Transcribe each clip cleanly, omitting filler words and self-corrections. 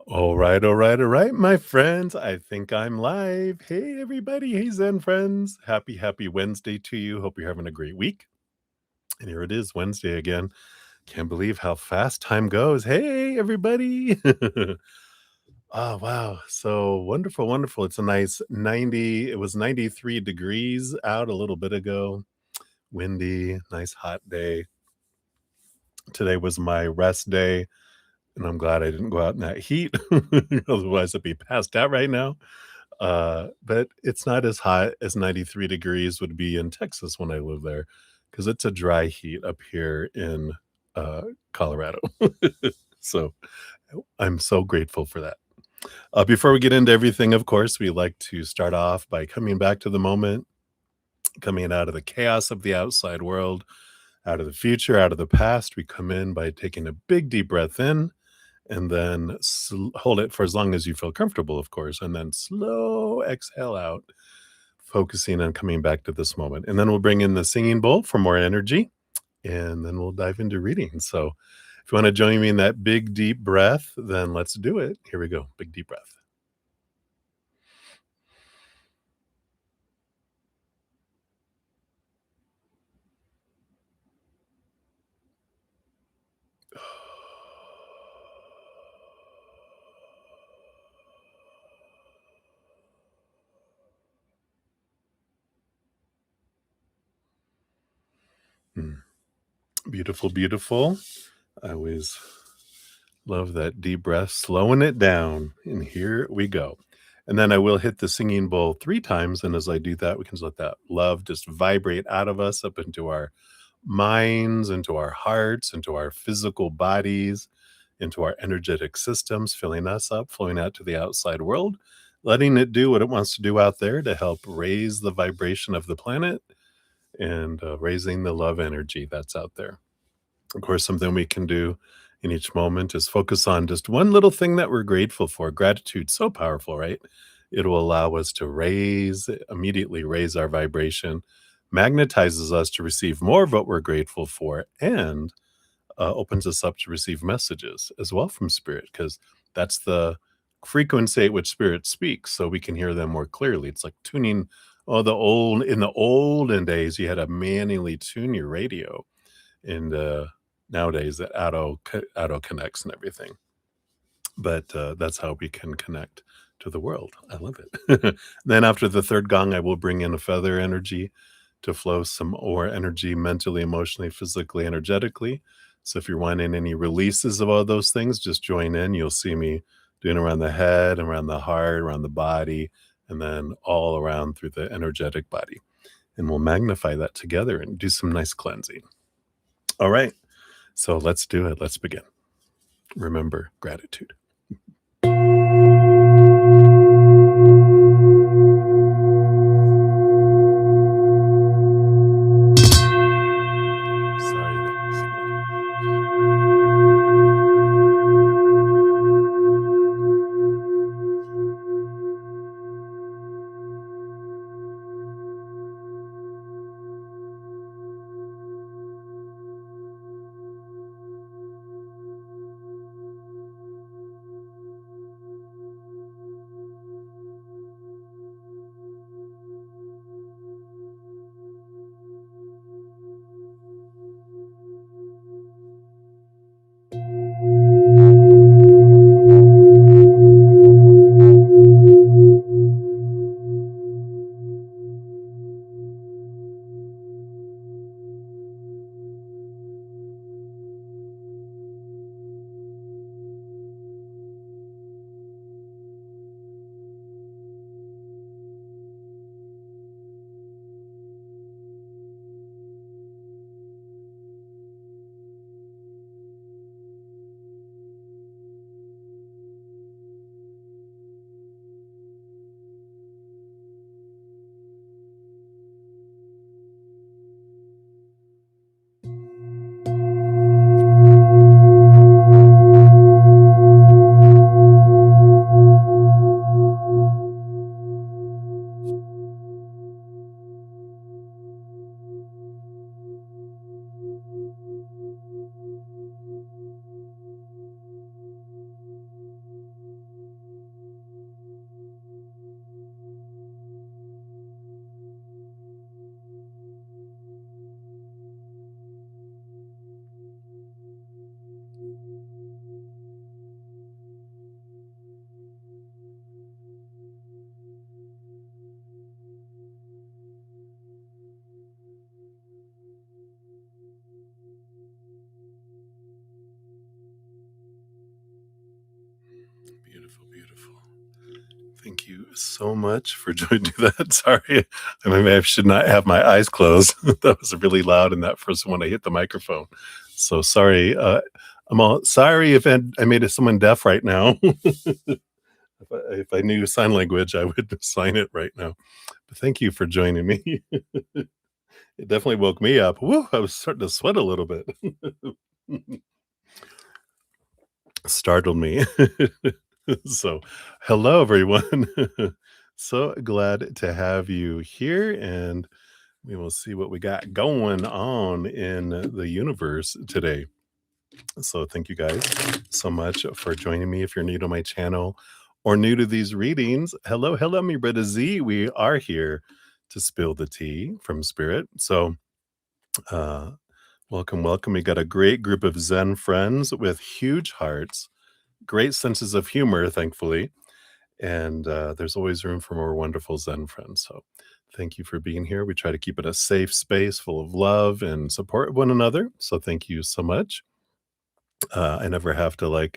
All right, my friends. I think I'm live. Hey, everybody. Hey, Zen friends. Happy Wednesday to you. Hope you're having a great week. And here it is, Wednesday again. Can't believe how fast time goes. Hey, everybody. Oh, wow. So wonderful, wonderful. It's a nice 90. It was 93 degrees out a little bit ago. Windy, nice hot day. Today was my rest day, and I'm glad I didn't go out in that heat. Otherwise, I'd be passed out right now. But it's not as hot as 93 degrees would be in Texas when I live there, because it's a dry heat up here in uh, Colorado. So I'm so grateful for that. Before we get into everything, of course, we like to start off by coming back to the moment, coming out of the chaos of the outside world, out of the future, out of the past. We come in by taking a big deep breath in and then hold it for as long as you feel comfortable, of course, and then slow exhale out, focusing on coming back to this moment. And then we'll bring in the singing bowl for more energy, and then we'll dive into reading. So if you want to join me in that big deep breath, then let's do it. Here we go. Big deep breath. Hmm. Beautiful, beautiful. I always love that deep breath, slowing it down. And here we go. And then I will hit the singing bowl 3 times. And as I do that, we can just let that love just vibrate out of us up into our minds, into our hearts, into our physical bodies, into our energetic systems, filling us up, flowing out to the outside world, letting it do what it wants to do out there to help raise the vibration of the planet and raising the love energy that's out there. Of course, something we can do in each moment is focus on just one little thing that we're grateful for. Gratitude's so powerful, right? It will allow us to immediately raise our vibration, magnetizes us to receive more of what we're grateful for, and opens us up to receive messages as well from spirit, because that's the frequency at which spirit speaks, so we can hear them more clearly. It's like tuning. Oh, in the olden days, you had to manually tune your radio, and nowadays that auto connects and everything. But that's how we can connect to the world. I love it. Then after the third gong, I will bring in a feather energy to flow some more energy mentally, emotionally, physically, energetically. So if you're wanting any releases of all those things, just join in. You'll see me doing around the head, around the heart, around the body, and then all around through the energetic body. And we'll magnify that together and do some nice cleansing. All right. So let's do it. Let's begin. Remember gratitude. Sorry that was slow. Beautiful, beautiful. Thank you so much for joining that. Sorry, I mean, I should not have my eyes closed. That was really loud in that first one I hit the microphone. So sorry. I'm all sorry if I made someone deaf right now. If I knew sign language, I would sign it right now. But thank you for joining me. It definitely woke me up. Woo, I was starting to sweat a little bit. Startled me. So, hello, everyone. So glad to have you here, and we will see what we got going on in the universe today. So, thank you guys so much for joining me. If you're new to my channel or new to these readings, hello, hello, me bruddaZEN. We are here to spill the tea from spirit. So, uh, welcome, welcome. We got a great group of Zen friends with huge hearts, great senses of humor, thankfully. And there's always room for more wonderful Zen friends. So thank you for being here. We try to keep it a safe space full of love and support one another. So thank you so much. I never have to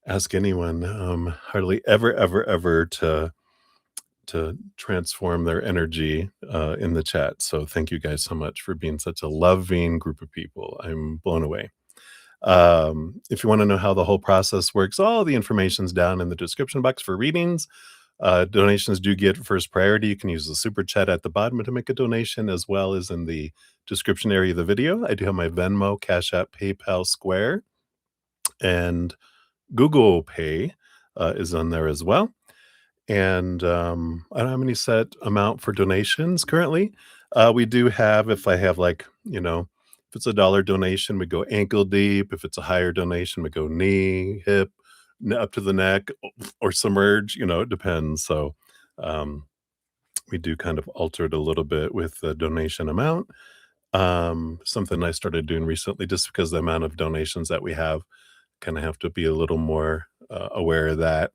ask anyone, hardly ever to transform their energy in the chat. So thank you guys so much for being such a loving group of people. I'm blown away. If you want to know how the whole process works, all the information's down in the description box for readings. Donations do get first priority. You can use the super chat at the bottom to make a donation, as well as in the description area of the video. I do have my Venmo, CashApp, PayPal, Square, and Google Pay is on there as well. And I don't have any set amount for donations currently. We do have, if I have if it's $1 donation, we go ankle deep. If it's a higher donation, we go knee, hip, up to the neck, or submerge. It depends. So we do kind of alter it a little bit with the donation amount. Something I started doing recently, just because the amount of donations that we have, kind of have to be a little more aware of that.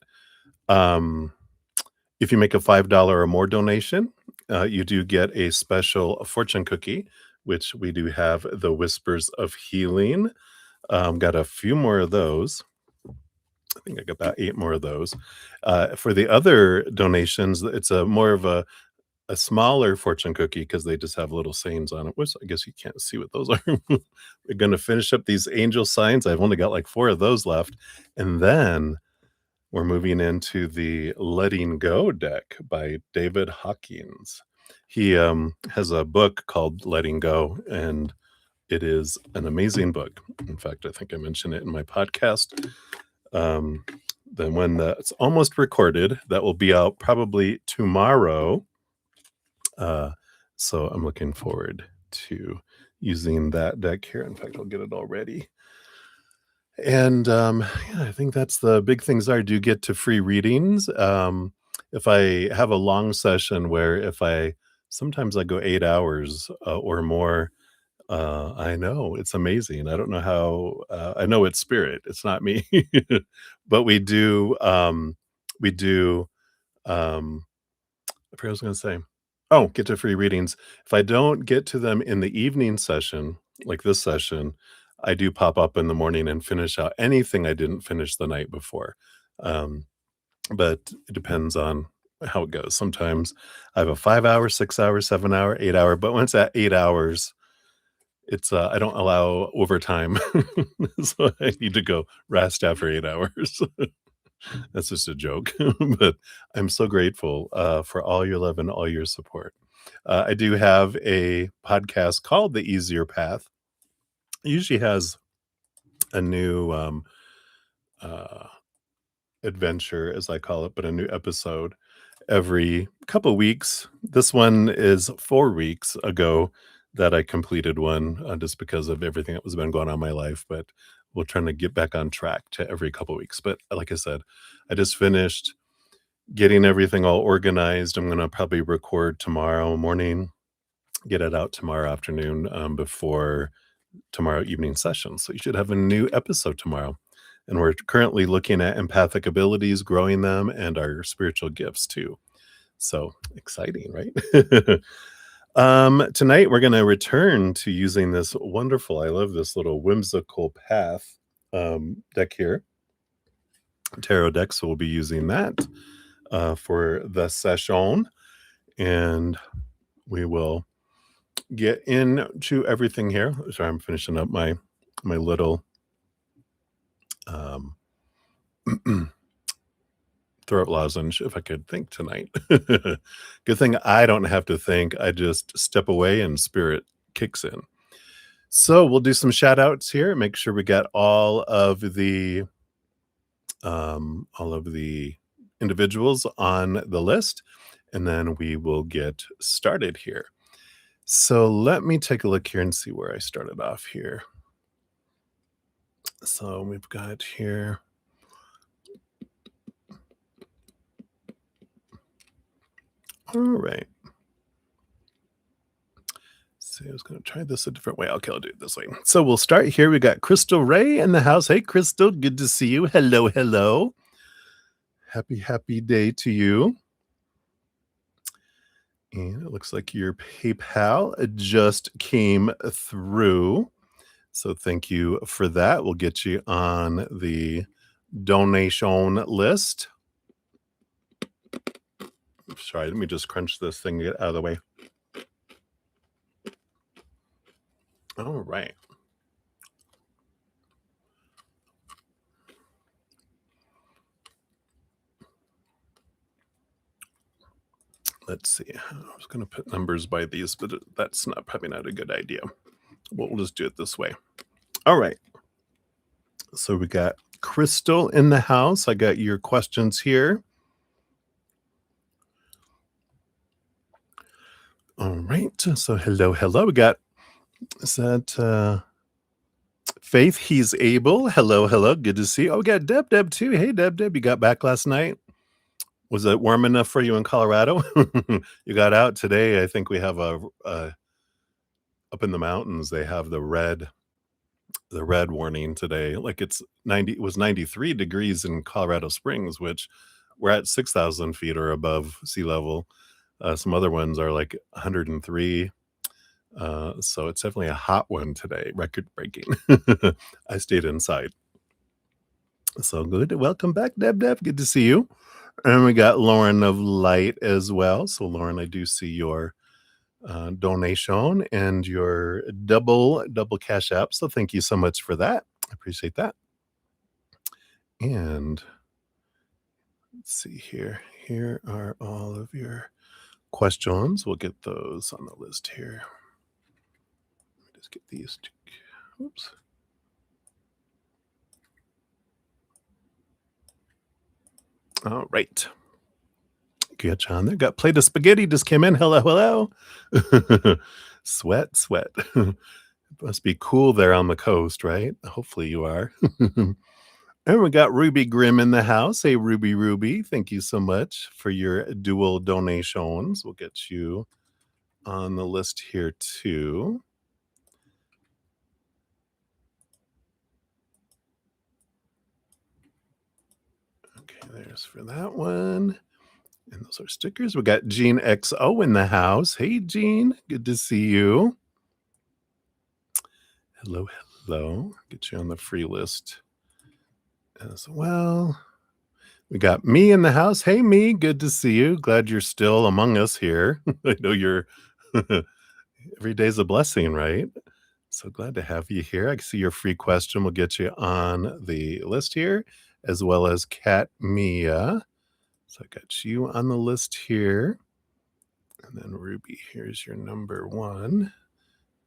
If you make a $5 or more donation, you do get a special fortune cookie, which we do have the Whispers of Healing. Got a few more of those. I think I got about 8 more of those. For the other donations, it's a more of a smaller fortune cookie, because they just have little sayings on it, which I guess you can't see what those are. We're going to finish up these angel signs. I've only got like 4 of those left. And then we're moving into the Letting Go deck by David Hawkins. He has a book called Letting Go, and it is an amazing book. In fact, I think I mentioned it in my podcast. The one that's almost recorded, that will be out probably tomorrow. So I'm looking forward to using that deck here. In fact, I'll get it all ready. And yeah, I think that's the big things. I do get to free readings. If I have a long session where sometimes I go 8 hours or more, I know it's amazing. I don't know how, I know it's spirit, it's not me, but we do, I forget what I was going to say. Oh, get to free readings. If I don't get to them in the evening session, like this session, I do pop up in the morning and finish out anything I didn't finish the night before. But it depends on how it goes. Sometimes I have a 5 hour, 6 hour, 7 hour, 8 hour, but when it's at 8 hours, it's I don't allow overtime. So I need to go rest after 8 hours. That's just a joke, but I'm so grateful for all your love and all your support. I do have a podcast called The Easier Path. It usually has a new adventure, as I call it, but a new episode every couple weeks. This one is 4 weeks ago that I completed one, just because of everything that was been going on in my life, but we're trying to get back on track to every couple weeks. But like I said, I just finished getting everything all organized. I'm going to probably record tomorrow morning, get it out tomorrow afternoon, before tomorrow evening session. So you should have a new episode tomorrow. And we're currently looking at empathic abilities, growing them, and our spiritual gifts too. So exciting, right? Tonight we're going to return to using this wonderful, I love this little whimsical path deck here. tarot deck, so we'll be using that for the session, and we will get into everything here. Sorry, I'm finishing up my little throat lozenge, if I could think tonight. Good thing I don't have to think. I just step away and spirit kicks in. So we'll do some shout outs here. Make sure we got all of the individuals on the list, and then we will get started here. So let me take a look here and see where I started off here. So we've got here. All right. See, I was going to try this a different way. Okay, I'll do it this way. So we'll start here. We got Crystal Ray in the house. Hey, Crystal, good to see you. Hello, hello. Happy day to you. And it looks like your PayPal just came through. So thank you for that. We'll get you on the donation list. Sorry, let me just crunch this thing to get out of the way. All right. Let's see. I was going to put numbers by these, but that's probably not a good idea. We'll just do it this way. All right. So we got Crystal in the house. I got your questions here. All right. So hello. We got, is that Faith? He's able. Hello. Good to see you. Oh, we got Deb too. Hey, Deb. You got back last night. Was it warm enough for you in Colorado? You got out today. I think we have up in the mountains. They have the red warning today. Like it was 93 degrees in Colorado Springs, which we're at 6,000 feet or above sea level. Some other ones are like 103. So it's definitely a hot one today, record breaking. I stayed inside. So good. Welcome back, Deb. Good to see you. And we got Lauren of Light as well. So Lauren, I do see your donation and your double cash app. So thank you so much for that. I appreciate that. And let's see here. Here are all of your questions. We'll get those on the list here. Let me just get these. Oops. All right. Get you on there. Got plate of spaghetti just came in. Hello. Sweat. It must be cool there on the coast, right? Hopefully you are. And we got Ruby Grimm in the house. Hey, Ruby. Thank you so much for your dual donations. We'll get you on the list here too. Okay, there's for that one. And those are stickers. We got Gene XO in the house. Hey, Gene. Good to see you. Hello. Get you on the free list as well. We got me in the house. Hey, me. Good to see you. Glad you're still among us here. I know you're every day's a blessing, right? So glad to have you here. I can see your free question. We'll get you on the list here, as well as Kat Mia. So I got you on the list here. And then Ruby, here's your number one.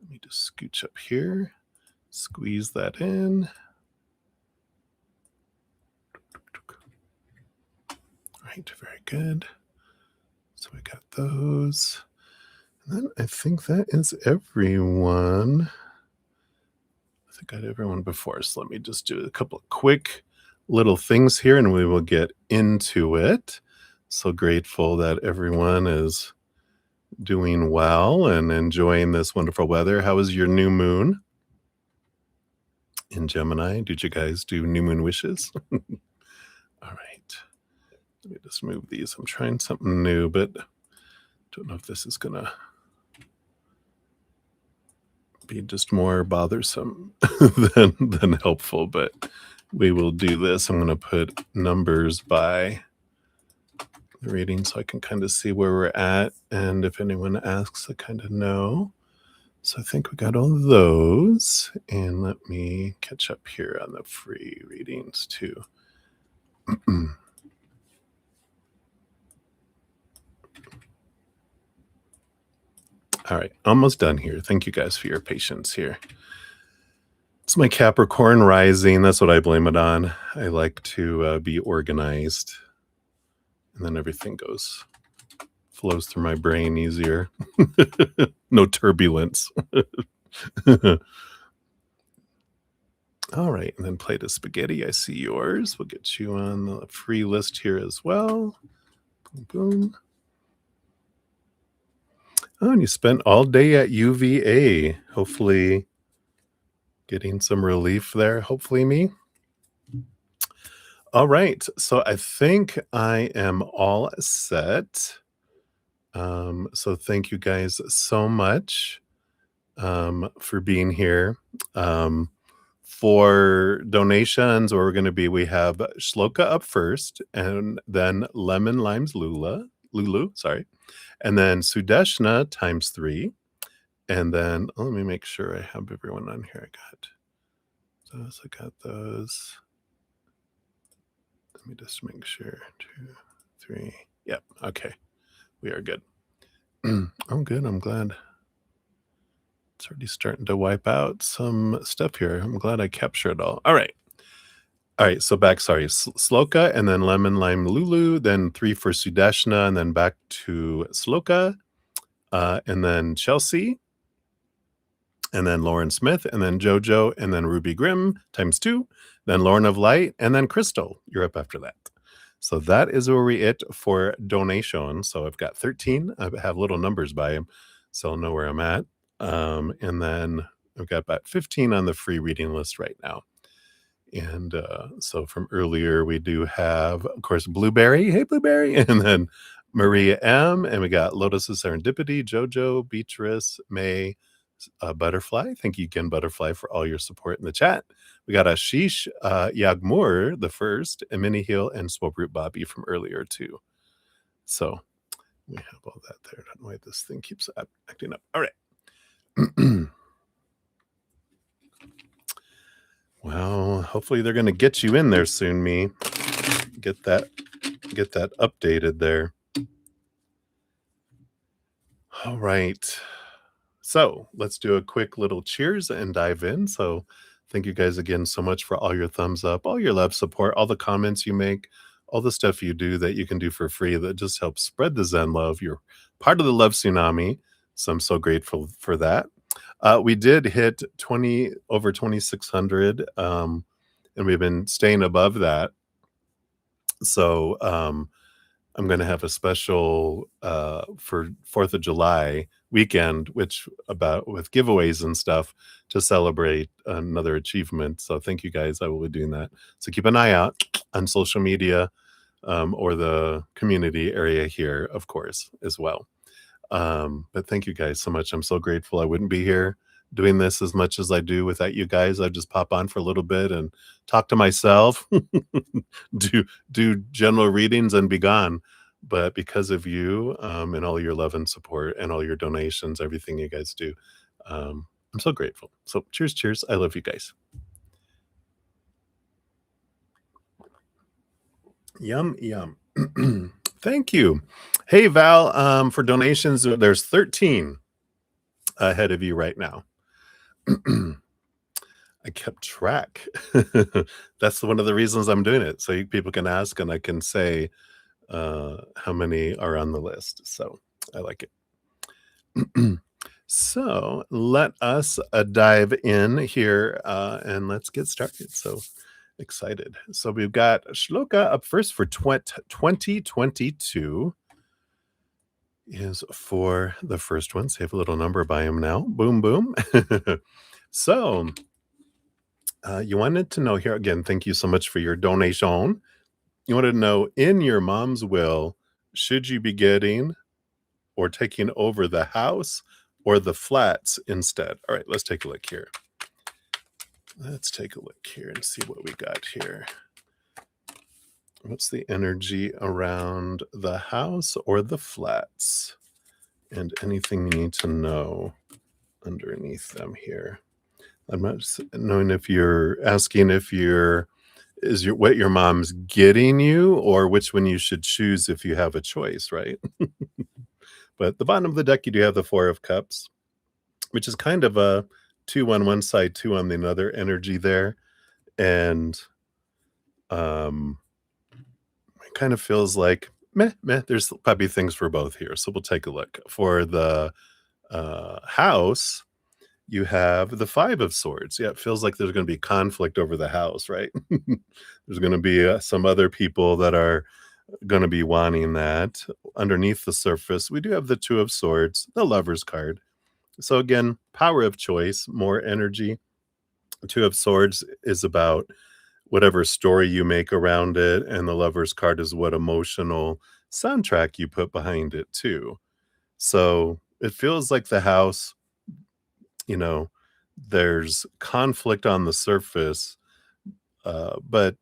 Let me just scooch up here, squeeze that in. All right, very good. So we got those. And then I think that is everyone. I think I got everyone before. So let me just do a couple of quick little things here and we will get into it. So grateful that everyone is doing well and enjoying this wonderful weather. How was your new moon in Gemini? Did you guys do new moon wishes? All right. Let me just move these. I'm trying something new, but don't know if this is gonna be just more bothersome than helpful, but we will do this. I'm going to put numbers by the reading so I can kind of see where we're at. And if anyone asks, I kind of know. So I think we got all those. And let me catch up here on the free readings too. All right, almost done here. Thank you guys for your patience here. It's my Capricorn rising. That's what I blame it on. I like to be organized. And then everything flows through my brain easier. No turbulence. All right, and then plate of spaghetti. I see yours. We'll get you on the free list here as well. Boom, boom. Oh, and you spent all day at UVA. Hopefully getting some relief there. Hopefully me. All right, so I think I am all set. So thank you guys so much for being here. For donations, where we're going to be, we have Shloka up first, and then Lemon Limes Lulu, sorry, and then Sudeshna times 3, and then let me make sure I have everyone on here. I got those. Let me just make sure. 2, 3. Yep. Okay. We are good. I'm good. I'm glad. It's already starting to wipe out some stuff here. I'm glad I captured it all. All right. So back, sorry, Sloka, and then Lemon Lime Lulu, then 3 for Sudeshna, and then back to Sloka, and then Chelsea, and then Lauren Smith, and then Jojo, and then Ruby Grimm times 2, then Lauren of Light, and then Crystal. You're up after that. So that is where we it for donation. So I've got 13. I have little numbers by them, so I'll know where I'm at. And then I've got about 15 on the free reading list right now. And so from earlier, we do have, of course, Blueberry. Hey, Blueberry. And then Maria M. And we got Lotus of Serendipity, Jojo, Beatrice, May, Butterfly. Thank you again, Butterfly, for all your support in the chat. We got Ashish Yagmur, the first, and Minnie Hill, and Swoproot Bobby from earlier, too. So we have all that there. I don't know why this thing keeps acting up. All right. Well, hopefully they're going to get you in there soon, me. Get that updated there. All right. So let's do a quick little cheers and dive in. So thank you guys again so much for all your thumbs up, all your love support, all the comments you make, all the stuff you do that you can do for free that just helps spread the Zen love. You're part of the love tsunami. So I'm so grateful for that. We did hit over 2,600, and we've been staying above that. So I'm going to have a special for 4th of July weekend, with giveaways and stuff to celebrate another achievement. So thank you guys. I will be doing that. So keep an eye out on social media or the community area here, of course, as well. But thank you guys so much. I'm so grateful. I wouldn't be here doing this as much as I do without you guys. I'd just pop on for a little bit and talk to myself, do general readings and be gone. But because of you and all your love and support and all your donations, everything you guys do, I'm so grateful. So cheers. I love you guys. Yum. Thank you. Hey, Val, for donations, there's 13 ahead of you right now. I kept track. That's one of the reasons I'm doing it. So people can ask and I can say how many are on the list. So I like it. So let us dive in here and let's get started. So excited. So we've got Shloka up first for 2022 is for the first one. Save a little number by him now. Boom, boom. So you wanted to know here again, thank you so much for your donation. You wanted to know, in your mom's will, should you be getting or taking over the house or the flats instead? All right, let's take a look here. Let's take a look here and see what we got here. What's the energy around the house or the flats? And anything you need to know underneath them here. I'm not knowing if you're asking if you're is your what your mom's getting you or which one you should choose if you have a choice, right? But the bottom of the deck, you do have the Four of Cups, which is kind of a 2 on one side, 2 on the other energy there. And um, it kind of feels like meh, meh. There's probably things for both here. So we'll take a look. For the house, you have the Five of Swords. Yeah, it feels like there's going to be conflict over the house, right? There's going to be some other people that are going to be wanting that. Underneath the surface, we do have the Two of Swords, the Lover's card. So again, power of choice, more energy. Two of Swords is about whatever story you make around it, and the Lover's card is what emotional soundtrack you put behind it too. So it feels like the house, you know, there's conflict on the surface, but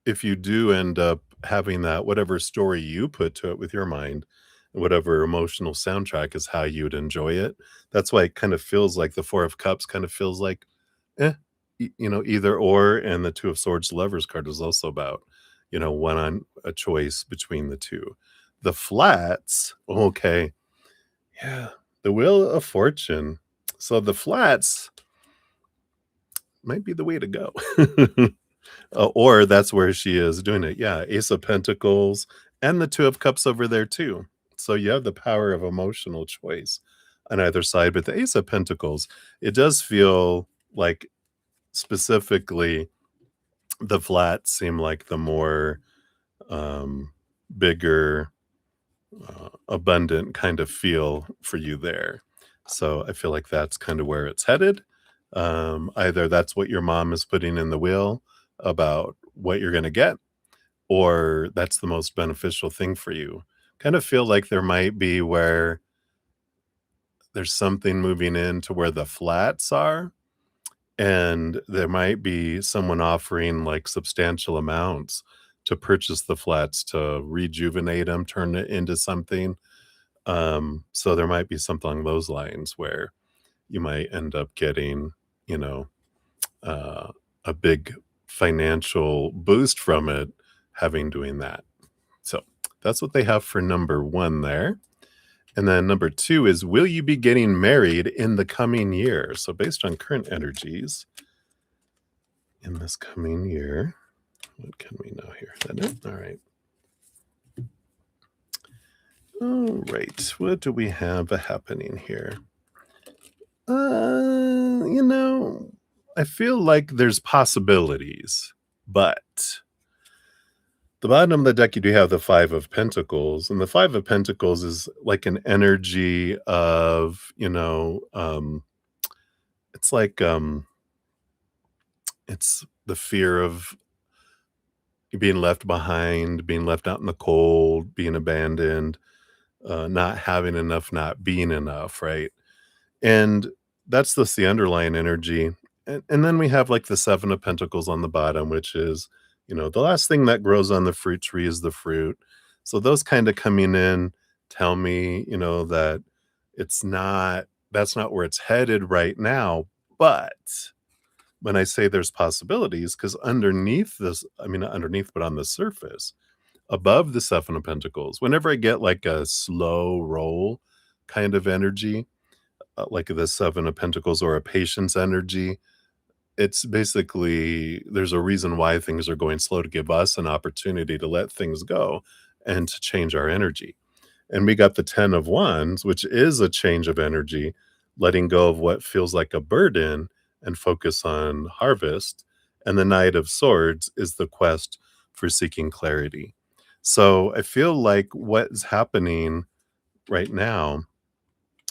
if you do end up having that, whatever story you put to it with your mind, whatever emotional soundtrack is how you'd enjoy it. That's why it kind of feels like the Four of Cups kind of feels like, eh, either or. And the Two of Swords Lovers card is also about, one on a choice between the two. The flats, okay, yeah, the Wheel of Fortune. So the flats might be the way to go. Or that's where she is doing it. Yeah, Ace of Pentacles and the Two of Cups over there too. So you have the power of emotional choice on either side. But the Ace of Pentacles, it does feel like specifically the flats seem like the more bigger, abundant kind of feel for you there. So I feel like that's kind of where it's headed. Either that's what your mom is putting in the will about what you're going to get, or that's the most beneficial thing for you. Kind of feel like there might be where there's something moving in to where the flats are, and there might be someone offering like substantial amounts to purchase the flats to rejuvenate them, turn it into something. So there might be something along those lines where you might end up getting, you know, uh, a big financial boost from it, having doing that. So that's what they have for number 1 there. And then number 2 is, will you be getting married in the coming year? So based on current energies in this coming year, what can we know here? Is that it? All right. All right. What do we have happening here? I feel like there's possibilities, but the bottom of the deck, you do have the Five of Pentacles, and the Five of Pentacles is like an energy of, it's like, it's the fear of being left behind, being left out in the cold, being abandoned, not having enough, not being enough, right? And that's just the underlying energy. And then we have like the Seven of Pentacles on the bottom, which is, the last thing that grows on the fruit tree is the fruit. So those kind of coming in tell me, that that's not where it's headed right now. But when I say there's possibilities, because underneath this, I mean, not underneath, but on the surface, above the Seven of Pentacles, whenever I get like a slow roll kind of energy, like the Seven of Pentacles or a patience energy, it's basically there's a reason why things are going slow, to give us an opportunity to let things go and to change our energy. And we got the 10 of Wands, which is a change of energy, letting go of what feels like a burden and focus on harvest. And the Knight of Swords is the quest for seeking clarity. So I feel like what is happening right now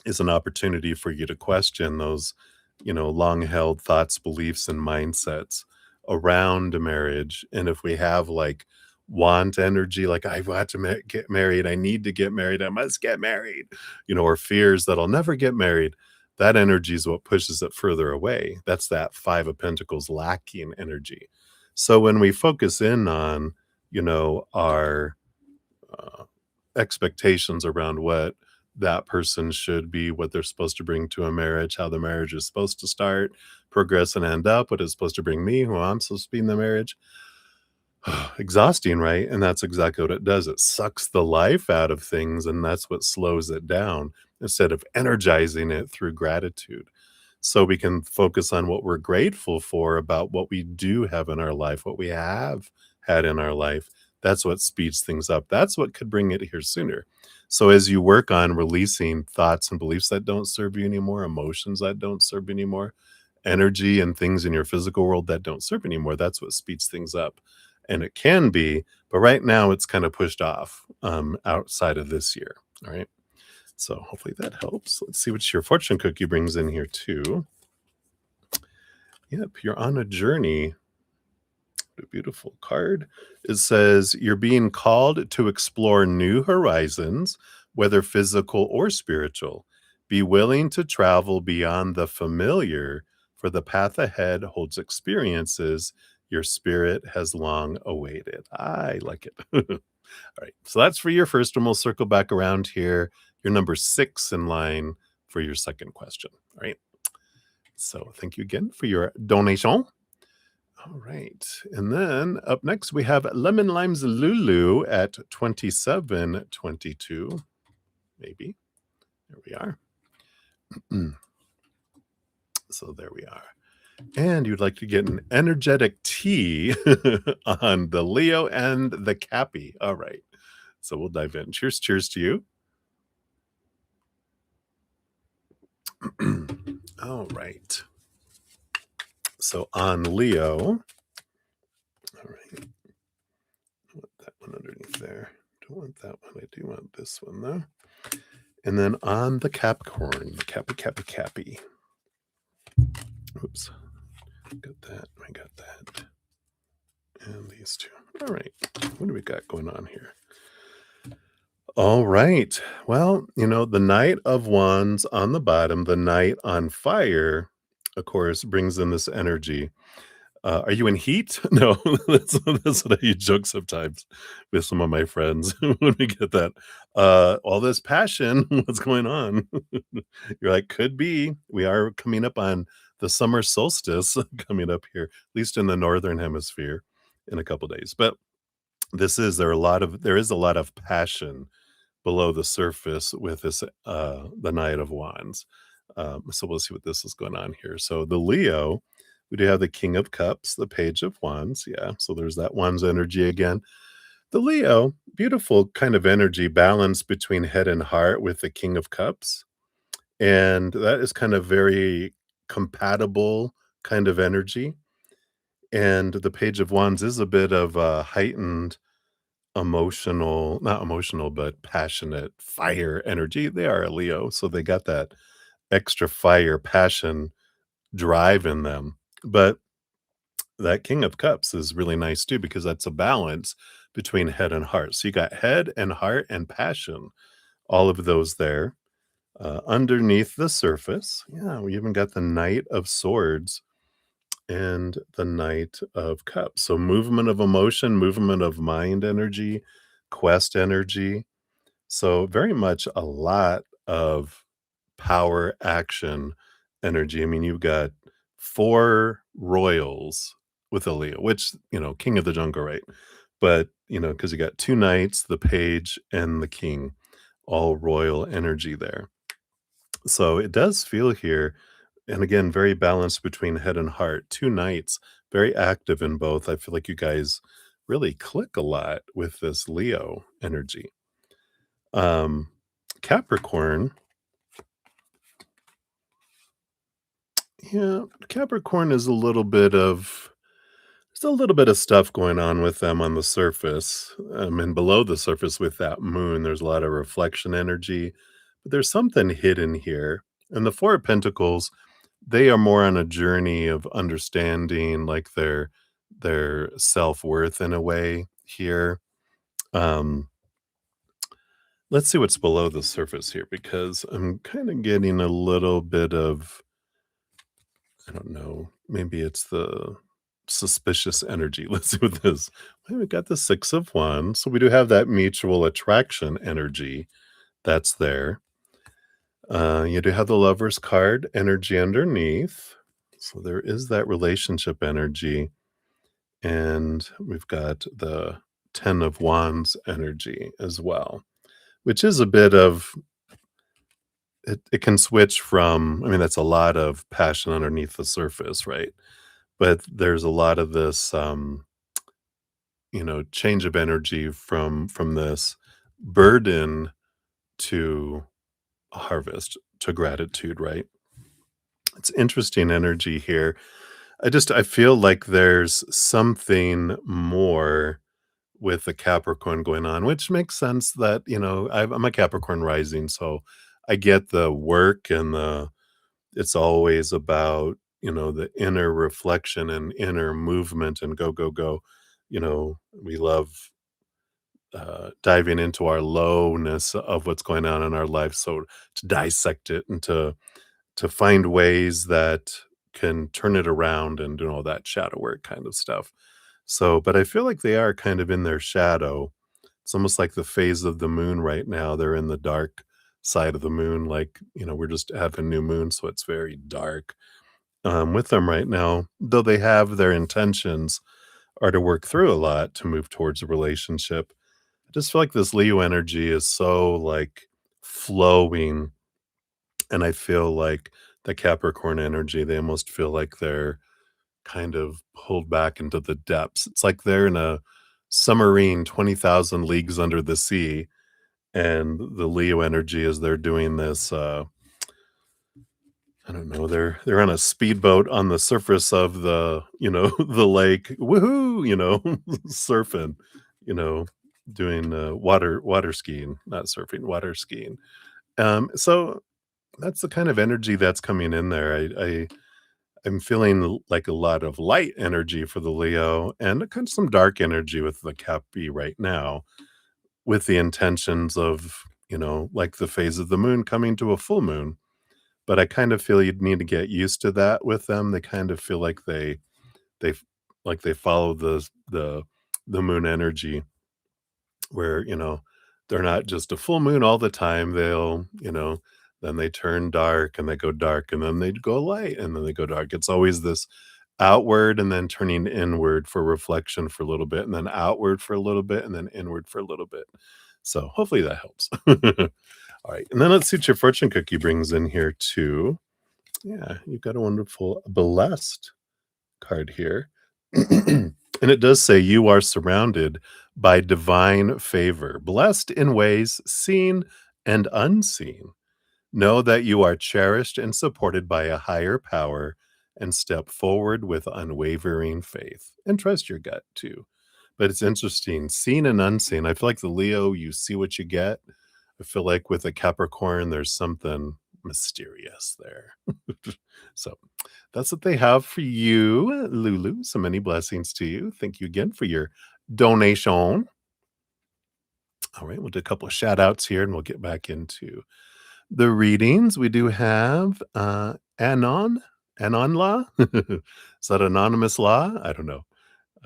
is an opportunity for you to question those, long held thoughts, beliefs, and mindsets around a marriage. And if we have like want energy, like I want to get married, I need to get married, I must get married, or fears that I'll never get married, that energy is what pushes it further away. That's that 5 of Pentacles lacking energy. So when we focus in on, our uh, expectations around what that person should be, what they're supposed to bring to a marriage, how the marriage is supposed to start, progress, and end up, what it's supposed to bring me, who I'm supposed to be in the marriage. Exhausting, right? And that's exactly what it does. It sucks the life out of things, and that's what slows it down instead of energizing it through gratitude. So we can focus on what we're grateful for about what we do have in our life, what we have had in our life. That's what speeds things up. That's what could bring it here sooner. So as you work on releasing thoughts and beliefs that don't serve you anymore, emotions that don't serve you anymore, energy and things in your physical world that don't serve anymore, that's what speeds things up. And it can be, but right now it's kind of pushed off outside of this year. All right. So hopefully that helps. Let's see what your fortune cookie brings in here too. Yep, you're on a journey. A beautiful card. It says you're being called to explore new horizons, whether physical or spiritual. Be willing to travel beyond the familiar, for the path ahead holds experiences your spirit has long awaited. I like it. All right. So that's for your first one. We'll circle back around here. You're number 6 in line for your second question. All right. So thank you again for your donation. All right. And then up next, we have Lemon Limes Lulu at 2722. Maybe. There we are. So there we are. And you'd like to get an energetic tea on the Leo and the Cappy. All right. So we'll dive in. Cheers. Cheers to you. All right. So on Leo. All right. I want that one underneath there. Don't want that one. I do want this one though. And then on the Capricorn, Cappy. Oops. Got that. I got that. And these two. All right. What do we got going on here? All right. Well, the Knight of Wands on the bottom, the Knight on fire, of course, brings in this energy. Are you in heat? No, that's what I joke sometimes with some of my friends when we get that. All this passion, what's going on? You're like, could be. We are coming up on the summer solstice coming up here, at least in the northern hemisphere, in a couple days. But there is a lot of passion below the surface with this the Knight of Wands. So we'll see what this is going on here. So the Leo, we do have the King of Cups, the Page of Wands. Yeah, so there's that Wands energy again. The Leo, beautiful kind of energy balance between head and heart with the King of Cups. And that is kind of very compatible kind of energy. And the Page of Wands is a bit of a heightened not emotional, but passionate fire energy. They are a Leo, so they got that extra fire, passion, drive in them. But that King of Cups is really nice too, because that's a balance between head and heart. So you got head and heart and passion, all of those there. Underneath the surface, yeah, we even got the Knight of Swords and the Knight of Cups. So movement of emotion, movement of mind energy, quest energy. So very much a lot of power, action, energy. I mean, you've got 4 royals with a Leo, which, king of the jungle, right? But, because you got 2 knights, the page and the king, all royal energy there. So it does feel here, and again, very balanced between head and heart. 2 knights, very active in both. I feel like you guys really click a lot with this Leo energy. Capricorn. Yeah, Capricorn is there's a little bit of stuff going on with them on the surface. And below the surface with that moon, there's a lot of reflection energy, but there's something hidden here. And the 4 of Pentacles, they are more on a journey of understanding like their self-worth in a way here. Um Let's see what's below the surface here because I'm kind of getting a little bit of, I don't know, maybe it's the suspicious energy. Let's see what this. Well, we got the 6 of Wands. So we do have that mutual attraction energy that's there. You do have the Lover's card energy underneath. So there is that relationship energy. And we've got the 10 of Wands energy as well, which is a bit of it can switch from, I mean, that's a lot of passion underneath the surface, right? But there's a lot of this, change of energy from this burden to harvest, to gratitude, right? It's interesting energy here. I feel like there's something more with the Capricorn going on, which makes sense that, I'm a Capricorn rising, so I get the work and it's always about, the inner reflection and inner movement and go, go, go. We love diving into our lowness of what's going on in our life. So to dissect it and to find ways that can turn it around and do all that shadow work kind of stuff. So, but I feel like they are kind of in their shadow. It's almost like the phase of the moon right now. They're in the dark side of the moon. Like, we're just having new moon. So it's very dark with them right now, though they have their intentions are to work through a lot to move towards a relationship. I just feel like this Leo energy is so like flowing. And I feel like the Capricorn energy, they almost feel like they're kind of pulled back into the depths. It's like they're in a submarine 20,000 leagues under the sea. And the Leo energy is they're doing this, I don't know, they're on a speedboat on the surface of the, the lake. Woohoo, surfing, you know, doing water skiing, not surfing, water skiing. So that's the kind of energy that's coming in there. I'm feeling like a lot of light energy for the Leo and kind of some dark energy with the Cappy right now, with the intentions of, like the phase of the moon coming to a full moon. But I kind of feel you'd need to get used to that with them. They kind of feel like they like they follow the moon energy where, they're not just a full moon all the time. They'll, then they turn dark and they go dark and then they go light and then they go dark. It's always this outward and then turning inward for reflection for a little bit and then outward for a little bit and then inward for a little bit. So hopefully that helps. All right. And then let's see what your fortune cookie brings in here too. Yeah, you've got a wonderful blessed card here. And it does say you are surrounded by divine favor, blessed in ways seen and unseen. Know that you are cherished and supported by a higher power and step forward with unwavering faith and trust your gut too. But it's interesting, seen and unseen. I feel like the Leo, you see what you get. I feel like with a Capricorn, there's something mysterious there. So that's what they have for you, Lulu. So many blessings to you. Thank you again for your donation. All right, we'll do a couple of shout outs here and we'll get back into the readings. We do have Anon Law. Is that anonymous law? I don't know.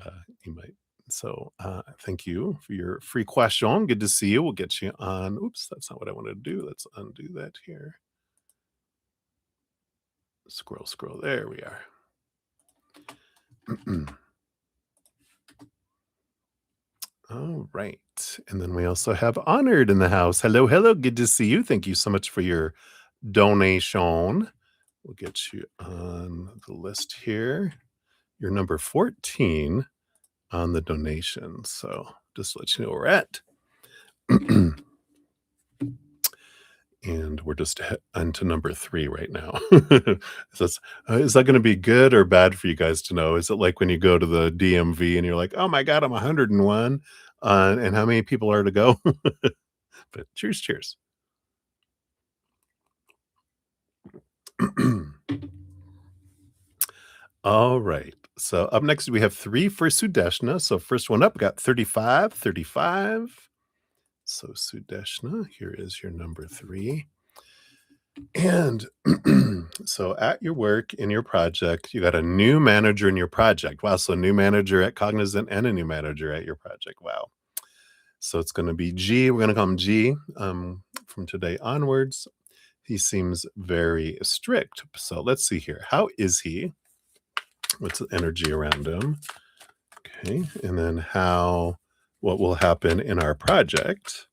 Uh, you might. So thank you for your free question. Good to see you. We'll get you on. Oops, that's not what I wanted to do. Let's undo that here. Scroll, scroll. There we are. All right. And then we also have Honored in the house. Hello, hello. Good to see you. Thank you so much for your donation. We'll get you on the list here. You're number 14 on the donation. So just to let you know where we're at. And we're just on to number 3 right now. So is that going to be good or bad for you guys to know? Is it like when you go to the DMV and you're like, oh my God, I'm 101? And how many people are to go? But cheers, cheers. All right. So up next, we have 3 for Sudeshna. So first one up, got 35, 35. So Sudeshna, here is your number 3. And so at your work in your project, you got a new manager in your project. Wow. So a new manager at Cognizant and a new manager at your project. Wow. So it's going to be G. We're going to call him G from today onwards. He seems very strict. So let's see here. How is he? What's the energy around him? Okay. And then what will happen in our project?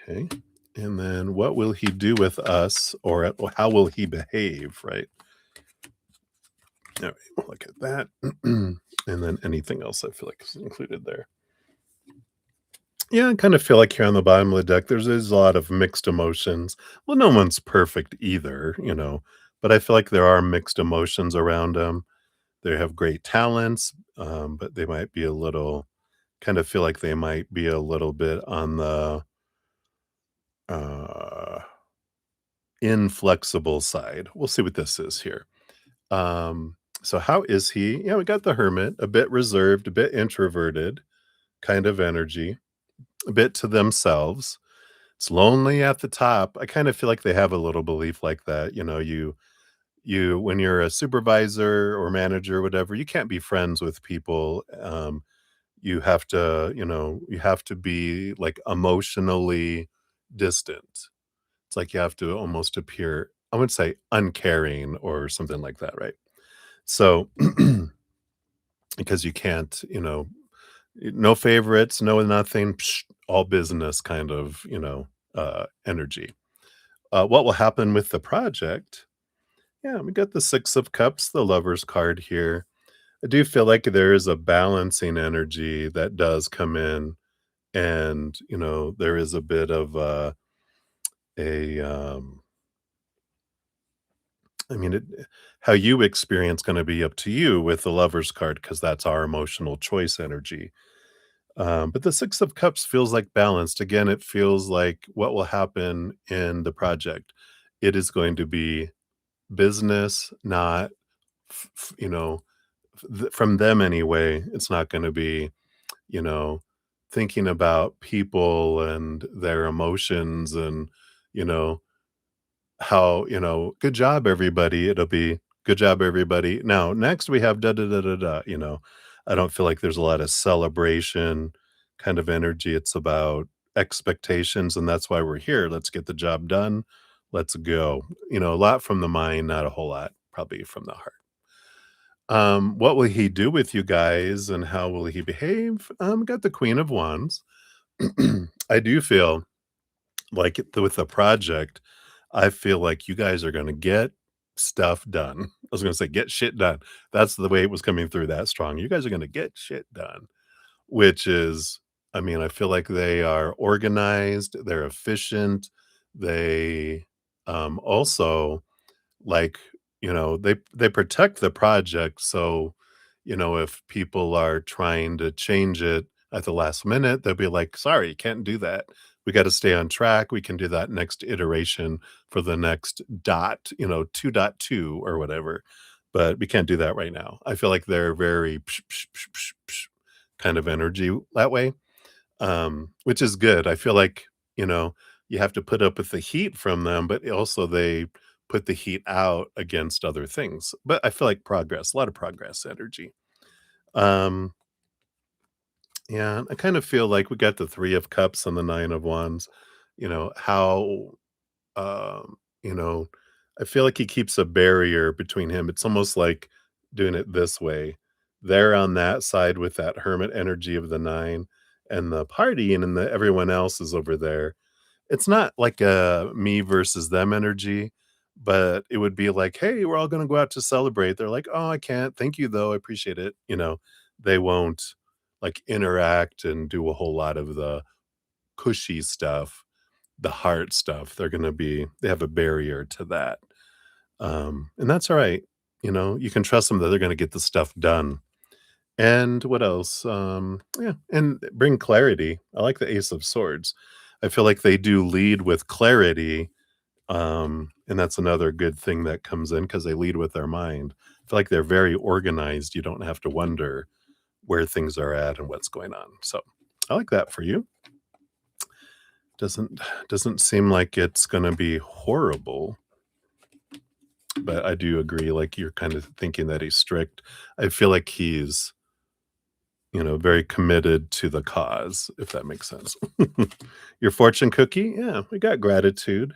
Okay. And then what will he do with us, or how will he behave, right? All right, we'll look at that. And then anything else I feel like is included there. Yeah, I kind of feel like here on the bottom of the deck, there's a lot of mixed emotions. Well, no one's perfect either, but I feel like there are mixed emotions around them. They have great talents, but they might be kind of feel like they might be a little bit on the uh, inflexible side. We'll see what this is here. So how is he? Yeah, we got the hermit, a bit reserved, a bit introverted kind of energy, a bit to themselves. It's lonely at the top. I kind of feel like they have a little belief like that. You when you're a supervisor or manager or whatever, you can't be friends with people. You have to be like emotionally distant. It's like you have to almost appear, I would say, uncaring or something like that, right? So because you can't, no favorites, no nothing, all business kind of, energy. What will happen with the project? Yeah, we got the 6 of Cups, the Lover's card here. I do feel like there is a balancing energy that does come in, and, there is a bit of a I mean, how you experience gonna be up to you with the Lover's card because that's our emotional choice energy. But the 6 of Cups feels like balanced. Again, it feels like what will happen in the project. It is going to be business, not, f f from them anyway. It's not gonna be, you know, thinking about people and their emotions and, you know, how, "Good job, everybody." It'll be, "Good job, everybody." Now, next we have da da da da da, I don't feel like there's a lot of celebration kind of energy. It's about expectations, and that's why we're here. Let's get the job done. Let's go. A lot from the mind, not a whole lot probably from the heart. What will he do with you guys and how will he behave? Got the Queen of Wands. I do feel like with the project, I feel like you guys are gonna get stuff done. I was gonna say get shit done. That's the way it was coming through that strong. You guys are gonna get shit done, which is, I mean, I feel like they are organized, they're efficient, they, also like, they protect the project, so, if people are trying to change it at the last minute, they'll be like, "Sorry, can't do that. We gotta stay on track. We can do that next iteration for the next dot, 2.2 or whatever, but we can't do that right now." I feel like they're very psh, psh, psh, psh, psh kind of energy that way, which is good. I feel like, you know, you have to put up with the heat from them, but also they put the heat out against other things. But I feel like progress, a lot of progress energy. Um, yeah, I kind of feel like we got the 3 of Cups and the 9 of Wands, how, um, you know, I feel like he keeps a barrier between him. It's almost like doing it this way. They're on that side with that hermit energy of the 9 and the partying, and everyone else is over there. It's not like a me versus them energy, but it would be like, "Hey, we're all gonna go out to celebrate." They're like, "Oh, I can't. Thank you, though. I appreciate it." They won't, like, interact and do a whole lot of the cushy stuff, the heart stuff. They have a barrier to that. And that's alright. You can trust them that they're gonna get the stuff done. And what else? Yeah, and bring clarity. I like the Ace of Swords. I feel like they do lead with clarity, and that's another good thing that comes in because they lead with their mind. I feel like they're very organized. You don't have to wonder where things are at and what's going on. So I like that for you. Doesn't doesn't seem like it's gonna be horrible, but I do agree, like, you're kind of thinking that he's strict. I feel like he's, very committed to the cause, if that makes sense. Your fortune cookie? Yeah, we got gratitude.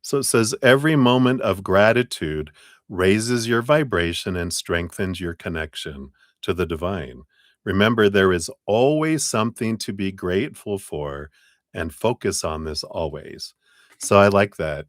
So it says, "Every moment of gratitude raises your vibration and strengthens your connection to the divine. Remember, there is always something to be grateful for and focus on this always." So I like that,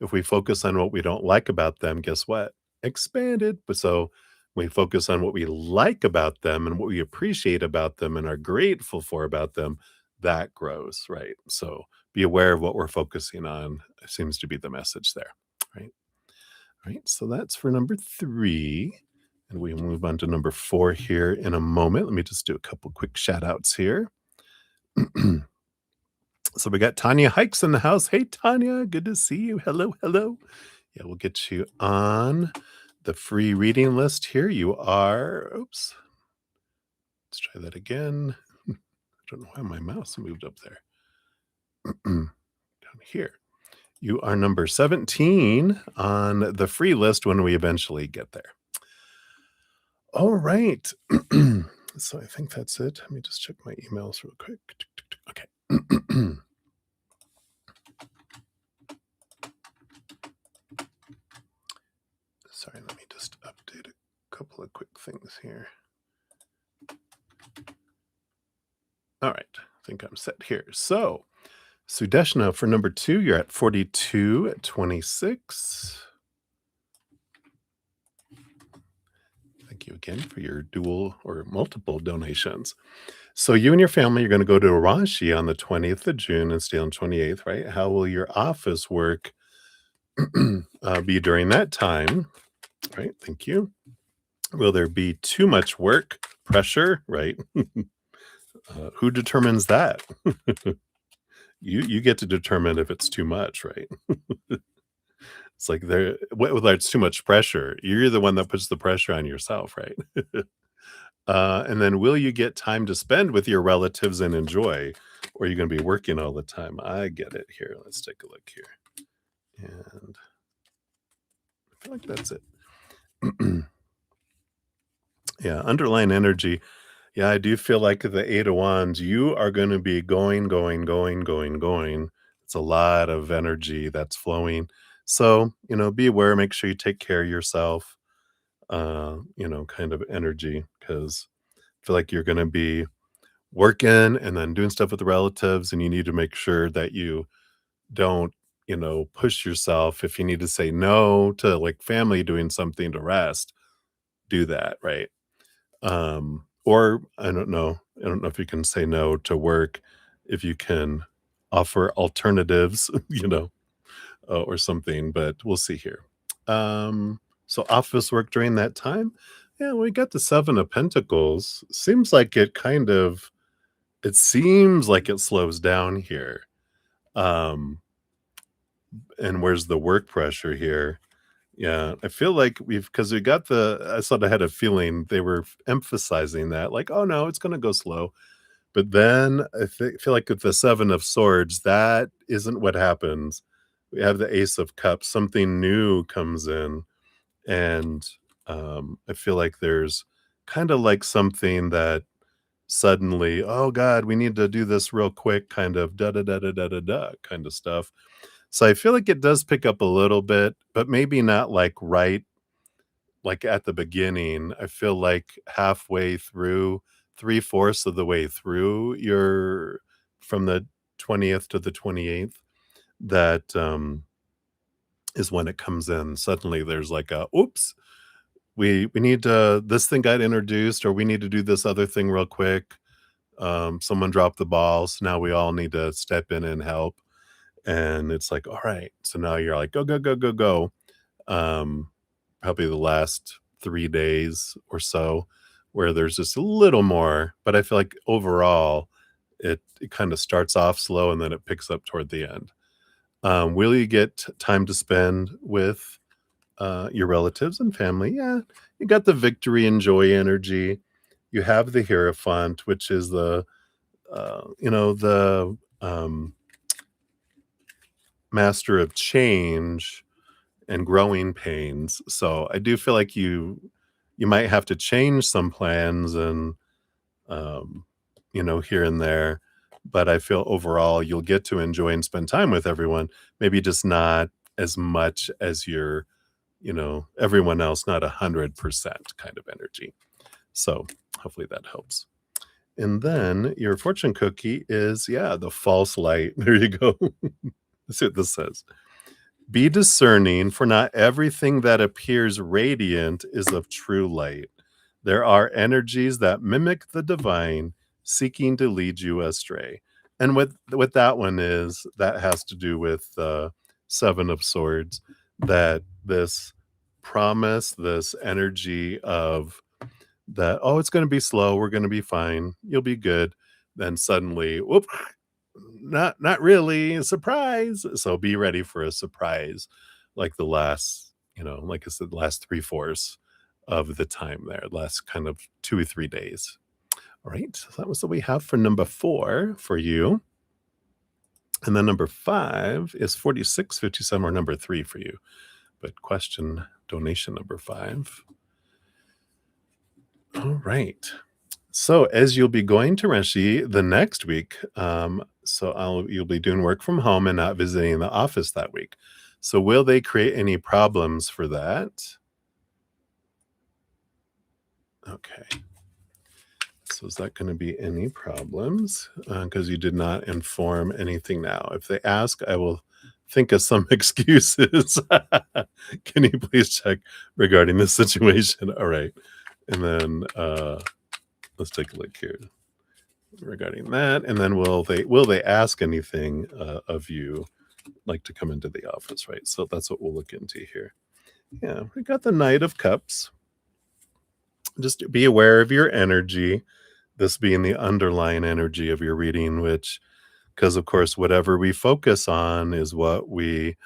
if we focus on what we don't like about them, guess what? Expanded. But so we focus on what we like about them and what we appreciate about them and are grateful for about them, that grows, right? So be aware of what we're focusing on seems to be the message there, right? Right. So that's for number 3. And we move on to number 4 here in a moment. Let me just do a couple quick shout outs here. So we got Tanya Hikes in the house. Hey, Tanya, good to see you. Hello, hello. Yeah, we'll get you on the free reading list here. You are, oops, let's try that again. I don't know why my mouse moved up there. Down here. You are number 17 on the free list when we eventually get there. All right. So I think that's it. Let me just check my emails real quick. Okay. Sorry, let me just update a couple of quick things here. All right, I think I'm set here. So, Sudeshna, for number 2, you're at 42 at 26. Thank you again for your dual or multiple donations. So, you and your family are going to go to Ranchi on the 20th of June and stay on 28th, right? How will your office work be during that time? Right, thank you. Will there be too much work pressure? Right. Who determines that? You get to determine if it's too much, right? It's like whether it's too much pressure, you're the one that puts the pressure on yourself, right? And then will you get time to spend with your relatives and enjoy, or are you gonna be working all the time? I get it here. Let's take a look here. And I feel like that's it. Yeah, underlying energy. Yeah, I do feel like the 8 of Wands, you are gonna be going, going, going, going, going. It's a lot of energy that's flowing. So, be aware, make sure you take care of yourself, kind of energy, because I feel like you're gonna be working and then doing stuff with the relatives, and you need to make sure that you don't, push yourself. If you need to say no to, like, family doing something to rest, do that, right? Or I don't know if you can say no to work, if you can offer alternatives, or something, but we'll see here. So office work during that time? Yeah, we got the 7 of Pentacles. It seems like it slows down here. And where's the work pressure here? Yeah, I feel like because we got I sort of had a feeling they were emphasizing that, like, oh no, it's going to go slow. But then feel like with the 7 of Swords, that isn't what happens. We have the Ace of Cups, something new comes in, and I feel like there's kind of like something that suddenly, oh God, we need to do this real quick, kind of da da da da da da da kind of stuff. So I feel like it does pick up a little bit, but maybe not like right like at the beginning. I feel like halfway through, 3/4 of the way through, you're from the 20th to the 28th, that is when it comes in. Suddenly there's like a oops, we need to this thing got introduced, or we need to do this other thing real quick. Someone dropped the ball, so now we all need to step in and help. And it's like, all right. So now you're like, go, go, go, go, go. Um, Probably the last 3 days or so where there's just a little more, but I feel like overall it kind of starts off slow and then it picks up toward the end. Will you get time to spend with your relatives and family? Yeah, you got the victory and joy energy. You have the Hierophant, which is the master of change and growing pains. So I do feel like you might have to change some plans and um, here and there. But I feel overall you'll get to enjoy and spend time with everyone. Maybe just not as much as everyone else, not 100% kind of energy. So hopefully that helps. And then your fortune cookie is, yeah, the false light. There you go. Let's see what this says. Be discerning, for not everything that appears radiant is of true light. There are energies that mimic the divine, seeking to lead you astray. And what that one is, that has to do with the Seven of Swords, that this promise, this energy of that, oh, it's going to be slow, we're going to be fine, you'll be good. Then suddenly, whoop, not really, surprise. So be ready for a surprise, like the last, like I said, last three-fourths of the time there, last kind of 2 or 3 days. All right, so that was what we have for number 4 for you. And then number 5 is 4657, or number 3 for you. But question donation number 5. All right. So as you'll be going to Reshi the next week, you'll be doing work from home and not visiting the office that week. So will they create any problems for that? Okay. So is that going to be any problems? Because you did not inform anything now. If they ask, I will think of some excuses. Can you please check regarding this situation? All right. And then let's take a look here regarding that. And then will they ask anything of you, like to come into the office, right? So that's what we'll look into here. Yeah, we got the Knight of Cups. Just be aware of your energy, this being the underlying energy of your reading, which, because of course, whatever we focus on is what we,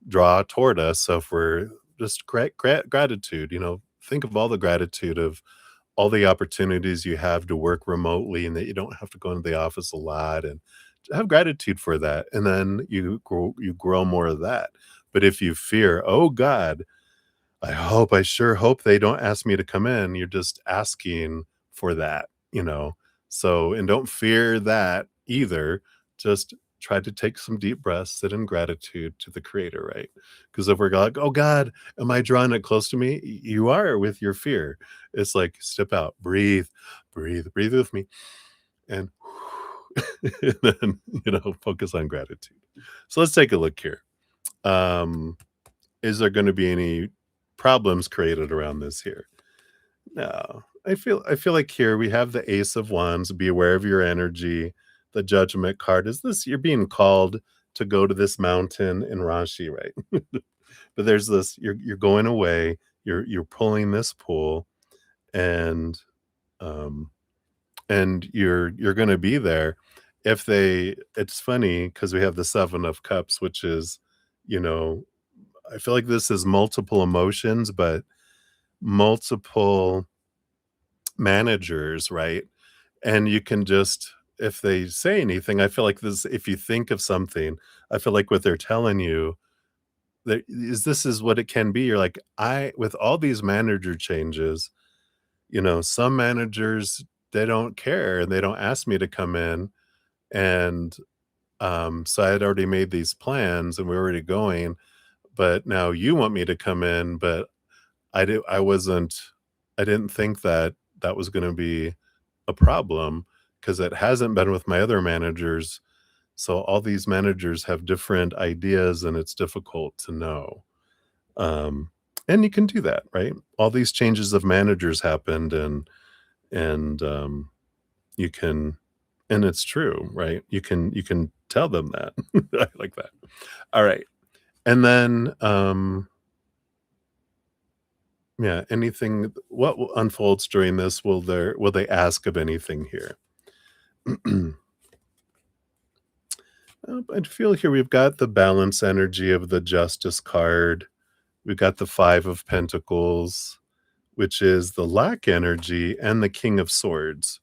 draw toward us. So if we're just gratitude, think of all the gratitude of all the opportunities you have to work remotely and that you don't have to go into the office a lot, and have gratitude for that. And then you grow more of that. But if you fear, oh God, I sure hope they don't ask me to come in. You're just asking for that. So, and don't fear that either. Just try to take some deep breaths, sit in gratitude to the creator, right? Because if we're like, oh God, am I drawing it close to me? You are with your fear. It's like, step out, breathe, breathe, breathe with me. And, and then, focus on gratitude. So let's take a look here. Is there going to be any problems created around this here? No. I feel like here we have the Ace of Wands. Be aware of your energy. The Judgment card is this: you're being called to go to this mountain in Rashi, right? But there's this: you're going away. You're pulling this pull, and um, you're going to be there. It's funny because we have the Seven of Cups, which is, you know, I feel like this is multiple emotions, but multiple managers, right? And you can just, if they say anything, I feel like this, if you think of something, I feel like what they're telling you that is, this is what it can be. You're like, with all these manager changes, some managers, they don't care and they don't ask me to come in. And so I had already made these plans and we're already going, but now you want me to come in, but I didn't think that that was going to be a problem because it hasn't been with my other managers. So all these managers have different ideas and it's difficult to know. Um, and you can do that, right? All these changes of managers happened, and you can, and it's true, right? You can tell them that. I like that. All right. And then yeah, anything what unfolds during this, will they ask of anything here? I feel here we've got the balance energy of the Justice card. We've got the Five of Pentacles, which is the lack energy, and the King of Swords,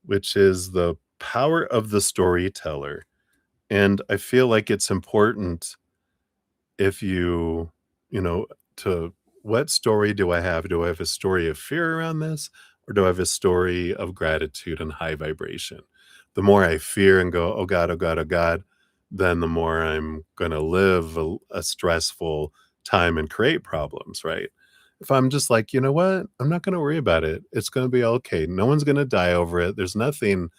which is the power of the storyteller. And I feel like it's important if you know, to what story do I have? Do I have a story of fear around this? Or do I have a story of gratitude and high vibration? The more I fear and go, oh God, oh God, oh God, then the more I'm going to live a stressful time and create problems, right? If I'm just like, you know what? I'm not going to worry about it. It's going to be okay. No one's going to die over it. There's nothing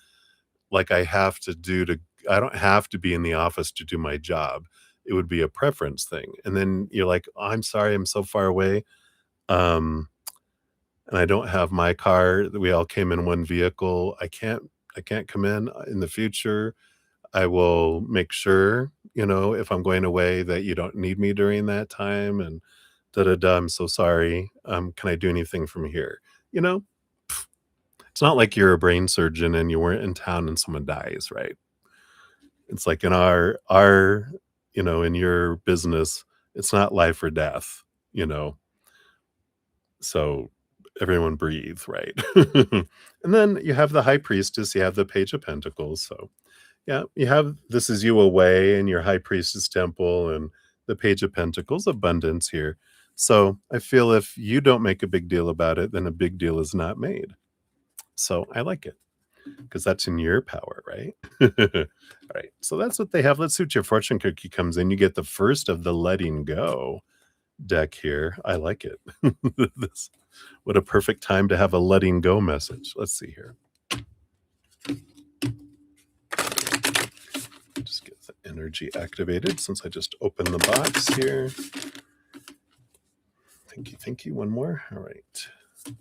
like I have to do to I don't have to be in the office to do my job. It would be a preference thing. And then you're like, "Oh, I'm sorry, I'm so far away, um, and I don't have my car. We all came in one vehicle. I can't come in the future. I will make sure, if I'm going away that you don't need me during that time and da da da. I'm so sorry. Can I do anything from here?" You know, it's not like you're a brain surgeon and you weren't in town and someone dies, right? It's like in in your business, it's not life or death, you know, so everyone breathe, right? And then you have the high priestess, you have the page of pentacles. So yeah, you have this is you away in your high priestess temple and the page of pentacles, abundance here. So I feel if you don't make a big deal about it, then a big deal is not made. So I like it. Because that's in your power, right? All right. So that's what they have. Let's see what your fortune cookie comes in. You get the first of the letting go deck here. I like it. This, what a perfect time to have a letting go message. Let's see here. Just get the energy activated since I just opened the box here. Thank you. Thank you. One more. All right.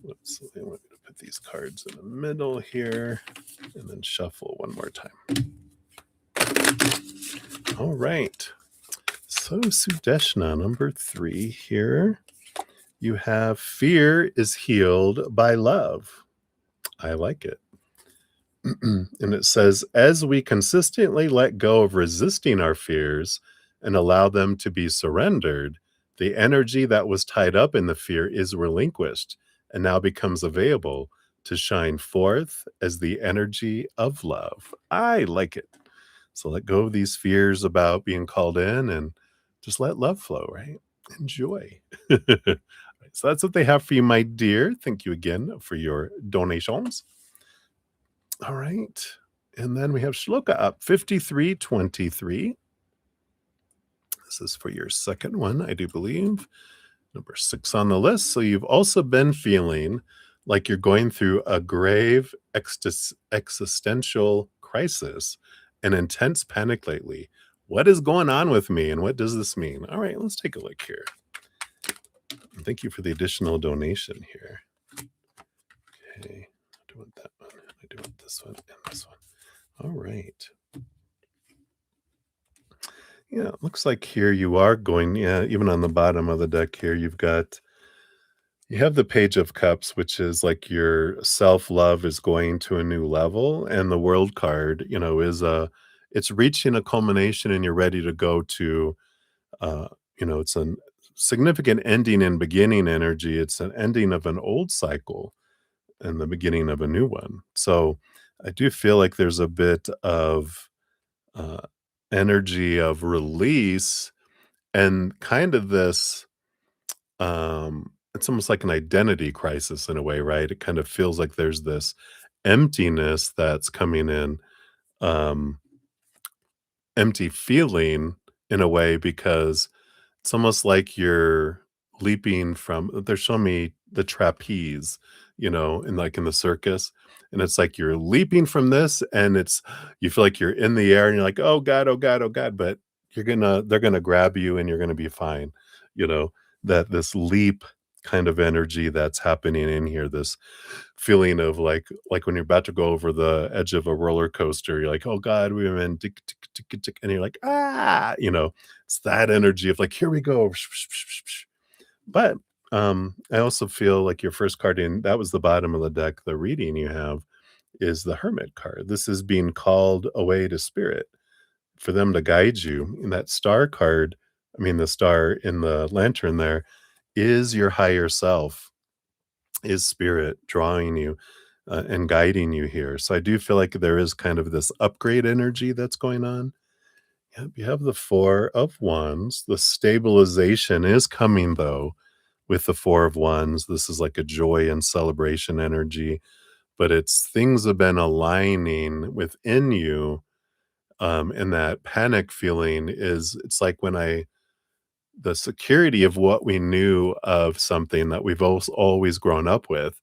Whoops. They want me to put these cards in the middle here and then shuffle one more time. All right. So, Sudeshna, number 3 here. You have fear is healed by love. I like it. And it says, as we consistently let go of resisting our fears and allow them to be surrendered, the energy that was tied up in the fear is relinquished and now becomes available to shine forth as the energy of love. I like it. So let go of these fears about being called in and just let love flow, right? Enjoy. Right, so that's what they have for you, my dear. Thank you again for your donations. All right. And then we have Shloka up 5323. This is for your second one, I do believe. Number 6 on the list. So you've also been feeling like you're going through a grave existential crisis, an intense panic lately. What is going on with me and what does this mean? All right, let's take a look here. Thank you for the additional donation here. Okay, I do want that one. I do want this one and this one. All right. Yeah, it looks like here you are going, yeah, even on the bottom of the deck here, you have the Page of Cups, which is like your self-love is going to a new level, and the World card, it's reaching a culmination and you're ready to go to, uh, it's a significant ending and beginning energy. It's an ending of an old cycle and the beginning of a new one. So I do feel like there's a bit of uh, energy of release and kind of this it's almost like an identity crisis in a way, right? It kind of feels like there's this emptiness that's coming in, um, empty feeling in a way because it's almost like you're leaping from they're showing me the trapeze, in the circus, and it's like you're leaping from this, and you feel like you're in the air, and you're like, "Oh god, oh god, oh god," but they're gonna grab you, and you're gonna be fine, you know, that this leap kind of energy that's happening in here, this feeling of like when you're about to go over the edge of a roller coaster, you're like, "Oh god, we're in tick, tick, tick, tick, tick," and you're like, "Ah," it's that energy of like, "Here we go." But, I also feel like your first card in that was the bottom of the deck, the reading you have is the Hermit card. This is being called away to spirit for them to guide you. And that star card, I mean, the star in the lantern there is your higher self, is spirit drawing you. and guiding you here. So I do feel like there is kind of this upgrade energy that's going on. Yep, you have the 4 of Wands. The stabilization is coming, though, with the 4 of Wands. This is like a joy and celebration energy, but it's things have been aligning within you, and that panic feeling is it's like when I the security of what we knew of something that we've always grown up with,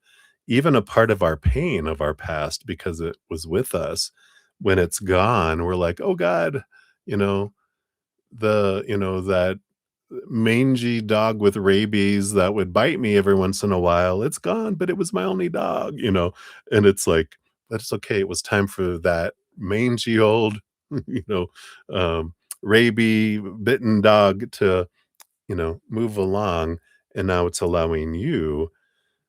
even a part of our pain of our past because it was with us, when it's gone, we're like, "Oh god," you know, that mangy dog with rabies that would bite me every once in a while, it's gone, but it was my only dog, and it's like, "That's okay, it was time for that mangy old, you know, um, bitten dog to move along, and now it's allowing you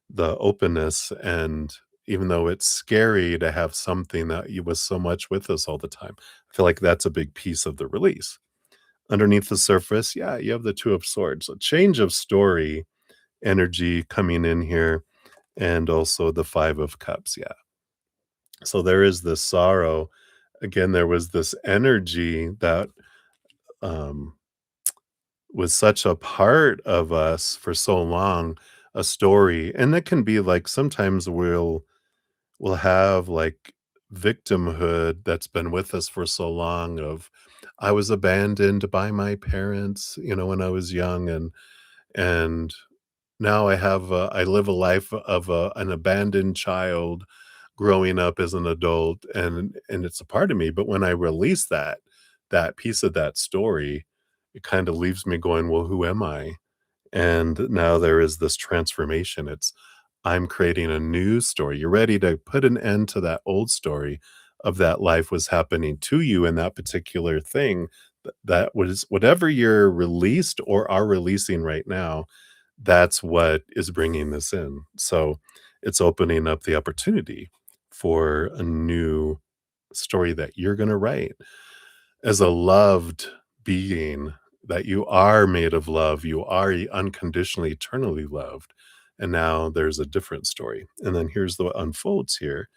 the openness, and even though it's scary to have something that you was so much with us all the time, I feel like that's a big piece of the release. Underneath the surface, yeah, you have the 2 of Swords, a change of story energy coming in here, and also the 5 of Cups, yeah. So there is this sorrow. Again, there was this energy that, um was such a part of us for so long, a story, and that can be like sometimes we'll have like victimhood that's been with us for so long of I was abandoned by my parents, when I was young, and now I live a life of an abandoned child growing up as an adult, and it's a part of me, but when I release that piece of that story, it kinda leaves me going, "Well, who am I?" And now there is this transformation. I'm creating a new story. You're ready to put an end to that old story of that life was happening to you and that particular thing that was whatever you're released or are releasing right now, that's what is bringing this in. So it's opening up the opportunity for a new story that you're going to write as a loved being, that you are made of love, you are unconditionally, eternally loved. And now there's a different story. And then here's what unfolds here.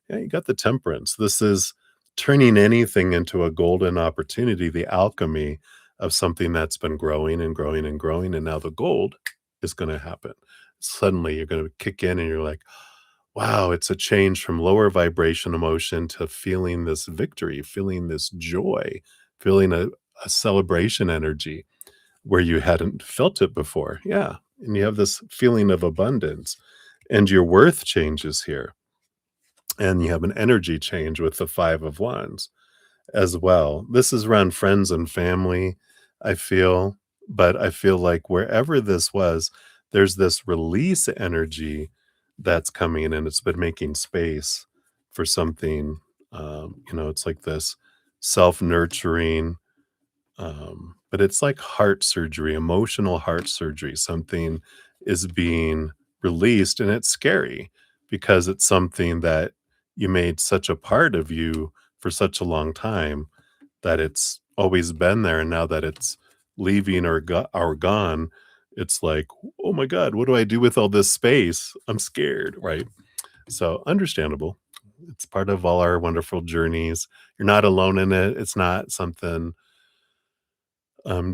Yeah, you got the temperance. This is turning anything into a golden opportunity, the alchemy of something that's been growing and growing and growing. And now the gold is going to happen. Suddenly you're going to kick in and you're like, wow, it's a change from lower vibration emotion to feeling this victory, feeling this joy, feeling a celebration energy where you hadn't felt it before. Yeah. And you have this feeling of abundance, and your worth changes here. And you have an energy change with the 5 of Wands as well. This is around friends and family, I feel, but I feel like wherever this was, there's this release energy that's coming, and it's been making space for something. It's like this self-nurturing, but it's like heart surgery, emotional heart surgery. Something is being released, and it's scary because it's something that you made such a part of you for such a long time that it's always been there. And now that it's leaving or gone, it's like, oh my God, what do I do with all this space? I'm scared, right? So understandable. It's part of all our wonderful journeys. You're not alone in it. It's not something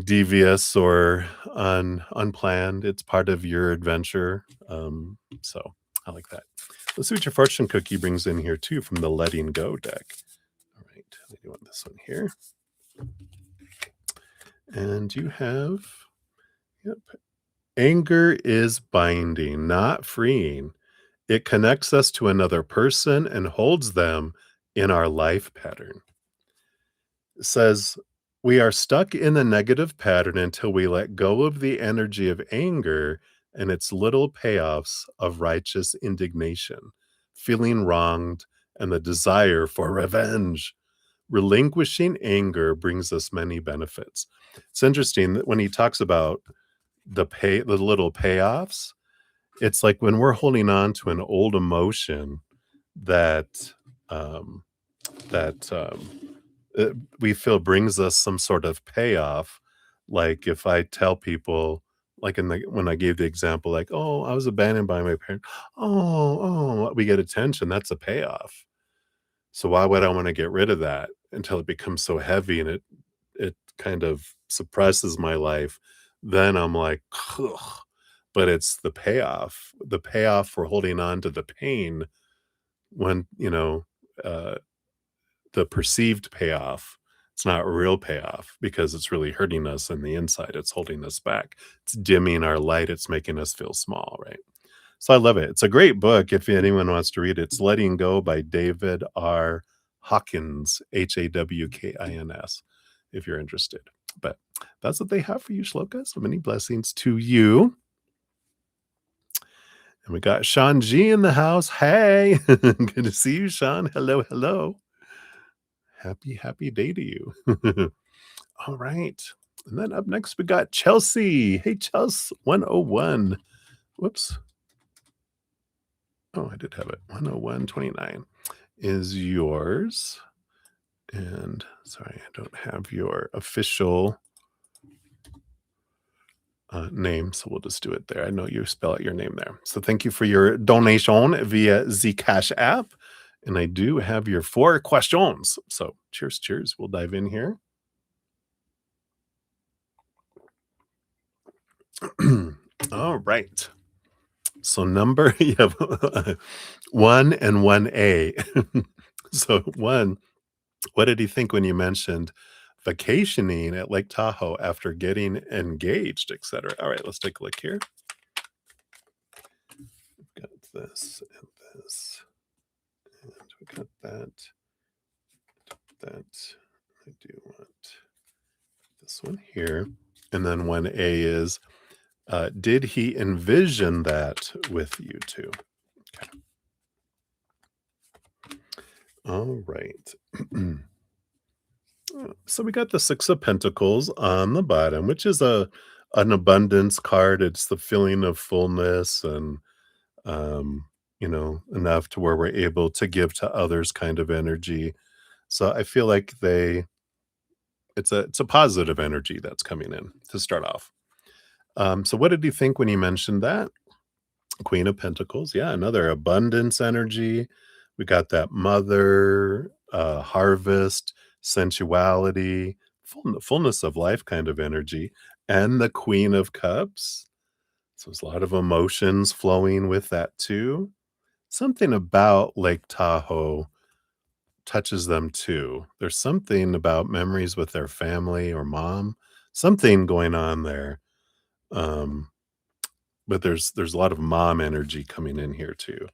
devious or unplanned. It's part of your adventure. So I like that. Let's see what your fortune cookie brings in here too from the Letting Go deck. All right, you want this one here, and you have, yep, anger is binding, not freeing. It connects us to another person and holds them in our life pattern. Says we are stuck in the negative pattern until we let go of the energy of anger and its little payoffs of righteous indignation, feeling wronged, and the desire for revenge. Relinquishing anger brings us many benefits. It's interesting that when he talks about the little payoffs, it's like when we're holding on to an old emotion that um, that we feel brings us some sort of payoff. Like if I tell people like in the when I gave the example, like, "Oh, I was abandoned by my parent." "Oh, oh," we get attention, that's a payoff. So why would I wanna get rid of that until it becomes so heavy and it kind of suppresses my life? Then I'm like, "Ugh." But it's the payoff for holding on to the pain when, uh, the perceived payoff, it's not a real payoff because it's really hurting us in the inside, it's holding us back. It's dimming our light, it's making us feel small, right? So I love it. It's a great book if anyone wants to read it. It's Letting Go by David R. Hawkins, Hawkins, if you're interested. But that's what they have for you, Shloka. So many blessings to you. And we got Sean G in the house. Hey, good to see you, Sean. Hello, hello. Happy, happy day to you. All right. And then up next, we got Chelsea. Hey, Chelsea, 101. Whoops. Oh, I did have it. 101.29 is yours. And sorry, I don't have your official name, so we'll just do it there. I know you spell out your name there. So thank you for your donation via the Cash app. And I do have your 4 questions. So cheers, cheers. We'll dive in here. All right. So number you have 1 and 1A. So 1, what did he think when you mentioned vacationing at Lake Tahoe after getting engaged, etcetera? All right, let's take a look here. Got this and this, and we got that, that. I do want this one here. And then 1A is, did he envision that with you two? Okay. All right. So we got the 6 of Pentacles on the bottom, which is an abundance card. It's the feeling of fullness and, um, enough to where we're able to give to others kind of energy. So I feel like it's a positive energy that's coming in to start off. So what did you think when you mentioned that? Queen of Pentacles, yeah, another abundance energy. We got that mother, harvest, sensuality, fullness of life kind of energy, and the Queen of Cups. So there's a lot of emotions flowing with that too. Something about Lake Tahoe touches them too. There's something about memories with their family or mom, something going on there. Um, but there's a lot of mom energy coming in here too.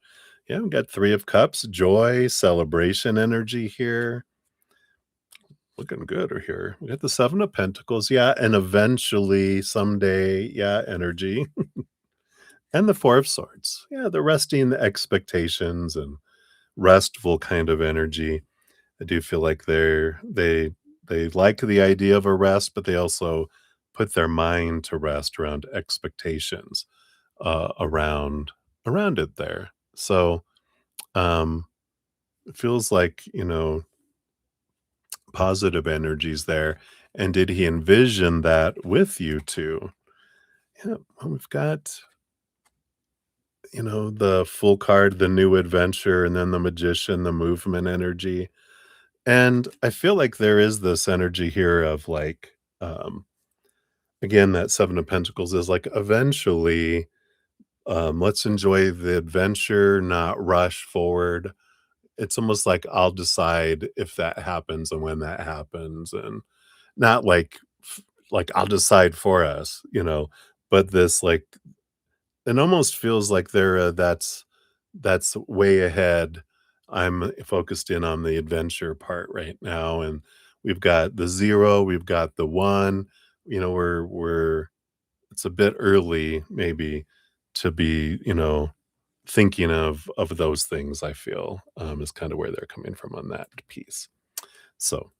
Yeah, we got 3 of Cups, joy, celebration energy here. Looking good or here. We got the 7 of Pentacles, yeah, and eventually, someday, yeah, energy. And the 4 of Swords. Yeah, the resting the expectations and restful kind of energy. I do feel like they like the idea of a rest, but they also put their mind to rest around expectations, around it there. So, um, it feels like, positive energies there. And did he envision that with you two? Yeah, well, we've got, the full card, the new adventure, and then the magician, the movement energy. And I feel like there is this energy here of like, again, that 7 of Pentacles is like eventually, let's enjoy the adventure, not rush forward. It's almost like I'll decide if that happens and when that happens, and not like I'll decide for us, but this like it almost feels like that's way ahead. I'm focused in on the adventure part right now, and we've got the 0, we've got the 1, we're it's a bit early maybe to be, thinking of those things, I feel, is kinda where they're coming from on that piece. So,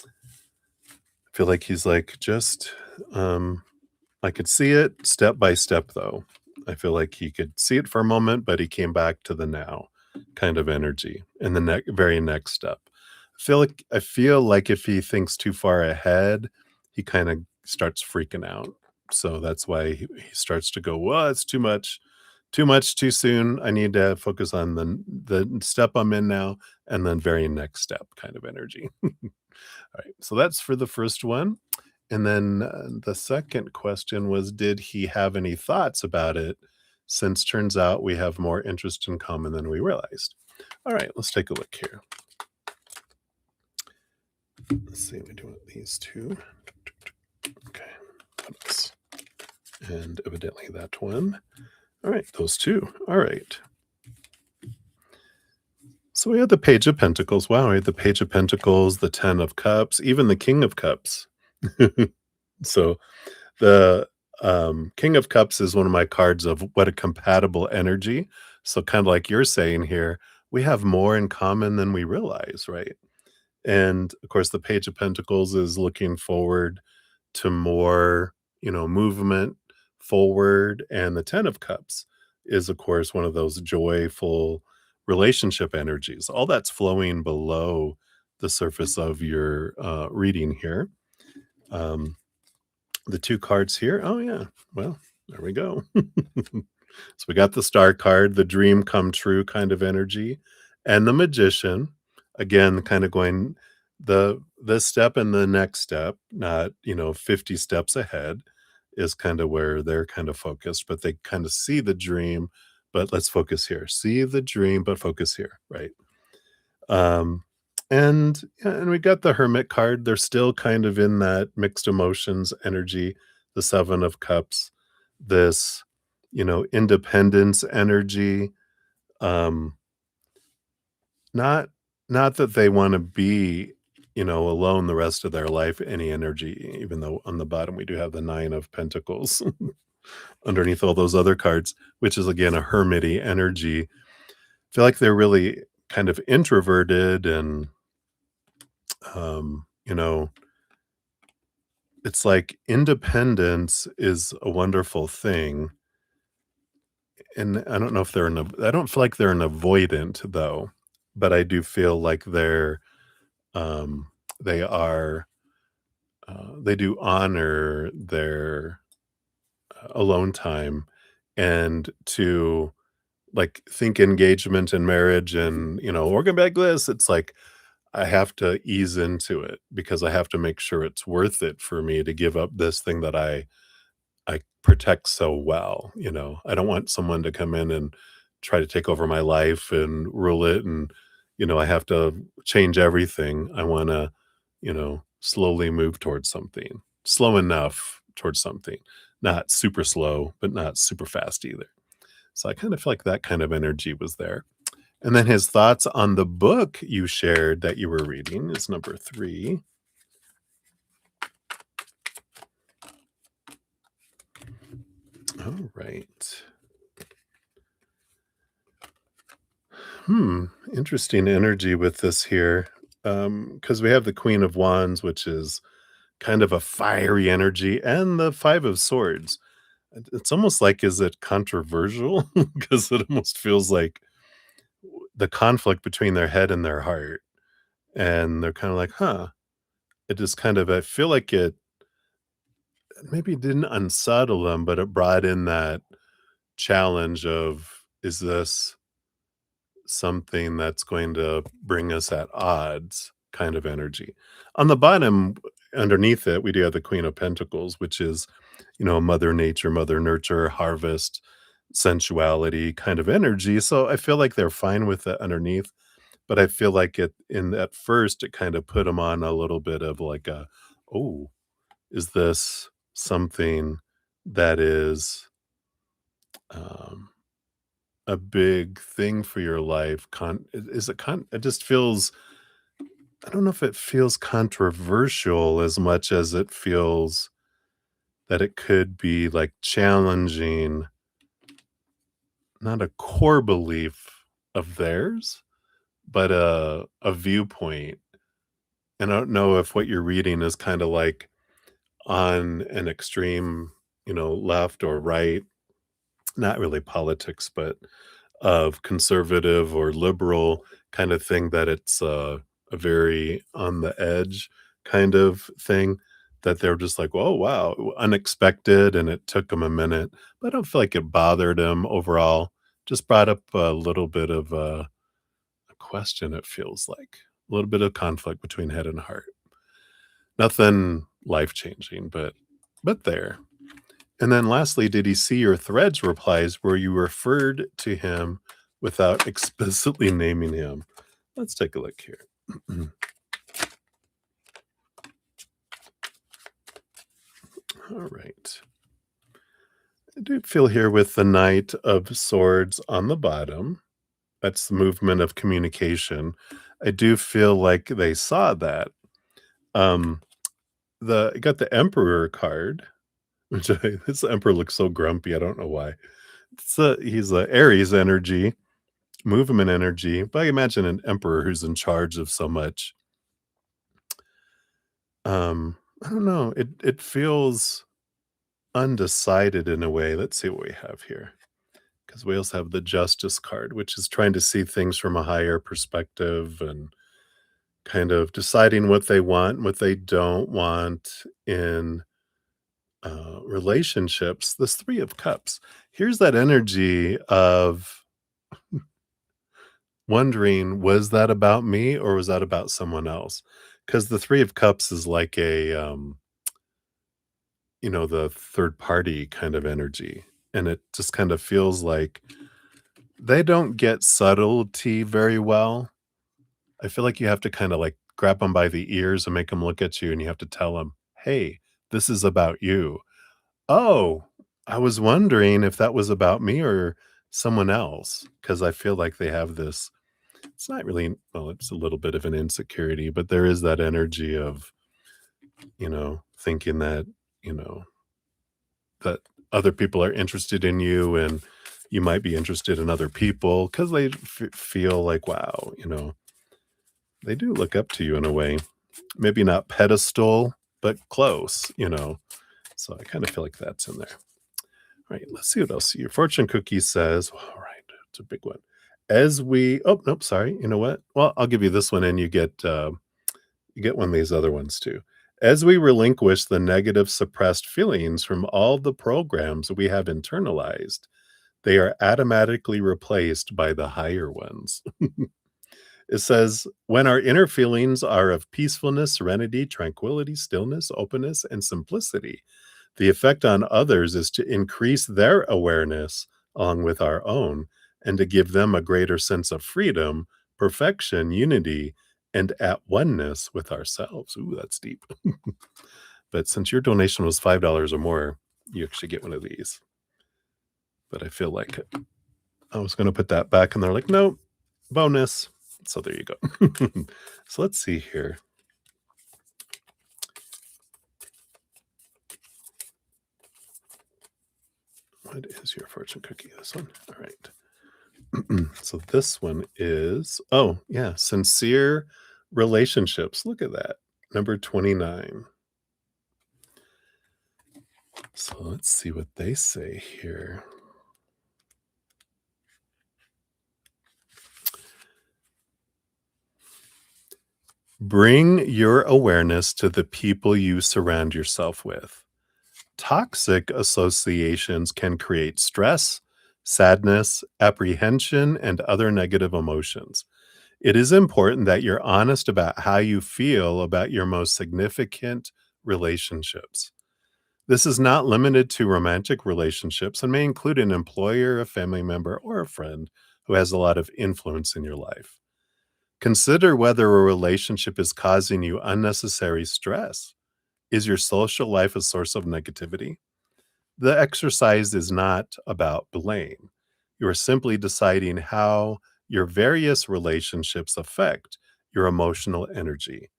I feel like he's like, just, I could see it step by step, though. I feel like he could see it for a moment, but he came back to the now kind of energy in the very next step. I feel like if he thinks too far ahead, he kinda starts freaking out. So that's why he starts to go, "Well, it's too much too soon. I need to focus on the step I'm in now and then very next step," kind of energy. Alright, so that's for the first one, and then, the second question was, did he have any thoughts about it, since turns out we have more interest in common than we realized. Alright, let's take a look here. Let's see, we do these 2. Okay, what else? And evidently that one. Alright, those 2. Alright. So we had the Page of Pentacles. Wow, we had the Page of Pentacles, the 10 of Cups, even the King of Cups. So the King of Cups is one of my cards of what a compatible energy. So kind of like you're saying here, we have more in common than we realize, right? And of course, the Page of Pentacles is looking forward to more, movement forward. And the Ten of Cups is, of course, one of those joyful relationship energies. All that's flowing below the surface of your reading here. Um, the 2 cards here. Oh, yeah. Well, there we go. So we got the Star card, the dream come true kind of energy, and the Magician. Again, kind of going this step and the next step, not 50 steps ahead, is kind of where they're kind of focused, but they kind of see the dream, but let's focus here. See the dream, but focus here, right? Um, and yeah, and we got the Hermit card. They're still kind of in that mixed emotions energy, the 7 of Cups, this, independence energy. Um, not not that they want to be, alone the rest of their life, any energy, even though on the bottom we do have the 9 of Pentacles underneath all those other cards, which is again a hermity energy. Feel like they're really kind of introverted and um, you know, it's like independence is a wonderful thing. And I don't know if I don't feel like they're an avoidant though, but I do feel like um, they are, they do honor their alone time and to like think engagement and marriage and, we're gonna be like this. It's like, I have to ease into it because I have to make sure it's worth it for me to give up this thing that I protect so well, you know? I don't want someone to come in and try to take over my life and rule it and, I have to change everything. I wanna, slowly move towards something. Slow enough towards something. Not super slow, but not super fast either. So I kind of feel like that kind of energy was there. And then his thoughts on the book you shared that you were reading is number 3. All right. Interesting energy with this here. Because we have the Queen of Wands, which is kind of a fiery energy, and the 5 of Swords. It's almost like, is it controversial? Because it almost feels like the conflict between their head and their heart. And they're kind of like, huh. It just kind of, I feel like it maybe didn't unsettle them, but it brought in that challenge of, is this something that's going to bring us at odds kind of energy. On the bottom, underneath it, we do have the Queen of Pentacles, which is, Mother Nature, Mother Nurture, harvest, sensuality kind of energy. So I feel like they're fine with it underneath, but I feel like at first it kind of put them on a little bit of like a, oh, is this something that is um a big thing for your life? Is it it just feels, I don't know if it feels controversial as much as it feels that it could be like challenging, not a core belief of theirs, but a viewpoint. And I don't know if what you're reading is kind of like on an extreme, left or right, not really politics, but of conservative or liberal kind of thing, that it's a very on the edge kind of thing that they're just like, "Oh, wow, unexpected," and it took them a minute, but I don't feel like it bothered him overall. Just brought up a little bit of a question, it feels like. A little bit of conflict between head and heart. Nothing life-changing, but there. And then lastly, did he see your threads replies where you referred to him without explicitly naming him? Let's take a look here. All right. I do feel here with the Knight of Swords on the bottom. That's the movement of communication. I do feel like they saw that. Um, I got the Emperor card, which this Emperor looks so grumpy. I don't know why. He's a Aries energy, movement energy, but I imagine an emperor who's in charge of so much. I don't know. It feels undecided in a way. Let's see what we have here. Because we also have the Justice card, which is trying to see things from a higher perspective and kind of deciding what they want and what they don't want in relationships. This Three of Cups. Here's that energy of wondering, was that about me or was that about someone else? Because the Three of Cups is like the third party kind of energy. And it just kind of feels like they don't get subtlety very well. I feel like you have to kind of like grab them by the ears and make them look at you and you have to tell them, hey, this is about you. Oh, I was wondering if that was about me or someone else. Because I feel like they have this. It's not really, well, it's a little bit of an insecurity, but there is that energy of, thinking that, you know, that other people are interested in you and you might be interested in other people because they feel like, wow, they do look up to you in a way. Maybe not pedestal, but close. So I kind of feel like that's in there. All right, let's see what else. Your fortune cookie says, all right, it's a big one. Oh, nope, sorry. You know what? Well, I'll give you this one and you get one of these other ones too. As we relinquish the negative suppressed feelings from all the programs we have internalized, they are automatically replaced by the higher ones. It says, when our inner feelings are of peacefulness, serenity, tranquility, stillness, openness, and simplicity, the effect on others is to increase their awareness along with our own and to give them a greater sense of freedom, perfection, unity, and at oneness with ourselves. Ooh, that's deep. But since your donation was $5 or more, you actually get one of these. But I feel like I was going to put that back, and they're like, no, bonus. So there you go. So let's see here. What is your fortune cookie? This one? All right. So this one is, oh, yeah, sincere relationships. Look at that. Number 29. So let's see what they say here. Bring your awareness to the people you surround yourself with. Toxic associations can create stress, sadness, apprehension, and other negative emotions. It is important that you're honest about how you feel about your most significant relationships. This is not limited to romantic relationships and may include an employer, a family member, or a friend who has a lot of influence in your life. Consider whether a relationship is causing you unnecessary stress. Is your social life a source of negativity? The exercise is not about blame. You are simply deciding how your various relationships affect your emotional energy.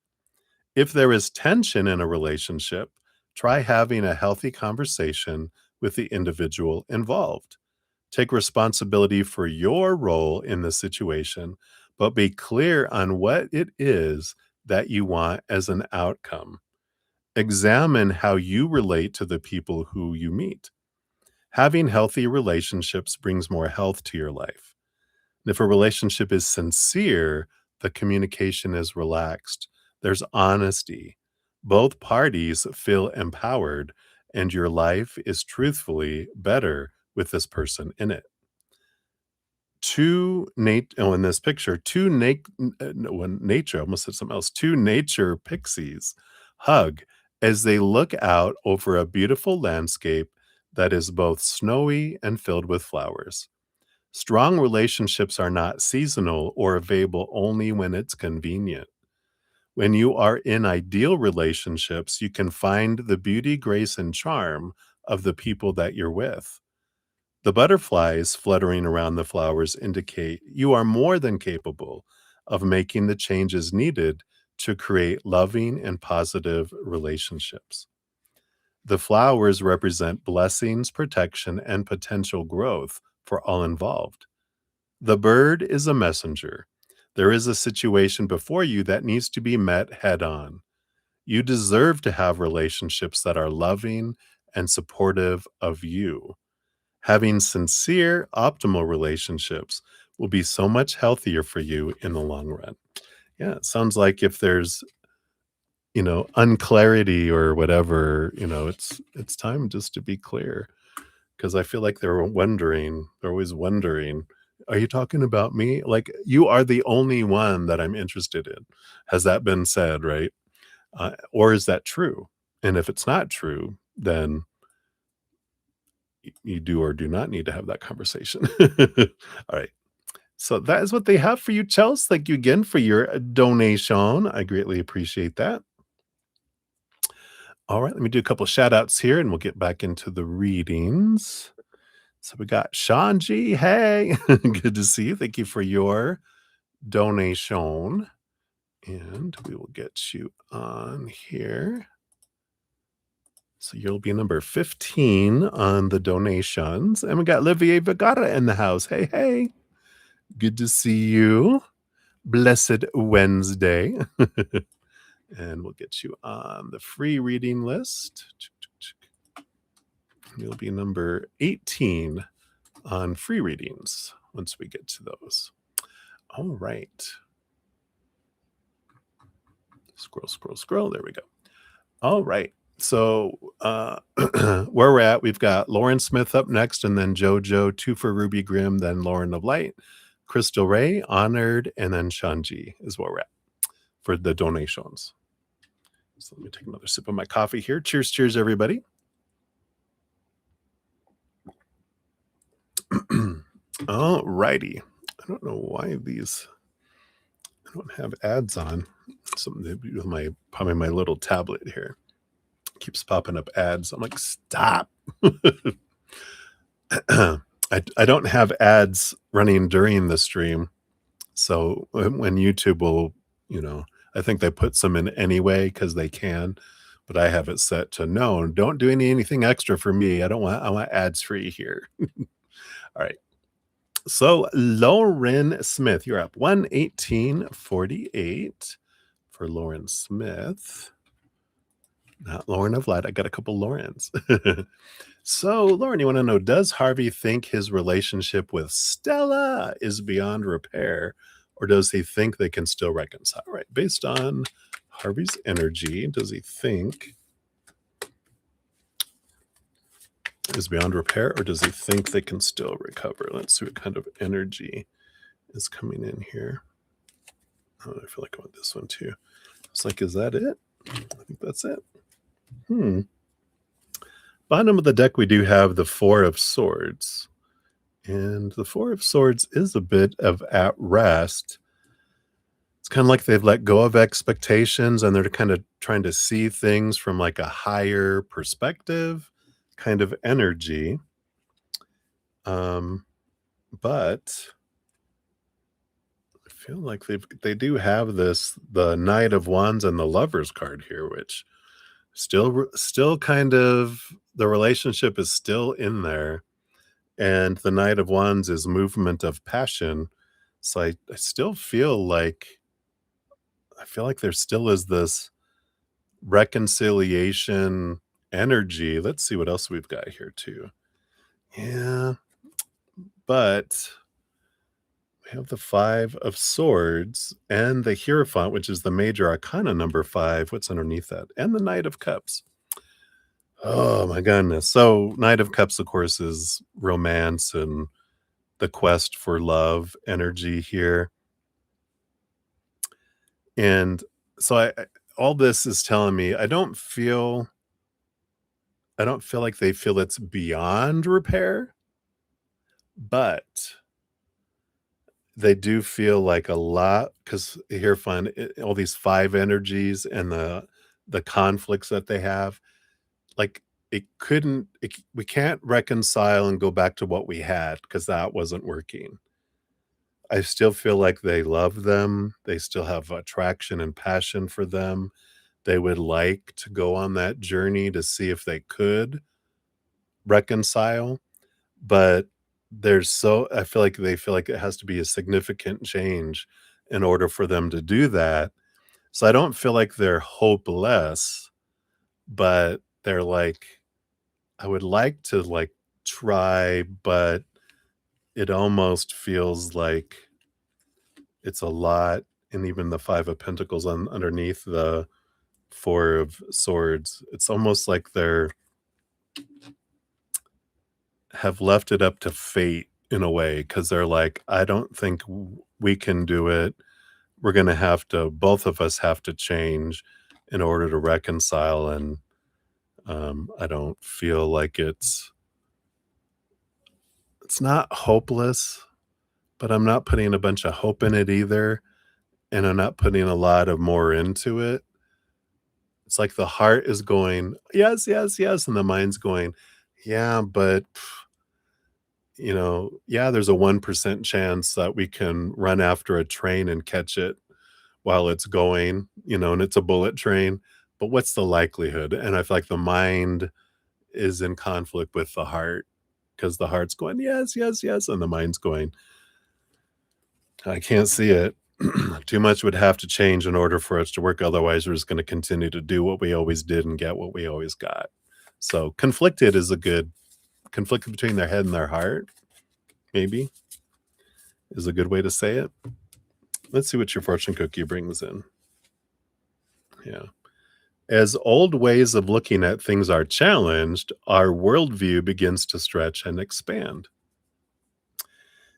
If there is tension in a relationship, try having a healthy conversation with the individual involved. Take responsibility for your role in the situation, but be clear on what it is that you want as an outcome. Examine how you relate to the people who you meet. Having healthy relationships brings more health to your life. And if a relationship is sincere, the communication is relaxed. There's honesty. Both parties feel empowered, and your life is truthfully better with this person in it. In this picture, nature, I almost said something else. Two nature pixies hug as they look out over a beautiful landscape that is both snowy and filled with flowers. Strong relationships are not seasonal or available only when it's convenient. When you are in ideal relationships, you can find the beauty, grace, and charm of the people that you're with. The butterflies fluttering around the flowers indicate you are more than capable of making the changes needed to create loving and positive relationships. The flowers represent blessings, protection, and potential growth for all involved. The bird is a messenger. There is a situation before you that needs to be met head on. You deserve to have relationships that are loving and supportive of you. Having sincere, optimal relationships will be so much healthier for you in the long run. Yeah, it sounds like if there's, unclarity or whatever, it's time just to be clear. Because I feel like they're always wondering, "Are you talking about me?" Like, you are the only one that I'm interested in. Has that been said, right? Or is that true? And if it's not true, then you do or do not need to have that conversation. All right. So that is what they have for you, Chels. Thank you again for your donation. I greatly appreciate that. All right, let me do a couple shout outs here and we'll get back into the readings. So we got Shanji. Hey, good to see you. Thank you for your donation. And we will get you on here. So you'll be number 15 on the donations. And we got Olivier Vergara in the house. Hey, hey. Good to see you. Blessed Wednesday. And we'll get you on the free reading list. You'll be number 18 on free readings once we get to those. All right. Scroll, scroll, scroll. There we go. All right. So where we're at, we've got Lauren Smith up next, and then JoJo, two for Ruby Grimm, then Lauren of Light, Crystal Ray, Honored, and then Shanji is where we're at for the donations. So let me take another sip of my coffee here. Cheers, cheers, everybody. All righty. I don't know why I don't have ads on. Something to do with probably my little tablet here. Keeps popping up ads. I'm like, stop. I don't have ads running during the stream. So when YouTube will, I think they put some in anyway because they can, but I have it set to no, don't do anything extra for me. I want ads free here. All right. So Lauren Smith, you're up 118.48 for Lauren Smith. Not Lauren of Light. I got a couple Laurens. So, Lauren, you want to know, does Harvey think his relationship with Stella is beyond repair, or does he think they can still reconcile? All right, based on Harvey's energy, does he think is beyond repair, or does he think they can still recover? Let's see what kind of energy is coming in here. Oh, I feel like I want this one too. It's like, is that it? I think that's it. Bottom of the deck, we do have the Four of Swords. And the Four of Swords is a bit of at rest. It's kind of like they've let go of expectations and they're kind of trying to see things from like a higher perspective kind of energy. But I feel like they do have the Knight of Wands and the Lovers card here, which still kind of the relationship is still in there. And the Knight of Wands is movement of passion. So I still feel like there still is this reconciliation energy. Let's see what else we've got here too. Yeah. But We have the Five of Swords and the Hierophant, which is the major arcana number 5. What's underneath that? And the Knight of Cups. Oh my goodness. So Knight of Cups, of course, is romance and the quest for love energy here. And so I all this is telling me I don't feel like they feel it's beyond repair, but they do feel like a lot because here, fun, all these 5 energies and the conflicts that they have, like, we can't reconcile and go back to what we had because that wasn't working. I still feel like they love them, they still have attraction and passion for them. They would like to go on that journey to see if they could reconcile, but I feel like they feel like it has to be a significant change in order for them to do that. So I don't feel like they're hopeless, but they're like, I would like to like try, but it almost feels like it's a lot. And even the 5 of Pentacles underneath the 4 of Swords, it's almost like they're have left it up to fate in a way because they're like, I don't think we can do it. We're going to have to, both of us have to change in order to reconcile. And I don't feel like it's not hopeless, but I'm not putting a bunch of hope in it either. And I'm not putting a lot of more into it. It's like the heart is going, yes, yes, yes. And the mind's going, yeah, but yeah, there's a 1% chance that we can run after a train and catch it while it's going, and it's a bullet train. But what's the likelihood? And I feel like the mind is in conflict with the heart because the heart's going, yes, yes, yes. And the mind's going, I can't see it. Too much would have to change in order for us to work. Otherwise, we're just going to continue to do what we always did and get what we always got. So conflicted is a good conflict between their head and their heart, maybe, is a good way to say it. Let's see what your fortune cookie brings in. Yeah. As old ways of looking at things are challenged, our worldview begins to stretch and expand.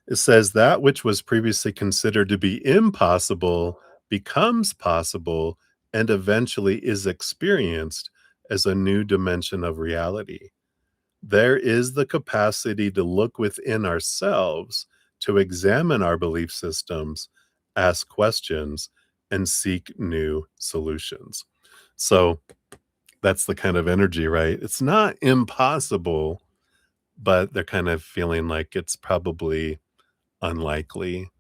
It says that which was previously considered to be impossible becomes possible and eventually is experienced as a new dimension of reality. There is the capacity to look within ourselves, to examine our belief systems, ask questions, and seek new solutions. So that's the kind of energy, right? It's not impossible, but they're kind of feeling like it's probably unlikely,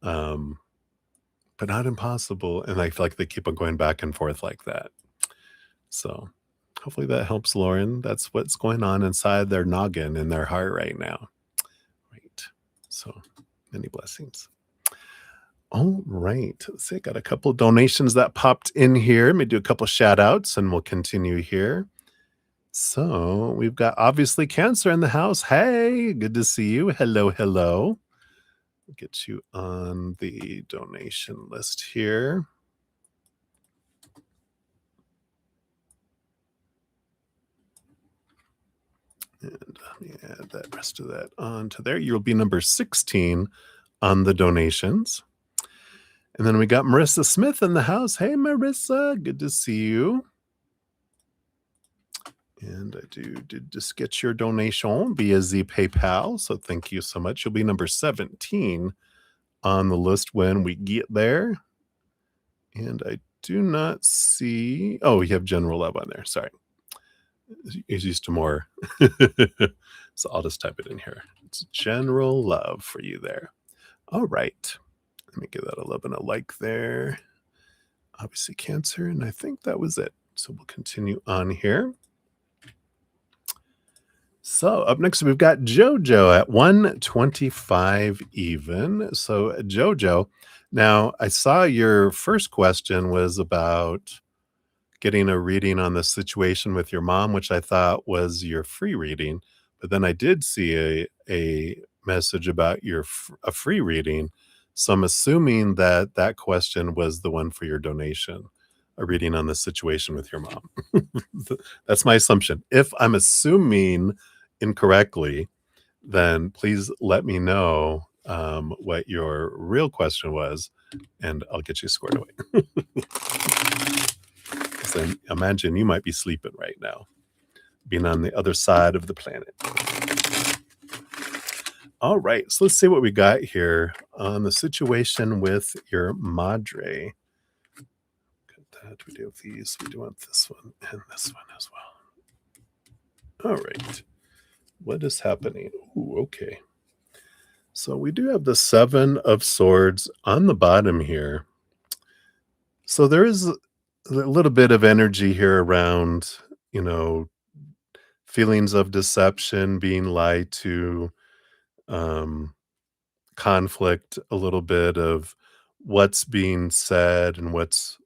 um, but not impossible. And I feel like they keep on going back and forth like that. So hopefully that helps, Lauren. That's what's going on inside their noggin in their heart right now. Right. So many blessings. All right. Let's see. I got a couple donations that popped in here. Let me do a couple shout outs and we'll continue here. So we've got obviously Cancer in the house. Hey, good to see you. Hello, hello. Get you on the donation list here. And let me add that rest of that onto there. You'll be number 16 on the donations. And then we got Marissa Smith in the house. Hey, Marissa, good to see you. And I did just get your donation via the PayPal. So thank you so much. You'll be number 17 on the list when we get there. And I do not see, oh, you have general love on there. Sorry. He's used to more. So I'll just type it in here. It's general love for you there. All right. Let me give that a love and a like there. Obviously Cancer, and I think that was it. So we'll continue on here. So up next, we've got JoJo at 125 even. So JoJo, now I saw your first question was about getting a reading on the situation with your mom, which I thought was your free reading. But then I did see a message about a free reading. So I'm assuming that that question was the one for your donation, a reading on the situation with your mom. That's my assumption. If I'm assuming incorrectly, then please let me know what your real question was, and I'll get you squared away. 'Cause I imagine you might be sleeping right now, being on the other side of the planet. All right, so let's see what we got here on the situation with your madre. Got that. We do have these. We do want this one and this one as well. All right. What is happening? Ooh, okay. So we do have the 7 of swords on the bottom here. So there is a little bit of energy here around, you know, feelings of deception, being lied to, um, conflict, a little bit of what's being said and what's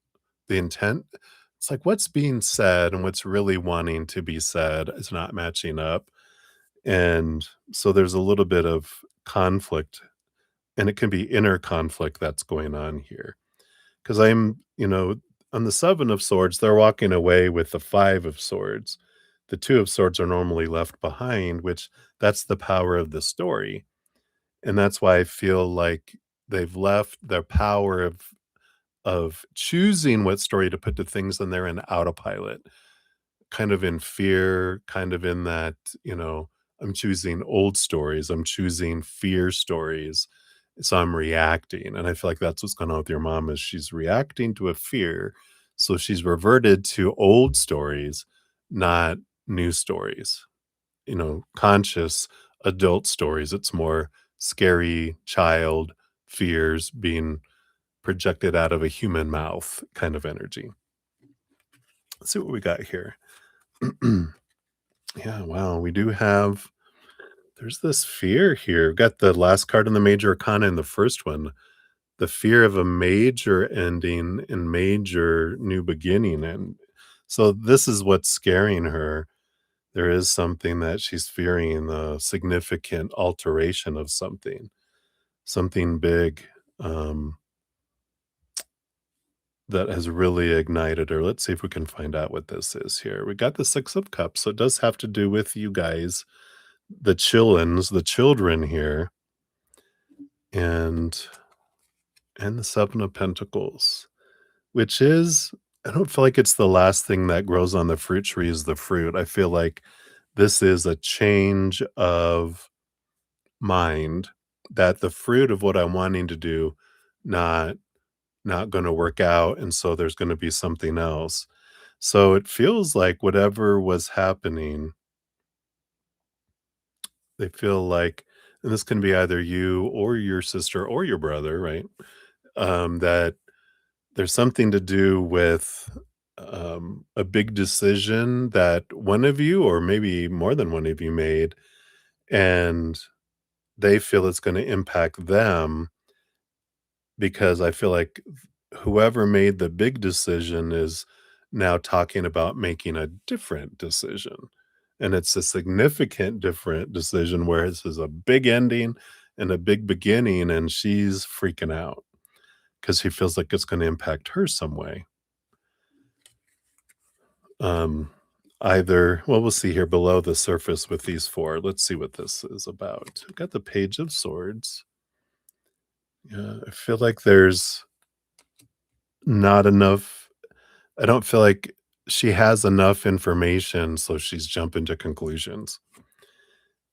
the intent. It's like what's being said and what's really wanting to be said is not matching up. And so there's a little bit of conflict, and it can be inner conflict that's going on here. Because on the 7 of swords, they're walking away with the 5 of swords. The 2 of swords are normally left behind, which that's the power of the story. And that's why I feel like they've left their power of choosing what story to put to things, and they're in autopilot, kind of in fear, kind of in that, I'm choosing old stories, I'm choosing fear stories, so I'm reacting, and I feel like that's what's going on with your mom is she's reacting to a fear, so she's reverted to old stories, not new stories, conscious adult stories. It's more scary child fears being projected out of a human mouth kind of energy. Let's see what we got here. Yeah, wow, we do have there's this fear here. We've got the last card in the major arcana in the first one, the fear of a major ending and major new beginning. And so this is what's scaring her. There is something that she's fearing, the significant alteration of something big that has really ignited her. Let's see if we can find out what this is here. We got the 6 of cups, so it does have to do with you guys, the children here, and the 7 of pentacles, which is I don't feel like it's the last thing that grows on the fruit tree is the fruit. I feel like this is a change of mind, that the fruit of what I'm wanting to do not gonna work out, and so there's gonna be something else. So it feels like whatever was happening, they feel like, and this can be either you or your sister or your brother, right? That there's something to do with a big decision that one of you, or maybe more than one of you, made, and they feel it's going to impact them because I feel like whoever made the big decision is now talking about making a different decision. And it's a significant different decision where this is a big ending and a big beginning, and she's freaking out because she feels like it's going to impact her some way. Um, Either, well, we'll see here below the surface with these 4. Let's see what this is about. We've got the Page of Swords. Yeah, I feel like there's not enough. I don't feel like she has enough information, so she's jumping to conclusions.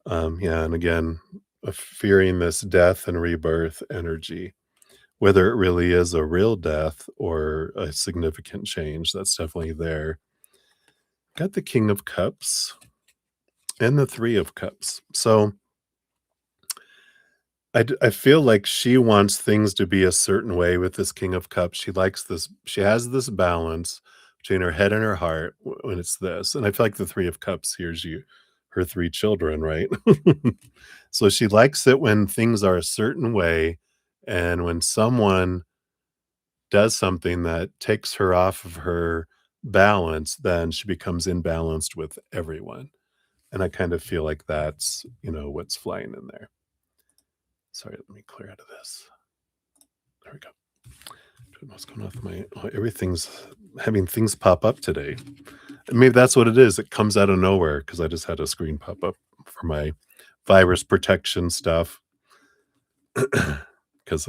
Yeah, and again, fearing this death and rebirth energy, whether it really is a real death or a significant change, that's definitely there. Got the King of Cups and the 3 of Cups. So I feel like she wants things to be a certain way with this King of Cups. She likes this, she has this balance between her head and her heart when it's this. And I feel like the 3 of Cups here's you, her 3 children, right? So she likes it when things are a certain way, and when someone does something that takes her off of her balance, then she becomes imbalanced with everyone. And I kind of feel like that's, what's flying in there. Sorry, let me clear out of this. There we go. What's going on with my everything's having things pop up today. Maybe that's what it is. It comes out of nowhere because I just had a screen pop up for my virus protection stuff because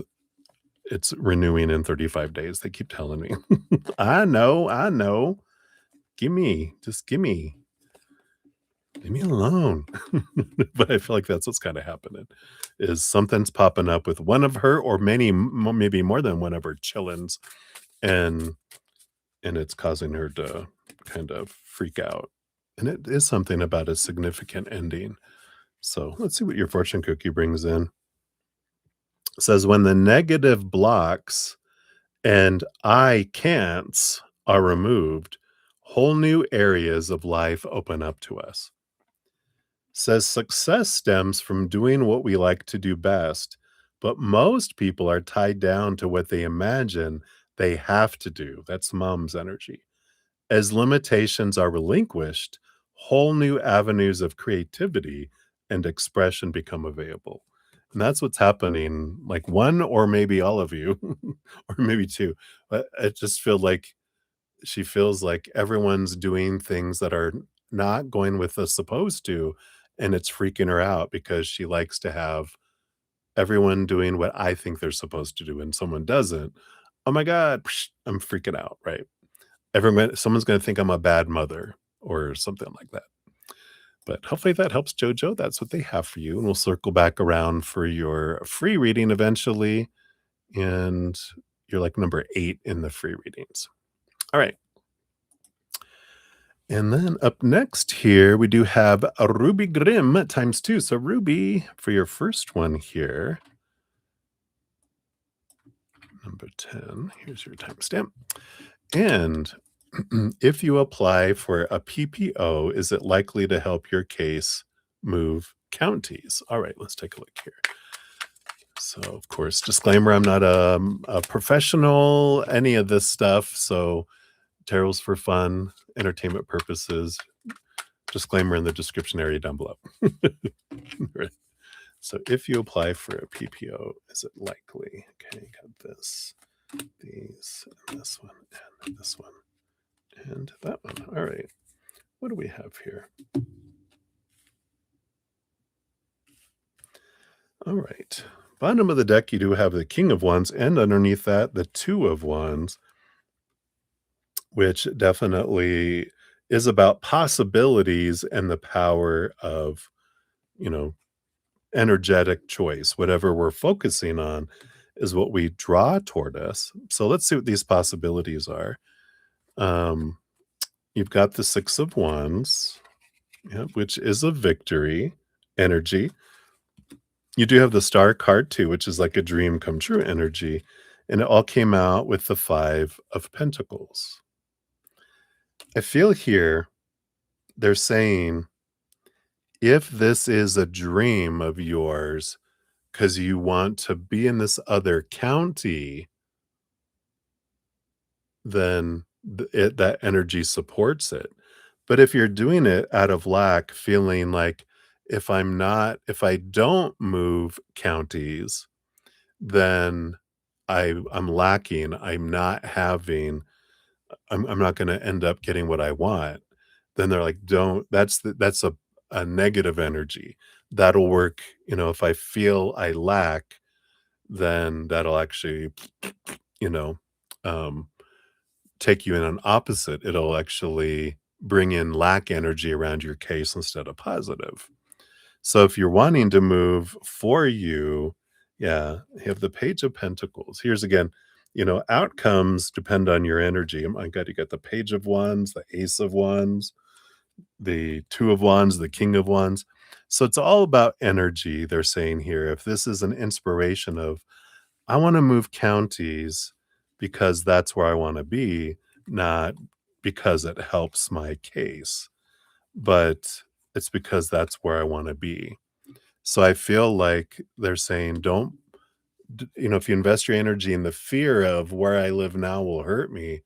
it's renewing in 35 days. They keep telling me. I know, I know. Just gimme. Leave me alone. But I feel like that's what's kind of happening is something's popping up with one of her or maybe more than one of her chillins, and it's causing her to kind of freak out. And it is something about a significant ending. So let's see what your fortune cookie brings in. It says when the negative blocks and I can'ts are removed, whole new areas of life open up to us. Says success stems from doing what we like to do best, but most people are tied down to what they imagine they have to do. That's mom's energy. As limitations are relinquished, whole new avenues of creativity and expression become available. And that's what's happening, like one or maybe all of you, or maybe two. But I just feel like she feels like everyone's doing things that are not going with the supposed to, and it's freaking her out because she likes to have everyone doing what I think they're supposed to do, and someone doesn't. Oh my god, I'm freaking out, right? Someone's gonna think I'm a bad mother or something like that. But hopefully that helps, Jojo. That's what they have for you, and we'll circle back around for your free reading eventually, and you're like number 8 in the free readings. All right. And then up next here, we do have a Ruby Grimm times 2. So Ruby, for your first one here, number 10, here's your timestamp. And if you apply for a PPO, is it likely to help your case move counties? All right, let's take a look here. So, of course, disclaimer, I'm not a professional, any of this stuff. So tarot's for fun, entertainment purposes. Disclaimer in the description area down below. Right. So if you apply for a PPO, is it likely? Okay, got this, these, and this one, and this one, and that one. All right. What do we have here? All right. Bottom of the deck, you do have the King of Wands, and underneath that, the Two of Wands, which definitely is about possibilities and the power of, you know, energetic choice. Whatever we're focusing on is what we draw toward us. So let's see what these possibilities are. You've got the Six of Wands, yeah, which is a victory energy. You do have the Star card too, which is like a dream come true energy. And it all came out with the Five of Pentacles. I feel here they're saying if this is a dream of yours because you want to be in this other county, then that energy supports it. But if you're doing it out of lack, feeling like if I don't move counties, then I'm lacking. I'm not going to end up getting what I want. Then they're like, don't. That's a negative energy. That'll work. If I feel I lack, then that'll actually, you know, um, take you in an opposite. It'll actually bring in lack energy around your case instead of positive. So if you're wanting to move for you, yeah, you have the Page of Pentacles. Here's again, outcomes depend on your energy. Oh my God, you got the Page of Wands, the Ace of Wands, the Two of Wands, the King of Wands. So it's all about energy, they're saying here. If this is an inspiration of, I want to move counties because that's where I want to be, not because it helps my case, but it's because that's where I want to be. So I feel like they're saying, don't, if you invest your energy in the fear of where I live now will hurt me,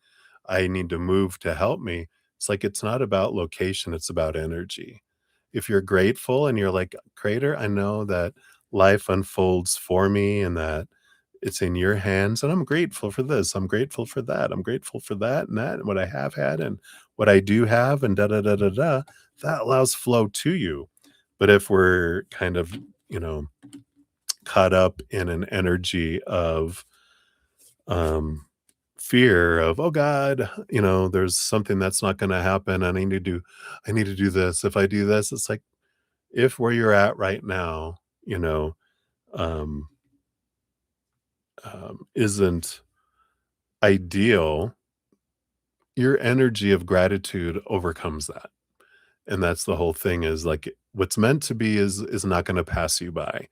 I need to move to help me. It's like, it's not about location, it's about energy. If you're grateful and you're like, Creator, I know that life unfolds for me and that it's in your hands. And I'm grateful for this. I'm grateful for that. I'm grateful for that and that and what I have had and what I do have and da da da da da. That allows flow to you. But if we're kind of, you know, caught up in an energy of um fear of, oh God, there's something that's not going to happen and I need to do this. If I do this, it's like, if where you're at right now, um isn't ideal, your energy of gratitude overcomes that. And that's the whole thing, is like what's meant to be is not going to pass you by.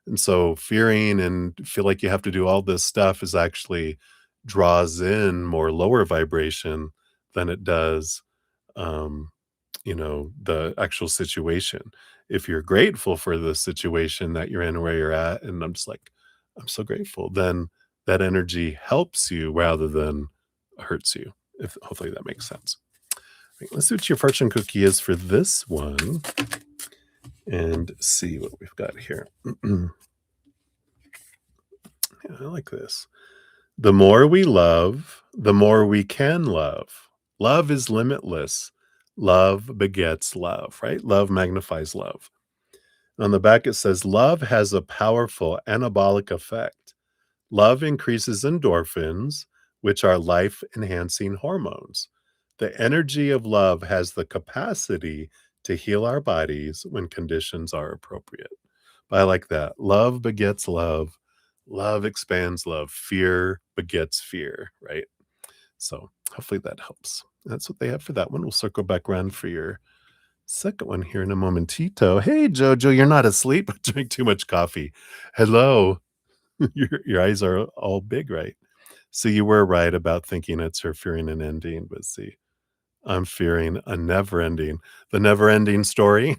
And so fearing and feel like you have to do all this stuff is actually draws in more lower vibration than it does, um, the actual situation. If you're grateful for the situation that you're in, where you're at, and I'm just like, I'm so grateful, then that energy helps you rather than hurts you. If hopefully that makes sense. Right, let's see what your fortune cookie is for this one and see what we've got here. Yeah, I like this. The more we love, the more we can love. Love is limitless. Love begets love, right? Love magnifies love. On the back, it says, love has a powerful anabolic effect. Love increases endorphins, which are life enhancing hormones. The energy of love has the capacity to heal our bodies when conditions are appropriate. I like that. Love begets love. Love expands love. Fear begets fear, right? So hopefully that helps. That's what they have for that one. We'll circle back around for your second one here in a momentito. Hey, Jojo, you're not asleep. Drink too much coffee. Hello. Your eyes are all big, right? So you were right about thinking it's her fearing an ending, but see, I'm fearing a never ending, the never ending story.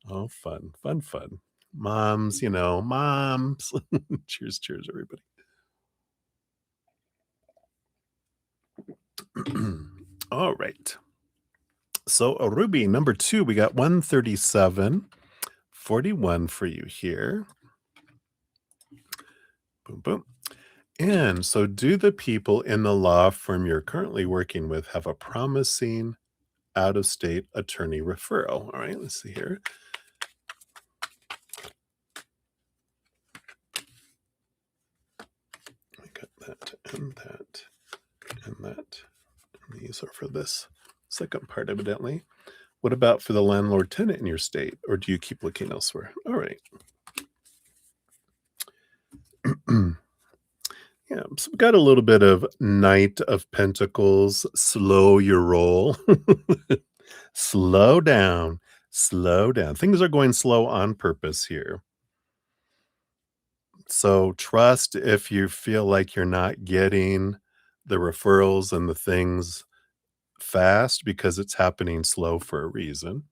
Oh, fun, fun, fun. Moms, moms. Cheers, cheers, everybody. All right. So, a Ruby number 2, we got 137.41 for you here. Boom, boom. And so, do the people in the law firm you're currently working with have a promising out of state attorney referral? All right, let's see here. We got that and that and that. And these are for this second part, evidently. What about for the landlord tenant in your state, or do you keep looking elsewhere? All right. Yeah, so we got a little bit of Knight of Pentacles. Slow your roll. Slow down. Slow down. Things are going slow on purpose here. So trust if you feel like you're not getting the referrals and the things fast, because it's happening slow for a reason.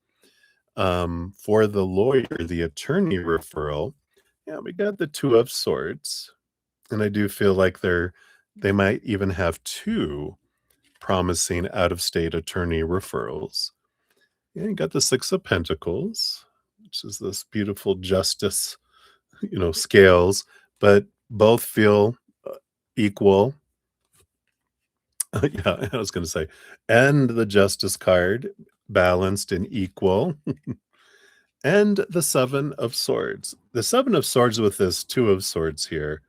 For the lawyer, the attorney referral, yeah, we got the Two of Swords. And I do feel like they might even have 2 promising out-of-state attorney referrals. Yeah, you got the Six of Pentacles, which is this beautiful justice, scales, but both feel equal. Yeah, I was gonna say, and the Justice card, balanced and equal, and the Seven of Swords. The Seven of Swords with this Two of Swords here,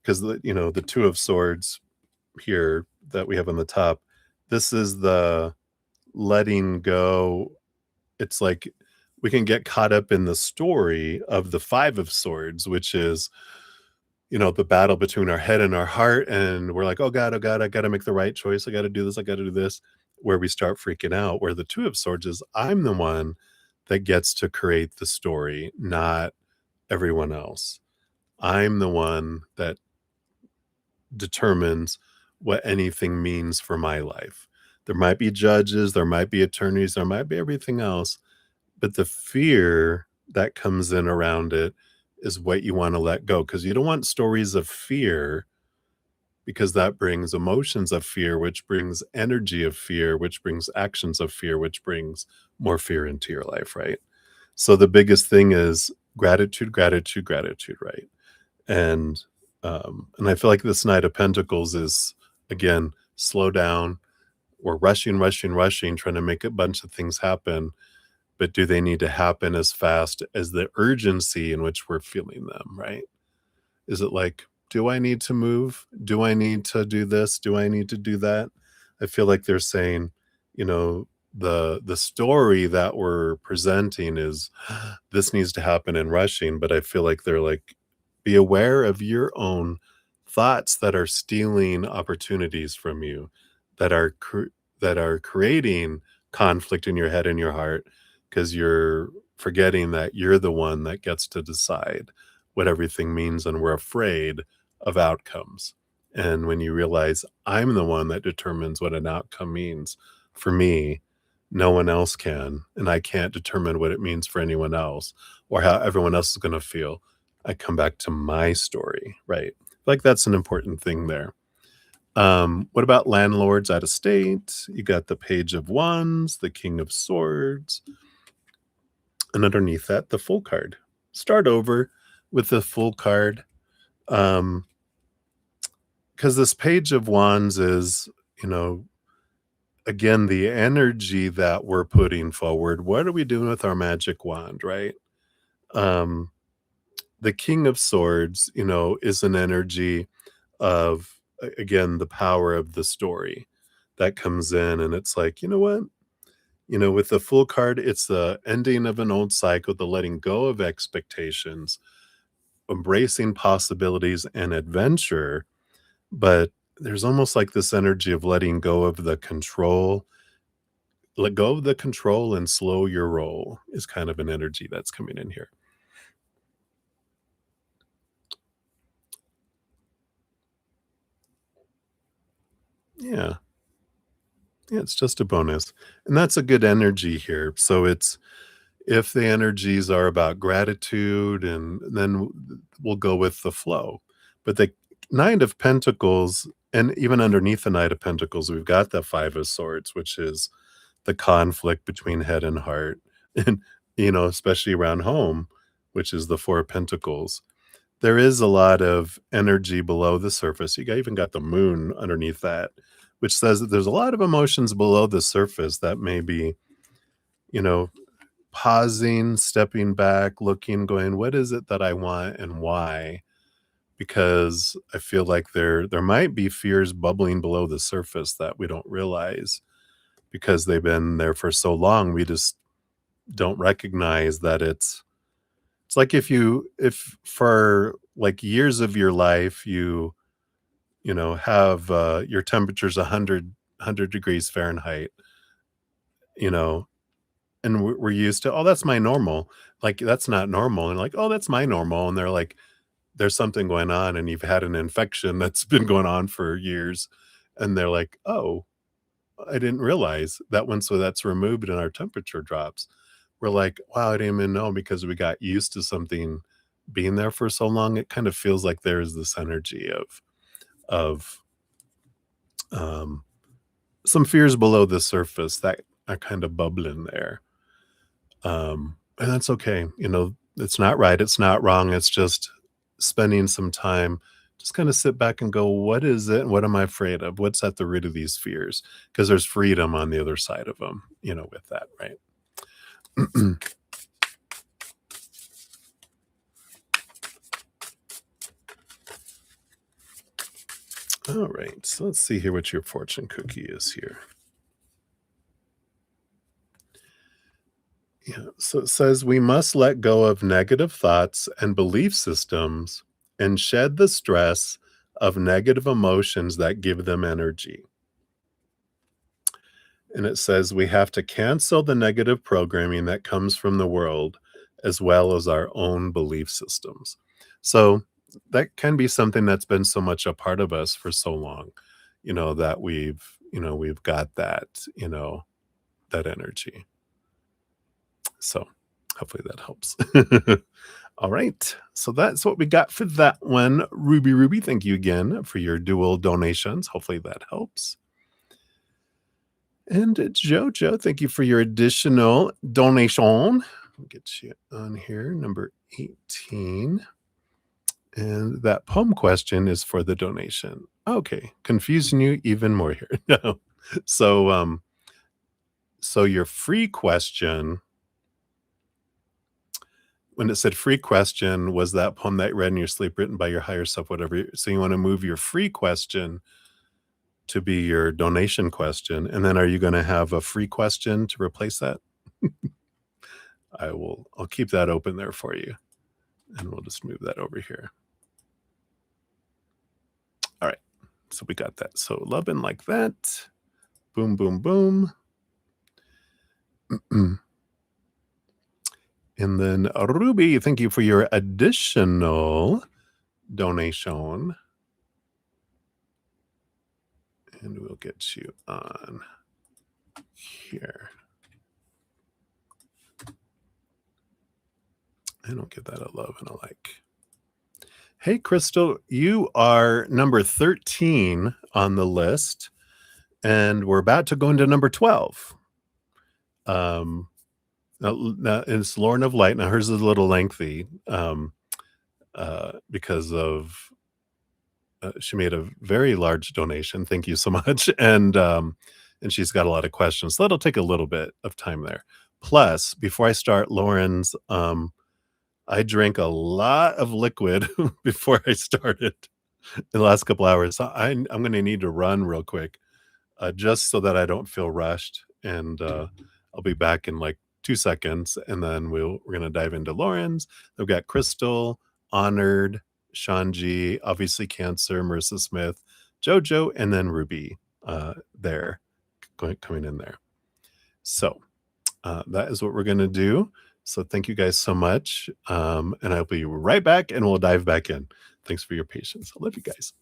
because the Two of Swords here that we have on the top, this is the letting go. It's like we can get caught up in the story of the Five of Swords, which is, the battle between our head and our heart. And we're like, oh God, I got to make the right choice. I got to do this. I got to do this. Where we start freaking out. Where the Two of Swords is, I'm the one that gets to create the story, not everyone else. I'm the one that determines what anything means for my life. There might be judges, there might be attorneys, there might be everything else, but the fear that comes in around it is what you want to let go, because you don't want stories of fear, because that brings emotions of fear, which brings energy of fear, which brings actions of fear, which brings more fear into your life, right? So the biggest thing is gratitude, gratitude, gratitude, right? And and I feel like this Knight of Pentacles is, again, slow down. We're rushing, rushing, rushing, trying to make a bunch of things happen, but do they need to happen as fast as the urgency in which we're feeling them, right? Is it like, do I need to move? Do I need to do this? Do I need to do that? I feel like they're saying, you know, the story that we're presenting is this needs to happen in rushing, but I feel like they're like, be aware of your own thoughts that are stealing opportunities from you, that are that are creating conflict in your head and your heart because you're forgetting that you're the one that gets to decide what everything means, and we're afraid of outcomes. And when you realize I'm the one that determines what an outcome means for me, no one else can, and I can't determine what it means for anyone else or how everyone else is going to feel. I come back to my story, right? Like that's an important thing there. What about landlords out of state? You got the Page of Wands, the King of Swords, and underneath that, the Full card. Start over with the Full card. Because this Page of Wands is, you know, again, the energy that we're putting forward. What are we doing with our magic wand, right? Um, the King of Swords, you know, is an energy of, again, the power of the story that comes in. And it's like, you know what? You know, with the Full card, it's the ending of an old cycle, the letting go of expectations, embracing possibilities and adventure. But there's almost like this energy of letting go of the control. Let go of the control and slow your roll is kind of an energy that's coming in here. Yeah. Yeah, it's just a bonus. And that's a good energy here. So it's if the energies are about gratitude, and then we'll go with the flow. But the Knight of Pentacles, and even underneath the Knight of Pentacles, we've got the Five of Swords, which is the conflict between head and heart. And, you know, especially around home, which is the Four of Pentacles. There is a lot of energy below the surface. Even got the moon underneath that, which says that there's a lot of emotions below the surface that may be, you know, pausing, stepping back, looking, going, what is it that I want and why? Because I feel like there might be fears bubbling below the surface that we don't realize because they've been there for so long. We just don't recognize that it's like if for like years of your life you know have your temperature's 100 degrees Fahrenheit, you know, and we're used to, oh, that's my normal. Like that's not normal, and like, oh, that's my normal, and they're like, there's something going on, and you've had an infection that's been going on for years, and they're like, oh, I didn't realize that one. So that's removed and our temperature drops. We're like, wow, I didn't even know because we got used to something being there for so long. It kind of feels like there's this energy of um, some fears below the surface that are kind of bubbling there. And that's okay. You know, it's not right. It's not wrong. It's just spending some time, just kind of sit back and go, what is it? What am I afraid of? What's at the root of these fears? Because there's freedom on the other side of them, you know, with that, right? All right. So let's see here what your fortune cookie is here. Yeah. So it says we must let go of negative thoughts and belief systems and shed the stress of negative emotions that give them energy. And it says we have to cancel the negative programming that comes from the world as well as our own belief systems. So that can be something that's been so much a part of us for so long, you know, that we've got that, you know, that energy. So hopefully that helps. All right. So that's what we got for that one. Ruby, thank you again for your dual donations. Hopefully that helps. And Jojo, thank you for your additional donation. I'll get you on here, number 18. And that poem question is for the donation. Okay, confusing you even more here. No. So, so your free question, when it said free question, was that poem that you read in your sleep written by your higher self, whatever. So you want to move your free question to be your donation question. And then are you going to have a free question to replace that? I'll keep that open there for you. And we'll just move that over here. All right. So we got that. So loving like that. Boom, boom, boom. And then Ruby, thank you for your additional donation. And we'll get you on here. I don't give that a love and a like. Hey, Crystal, you are number 13 on the list, and we're about to go into number 12. Now it's Lauren of Light. Now hers is a little lengthy because of she made a very large donation. Thank you so much, and she's got a lot of questions. So that'll take a little bit of time there. Plus, before I start Lauren's, I drank a lot of liquid before I started in the last couple hours. So I'm going to need to run real quick, just so that I don't feel rushed. And I'll be back in like 2 seconds, and then we're going to dive into Lauren's. We've got Crystal, Honored, Shanji, obviously Cancer, Marissa Smith, Jojo, and then Ruby there coming in there. So that is what we're going to do. So thank you guys so much. And I'll be right back, and we'll dive back in. Thanks for your patience. I love you guys.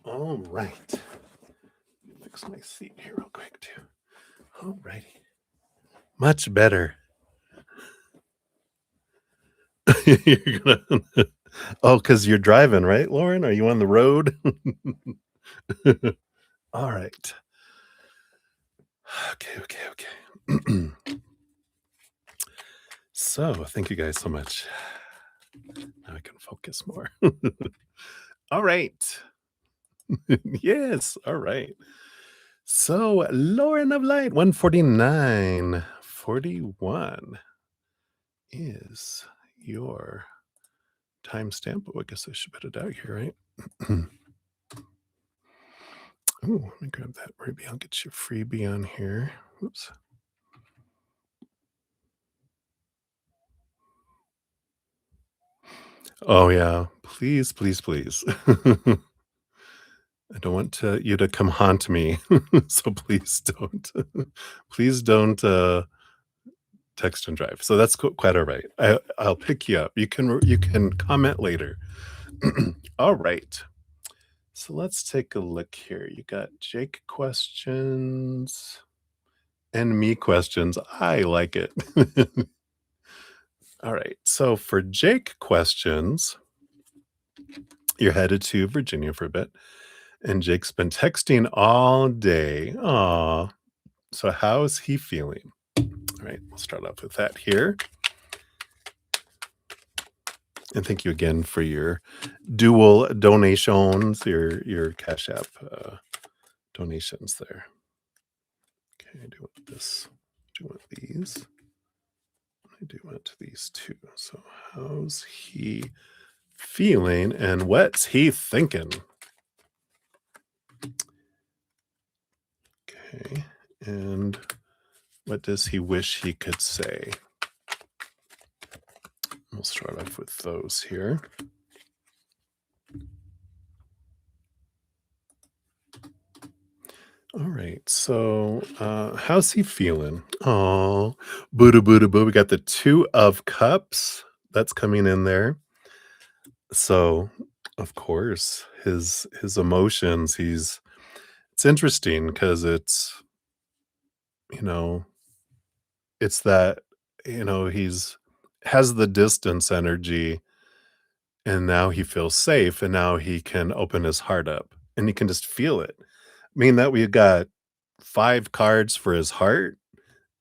All right. Fix my seat here real quick too. All righty. Much better. You're gonna oh, because you're driving, right, Lauren? Are you on the road? All right. Okay. So thank you guys so much. Now I can focus more. All right. Yes. All right. So Lauren of Light, 149. 41 is your timestamp. Oh, I guess I should put it out here, right? Oh, let me grab that. Maybe I'll get your freebie on here. Oops. Oh yeah. Please, please, please. I don't want you to come haunt me. So please don't. Please don't text and drive. So that's quite all right. I'll pick you up. You can comment later. All right. So let's take a look here. You got Jake questions and me questions. I like it. All right. So for Jake questions, you're headed to Virginia for a bit, and Jake's been texting all day. Aw. So how's he feeling? All right, we'll start off with that here. And thank you again for your dual donations, your Cash App donations there. Okay, I do want this. I do want these. I do want these too. So how's he feeling and what's he thinking? Okay, and what does he wish he could say? We'll start off with those here. All right. So, how's he feeling? Oh, Buddha, Buddha, boo. We got the Two of Cups that's coming in there. So, of course, his emotions. It's interesting because you know, it's that he's has the distance energy, and now he feels safe, and now he can open his heart up, and he can just feel it. I mean that we got 5 cards for his heart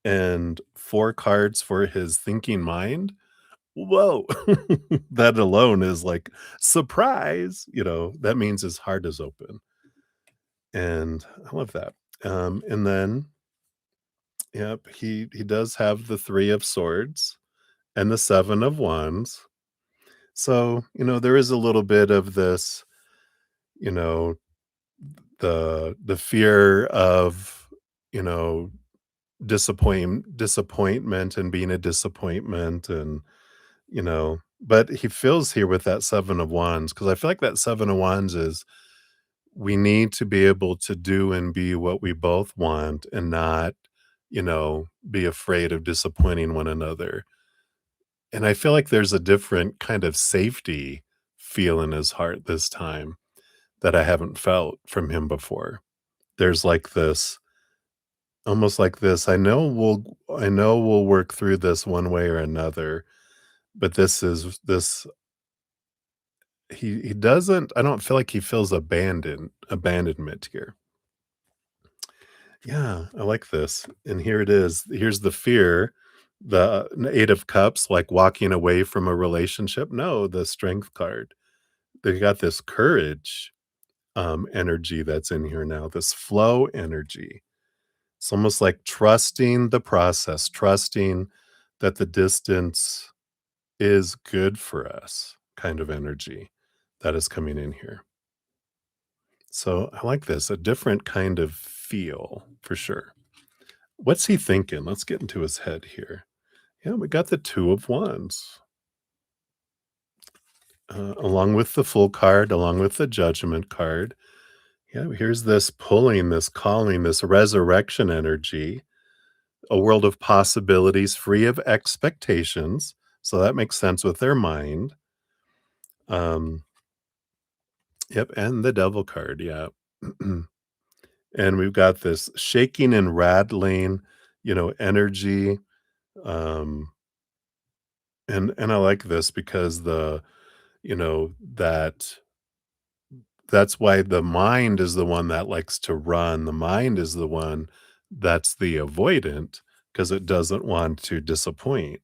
and 4 cards for his thinking mind. Whoa. That alone is like, surprise, that means his heart is open, and I love that. And then, yep, he does have the 3 of swords and the 7 of wands. So, there is a little bit of this, you know, the fear of, you know, disappointment and being a disappointment, and but he feels here with that 7 of wands, because I feel like that 7 of wands is, we need to be able to do and be what we both want, and not be afraid of disappointing one another. And I feel like there's a different kind of safety feel in his heart this time that I haven't felt from him before. There's like this, almost like this, I know we'll work through this one way or another, but this he doesn't, I don't feel like he feels abandonment here. Yeah, I like this. And here it is. Here's the fear, the 8 of cups, like walking away from a relationship. No, the strength card. They got this courage energy that's in here now, this flow energy. It's almost like trusting the process, trusting that the distance is good for us kind of energy that is coming in here. So I like this, a different kind of feel for sure. What's he thinking? Let's get into his head here. Yeah, we got the 2 of wands. Along with the full card, along with the judgment card. Yeah, here's this pulling, this calling, this resurrection energy, a world of possibilities free of expectations. So that makes sense with their mind. Um, yep, and the devil card, yeah. And we've got this shaking and rattling, energy. Um, and I like this because you know, that that's why the mind is the one that likes to run. The mind is the one that's the avoidant, because it doesn't want to disappoint.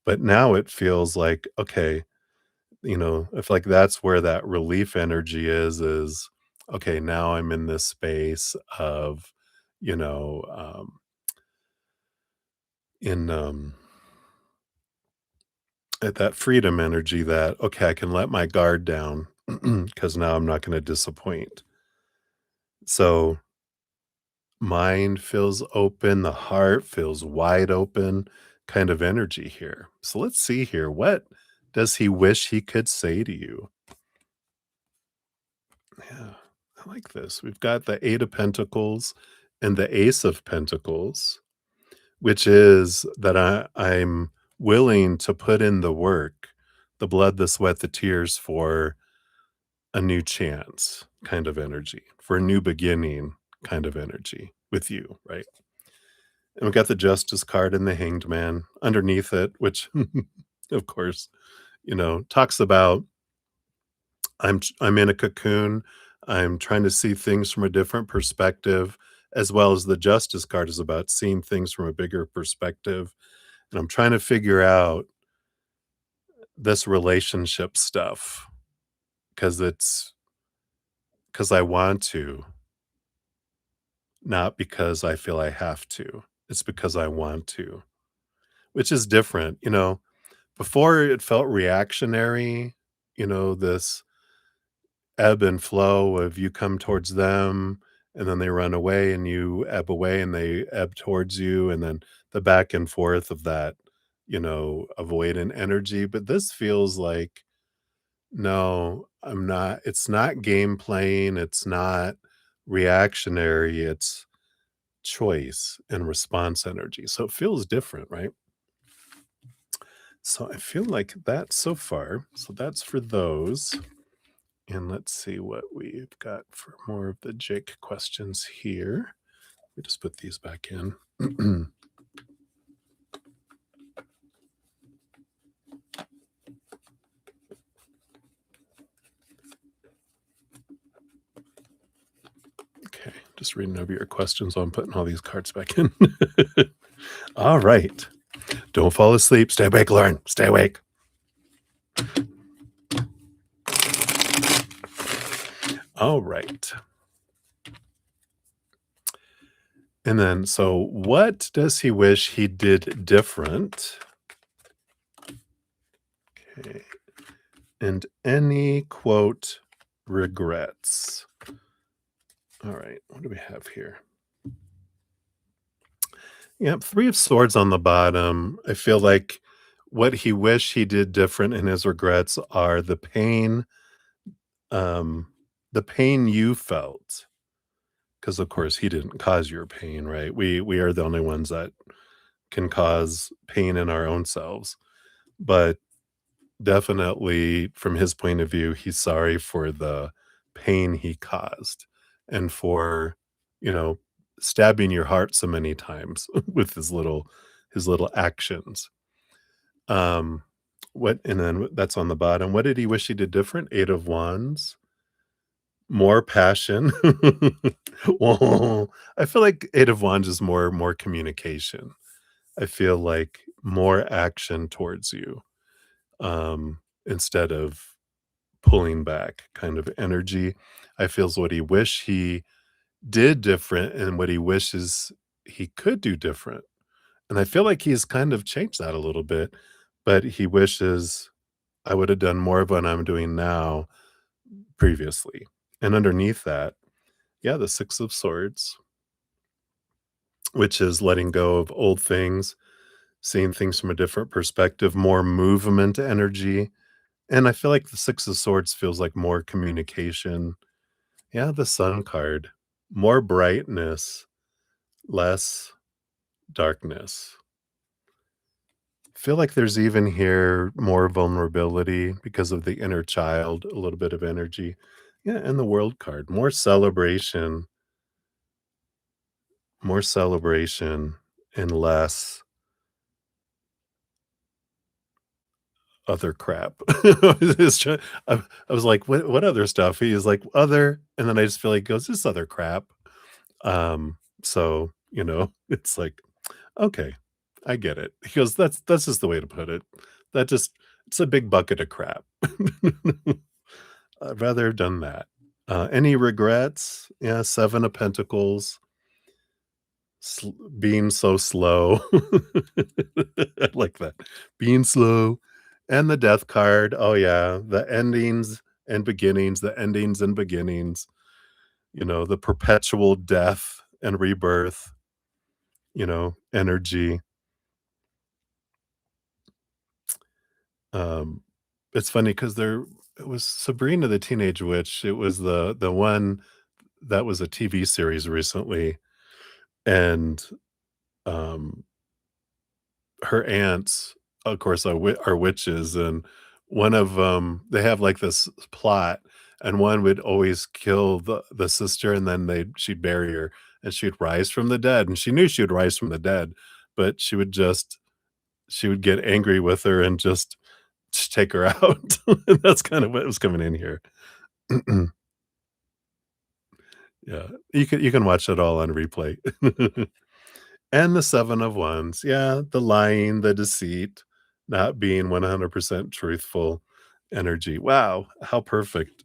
But now it feels like, okay, if like that's where that relief energy is, okay, now I'm in this space of, you know, in at that freedom energy that, okay, I can let my guard down because now I'm not going to disappoint. So mind feels open, the heart feels wide open, kind of energy here. So let's see here. What does he wish he could say to you? Yeah, I like this. We've got the 8 of Pentacles and the Ace of Pentacles. which is that I'm willing to put in the work, the blood, the sweat, the tears for a new chance kind of energy, for a new beginning kind of energy with you, right? And we got the Justice card and the Hanged Man underneath it, which, of course, talks about I'm in a cocoon. I'm trying to see things from a different perspective, as well as the Justice card is about seeing things from a bigger perspective. And I'm trying to figure out this relationship stuff because I want to, not because I feel I have to. It's because I want to, which is different. Before it felt reactionary, this ebb and flow of you come towards them and then they run away and you ebb away and they ebb towards you and then the back and forth of that, avoidant energy. But this feels like, no, I'm not. It's not game playing. It's not reactionary. It's choice and response energy. So it feels different, right? So I feel like that so far. So that's for those. And let's see what we've got for more of the Jake questions here. We just put these back in. Okay, just reading over your questions while I'm putting all these cards back in. All right. Don't fall asleep. Stay awake, Lauren. Stay awake. All right. And then, so what does he wish he did different? Okay. And any quote regrets. All right. What do we have here? Yep. 3 of Swords on the bottom. I feel like what he wished he did different in his regrets are um, the pain you felt. Because of course he didn't cause your pain, right? We are the only ones that can cause pain in our own selves. But definitely from his point of view, he's sorry for the pain he caused and for, you know, stabbing your heart so many times with his little actions. Um what and then that's on the bottom. What did he wish he did different? 8 of Wands. More passion. Well, I feel like 8 of Wands is more communication. I feel like more action towards you, instead of pulling back kind of energy. I feels what he wish he did different and what he wishes he could do different. And I feel like he's kind of changed that a little bit, but he wishes I would have done more of what I'm doing now previously. And underneath that, yeah, the 6 of Swords, which is letting go of old things, seeing things from a different perspective, more movement energy. And I feel like the 6 of Swords feels like more communication. Yeah, the Sun card, more brightness, less darkness. Feel like there's even here more vulnerability because of the inner child, a little bit of energy. Yeah, and the World card, more celebration and less other crap. I was like, "What other stuff?" He is like, "Other," and then I just feel like he goes, "This other crap." So, it's like, "Okay, I get it." He goes, "That's just the way to put it. That just it's a big bucket of crap." I'd rather have done that. Any regrets? Yeah, 7 of Pentacles, sl being so slow. I like that. Being slow. And the Death card. Oh, yeah, the endings and beginnings, the endings and beginnings, the perpetual death and rebirth, energy. Um, it's funny because there it was Sabrina the Teenage Witch. It was the one that was a TV series recently, and, um her aunts, of course, are witches, and one of them, they have, like, this plot, and one would always kill the sister, and then she'd bury her, and she'd rise from the dead, and she knew she would rise from the dead, but she would get angry with her and just take her out. And that's kind of what was coming in here. Yeah, you can watch it all on replay. And the 7 of Wands, yeah, the lying, the deceit, not being 100% truthful energy. Wow, how perfect.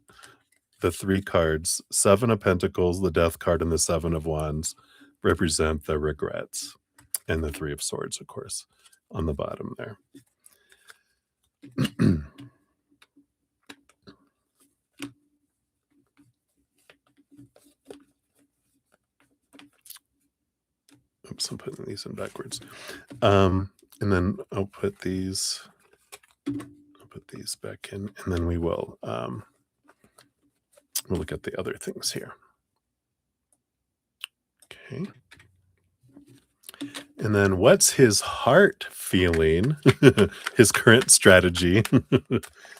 The 3 cards, 7 of Pentacles, the Death card, and the 7 of Wands represent the regrets, and the 3 of Swords, of course, on the bottom there. Oops, I'm putting these in backwards. And then I'll put these back in, and then we'll look at the other things here. Okay. And then what's his heart feeling? His current strategy.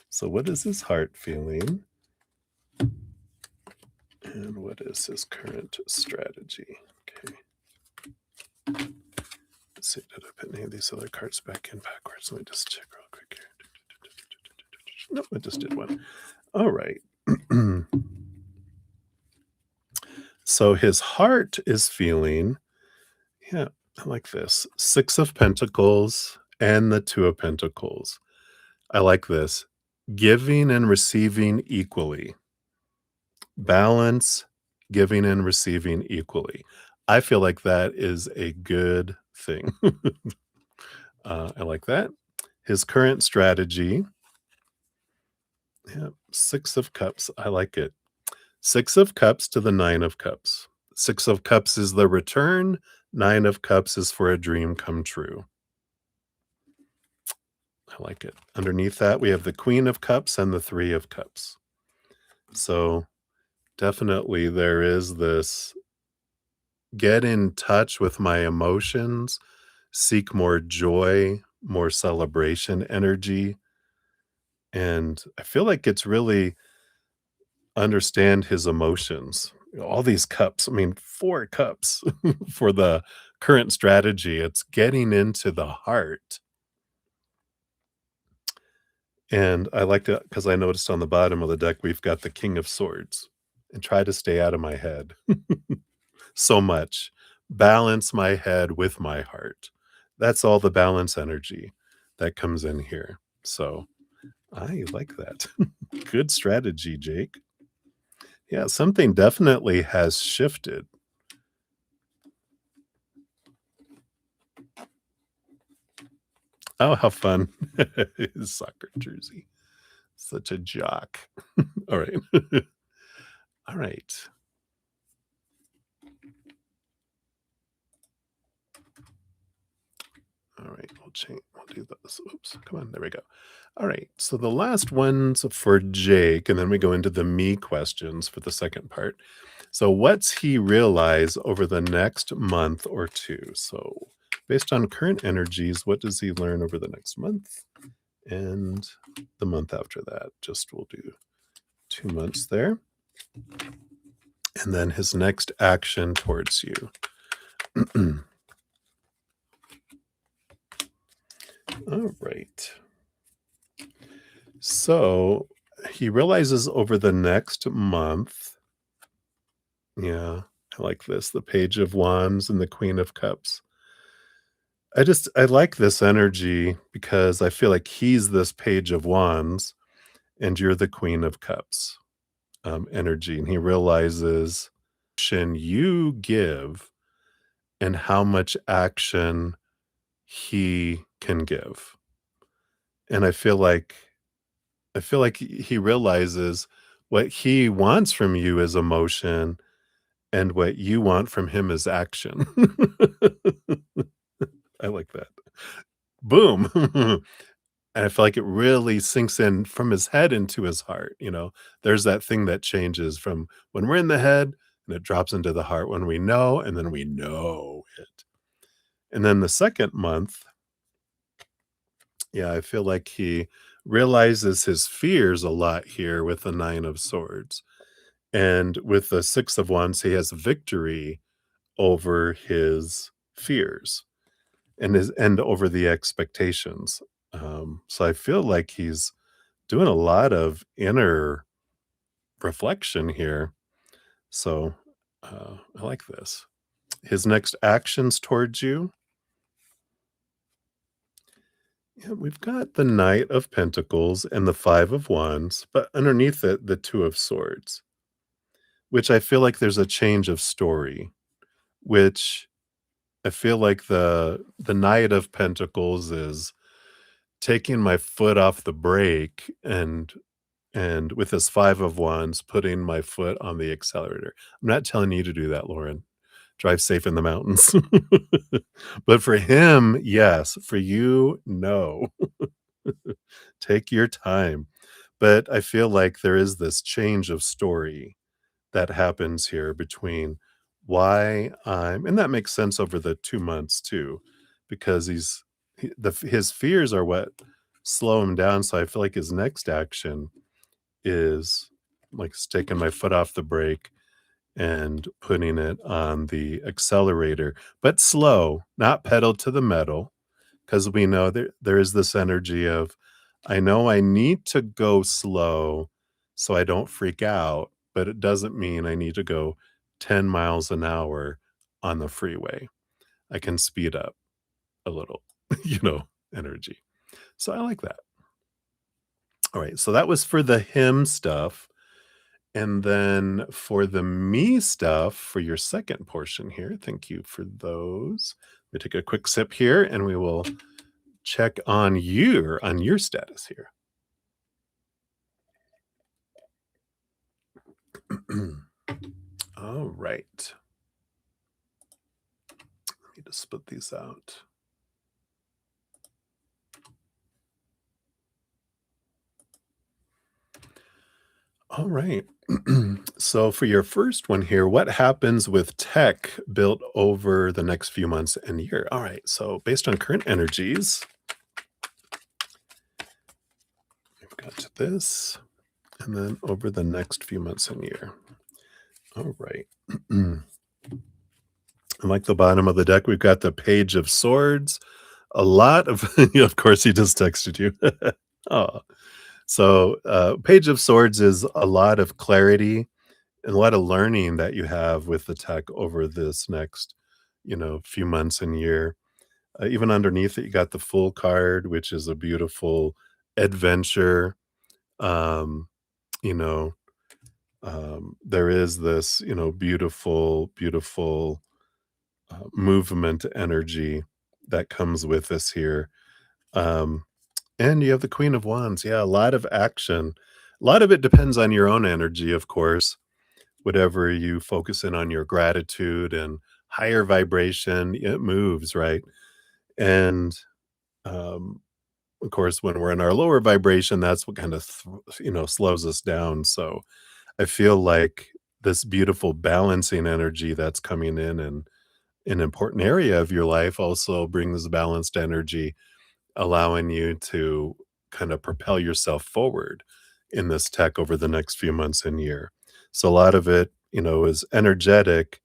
So what is his heart feeling? And what is his current strategy? Okay. Let's see, did I put any of these other cards back in backwards? Let me just check real quick here. Nope, I just did one. All right. So his heart is feeling, yeah, I like this. 6 of Pentacles and the 2 of Pentacles. I like this. Giving and receiving equally. Balance, giving and receiving equally. I feel like that is a good thing. I like that. His current strategy. Yeah, 6 of Cups. I like it. 6 of Cups to the 9 of Cups. 6 of Cups is the return. 9 of Cups is for a dream come true. I like it. Underneath that, we have the Queen of Cups and the 3 of Cups. So definitely there is this get in touch with my emotions, seek more joy, more celebration energy. And I feel like it's really understand his emotions. All these cups, I mean, 4 cups for the current strategy. It's getting into the heart. And I like that because I noticed on the bottom of the deck, we've got the King of Swords. And try to stay out of my head so much. Balance my head with my heart. That's all the balance energy that comes in here. So I like that. Good strategy, Jake. Yeah, something definitely has shifted. Oh, how fun. His soccer jersey. Such a jock. All right. All right. All right, we'll do this. Oops, come on, there we go. All right, so the last one's for Jake, and then we go into the me questions for the second part. So what's he realize over the next month or 2? So based on current energies, what does he learn over the next month and the month after that? Just we'll do 2 months there. And then his next action towards you. All right. So he realizes over the next month, yeah, I like this, the Page of Wands and the Queen of Cups. I like this energy because I feel like he's this Page of Wands and you're the Queen of Cups energy. And he realizes you give and how much action he can give. And I feel like he realizes what he wants from you is emotion and what you want from him is action. I like that. Boom. And I feel like it really sinks in from his head into his heart, you know? There's that thing that changes from when we're in the head and it drops into the heart when we know, and then we know it. And then the second month, Yeah, I feel like he realizes his fears a lot here with the 9 of swords. And with the 6 of wands, he has victory over his fears and over the expectations. So I feel like he's doing a lot of inner reflection here. So I like this. His next actions towards you. Yeah, we've got the Knight of Pentacles and the 5 of Wands, but underneath it, the 2 of Swords, which I feel like there's a change of story, which I feel like the Knight of Pentacles is taking my foot off the brake and with this 5 of Wands, putting my foot on the accelerator. I'm not telling you to do that, Lauren. Drive safe in the mountains. But for him, yes. For you, no. Take your time. But I feel like there is this change of story that happens here between why I'm and that makes sense over the 2 months too, because his fears are what slow him down, so I feel like his next action is, like, s taking my foot off the brake and putting it on the accelerator, but slow, not pedal to the metal. Because we know there is this energy of, I know I need to go slow so I don't freak out, but it doesn't mean I need to go 10 miles an hour on the freeway. I can speed up a little, energy. So I like that. All right, so that was for the him stuff. And then for the me stuff, for your second portion here, thank you for those. We take a quick sip here and we will check on your status here. All right. Let me just split these out. All right. So for your first one here, what happens with tech built over the next few months and year? All right. So based on current energies, we've got this, and then over the next few months and year. All right. I like the bottom of the deck. We've got the Page of Swords. A lot of, of course, he just texted you. Oh, so Page of Swords is a lot of clarity and a lot of learning that you have with the tech over this next, few months and year. Even underneath it, you got the Full card, which is a beautiful adventure. Um, you know, there is this, beautiful, beautiful movement energy that comes with this here. Um, and you have the Queen of Wands. Yeah, a lot of action. A lot of it depends on your own energy, of course. Whatever you focus in on your gratitude and higher vibration, it moves, right? And um, of course, when we're in our lower vibration, that's what kind of slows us down. So I feel like this beautiful balancing energy that's coming in and an important area of your life also brings balanced energy, allowing you to kind of propel yourself forward in this tech over the next few months and year. So a lot of it, is energetic,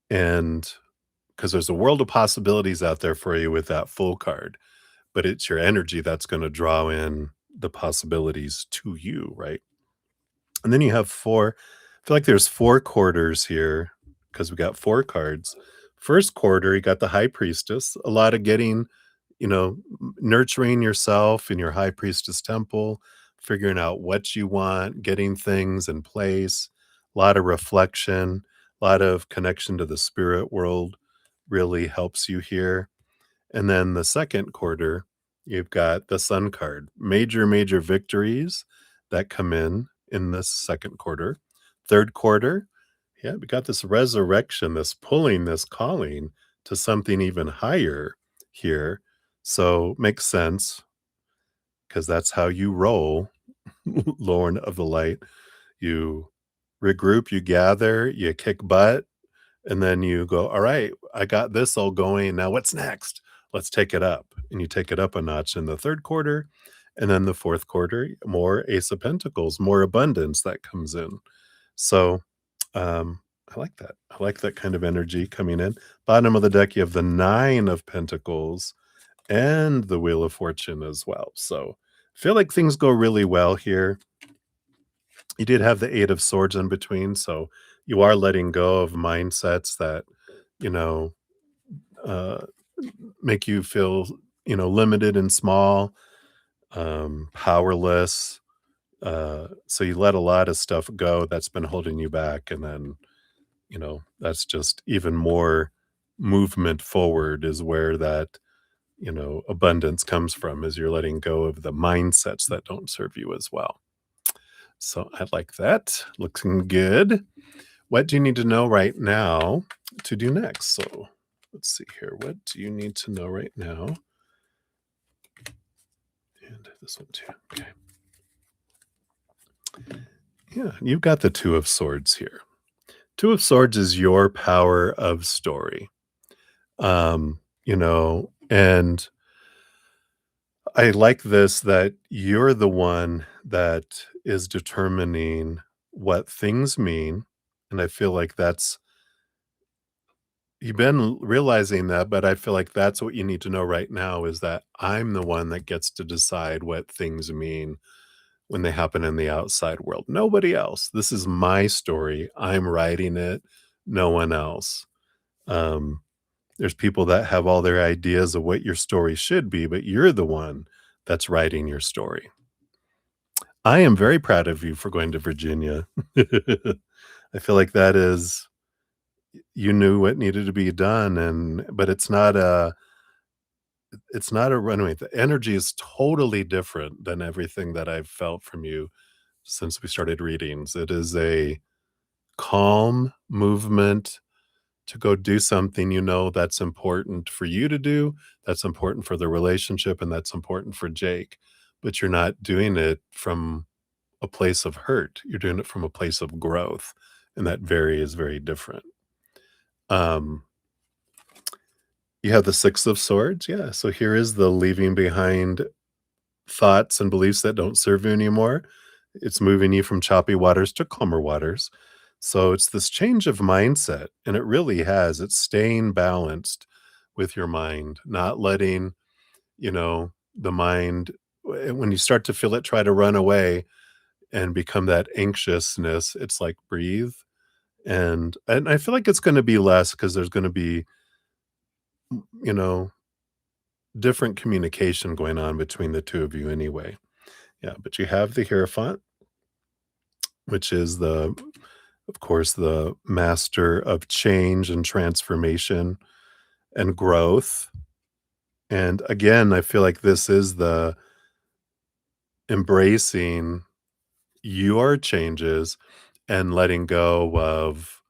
and because there's a world of possibilities out there for you with that full card, but it's your energy that's going to draw in the possibilities to you, right? And then you have four. I feel like there's 4 quarters here because we got 4 cards. First quarter, you got the High Priestess, a lot of getting, nurturing yourself in your High Priestess temple, figuring out what you want, getting things in place, a lot of reflection, a lot of connection to the spirit world really helps you here. And then the second quarter, you've got the Sun card. Major, major victories that come in this second quarter. Third quarter, yeah, we got this resurrection, this pulling, this calling to something even higher here. So makes sense because that's how you roll, Lord of the Light. You regroup, you gather, you kick butt, and then you go, all right, I got this all going. Now what's next? let's take it up. And you take it up a notch in the third quarter. And then the fourth quarter, more Ace of Pentacles, more abundance that comes in. So I like that. I like that kind of energy coming in. Bottom of the deck, you have the Nine of Pentacles and the Wheel of Fortune as well. So I feel like things go really well here. You did have the Eight of Swords in between, so you are letting go of mindsets that, you know, uh, make you feel, limited and small, powerless. So you let a lot of stuff go that's been holding you back, and then, that's just even more movement forward is where that, abundance comes from, is you're letting go of the mindsets that don't serve you as well. So I like that. Looking good. What do you need to know right now to do next? So let's see here. What do you need to know right now? And this one too. Okay. Yeah, you've got the Two of Swords here. Two of Swords is your power of story. And I like this, that you're the one that is determining what things mean. And I feel like you've been realizing that, but I feel like that's what you need to know right now, is that I'm the one that gets to decide what things mean when they happen in the outside world. Nobody else. This is my story. I'm writing it, no one else. Um, there's people that have all their ideas of what your story should be, but you're the one that's writing your story. I am very proud of you for going to Virginia. I feel like that is, you knew what needed to be done, but it's not a runaway. The energy is totally different than everything that I've felt from you since we started readings. It is a calm movement to go do something that's important for you to do, that's important for the relationship, and that's important for Jake. But you're not doing it from a place of hurt. You're doing it from a place of growth, and that is very different. Um, you have the Six of Swords. Yeah. So here is the leaving behind thoughts and beliefs that don't serve you anymore. It's moving you from choppy waters to calmer waters. So it's this change of mindset, and it really has. It's staying balanced with your mind, not letting, the mind, when you start to feel it try to run away and become that anxiousness, it's like breathe. And I feel like it's going to be less, because there's going to be, you know, different communication going on between the two of you anyway. Yeah, but you have the Hierophant, which is of course, the master of change and transformation and growth. And again, I feel like this is the embracing your changes and letting go of,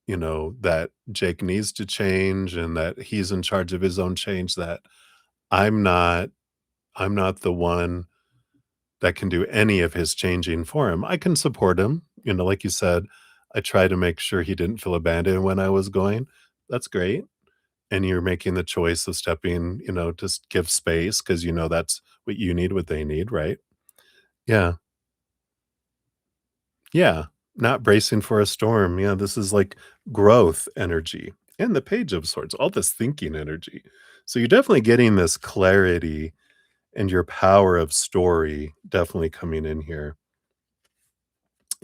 that Jake needs to change and that he's in charge of his own change, that I'm not I'm not the one that can do any of his changing for him. I can support him, like you said, I try to make sure he didn't feel abandoned when I was going. That's great. And you're making the choice of stepping, just give space, because that's what you need, what they need, right? Yeah. Yeah. Not bracing for a storm. Yeah, this is like growth energy and the Page of Swords, all this thinking energy. So you're definitely getting this clarity, and your power of story definitely coming in here.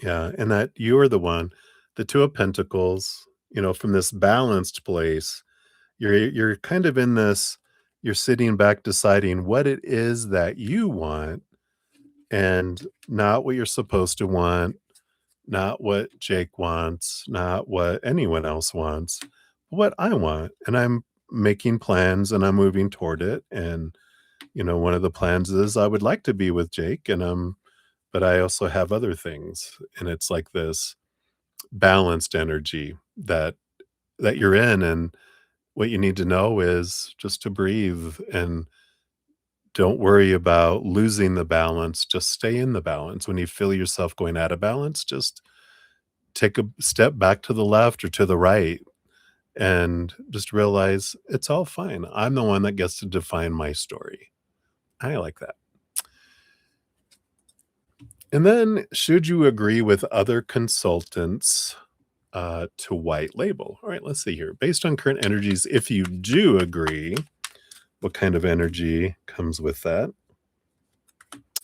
Yeah, and that you're the one, the Two of Pentacles, from this balanced place, you're kind of in this, you're sitting back deciding what it is that you want, and not what you're supposed to want, not what Jake wants, not what anyone else wants, what I want. And I'm making plans and I'm moving toward it. And, one of the plans is I would like to be with Jake, but I also have other things. And it's like this balanced energy that you're in. And what you need to know is just to breathe, and don't worry about losing the balance. Just stay in the balance. When you feel yourself going out of balance, just take a step back to the left or to the right, and just realize it's all fine. I'm the one that gets to define my story. I like that. And then, should you agree with other consultants to white label? All right, let's see here. Based on current energies, if you do agree, what kind of energy comes with that?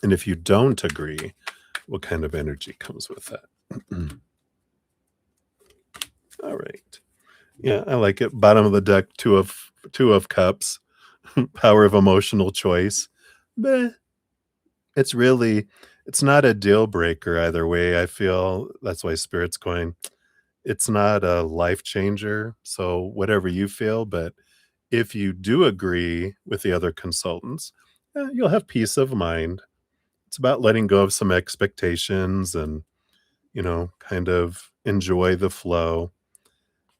And if you don't agree, what kind of energy comes with that? All right. Yeah, I like it. Bottom of the deck, two of cups, power of emotional choice. Meh. It's really, it's not a deal breaker either way. I feel that's why spirit's going. It's not a life changer. So whatever you feel, but if you do agree with the other consultants, you'll have peace of mind. It's about letting go of some expectations and, kind of enjoy the flow.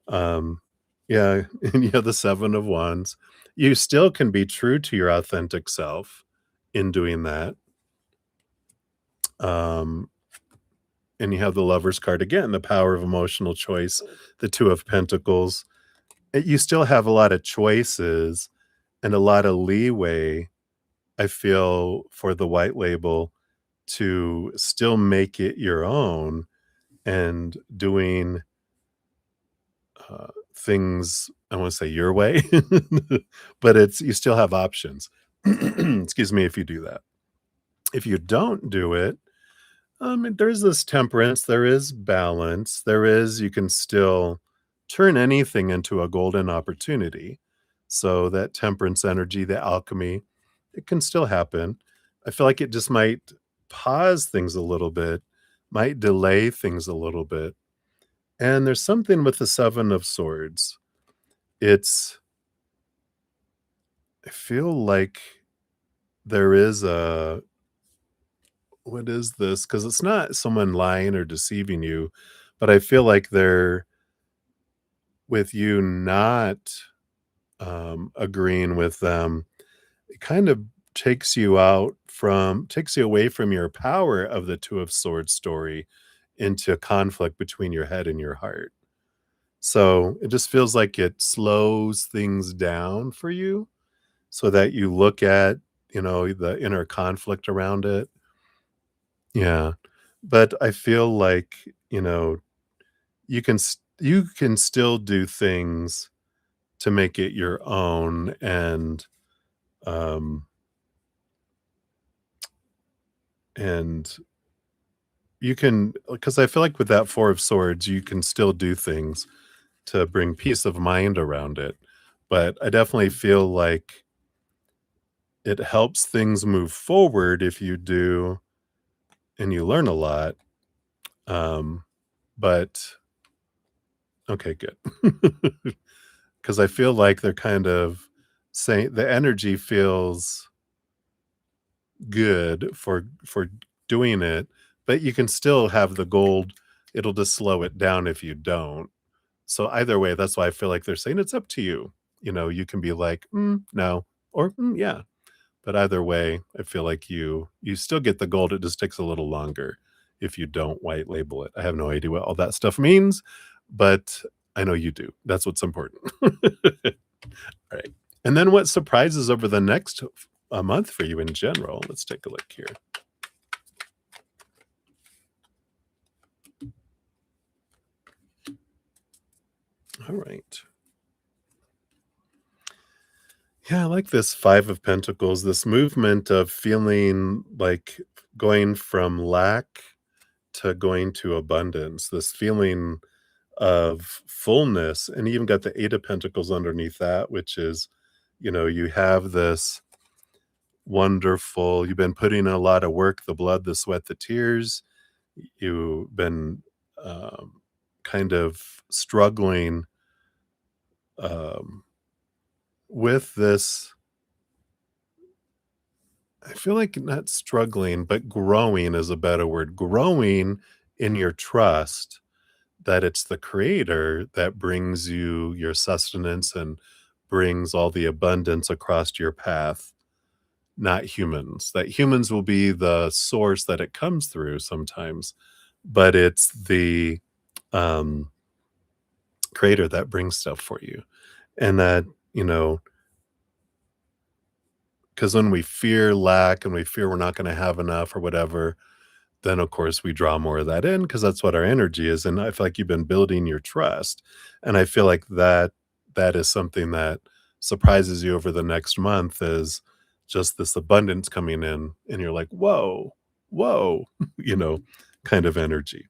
Um, yeah, and you have the 7 of Wands. You still can be true to your authentic self in doing that. Um, and you have the Lover's card again, the power of emotional choice, the 2 of Pentacles. You still have a lot of choices and a lot of leeway, I feel, for the white label to still make it your own and doing things, I want to say your way, but you still have options. Excuse me if you do that. If you don't do it, there's this temperance, there is balance, you can still turn anything into a golden opportunity. So that temperance energy, the alchemy, it can still happen. I feel like it just might pause things a little bit, might delay things a little bit. And there's something with the 7 of Swords. It's, I feel like there is what is this? Because it's not someone lying or deceiving you, but I feel like they're, with you not agreeing with them, it kind of takes you away from your power of the 2 of Swords story into conflict between your head and your heart. So it just feels like it slows things down for you so that you look at, the inner conflict around it. Yeah. But I feel like, you can still do things to make it your own, um and you can, because I feel like with that 4 of Swords, you can still do things to bring peace of mind around it. But I definitely feel like it helps things move forward if you do, and you learn a lot. Um, but okay, good. Because I feel like they're kind of saying the energy feels good for doing it, but you can still have the gold. It'll just slow it down if you don't. So either way, that's why I feel like they're saying it's up to you. You can be like, no, or yeah. But either way, I feel like you still get the gold. It just takes a little longer if you don't white label it. I have no idea what all that stuff means, but I know you do. That's what's important. All right. And then what surprises over the next a month for you in general? Let's take a look here. All right. Yeah, I like this 5 of Pentacles, this movement of feeling like going from lack to going to abundance, this feeling of fullness, and you even got the 8 of Pentacles underneath that, which is, you have this wonderful, you've been putting in a lot of work, the blood, the sweat, the tears. You've been kind of struggling um, with this. I feel like not struggling, but growing is a better word. Growing in your trust that it's the creator that brings you your sustenance and brings all the abundance across your path, not humans. That humans will be the source that it comes through sometimes, but it's um creator that brings stuff for you. And that, you know, because when we fear lack and we fear we're not going to have enough or whatever, then of course we draw more of that in because that's what our energy is. And I feel like you've been building your trust. And I feel like that is something that surprises you over the next month is just this abundance coming in. And you're like, whoa, whoa, you know, kind of energy.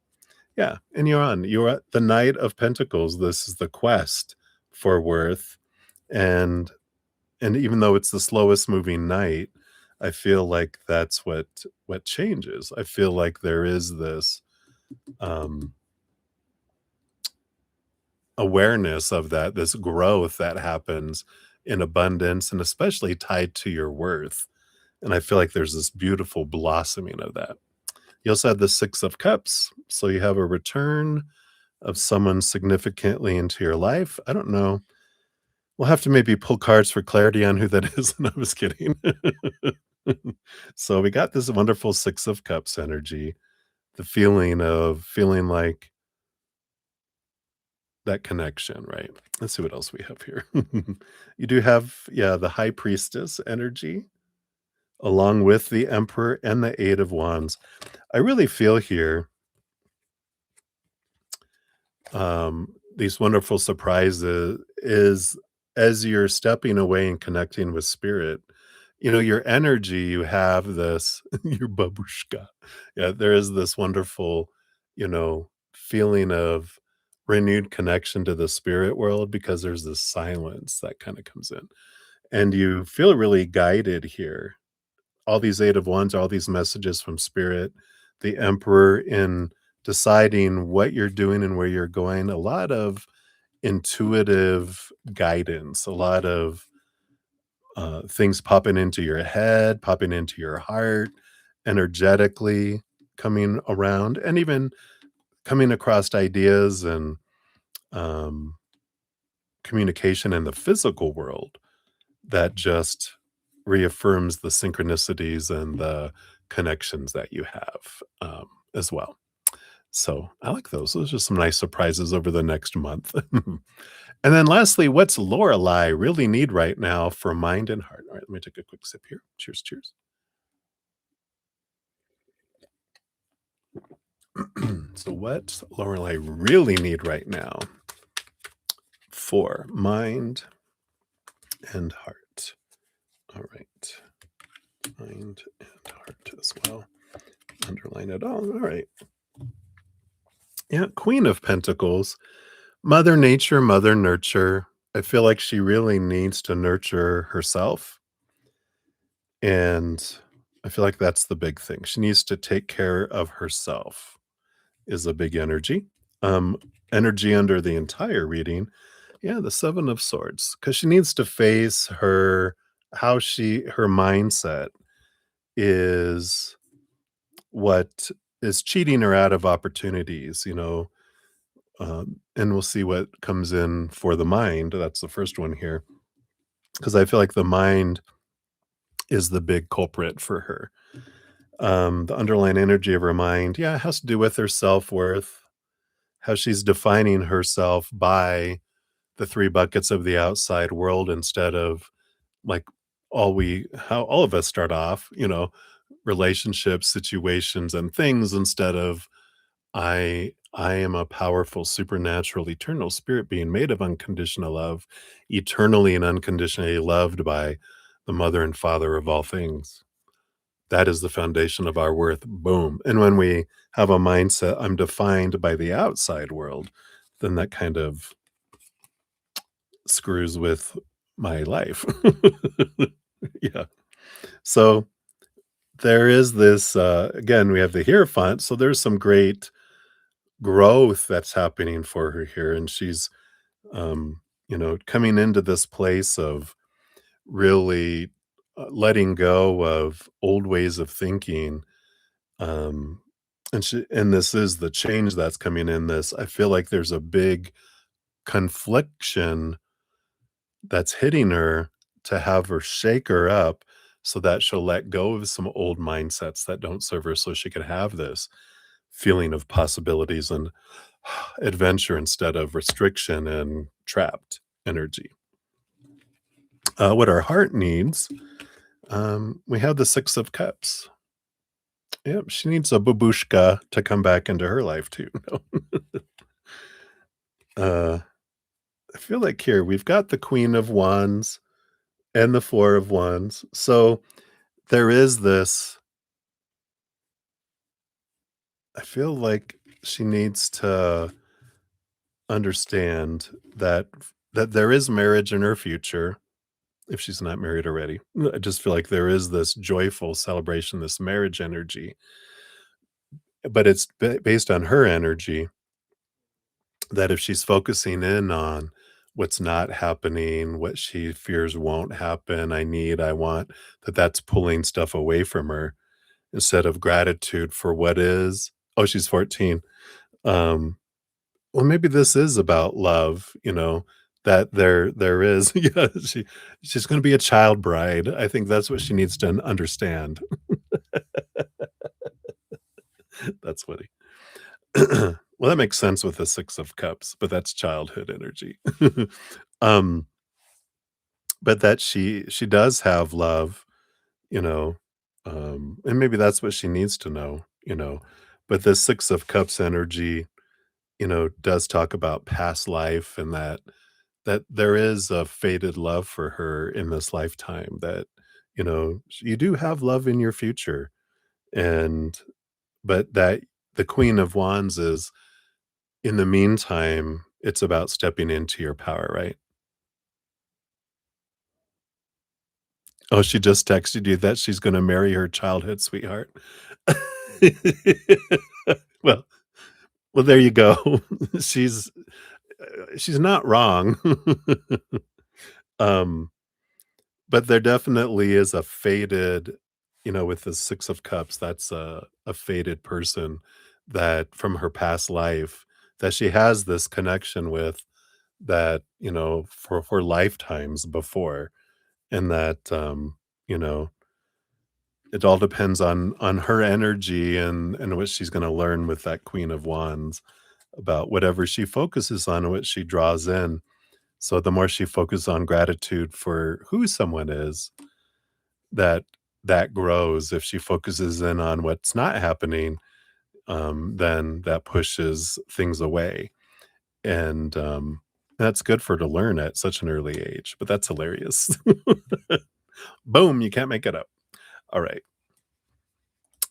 Yeah. And you're at the Knight of Pentacles. This is the quest for worth. And and even though it's the slowest moving night, I feel like that's what changes. I feel like there is this, um, awareness of that, this growth that happens in abundance and especially tied to your worth, and I feel like there's this beautiful blossoming of that. You also have the 6 of Cups, so you have a return of someone significantly into your life. I don't know. We'll have to maybe pull cards for clarity on who that is. No, I was kidding. So we got this wonderful 6 of Cups energy, the feeling of feeling like that connection, right? Let's see what else we have here. You do have, yeah, the High Priestess energy along with the Emperor and the 8 of Wands. I really feel here these wonderful surprises is as you're stepping away and connecting with spirit, you know, your energy, you have this, your babushka. Yeah, there is this wonderful, you know, feeling of renewed connection to the spirit world because there's this silence that kind of comes in. And you feel really guided here. All these 8 of Wands, all these messages from spirit, the Emperor in deciding what you're doing and where you're going, a lot of intuitive guidance, a lot of things popping into your head, popping into your heart, energetically coming around, and even coming across ideas and um, communication in the physical world that just reaffirms the synchronicities and the connections that you have as well. So I like those. Those are some nice surprises over the next month. And then lastly, what's Lorelei really need right now for mind and heart? All right, let me take a quick sip here. Cheers, cheers. So what's Lorelei really need right now for mind and heart? All right, mind and heart as well. Underline it all. All right. Yeah, Queen of Pentacles, Mother Nature, Mother Nurture. I feel like she really needs to nurture herself. And I feel like that's the big thing. She needs to take care of herself is a big energy. Um, Energy under the entire reading. Yeah, the 7 of Swords. Because she needs to face her mindset is what is cheating her out of opportunities, you know. And we'll see what comes in for the mind. That's the first one here. Because I feel like the mind is the big culprit for her. The underlying energy of her mind, yeah, it has to do with her self-worth, how she's defining herself by the 3 buckets of the outside world instead of like how all of us start off, you know, relationships, situations, and things instead of I am a powerful, supernatural, eternal spirit being made of unconditional love, eternally and unconditionally loved by the mother and father of all things. That is the foundation of our worth. Boom. And when we have a mindset, I'm defined by the outside world, then that kind of screws with my life. Yeah. So there is this, again, we have the Hierophant. So there's some great growth that's happening for her here. And she's, you know, coming into this place of really letting go of old ways of thinking. Um, and this is the change that's coming in this. I feel like there's a big confliction that's hitting her to have her shake her up so that she'll let go of some old mindsets that don't serve her so she can have this feeling of possibilities and adventure instead of restriction and trapped energy. What our heart needs, we have the Six of Cups. Yep, she needs a babushka to come back into her life too. Uh, I feel like here we've got the Queen of Wands and the Four of Wands. So there is this, I feel like she needs to understand that there is marriage in her future if she's not married already. I just feel like there is this joyful celebration, this marriage energy, but it's based on her energy that if she's focusing in on what's not happening, what she fears won't happen, I want, that's pulling stuff away from her instead of gratitude for what is. Oh, she's 14. Um, well, maybe this is about love, that there is, yeah, she's going to be a child bride. I think that's what she needs to understand. That's funny. Well, that makes sense with the Six of Cups, but that's childhood energy. um, but that she does have love, you know, and maybe that's what she needs to know. But the Six of Cups energy, does talk about past life and that there is a faded love for her in this lifetime, that, you do have love in your future. And but that the Queen of Wands is, in the meantime, it's about stepping into your power, right? Oh, she just texted you that she's gonna marry her childhood sweetheart. Well well, there you go. She's, she's not wrong. Um, but there definitely is a faded, with the Six of Cups, that's a faded person that from her past life that she has this connection with, that, for lifetimes before, and that, you know, it all depends on her energy and what she's gonna learn with that Queen of Wands about whatever she focuses on and what she draws in. So the more she focuses on gratitude for who someone is, that that grows. If she focuses in on what's not happening, then that pushes things away. And that's good for her to learn at such an early age, but that's hilarious. Boom, you can't make it up. All right.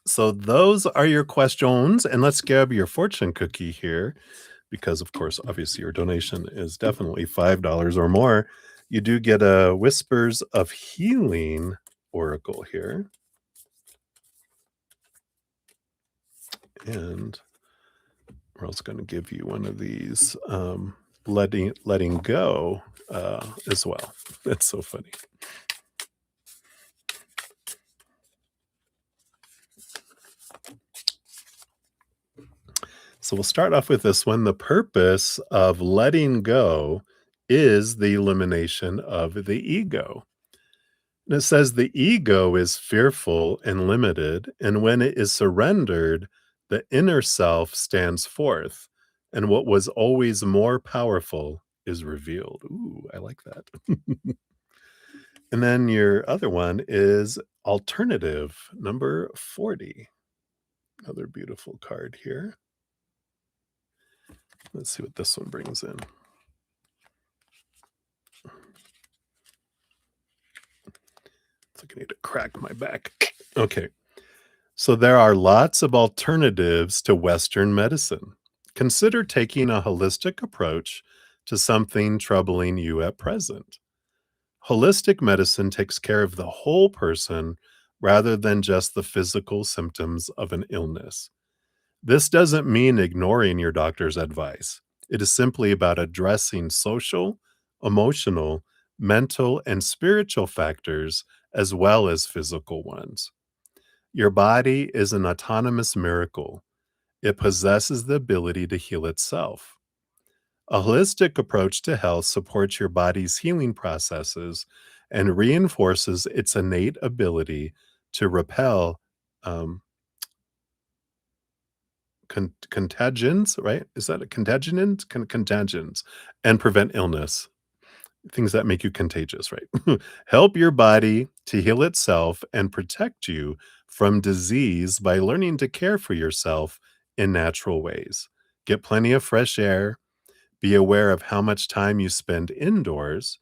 So those are your questions. And let's grab your fortune cookie here, because, of course, obviously your donation is definitely $5 or more. You do get a Whispers of Healing oracle here. And we're also going to give you one of these letting go as well. That's so funny. So we'll start off with this one. The purpose of letting go is the elimination of the ego. And it says the ego is fearful and limited, and when it is surrendered, the inner self stands forth, and what was always more powerful is revealed. Ooh, I like that. And then your other one is alternative number 40. Another beautiful card here. Let's see what this one brings in. It's like I need to crack my back. Okay. So there are lots of alternatives to Western medicine. Consider taking a holistic approach to something troubling you at present. Holistic medicine takes care of the whole person rather than just the physical symptoms of an illness. This doesn't mean ignoring your doctor's advice. It is simply about addressing social, emotional, mental, and spiritual factors as well as physical ones. Your body is an autonomous miracle. It possesses the ability to heal itself. A holistic approach to health supports your body's healing processes and reinforces its innate ability to repel um, contagions, right? Is that a contagions? Contagions, and prevent illness. Things that make you contagious, right? Help your body to heal itself and protect you from disease by learning to care for yourself in natural ways. Get plenty of fresh air, be aware of how much time you spend indoors,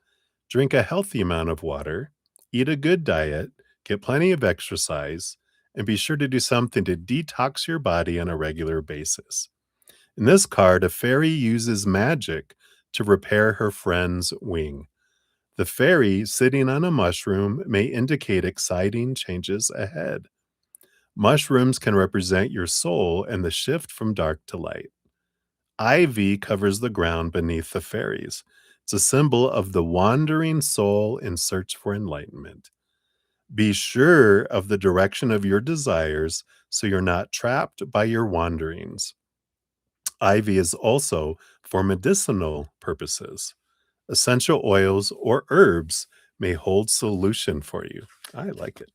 drink a healthy amount of water, eat a good diet, get plenty of exercise, and be sure to do something to detox your body on a regular basis. In this card, a fairy uses magic to repair her friend's wing. The fairy sitting on a mushroom may indicate exciting changes ahead. Mushrooms can represent your soul and the shift from dark to light. Ivy covers the ground beneath the fairies. It's a symbol of the wandering soul in search for enlightenment. Be sure of the direction of your desires so you're not trapped by your wanderings. Ivy is also for medicinal purposes. Essential oils or herbs may hold solution for you. I like it.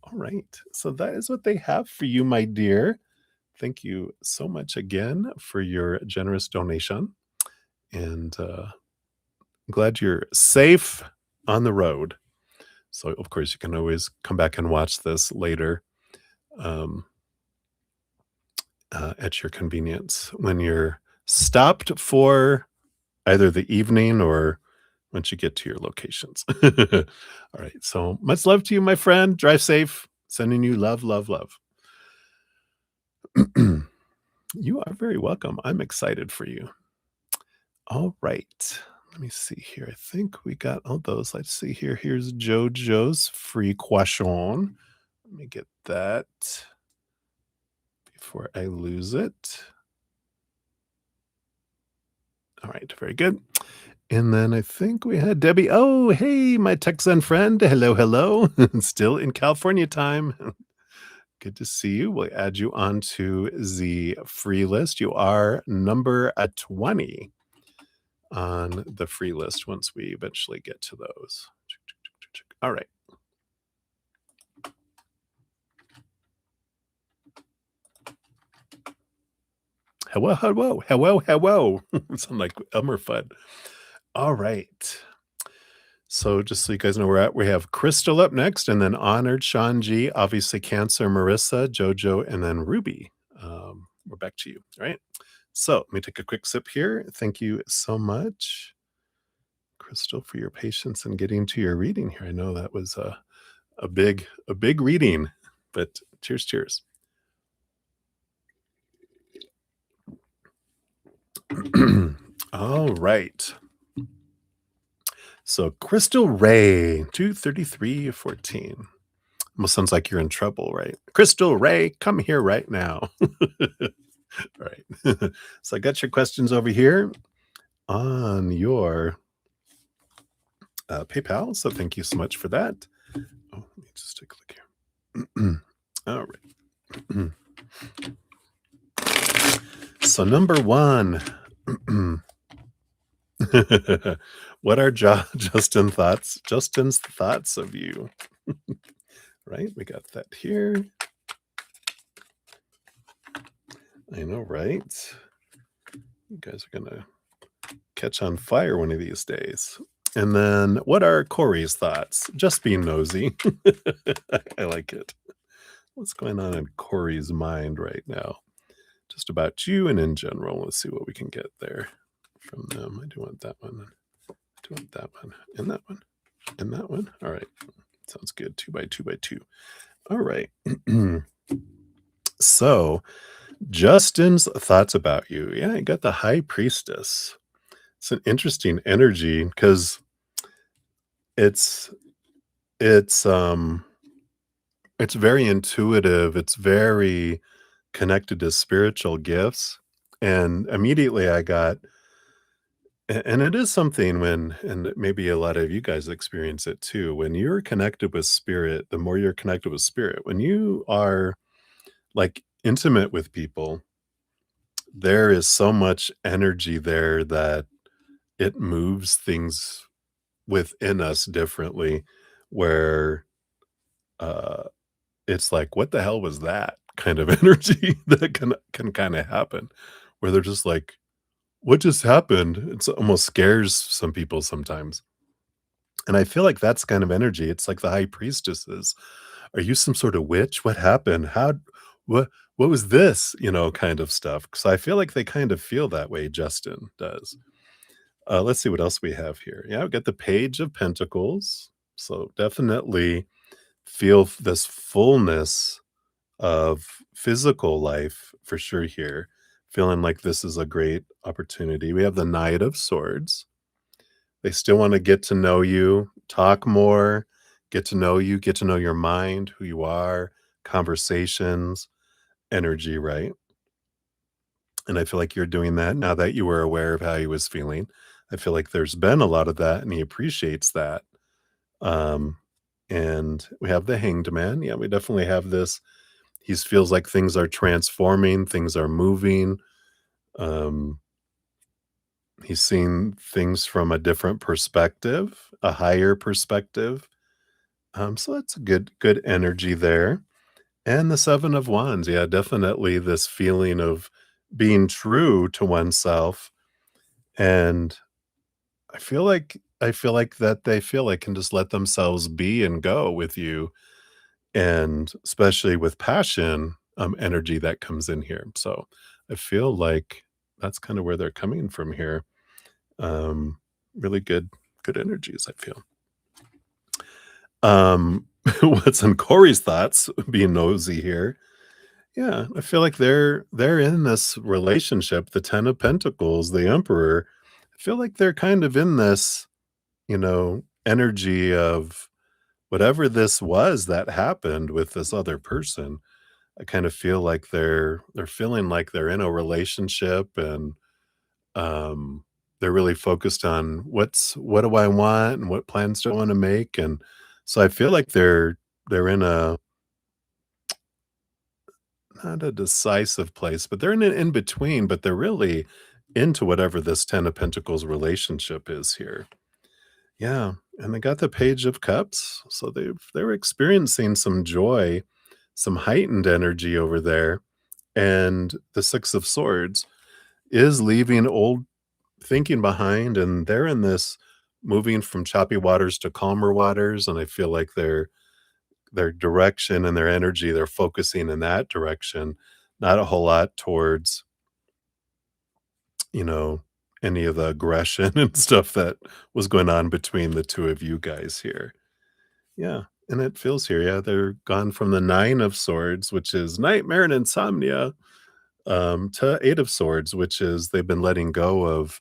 All right. So that is what they have for you, my dear. Thank you so much again for your generous donation. And glad you're safe on the road. So, of course, you can always come back and watch this later um, at your convenience when you're stopped for either the evening or once you get to your locations. All right. So much love to you, my friend. Drive safe. Sending you love, love, love. You are very welcome. I'm excited for you. All right. Let me see here. I think we got all those. Let's see here. Here's JoJo's free question. Let me get that before I lose it. All right. Very good. And then I think we had Debbie. Oh, hey, my Texan friend. Hello, hello. Still in California time. Good to see you. We'll add you onto the free list. You are number 20 on the free list once we eventually get to those. All right. Hello, hello, hello, hello. Sound like Elmer Fudd. All right. So just so you guys know where we're at, we have Crystal up next, and then Honored, Sean G, obviously Cancer, Marissa, Jojo, and then Ruby. We're back to you. All right. So let me take a quick sip here. Thank you so much, Crystal, for your patience in getting to your reading here. I know that was a big reading, but cheers, cheers. All right. So Crystal Ray, 23314. Almost sounds like you're in trouble, right? Crystal Ray, come here right now. All right. So I got your questions over here on your PayPal. So thank you so much for that. Oh, let me just take a look here. All right. So number one. What are Justin's thoughts of you? Right? We got that here. I know, right? You guys are going to catch on fire one of these days. And then what are Corey's thoughts? Just being nosy. I like it. What's going on in Corey's mind right now? Just about you and in general. Let's see what we can get there from them. I do want that one. I do want that one. And that one. And that one. All right. Sounds good. 2 by 2 by 2. All right. So Justin's thoughts about you. Yeah, I got the High Priestess. It's an interesting energy because it's very intuitive. It's very connected to spiritual gifts. And immediately I got, and it is something when, and maybe a lot of you guys experience it too, when you're connected with spirit, the more you're connected with spirit, when you are like intimate with people, there is so much energy there that it moves things within us differently, where it's like, what the hell was that? kind of energy that can kind of happen where they're just like, what just happened? It's almost scares some people sometimes. And I feel like that's kind of energy. It's like the high priestesses. Are you some sort of witch? What happened? What what was this? Kind of stuff. So I feel like they kind of feel that way, Justin does. Let's see what else we have here. Yeah, we got the Page of Pentacles. So definitely feel this fullness of physical life for sure here. Feeling like this is a great opportunity. We have the Knight of Swords. They still want to get to know you, talk more, get to know you, get to know your mind, who you are, conversations, energy, right? And I feel like you're doing that now that you were aware of how he was feeling. I feel like there's been a lot of that and he appreciates that. Um, and we have the Hanged Man. Yeah, we definitely have this. He feels like things are transforming, things are moving. Um, he's seeing things from a different perspective, a higher perspective. So that's a good energy there. And the 7 of Wands, yeah, definitely this feeling of being true to oneself. And I feel like that they feel like can just let themselves be and go with you, and especially with passion, energy that comes in here. So I feel like that's kind of where they're coming from here. Um, really good energies, I feel. Um, what's in Corey's thoughts, being nosy here. Yeah, I feel like they're in this relationship, the 10 of Pentacles, the Emperor. I feel like they're kind of in this, energy of whatever this was that happened with this other person. I kind of feel like they're feeling like they're in a relationship, and they're really focused on what do I want and what plans do I want to make. And so I feel like they're in a not a decisive place, but they're in an in between, but they're really into whatever this 10 of Pentacles relationship is here. Yeah, and they got the Page of Cups, so they're experiencing some joy, some heightened energy over there, and the 6 of Swords is leaving old thinking behind, and they're in this moving from choppy waters to calmer waters, and I feel like their direction and their energy, they're focusing in that direction, not a whole lot towards, you know, any of the aggression and stuff that was going on between the 2 of you guys here. Yeah, and it feels here, yeah, they're gone from the 9 of Swords, which is nightmare and insomnia, to 8 of Swords, which is they've been letting go of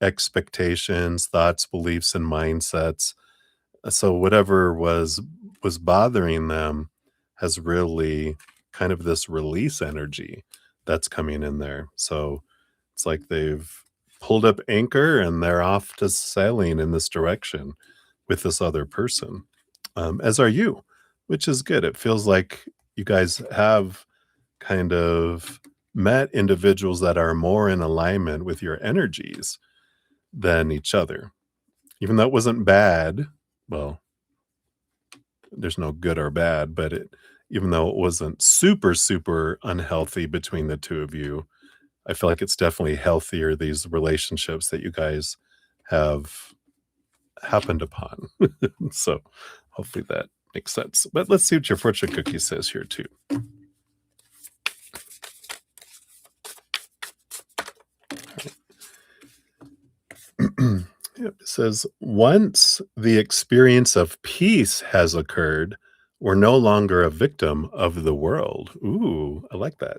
expectations, thoughts, beliefs, and mindsets. So whatever was bothering them has really kind of this release energy that's coming in there. So it's like they've pulled up anchor and they're off to sailing in this direction with this other person, as are you, which is good. It feels like you guys have kind of met individuals that are more in alignment with your energies than each other. Even though it wasn't bad, well, there's no good or bad, but even though it wasn't super, super unhealthy between the 2 of you, I feel like it's definitely healthier, these relationships that you guys have happened upon. So, hopefully that makes sense. But let's see what your fortune cookie says here too. Yep, it says, "Once the experience of peace has occurred, we're no longer a victim of the world." Ooh, I like that.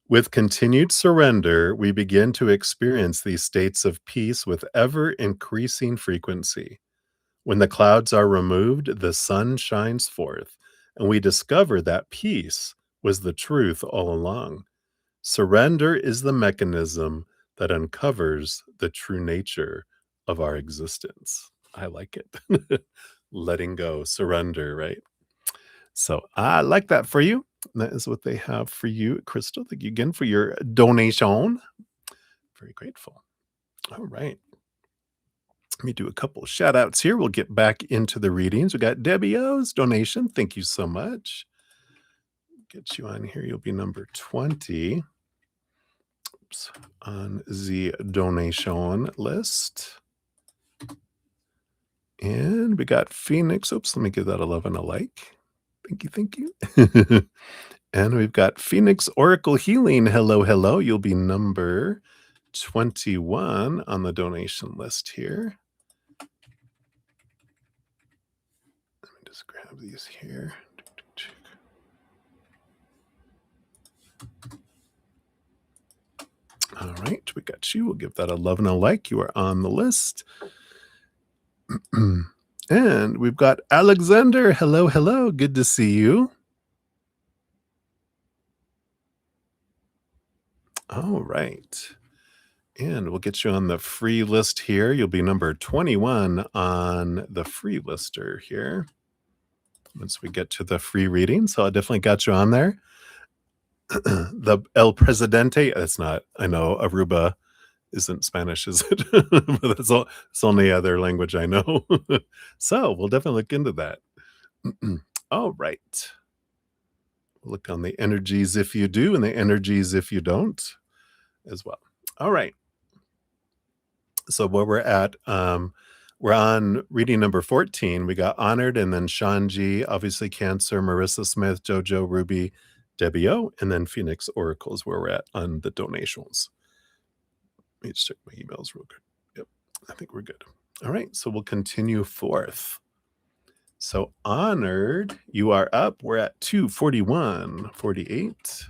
With continued surrender, we begin to experience these states of peace with ever increasing frequency. When the clouds are removed, the sun shines forth, and we discover that peace was the truth all along. Surrender is the mechanism that uncovers the true nature of our existence. I like it. Letting go, surrender, right? So I like that for you. That is what they have for you, Crystal. Thank you again for your donation. Very grateful. All right. Let me do a couple of shout outs here. We'll get back into the readings. We got Debbie O's donation. Thank you so much. get you on here. You'll be number 20 on the donation list. And we got Phoenix. Oops, let me give that 11 a like. Thank you, thank you. And we've got Phoenix Oracle Healing. Hello, hello. You'll be number 21 on the donation list here. Let me just grab these here. All right, we got you. We'll give that 11 a like. You are on the list. And we've got Alexander. Hello, hello. Good to see you. All right. And we'll get you on the free list here. You'll be number 21 on the free lister here once we get to the free reading. So I definitely got you on there. The El Presidente, it's not, I know Aruba isn't Spanish, is it? But that's all, it's the only other language I know. So we'll definitely look into that. All right. Look on the energies if you do and the energies if you don't as well. All right. So where we're on reading number 14. We got Honored and then Shanji, obviously Cancer, Marissa Smith, Jojo, Ruby, Debbie O, and then Phoenix Oracles where we're at on the donations. Let me just check my emails real quick. Yep, I think we're good. All right, so we'll continue forth. So Honored, you are up. We're at 241, 48.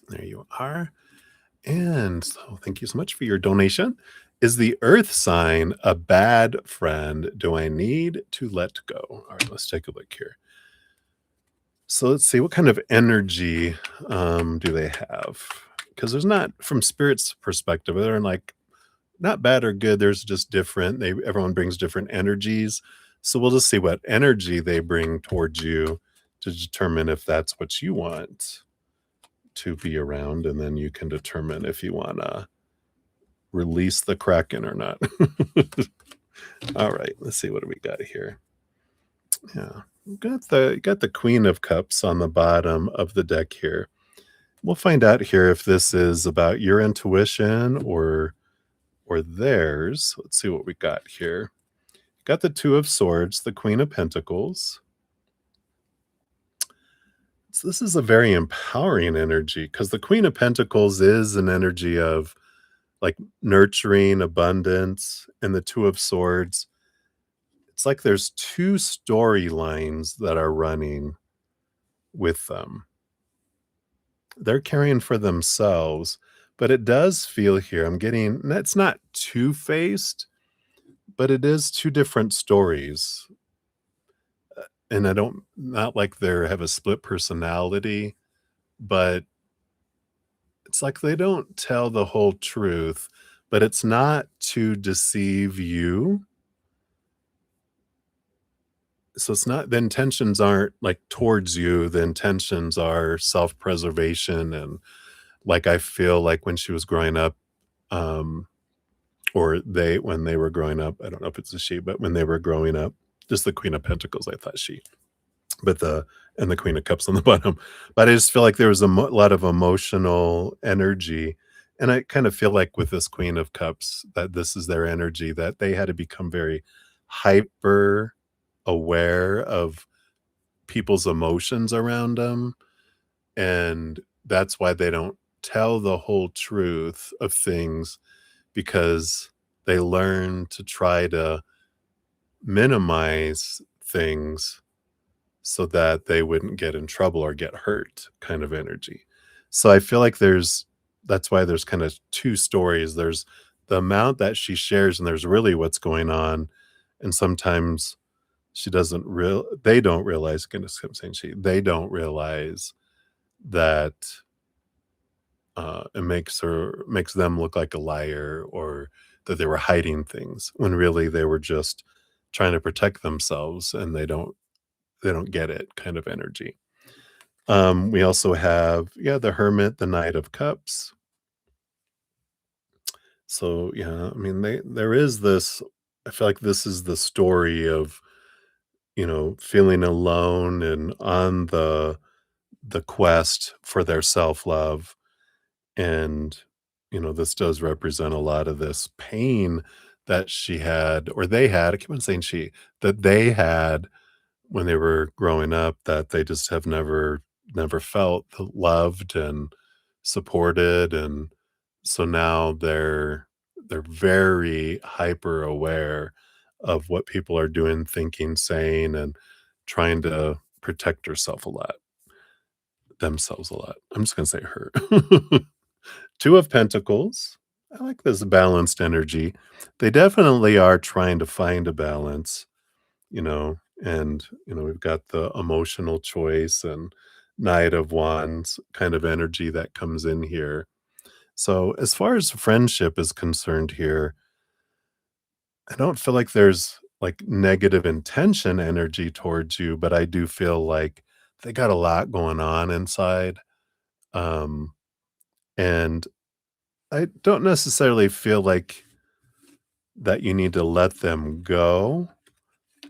There you are. And so thank you so much for your donation. Is the earth sign a bad friend? Do I need to let go? All right, let's take a look here. So let's see, what kind of energy do they have? Because there's not, from spirit's perspective, they're like not bad or good. There's just different. Everyone brings different energies. So we'll just see what energy they bring towards you to determine if that's what you want to be around, and then you can determine if you want to release the Kraken or not. All right, let's see what do we got here. Yeah, you got the Queen of Cups on the bottom of the deck here. We'll find out here if this is about your intuition or theirs. Let's see what we got here. Got the Two of Swords, the Queen of Pentacles. So this is a very empowering energy because the Queen of Pentacles is an energy of like nurturing, abundance, and the Two of Swords. It's like there's two storylines that are running with them. They're caring for themselves, but it does feel here, I'm getting, it's not two-faced, but it is two different stories. And I don't, not like they have a split personality, but it's like they don't tell the whole truth, but it's not to deceive you. So it's not, the intentions aren't like towards you. The intentions are self-preservation. And like, I feel like when she was growing up, or when they were growing up, I don't know if it's a she, but when they were growing up, just the Queen of Pentacles, I thought she, but and the Queen of Cups on the bottom. But I just feel like there was a lot of emotional energy. And I kind of feel like with this Queen of Cups, that this is their energy, that they had to become very hyper aware of people's emotions around them. And that's why they don't tell the whole truth of things, because they learn to try to minimize things so that they wouldn't get in trouble or get hurt, kind of energy. So I feel like that's why there's kind of two stories. There's the amount that she shares, and there's really what's going on. And sometimes she they don't realize, goodness, I'm saying they don't realize that it makes them look like a liar, or that they were hiding things when really they were just trying to protect themselves, and they don't get it, kind of energy. We also have, the Hermit, the Knight of Cups. So, yeah, I mean, there is this, I feel like this is the story of, feeling alone and on the quest for their self-love. And, this does represent a lot of this pain that she had, or they had, I keep on saying she, that they had when they were growing up, that they just have never felt loved and supported. And so now they're very hyper aware of what people are doing, thinking, saying, and trying to protect herself a lot, themselves a lot. I'm just gonna say her. Two of Pentacles. I like this balanced energy. They definitely are trying to find a balance, and we've got the emotional choice and Knight of Wands kind of energy that comes in here. So as far as friendship is concerned here, I don't feel like there's like negative intention energy towards you, but I do feel like they got a lot going on inside. Um, and I don't necessarily feel like that you need to let them go,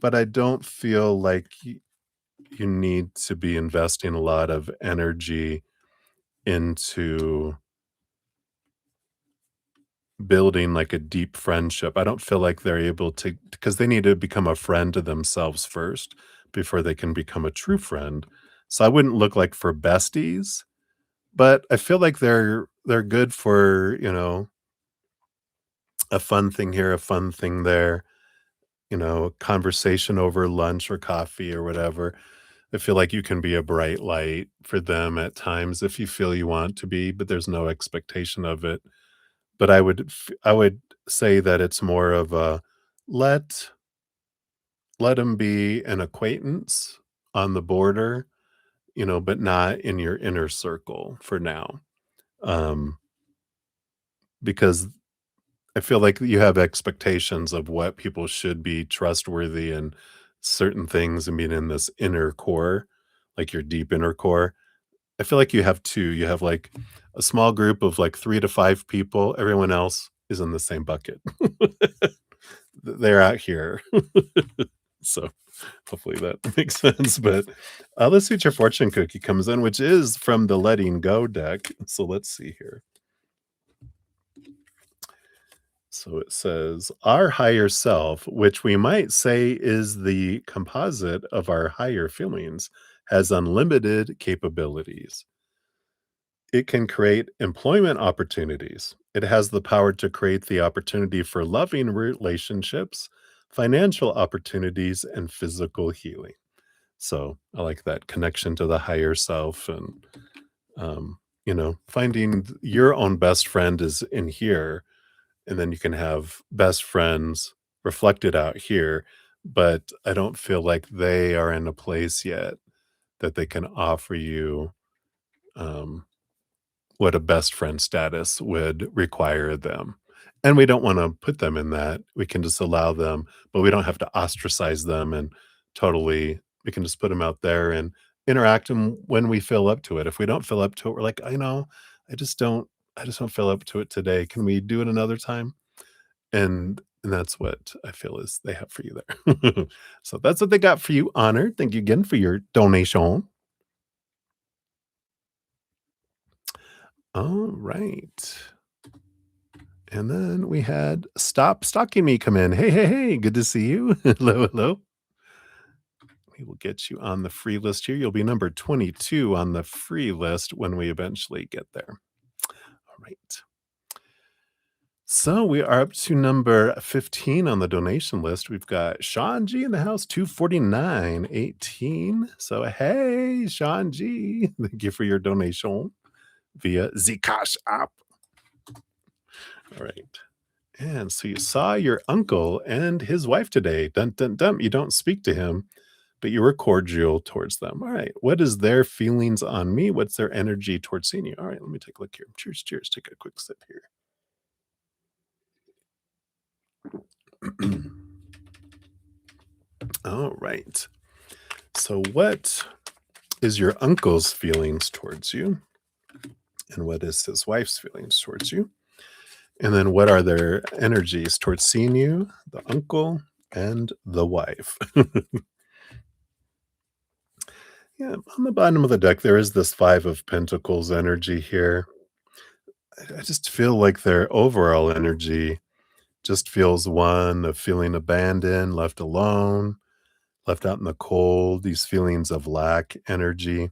but I don't feel like you need to be investing a lot of energy into building like a deep friendship. I don't feel like they're able to, because they need to become a friend to themselves first before they can become a true friend. So I wouldn't look like for besties, but I feel like they're good for, a fun thing here, a fun thing there, conversation over lunch or coffee or whatever. I feel like you can be a bright light for them at times if you feel you want to be, but there's no expectation of it. But I would say that it's more of a let let him be an acquaintance on the border, but not in your inner circle for now. Um, because I feel like you have expectations of what people should be trustworthy and certain things and being in this inner core, like your deep inner core. I feel like you have 2. You have, like, a small group of, like, 3 to 5 people, everyone else is in the same bucket. They're out here. So, hopefully that makes sense, but, let's see what your fortune cookie comes in, which is from the Letting Go deck. So, let's see here. So, it says, "Our higher self, which we might say is the composite of our higher feelings, has unlimited capabilities. It can create employment opportunities. It has the power to create the opportunity for loving relationships, financial opportunities, and physical healing." So I like that connection to the higher self, and finding your own best friend is in here, and then you can have best friends reflected out here. But I don't feel like they are in a place yet that they can offer you um, what a best friend status would require them. And we don't wanna put them in that. We can just allow them, but we don't have to ostracize them and totally we can just put them out there and interact 'em when we feel up to it. If we don't feel up to it, we're like, I just don't feel up to it today. Can we do it another time?" And that's what I feel is they have for you there. So that's what they got for you, Honor. Thank you again for your donation. All right. And then we had Stop Stalking Me come in. Hey, hey, hey, good to see you. Hello, hello. We will get you on the free list here. You'll be number 22 on the free list when we eventually get there. All right. So we are up to number 15 on the donation list. We've got Sean G in the house, 249.18. So hey, Sean G, thank you for your donation via the Cash app. All right. And so you saw your uncle and his wife today. Dun dun dun. You don't speak to him, but you were cordial towards them. All right. What is their feelings on me? What's their energy towards seeing you? All right. Let me take a look here. Cheers, cheers. Take a quick sip here. All right. So, what is your uncle's feelings towards you? And what is his wife's feelings towards you? And then, what are their energies towards seeing you, the uncle, and the wife? Yeah, on the bottom of the deck, there is this 5 of Pentacles energy here. I just feel like their overall energy just feels one of feeling abandoned, left alone, left out in the cold, these feelings of lack energy.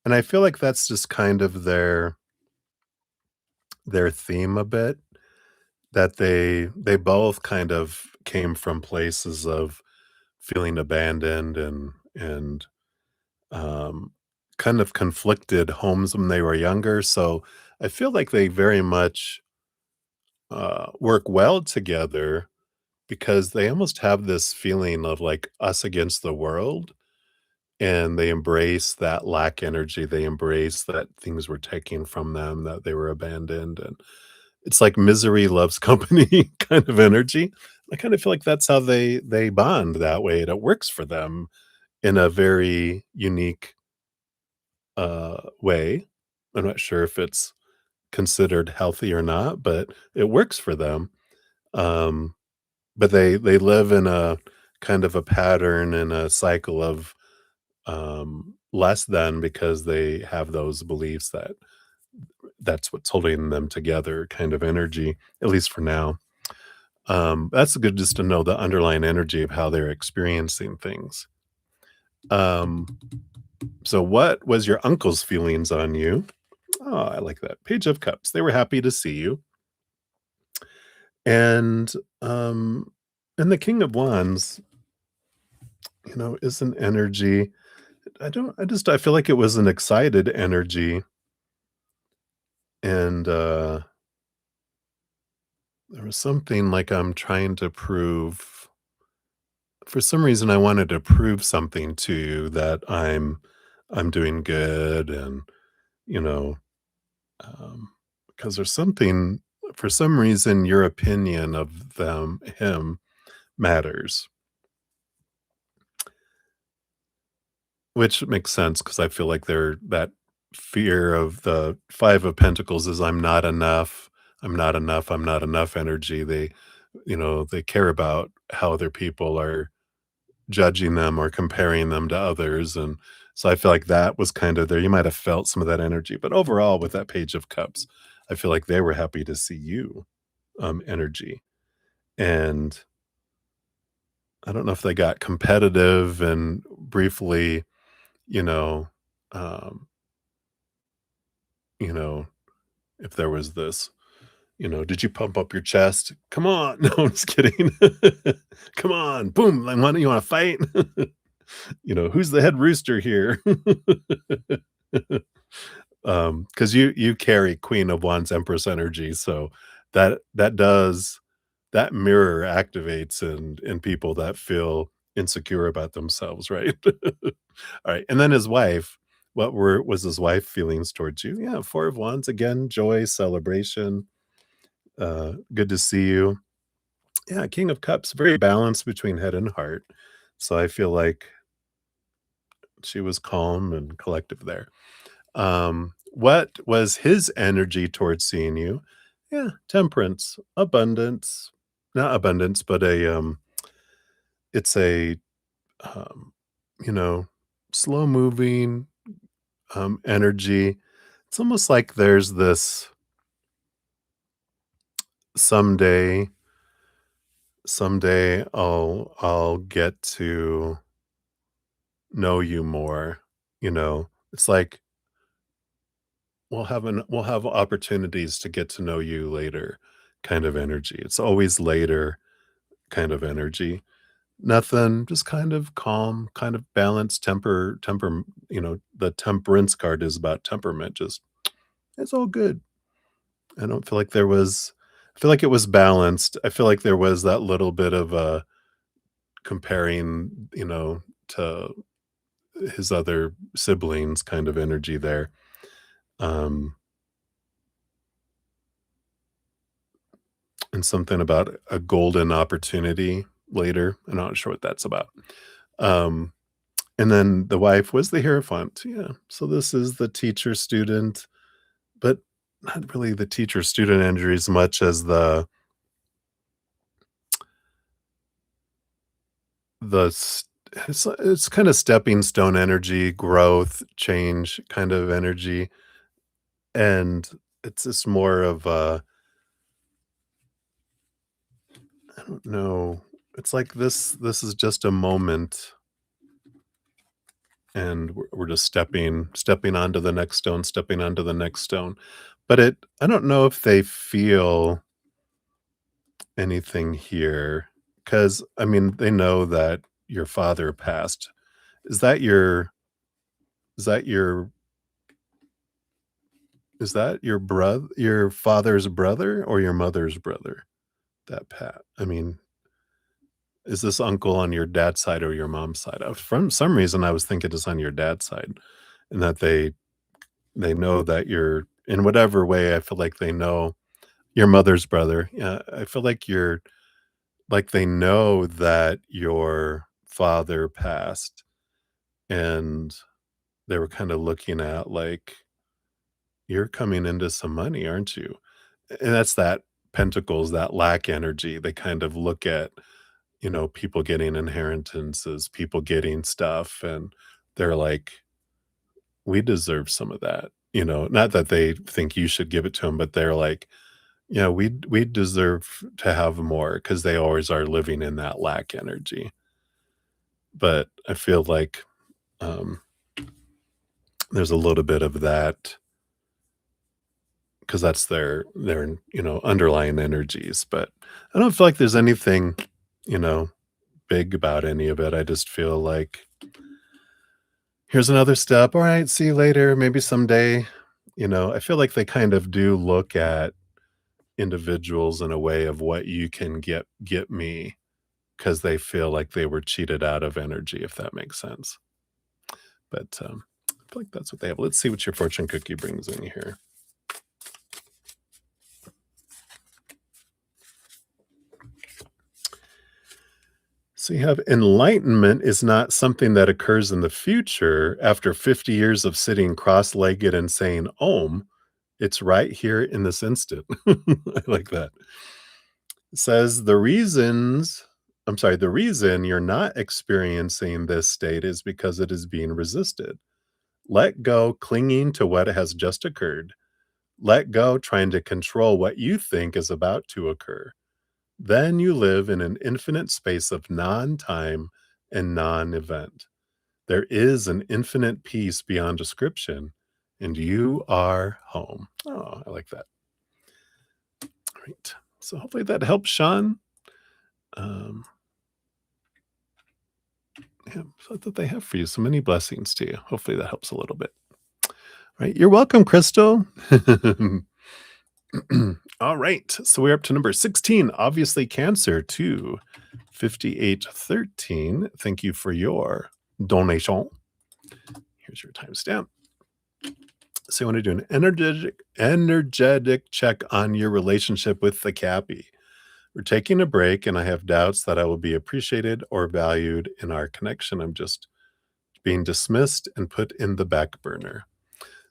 And I feel like that's just kind of their theme a bit, that they both kind of came from places of feeling abandoned and um, kind of conflicted homes when they were younger. So I feel like they very much work well together because they almost have this feeling of like us against the world. And they embrace that lack energy. They embrace that things were taken from them, that they were abandoned. And it's like misery loves company kind of energy. I kind of feel like that's how they bond that way. And it works for them in a very unique way. I'm not sure if it's considered healthy or not, but it works for them. Um, but they live in a kind of a pattern and a cycle of less than because they have those beliefs that that's what's holding them together kind of energy, at least for now. That's good just to know the underlying energy of how they're experiencing things. Um, so what was your uncle's feelings on you? Oh, I like that. Page of Cups. They were happy to see you. And um and the King of Wands, is an energy. I feel like it was an excited energy and there was something like I'm trying to prove. For some reason I wanted to prove something to you that I'm doing good and you know um because there's something for some reason your opinion of him matters. Which makes sense because I feel like that fear of the 5 of Pentacles is I'm not enough, I'm not enough, I'm not enough energy. They care about how other people are judging them or comparing them to others, and so I feel like that was kind of there. You might have felt some of that energy, but overall, with that Page of Cups, I feel like they were happy to see you, energy, and I don't know if they got competitive and briefly, you know, um you know, if there was this, "Did you pump up your chest? Come on." No, I'm just kidding. "Come on, boom, like, why don't you wanna fight?" "Who's the head rooster here?" 'Cause you carry Queen of Wands, Empress energy, so that mirror activates in people that feel insecure about themselves, right? Alright, and then his wife, what were was his wife feelings towards you? Yeah, 4 of Wands, again, joy, celebration, good to see you. Yeah, King of Cups, very balanced between head and heart, so I feel like she was calm and collective there. What was his energy towards seeing you? Yeah, temperance, abundance, not abundance, but it's a, um, you know, slow moving, energy. It's almost like there's this someday, someday I'll get to know you more. It's like we'll have opportunities to get to know you later kind of energy. It's always later kind of energy. Nothing, just kind of calm, kind of balanced the temperance card is about temperament, just it's all good. I don't feel like there was I feel like it was balanced. I feel like there was that little bit of a comparing, to his other siblings kind of energy there. Um, and something about a golden opportunity later. I'm not sure what that's about. Um, and then the wife was the Hierophant. Yeah. So this is the teacher student, but not really the teacher student energy as much as the it's kind of stepping stone energy, growth, change kind of energy, and it's just more of a I don't know. It's like this is just a moment and we're just stepping onto the next stone, stepping onto the next stone. But it I don't know if they feel anything here because I mean, they know that your father passed. Is that your is that your is that your father's brother or your mother's brother? That Pat. I mean, is this uncle on your dad's side or your mom's side? From some reason, I was thinking it's on your dad's side, and that they know that you're in whatever way. I feel like they know your mother's brother. Yeah, I feel like you're like they know that your father passed, and they were kind of looking at like you're coming into some money, aren't you? And that's that pentacles, that lack energy. They kind of look at people getting inheritances, people getting stuff, and they're like, "We deserve some of that." Not that they think you should give it to them, but they're like, "Yeah, we deserve to have more," because they always are living in that lack energy. But I feel like, um, there's a little bit of that because that's their underlying energies, but I don't feel like there's anything, you know, big about any of it. I just feel like here's another step. All right, see you later. Maybe someday. I feel like they kind of do look at individuals in a way of what you can get me because they feel like they were cheated out of energy, if that makes sense. But I feel like that's what they have. Let's see what your fortune cookie brings in here. So you have enlightenment is not something that occurs in the future after 50 years of sitting cross-legged and saying Om. It's right here in this instant. I like that. It says the reason you're not experiencing this state is because it is being resisted. Let go clinging to what has just occurred. Let go trying to control what you think is about to occur. Then you live in an infinite space of non time and non event. There is an infinite peace beyond description, and you are home. Oh, I like that. Great. So hopefully that helps, Sean. Um, yeah, so that they have for you so many blessings to you. Hopefully that helps a little bit. Right. You're welcome, Crystal. All right. So we're up to number 16, obviously Cancer, to 5813. Thank you for your donation. Here's your timestamp. So you want to do an energetic check on your relationship with the Cappy. We're taking a break, and I have doubts that I will be appreciated or valued in our connection. I'm just being dismissed and put in the back burner.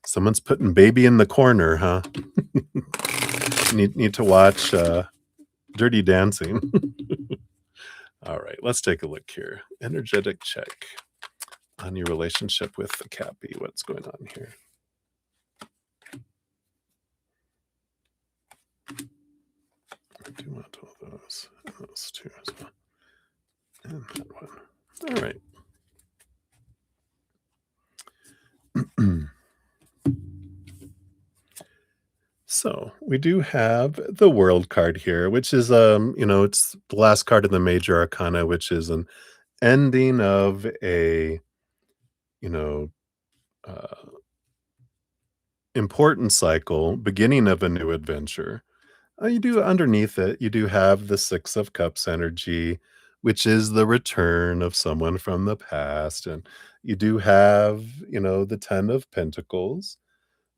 Someone's putting baby in the corner, huh? Need to watch Dirty Dancing. All right, let's take a look here. Energetic check on your relationship with the Cappy. What's going on here? I do want all those two as well. And that one. All right. So we do have the World card here, which is it's the last card in the major arcana, which is an ending of a you know uh, important cycle, beginning of a new adventure. You do underneath it, you do have the Six of Cups energy, which is the return of someone from the past, and you do have the Ten of Pentacles,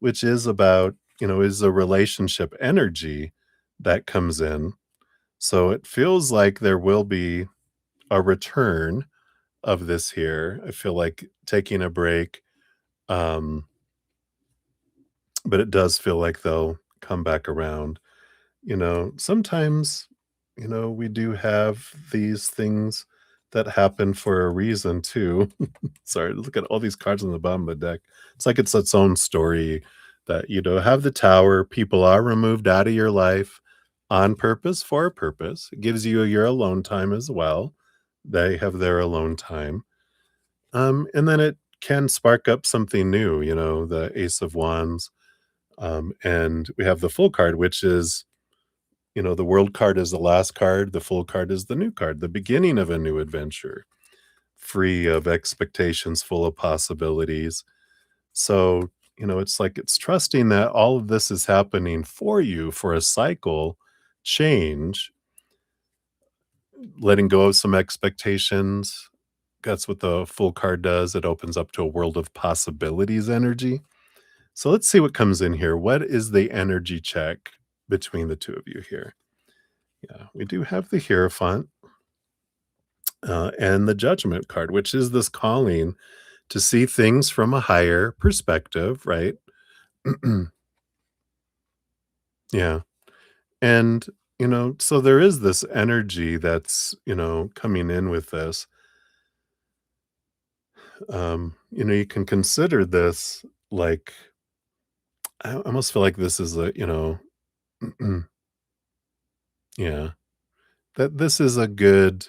which is about is a relationship energy that comes in. So it feels like there will be a return of this here. I feel like taking a break, um, but it does feel like they'll come back around. Sometimes, we do have these things that happened for a reason too. Sorry, look at all these cards on the bottom of the deck. It's like it's its own story that, have the tower, people are removed out of your life on purpose for a purpose. It gives you your alone time as well. They have their alone time. And then it can spark up something new, the Ace of Wands. And we have the full card, which is, the world card is the last card. The full card is the new card, the beginning of a new adventure, free of expectations, full of possibilities. So, it's like it's trusting that all of this is happening for you for a cycle change, letting go of some expectations. That's what the full card does. It opens up to a world of possibilities energy. So let's see what comes in here. What is the energy check between the two of you here? Yeah, we do have the Hierophant and the Judgment card, which is this calling to see things from a higher perspective, right? Yeah. And, so there is this energy that's, coming in with this. You can consider this like, I almost feel like this is yeah, that this is a good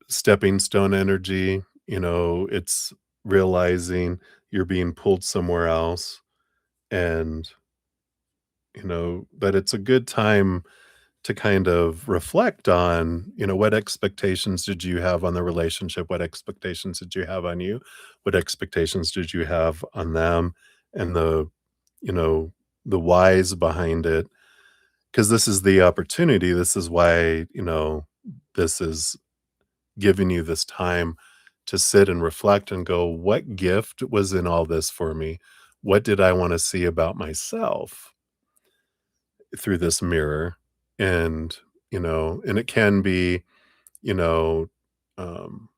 stepping stone energy. It's realizing you're being pulled somewhere else, and, that it's a good time to kind of reflect on, what expectations did you have on the relationship? What expectations did you have on you? What expectations did you have on them? And you know, the whys behind it. Because this is the opportunity. This is why, this is giving you this time to sit and reflect and go, what gift was in all this for me? What did I want to see about myself through this mirror? And, and it can be, you know, um,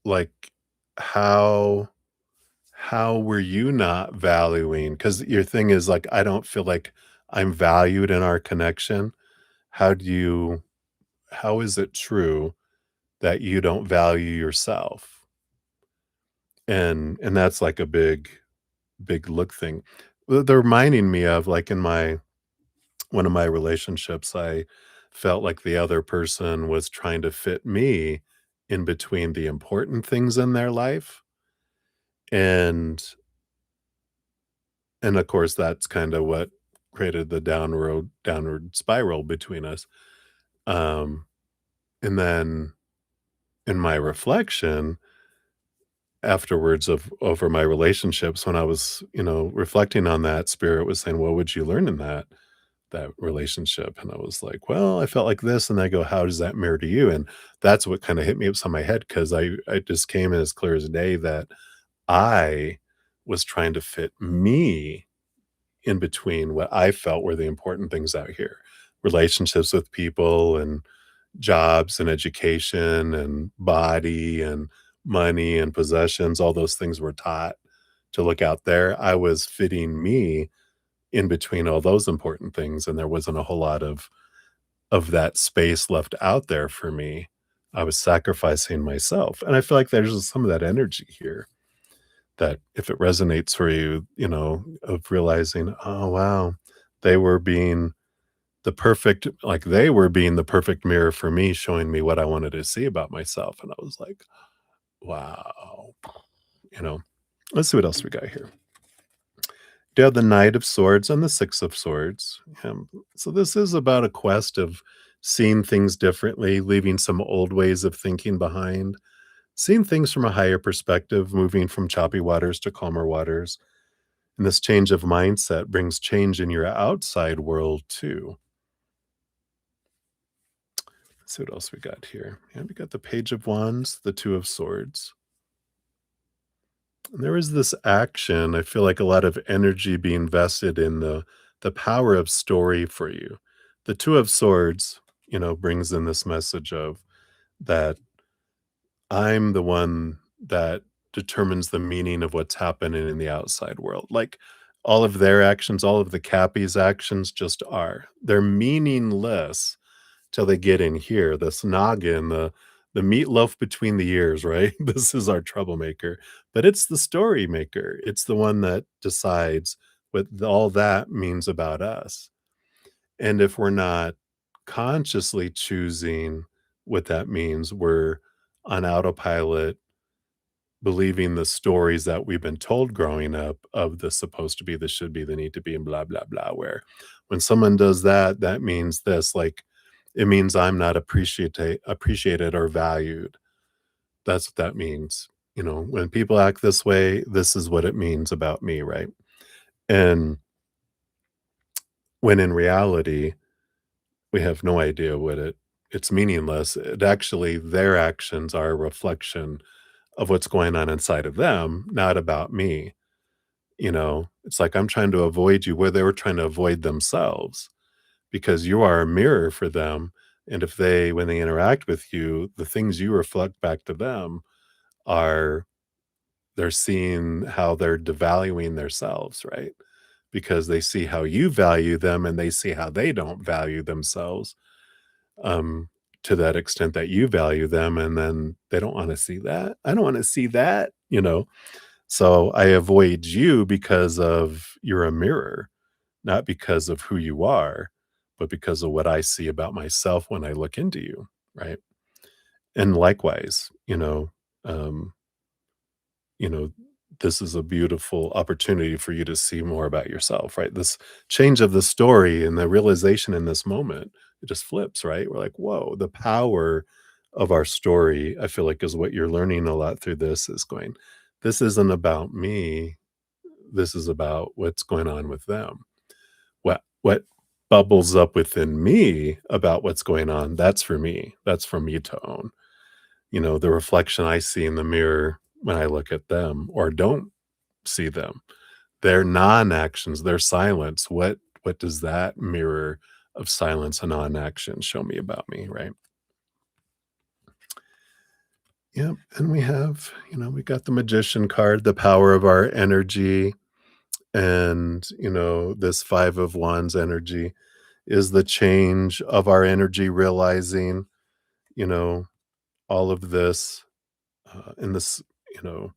like how were you not valuing? Because your thing is like, I don't feel like I'm valued in our connection. How do you how is it true that you don't value yourself? And that's like a big look thing. They're reminding me of like in my one of my relationships, I felt like the other person was trying to fit me in between the important things in their life. And of course that's kind of what created the downward spiral between us. Um and then in my reflection afterwards of over my relationships, when I was, reflecting on that, spirit was saying, what would you learn in that relationship? And I was like, well, I felt like this. And I go, how does that mirror to you? And that's what kind of hit me upside my head, because I just came in as clear as day that I was trying to fit me in between what I felt were the important things out here, relationships with people and jobs and education and body and money and possessions. All those things were taught to look out there. I was fitting me in between all those important things, and there wasn't a whole lot of that space left out there for me. I was sacrificing myself, and I feel like there's some of that energy here that if it resonates for you, of realizing, "Oh, wow, they were being they were being the perfect mirror for me, showing me what I wanted to see about myself," and I was like, "Wow." You know? Let's see what else we got here. You have the Knight of Swords and the Six of Swords. So this is about a quest of seeing things differently, leaving some old ways of thinking behind, seeing things from a higher perspective, moving from choppy waters to calmer waters. And this change of mindset brings change in your outside world too. Let's see what else we got here. Yeah, we got the Page of Wands, the Two of Swords. And there is this action. I feel like a lot of energy being vested in the power of story for you. The Two of Swords, brings in this message of that I'm the one that determines the meaning of what's happening in the outside world. Like all of their actions, all of the Cappies' actions just are. They're meaningless till they get in here, this noggin, the meatloaf between the ears, right? This is our troublemaker, but it's the story maker. It's the one that decides what all that means about us. And if we're not consciously choosing what that means, we're on autopilot believing the stories that we've been told growing up of the supposed to be, the should be, the need to be, and blah, blah, blah. Where when someone does that, that means this, like it means I'm not appreciated or valued. That's what that means. You know, when people act this way, this is what it means about me, right? And when in reality, we have no idea what it's meaningless. It actually their actions are a reflection of what's going on inside of them, not about me. You know, it's like I'm trying to avoid you where they were trying to avoid themselves because you are a mirror for them. And if they, when they interact with you, the things you reflect back to them are they're seeing how they're devaluing themselves, right? Because they see how you value them and they see how they don't value themselves um, to that extent that you value them. And then they don't want to see that. I don't want to see that, you know? So I avoid you because of you're a mirror, not because of who you are, but because of what I see about myself when I look into you, right? And likewise, um, you know, this is a beautiful opportunity for you to see more about yourself, right? This change of the story and the realization in this moment, it just flips, right? We're like, whoa, the power of our story, I feel like is what you're learning a lot through this is going, this isn't about me. This is about what's going on with them. What bubbles up within me about what's going on, that's for me. That's for me to own. You know, the reflection I see in the mirror when I look at them or don't see them, their non-actions, their silence, what does that mirror of silence and non-action show me about me, right? Yep, and we have, we got the magician card, the power of our energy, and, this 5 of wands energy is the change of our energy, realizing, you know, all of this, and this, you know,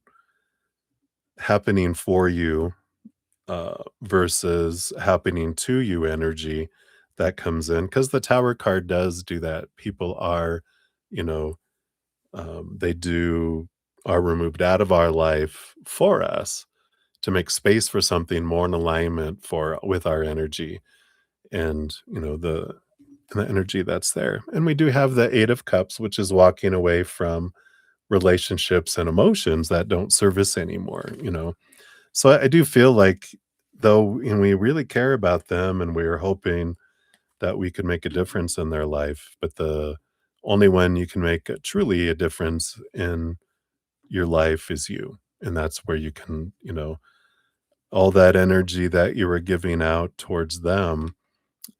happening for you versus happening to you energy that comes in because the tower card does do that. People are, you know, they do are removed out of our life for us to make space for something more in alignment for with our energy and the energy that's there. And we do have the 8 of cups, which is walking away from relationships and emotions that don't serve us anymore. So I do feel like though, we really care about them and we're hoping that we could make a difference in their life, but the only one you can make truly a difference in your life is you. And that's where you can, all that energy that you were giving out towards them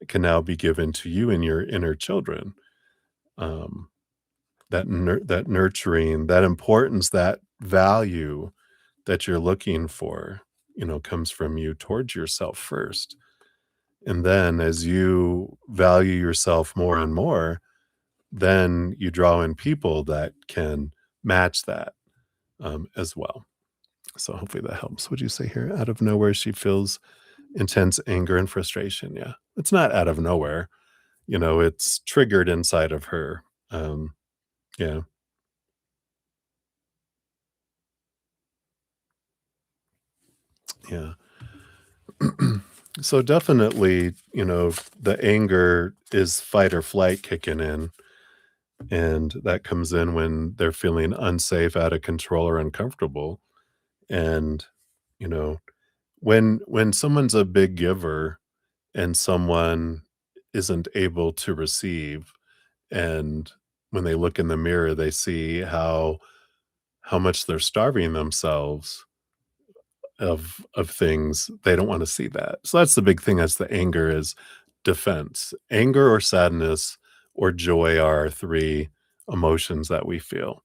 can now be given to you and your inner children. Um, that nurturing, that importance, that value that you're looking for, comes from you towards yourself first. And then as you value yourself more and more, then you draw in people that can match that as well. So hopefully that helps. Would you say here, out of nowhere, she feels intense anger and frustration? Yeah. It's not out of nowhere. It's triggered inside of her. Yeah. Yeah. So definitely, the anger is fight or flight kicking in. And that comes in when they're feeling unsafe, out of control, or uncomfortable. And, you know, when someone's a big giver and someone isn't able to receive, and when they look in the mirror, they see how much they're starving themselves of things, they don't wanna see that. So that's the big thing, that's the anger is defense. Anger or sadness or joy are our 3 emotions that we feel.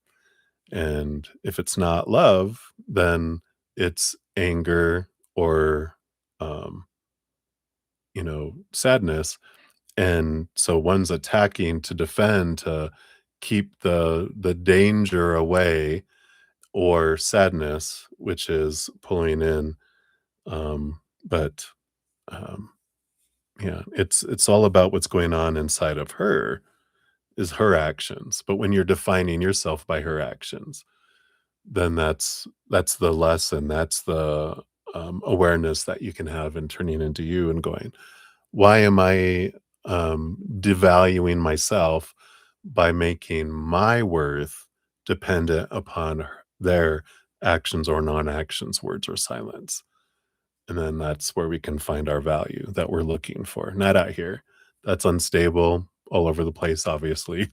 And if it's not love, then it's anger or, sadness. And so one's attacking to defend, to keep the danger away, or sadness, which is pulling in. But um, yeah, it's all about what's going on inside of her, is her actions. But when you're defining yourself by her actions, then that's the lesson. That's the awareness that you can have in turning into you and going, why am I devaluing myself by making my worth dependent upon their actions or non-actions, words or silence? And then that's where we can find our value that we're looking for, not out here. That's unstable all over the place, obviously,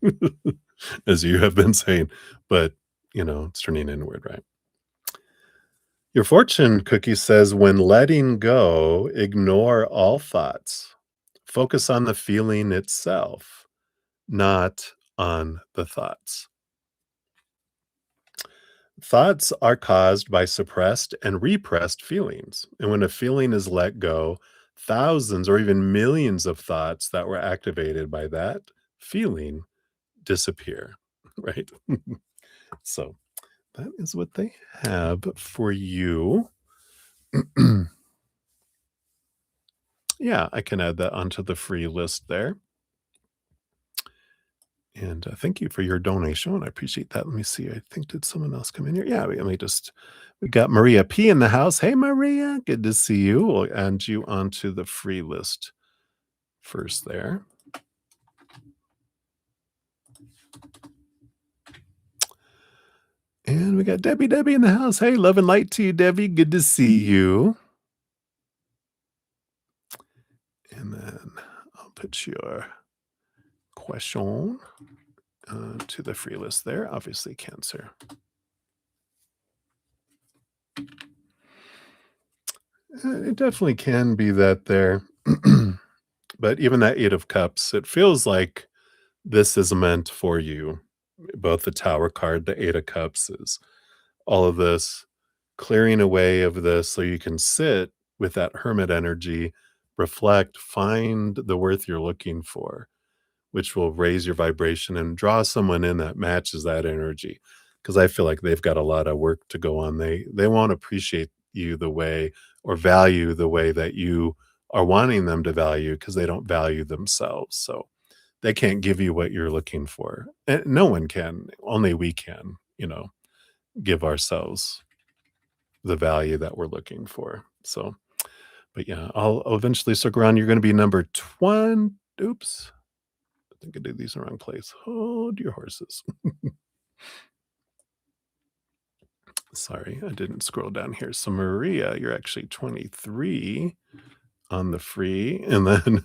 as you have been saying, but it's turning inward, right? Your fortune cookie says, when letting go, ignore all thoughts. Focus on the feeling itself, not on the thoughts. Thoughts are caused by suppressed and repressed feelings. And when a feeling is let go, thousands or even millions of thoughts that were activated by that feeling disappear, right? So that is what they have for you. Yeah, I can add that onto the free list there. And thank you for your donation. I appreciate that. Let me see. I think, did someone else come in here? Yeah, we got Maria P in the house. Hey, Maria, good to see you. We'll add you onto the free list first there. And we got Debbie in the house. Hey, love and light to you, Debbie. Good to see you. And then I'll put your question to the free list there. Obviously, Cancer. It definitely can be that there. But even that Eight of Cups, it feels like this is meant for you. Both the Tower card, the Eight of Cups is all of this clearing away of this so you can sit with that hermit energy, reflect, find the worth you're looking for, which will raise your vibration and draw someone in that matches that energy. Because I feel like they've got a lot of work to go on. They won't appreciate you the way, or value the way that you are wanting them to value, because they don't value themselves. So they can't give you what you're looking for. And no one can. Only we can, give ourselves the value that we're looking for. So, but yeah, I'll eventually circle around. You're going to be number 20. Oops. I think I did these in the wrong place. Hold your horses. Sorry, I didn't scroll down here. So Maria, you're actually 23 on the free. And then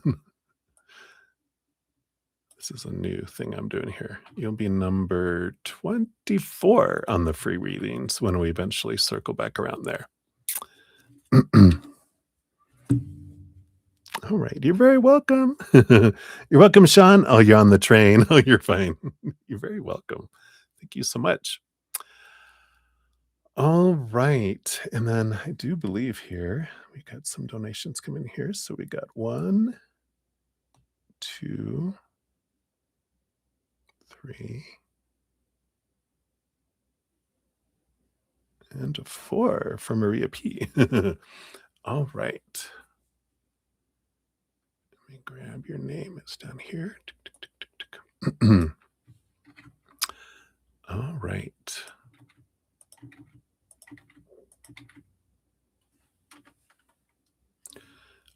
this is a new thing I'm doing here. You'll be number 24 on the free readings when we eventually circle back around there. All right. You're very welcome. You're welcome, Sean. Oh, you're on the train. Oh, you're fine. You're very welcome. Thank you so much. All right. And then I do believe here we got some donations coming here. So we got 1, 2, 3, and 4 from Maria P. All right. Let me grab your name. It's down here. All right.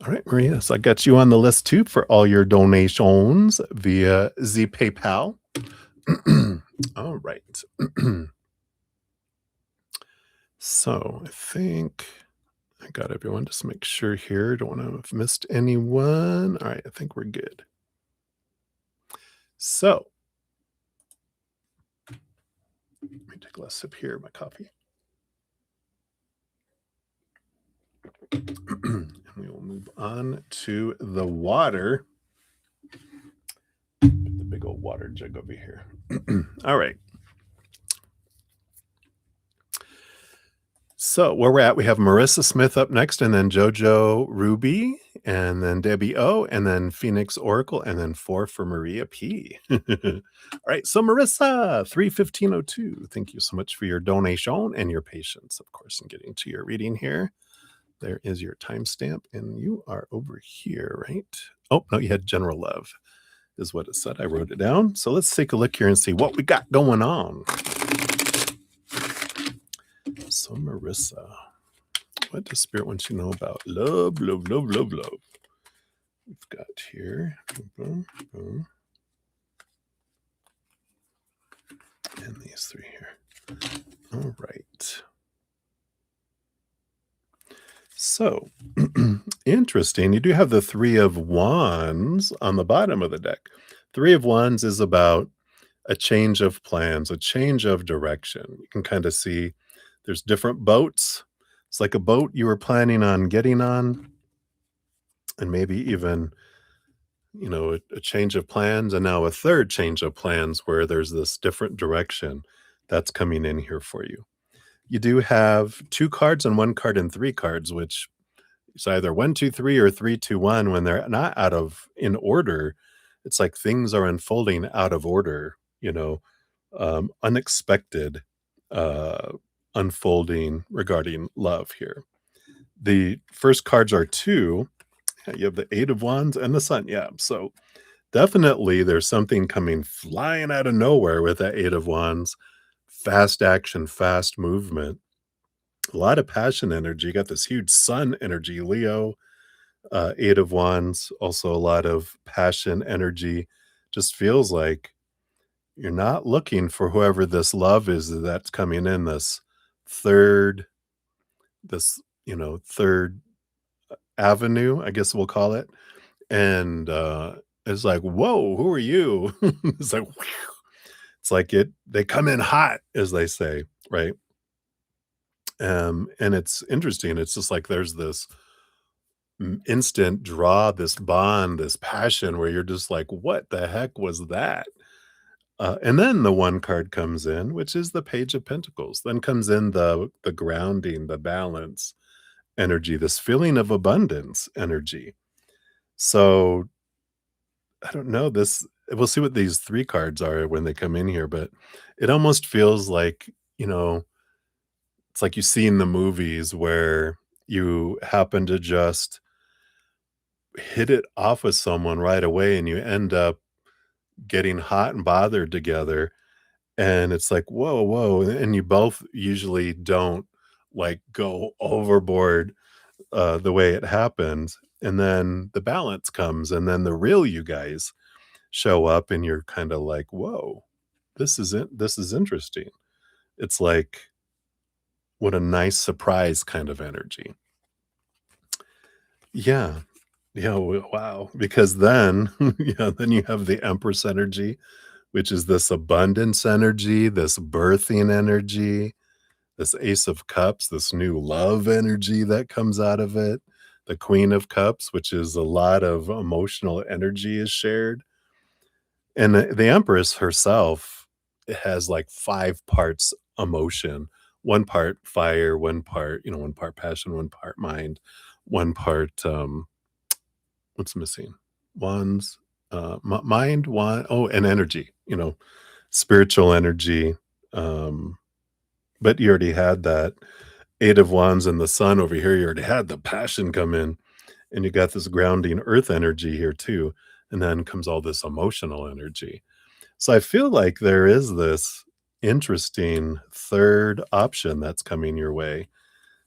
All right, Maria. So I got you on the list too for all your donations via the PayPal. All right. So I think I got everyone. Just make sure here. Don't want to have missed anyone. All right. I think we're good. So let me take a last sip here of my coffee. And we will move on to the water. Put the big old water jug over here. All right. So where we're at, we have Marissa Smith up next, and then Jojo Ruby and then Debbie O, and then Phoenix Oracle, and then 4 for Maria P. All right, so Marissa, 31502, thank you so much for your donation and your patience, of course, in getting to your reading here. There is your timestamp, and you are over here, right? Oh, no, you had general love, is what it said. I wrote it down. So let's take a look here and see what we got going on. So, Marissa, what does Spirit want you to know about love, love, love, love, love? We've got here, boom, boom, and these 3 here. All right. So, interesting. You do have the 3 of Wands on the bottom of the deck. 3 of Wands is about a change of plans, a change of direction. You can kind of see there's different boats. It's like a boat you were planning on getting on, and maybe even, a change of plans, and now a third change of plans where there's this different direction that's coming in here for you. You do have 2 cards and 1 card and 3 cards, which is either 1, 2, 3 or 3, 2, 1. When they're not in order, it's like things are unfolding out of order, unexpected unfolding regarding love here. The first cards are 2. You have the 8 of Wands and the Sun. Yeah, so definitely there's something coming flying out of nowhere with that 8 of Wands. Fast action, fast movement, a lot of passion energy. You got this huge Sun energy, Leo, 8 of Wands, also a lot of passion energy. Just feels like you're not looking for whoever this love is that's coming in, third, third avenue, I guess we'll call it. And it's like, whoa, who are you? It's like, whew. It's like they come in hot, as they say, right? And it's interesting. It's just like there's this instant draw, this bond, this passion where you're just like, what the heck was that? And then the 1 card comes in, which is the Page of Pentacles. Then comes in the grounding, the balance energy, this feeling of abundance energy. So I don't know, we'll see what these 3 cards are when they come in here, but it almost feels like, it's like you see in the movies where you happen to just hit it off with someone right away and you end up getting hot and bothered together. And it's like, whoa, whoa. And you both usually don't like go overboard the way it happens. And then the balance comes, and then the real you guys show up, and you're kind of like, whoa, this is interesting. It's like, what a nice surprise kind of energy. Yeah. Yeah. Wow. Because then, then you have the Empress energy, which is this abundance energy, this birthing energy, this Ace of Cups, this new love energy that comes out of it. The Queen of Cups, which is a lot of emotional energy is shared. And the Empress herself has like 5 parts emotion, 1 part fire, 1 part, 1 part passion, 1 part mind, 1 part, what's missing? Wands, mind, and energy, spiritual energy. But you already had that 8 of Wands and the Sun over here. You already had the passion come in, and you got this grounding earth energy here too. And then comes all this emotional energy. So I feel like there is this interesting third option that's coming your way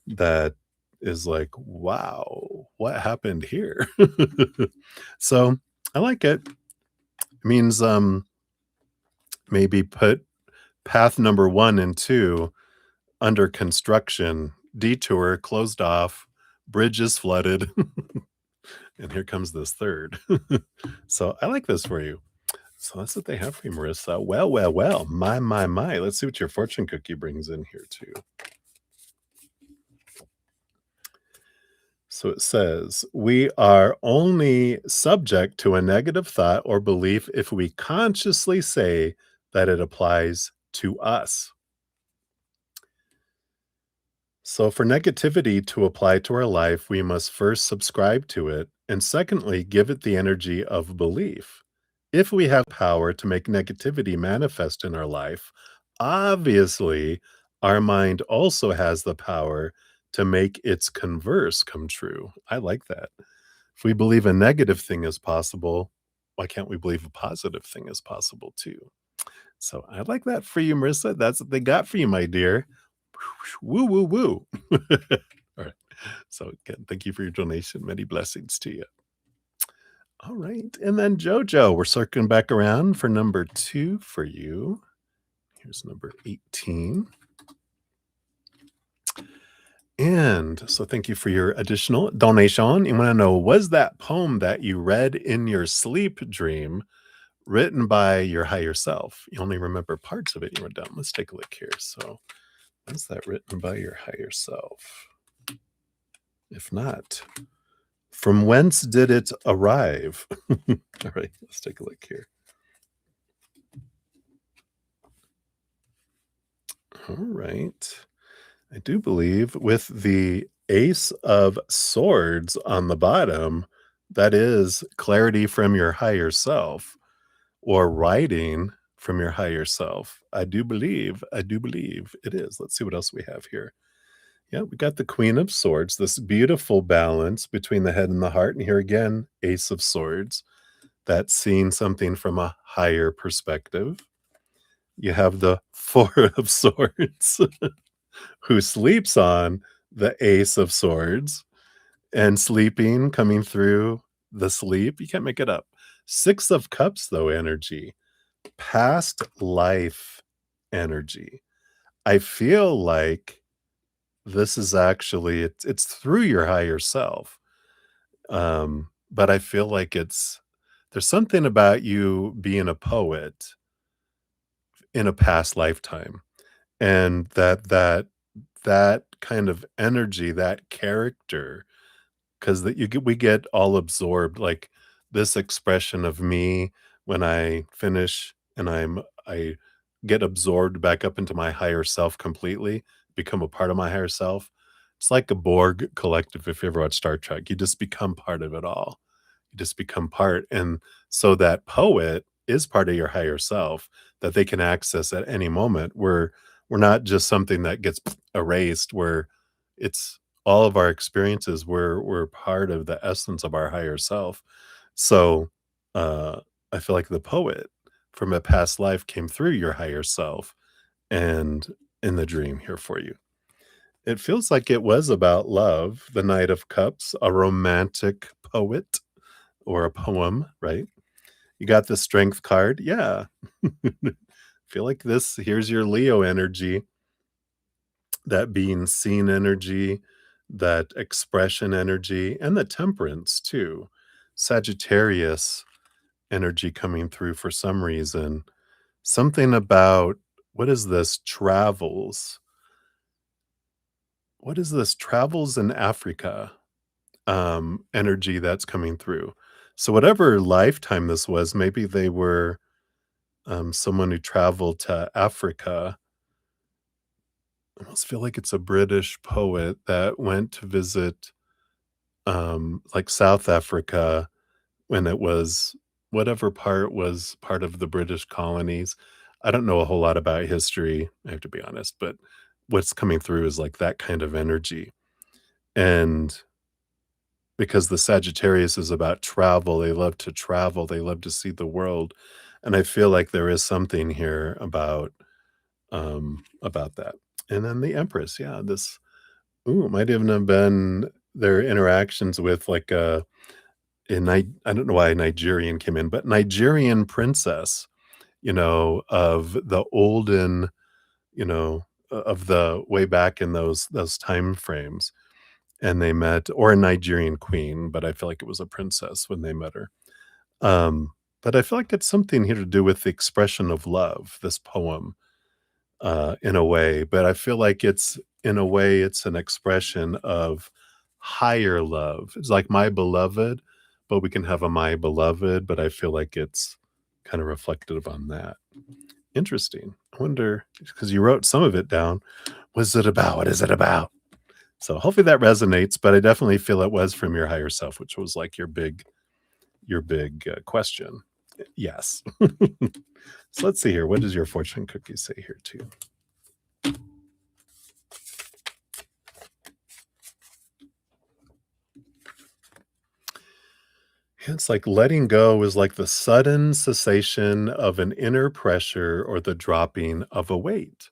that is like, wow, what happened here? So I like it. It means maybe put path number 1 and 2 under construction, detour closed off, bridge is flooded, and here comes this third. So I like this for you. So that's what they have for you, Marissa. Well, well, well. My. Let's see what your fortune cookie brings in here too. So it says, we are only subject to a negative thought or belief if we consciously say that it applies to us. So for negativity to apply to our life, we must first subscribe to it And secondly, give it the energy of belief. If we have power to make negativity manifest in our life, obviously our mind also has the power to make its converse come true. I like that. If we believe a negative thing is possible, why can't we believe a positive thing is possible too? So I like that for you, Marissa. That's what they got for you, my dear. Woo, woo, woo. All right. So again, thank you for your donation. Many blessings to you. All right. And then Jojo, we're circling back around for number 2 for you. Here's number 18. And so thank you for your additional donation. You want to know, was that poem that you read in your sleep dream written by your higher self? You only remember parts of it you wrote down. Let's take a look here. So was that written by your higher self? If not, from whence did it arrive? All right, let's take a look here. All right. I do believe with the Ace of Swords on the bottom, that is clarity from your higher self or writing from your higher self. I do believe it is. Let's see what else we have here. Yeah, we got the Queen of Swords, this beautiful balance between the head and the heart. And here again, Ace of Swords, that's seeing something from a higher perspective. You have the Four of Swords, who sleeps on the Ace of Swords and sleeping, coming through the sleep. You can't make it up. Six of Cups, though, energy, past life energy. I feel like this is actually it's through your higher self. But I feel like there's something about you being a poet in a past lifetime, and that kind of energy, that character, because we get all absorbed, like this expression of me when I finish and I get absorbed back up into my higher self completely, become a part of my higher self. It's like a Borg collective. If you ever watch Star Trek, you just become part of it all. You just become part, and so that poet is part of your higher self that they can access at any moment. We're not just something that gets erased. Where it's all of our experiences. We're part of the essence of our higher self. So I feel like the poet from a past life came through your higher self and in the dream here for you. It feels like it was about love, the Knight of Cups, a romantic poet or a poem, right? You got the Strength card. Yeah. Feel like here's your Leo energy, that being seen energy, that expression energy, and the Temperance too. Sagittarius energy coming through for some reason. Something about what is this? Travels. What is this? Travels in Africa energy that's coming through. So whatever lifetime this was, maybe they were someone who traveled to Africa. I almost feel like it's a British poet that went to visit like South Africa when it was whatever part was part of the British colonies. I don't know a whole lot about history, I have to be honest, but what's coming through is like that kind of energy. And because the Sagittarius is about travel, they love to travel, they love to see the world. And I feel like there is something here about that. And then the Empress, yeah, it might even have been their interactions with like I don't know why Nigerian came in, but Nigerian princess, of the olden, of the way back in those time frames, and they met, or a Nigerian queen, but I feel like it was a princess when they met her. But I feel like it's something here to do with the expression of love, this poem, in a way, but I feel like in a way, it's an expression of higher love. It's like my beloved, but we can have a my beloved, but I feel like it's kind of reflective on that. Interesting. I wonder, because you wrote some of it down. What is it about? So hopefully that resonates, but I definitely feel it was from your higher self, which was like your big question. Yes. So let's see here. What does your fortune cookie say here too? It's like letting go is like the sudden cessation of an inner pressure or the dropping of a weight.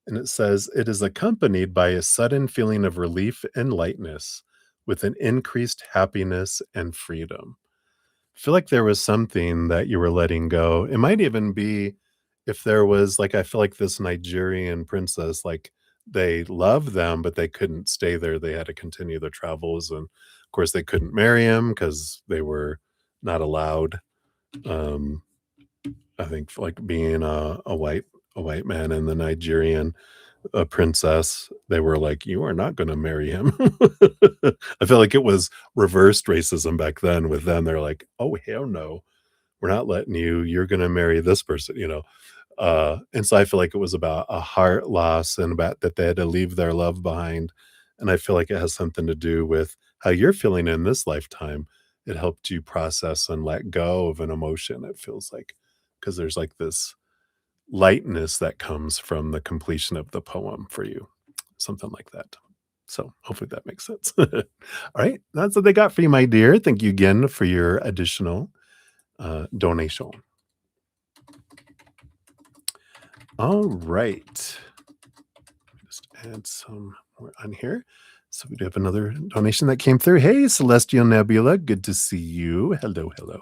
And it says it is accompanied by a sudden feeling of relief and lightness with an increased happiness and freedom. I feel like there was something that you were letting go. It might even be if there was like I feel like this Nigerian princess, like they loved them, but they couldn't stay there. They had to continue their travels. And of course they couldn't marry him because they were not allowed. Um, I think like being a white man and the Nigerian princess, they were like, "You are not gonna marry him." I feel like it was reversed racism back then with them. They're like, "Oh, hell no. We're not letting you. You're gonna marry this person." And so I feel like it was about a heart loss and about that they had to leave their love behind, and I feel like it has something to do with how you're feeling in this lifetime. It helped you process and let go of an emotion, it feels like, because there's, like, this lightness that comes from the completion of the poem for you, something like that. So hopefully that makes sense. All right, that's what they got for you, my dear. Thank you again for your additional donation. All right, just add some more on here. So we do have another donation that came through. Hey, Celestial Nebula, good to see you. Hello, hello.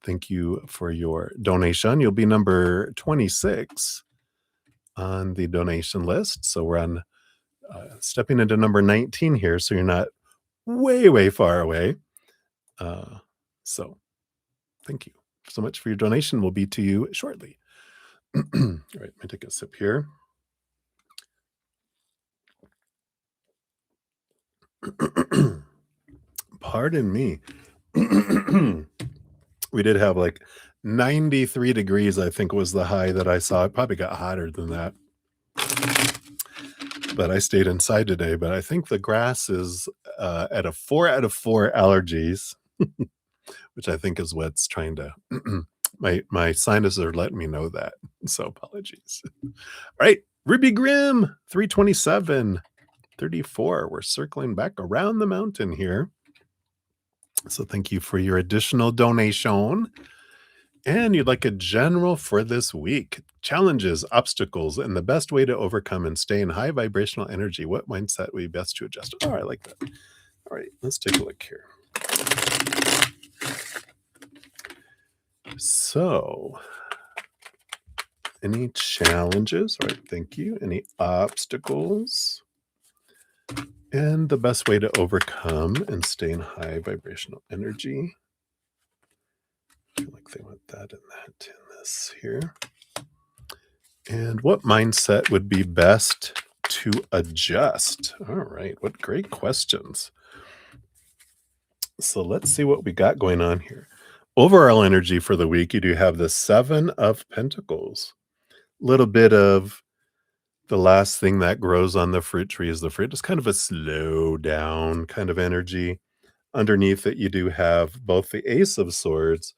Thank you for your donation. You'll be number 26 on the donation list. So we're on stepping into number 19 here. So you're not way, way far away. Uh, so thank you so much for your donation. We'll be to you shortly. All right, let me take a sip here. Pardon me. We did have like 93 degrees, I think was the high that I saw. It probably got hotter than that. But I stayed inside today. But I think the grass is at a 4 out of 4 allergies, which I think is what's trying to my sinuses are letting me know that. So apologies. All right. Ruby Grimm, 327, 34. We're circling back around the mountain here. So thank you for your additional donation. And you'd like a general for this week. Challenges, obstacles, and the best way to overcome and stay in high vibrational energy. What mindset would be best to adjust? Oh, I like that. All right, let's take a look here. So, any challenges? All right, thank you. Any obstacles? And the best way to overcome and stay in high vibrational energy. I feel like they want that in this here. And what mindset would be best to adjust? All right, what great questions. So let's see what we got going on here. Overall energy for the week, you do have the 7 of Pentacles. Little bit of the last thing that grows on the fruit tree is the fruit. It's kind of a slow down kind of energy. Underneath it, you do have both the Ace of Swords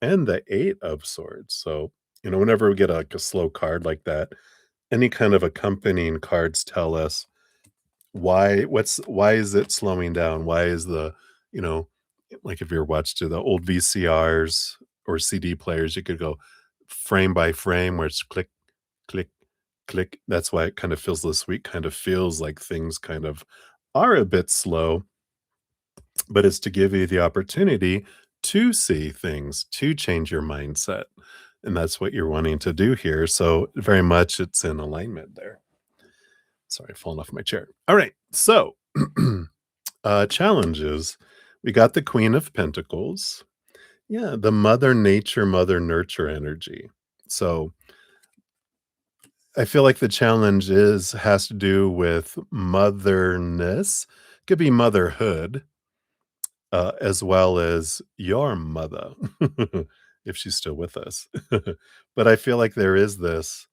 and the 8 of Swords. So, whenever we get like a slow card like that, any kind of accompanying cards tell us why is it slowing down? Why is you know, like if you're watched to the old VCRs or CD players, you could go frame by frame where it's click, click, click. That's why it kind of feels this week, kind of feels like things kind of are a bit slow, but it's to give you the opportunity to see things, to change your mindset. And that's what you're wanting to do here. So very much it's in alignment there. Sorry, falling off my chair. All right. So challenges. We got the Queen of Pentacles. Yeah, the Mother Nature, Mother Nurture energy. So I feel like the challenge has to do with motherness. Could be motherhood, as well as your mother, if she's still with us. But I feel like there is this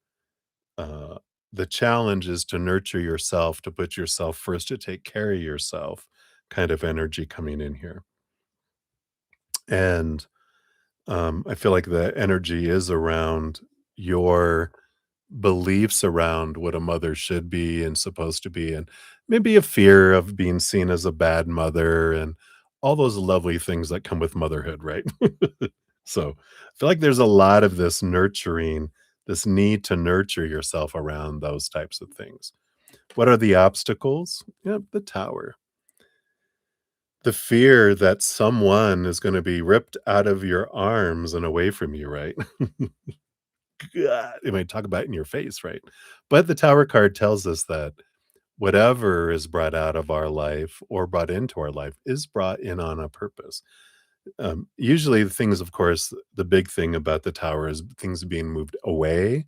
the challenge is to nurture yourself, to put yourself first, to take care of yourself kind of energy coming in here. And I feel like the energy is around your beliefs around what a mother should be and supposed to be, and maybe a fear of being seen as a bad mother and all those lovely things that come with motherhood, right? So I feel like there's a lot of this nurturing, this need to nurture yourself around those types of things. What are the obstacles? Yeah, the tower. The fear that someone is going to be ripped out of your arms and away from you, right? God, it might talk about it in your face, right? But the Tower card tells us that whatever is brought out of our life or brought into our life is brought in on a purpose. Usually, the things, of course, the big thing about the Tower is things being moved away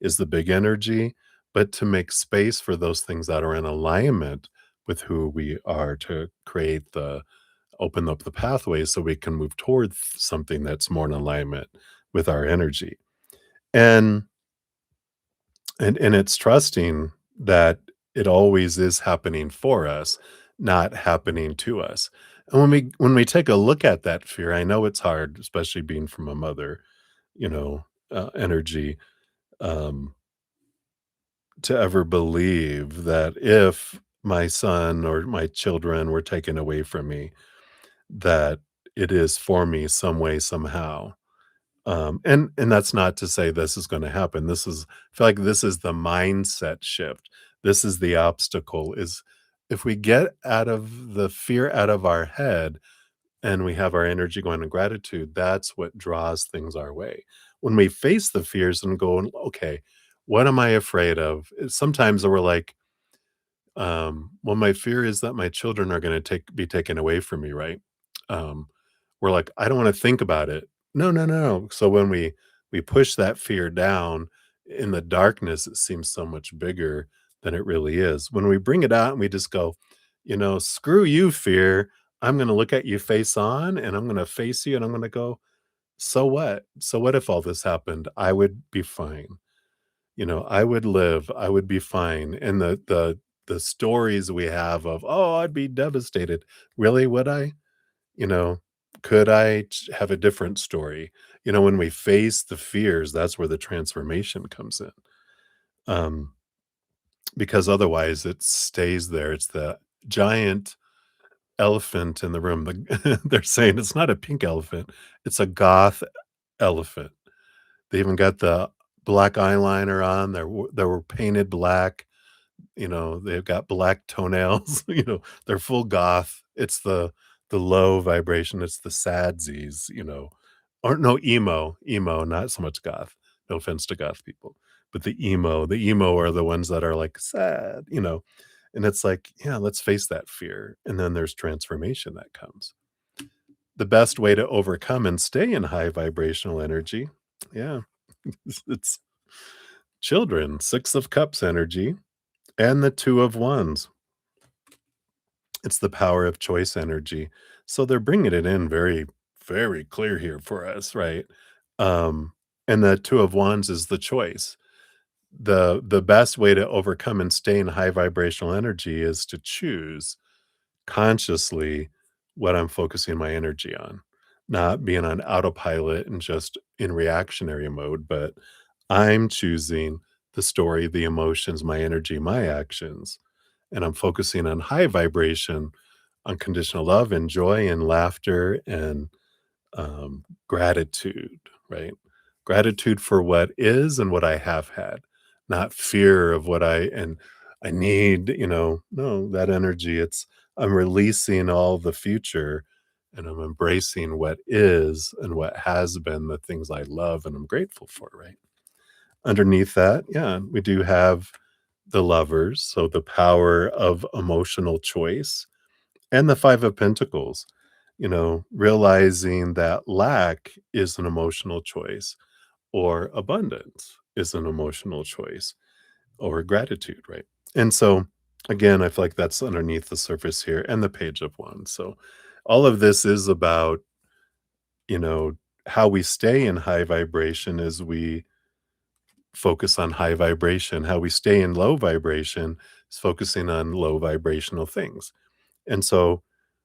is the big energy, but to make space for those things that are in alignment with who we are to create the open up the pathways so we can move towards something that's more in alignment with our energy. And and it's trusting that it always is happening for us, not happening to us. And when we take a look at that fear, I know it's hard, especially being from a mother, energy, um, to ever believe that if my son or my children were taken away from me, that it is for me some way, somehow. And that's not to say this is gonna happen. This is I feel like this is the mindset shift. This is the obstacle is if we get out of the fear out of our head and we have our energy going in gratitude, that's what draws things our way. When we face the fears and go, okay, what am I afraid of? Sometimes we're like, well, my fear is that my children are gonna be taken away from me, right? Um, we're like, "I don't wanna think about it." No, no, no, no. So when we push that fear down, in the darkness, it seems so much bigger than it really is. When we bring it out and we just go, "Screw you, fear. I'm gonna look at you face on, and I'm gonna face you, and I'm gonna go, 'So what? So what if all this happened? I would be fine.' I would live, I would be fine, and the stories we have of, "Oh, I'd be devastated." Really, would I? You know, could I have a different story? When we face the fears, that's where the transformation comes in, um, because otherwise it stays there. It's the giant elephant in the room. They're saying it's not a pink elephant, it's a goth elephant. They even got the black eyeliner on, they were painted black. They've got black toenails, they're full goth. It's the low vibration, it's the sadsies, or no, emo, not so much goth. No offense to goth people, but the emo are the ones that are like sad, and it's like, yeah, let's face that fear. And then there's transformation that comes. The best way to overcome and stay in high vibrational energy, yeah, it's children, 6 of Cups energy, and the 2 of Wands. It's the power of choice energy. So they're bringing it in very, very clear here for us, right? Um, and the 2 of Wands is the choice. The best way to overcome and stay in high vibrational energy is to choose consciously what I'm focusing my energy on, not being on autopilot and just in reactionary mode, but I'm choosing the story, the emotions, my energy, my actions, and I'm focusing on high vibration, unconditional love and joy and laughter and gratitude, right? Gratitude for what is and what I have had, not fear of what I need, no, that energy, I'm releasing all the future and I'm embracing what is and what has been the things I love and I'm grateful for, right? Underneath that, yeah, we do have the Lovers, so the power of emotional choice, and the 5 of Pentacles, realizing that lack is an emotional choice, or abundance is an emotional choice, or gratitude, right? And so, again, I feel like that's underneath the surface here, and the Page of Wands. So, all of this is about, you know, how we stay in high vibration as we focus on high vibration. How we stay in low vibration is focusing on low vibrational things. And so,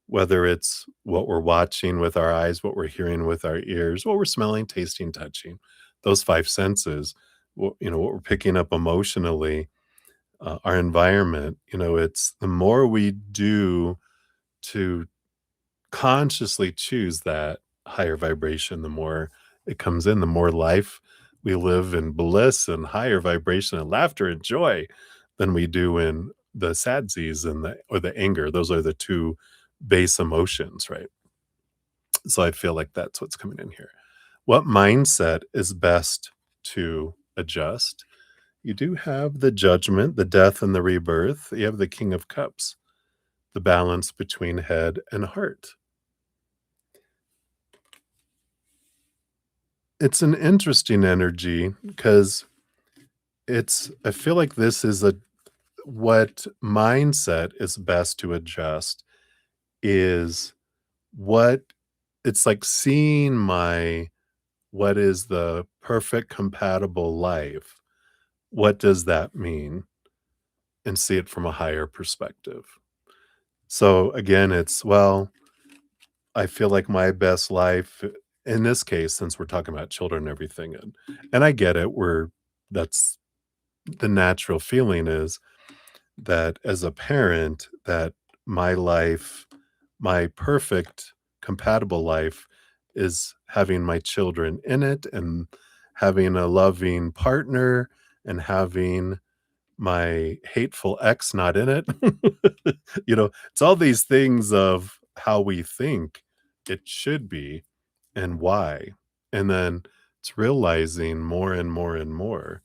whether it's what we're watching with our eyes, what we're hearing with our ears, what we're smelling, tasting, touching, those five senses, what we're picking up emotionally, our environment, it's the more we do to consciously choose that higher vibration, the more it comes in, the more life we live in bliss and higher vibration and laughter and joy than we do in the sadsies and the anger. Those are the two base emotions, right? So I feel like that's what's coming in here. What mindset is best to adjust? You do have the judgment, the death, and the rebirth. You have the King of Cups, the balance between head and heart. It's an interesting energy because I feel like this is what mindset is best to adjust is what it's like seeing what is the perfect compatible life. What does that mean? And see it from a higher perspective. So again, I feel like my best life in this case, since we're talking about children and everything, and I get it, that's the natural feeling is that as a parent, that my life, my perfect compatible life is having my children in it and having a loving partner and having my hateful ex not in it. It's all these things of how we think it should be and why. And then it's realizing more and more and more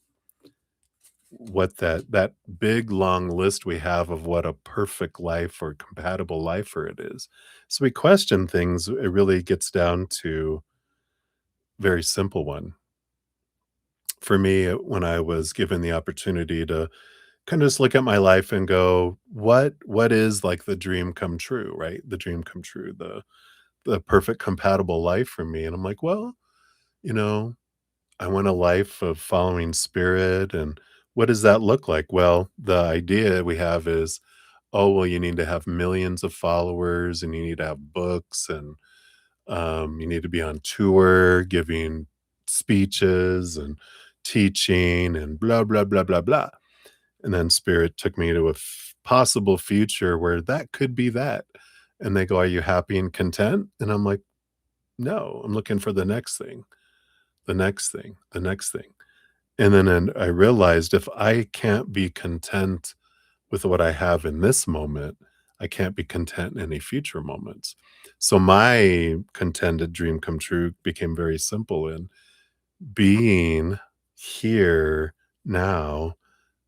what that big long list we have of what a perfect life or compatible life for it is. So we question things, it really gets down to very simple one. For me, when I was given the opportunity to kind of just look at my life and go, what is like the dream come true, right? The dream come true, the perfect compatible life for me. And I'm like, well, you know, I want a life of following spirit. And what does that look like? Well, the idea we have is, oh, well, you need to have millions of followers and you need to have books and you need to be on tour giving speeches and teaching and blah, blah, blah, blah, blah. And then spirit took me to a possible future where that could be that. And they go, are you happy and content? And I'm like, no, I'm looking for the next thing, the next thing, the next thing. And then I realized if I can't be content with what I have in this moment, I can't be content in any future moments. So my contended dream come true became very simple in being here now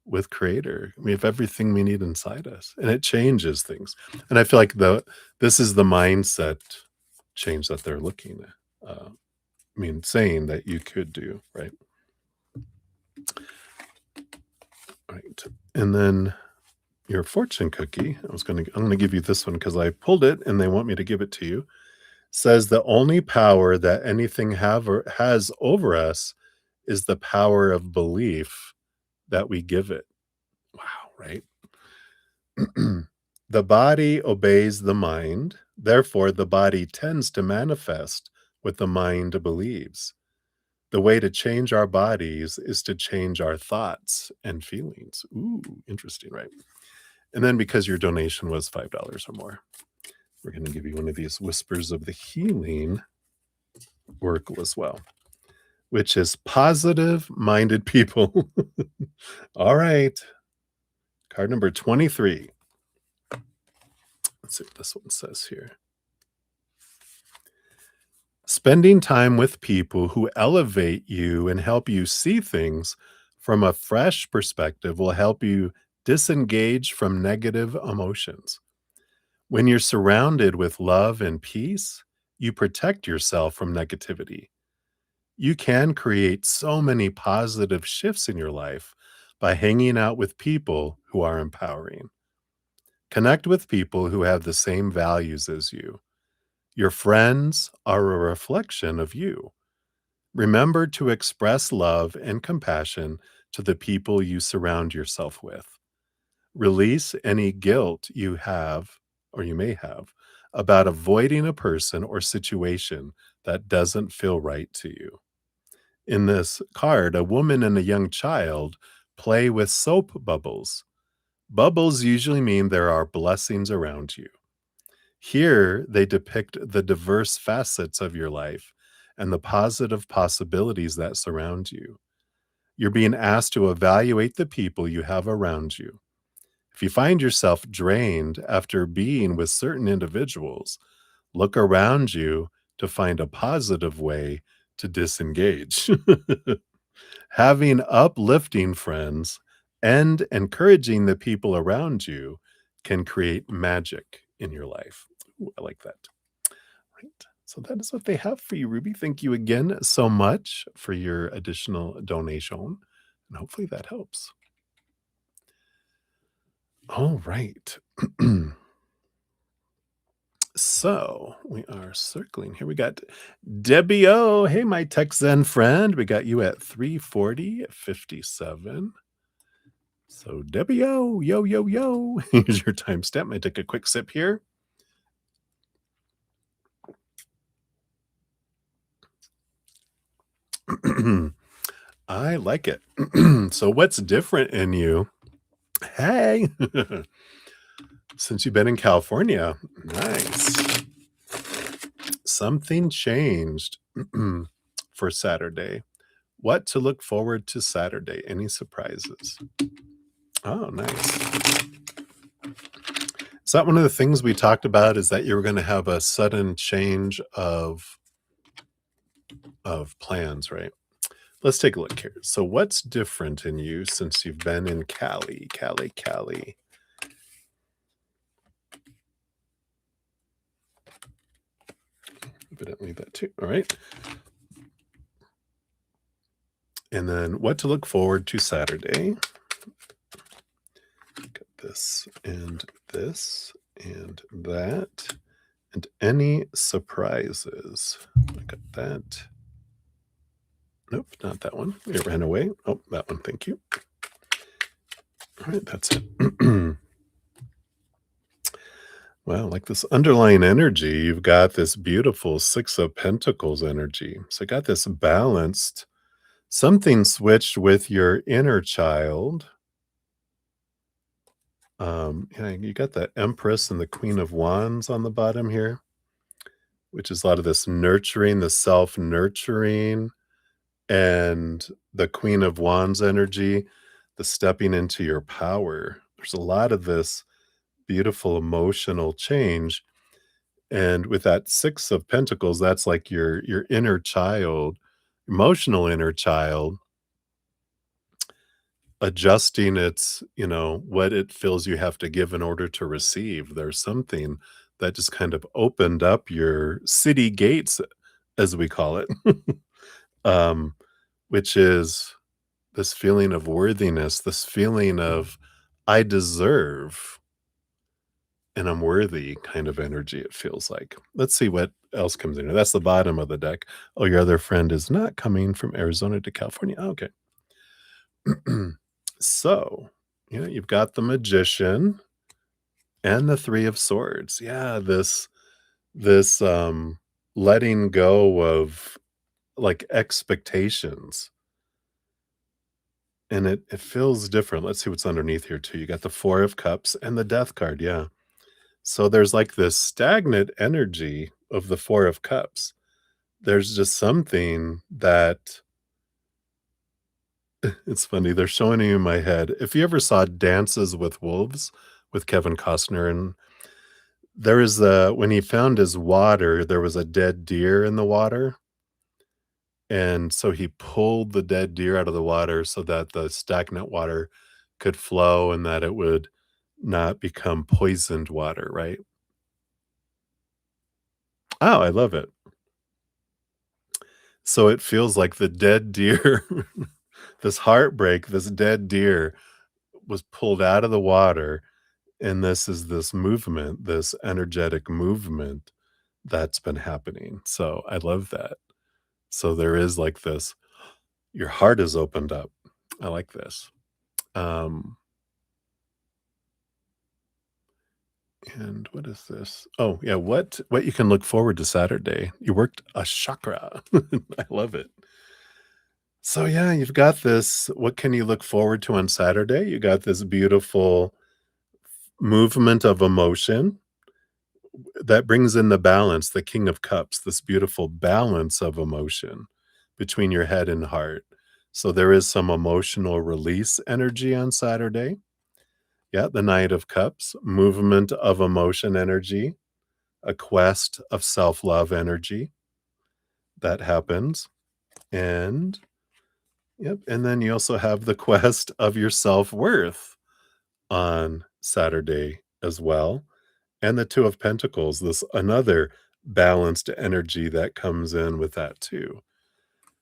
with creator. We have everything we need inside us and it changes things. And I feel like this is the mindset change that they're looking at. Saying that you could do, right? Right. And then your fortune cookie, I'm gonna give you this one because I pulled it and they want me to give it to you. Says the only power that anything have or has over us is the power of belief that we give it. Wow, right? The body obeys the mind, therefore the body tends to manifest what the mind believes. The way to change our bodies is to change our thoughts and feelings. Ooh, interesting, right? And then because your donation was $5 or more, we're going to give you one of these whispers of the healing oracle as well, which is positive minded people. All right. Card number 23. Let's see what this one says here. Spending time with people who elevate you and help you see things from a fresh perspective will help you disengage from negative emotions. When you're surrounded with love and peace, you protect yourself from negativity. You can create so many positive shifts in your life by hanging out with people who are empowering. Connect with people who have the same values as you. Your friends are a reflection of you. Remember to express love and compassion to the people you surround yourself with. Release any guilt you have or you may have about avoiding a person or situation that doesn't feel right to you. In this card, a woman and a young child play with soap bubbles. Bubbles usually mean there are blessings around you. Here, they depict the diverse facets of your life and the positive possibilities that surround you. You're being asked to evaluate the people you have around you. If you find yourself drained after being with certain individuals, look around you to find a positive way to disengage. Having uplifting friends and encouraging the people around you can create magic in your life. Ooh, I like that. Right. So that is what they have for you, Ruby. Thank you again so much for your additional donation. And hopefully that helps. All right. So we are circling here. We got Debbie O. Hey, my Tech Zen friend. We got you at 3:40:57. So Debbie O, yo, yo, yo. Here's your timestamp. I take a quick sip here. I like it. So what's different in you? Hey, since you've been in California, nice. Something changed for Saturday. What to look forward to Saturday? Any surprises? Oh, nice. Is that one of the things we talked about is that you were going to have a sudden change of plans, right? Let's take a look here. So what's different in you since you've been in Cali? Evidently that too. All right. And then what to look forward to Saturday. Got this and that. And any surprises. I got that. Nope, not that one. It ran away. Oh, that one. Thank you. All right, that's it. Wow, like this underlying energy, you've got this beautiful Six of Pentacles energy. So I got this balanced, something switched with your inner child. Yeah, you got the Empress and the Queen of Wands on the bottom here, which is a lot of this nurturing, the self-nurturing, and the Queen of Wands energy, the stepping into your power. There's a lot of this beautiful emotional change. And with that Six of Pentacles, that's like your inner child, emotional inner child, adjusting its, what it feels you have to give in order to receive. There's something that just kind of opened up your city gates, as we call it, um, which is this feeling of worthiness, this feeling of I deserve and I'm worthy kind of energy, it feels like. Let's see what else comes in here. That's the bottom of the deck. Oh, your other friend is not coming from Arizona to California. Oh, okay. So, you've got the Magician and the Three of Swords. Yeah, this letting go of like expectations. And it feels different. Let's see what's underneath here too. You got the Four of Cups and the Death card. Yeah. So there's like this stagnant energy of the Four of Cups. There's just something that it's funny. They're showing you in my head. If you ever saw Dances with Wolves with Kevin Costner, and there is when he found his water, there was a dead deer in the water. And so he pulled the dead deer out of the water so that the stagnant water could flow and that it would not become poisoned water, right? Oh, I love it. So it feels like the dead deer, this heartbreak, this dead deer was pulled out of the water. And this is this movement, this energetic movement that's been happening. So I love that. So there is like this, your heart is opened up. I like this. Um, and what is this? Oh, yeah, what you can look forward to Saturday. You worked a chakra. I love it. So yeah, you've got this. What can you look forward to on Saturday? You got this beautiful movement of emotion that brings in the balance, the King of Cups, this beautiful balance of emotion between your head and heart. So there is some emotional release energy on Saturday. Yeah, the Knight of Cups, movement of emotion energy, a quest of self-love energy that happens. And yep, and then you also have the quest of your self-worth on Saturday as well. And the Two of Pentacles, this another balanced energy that comes in with that too.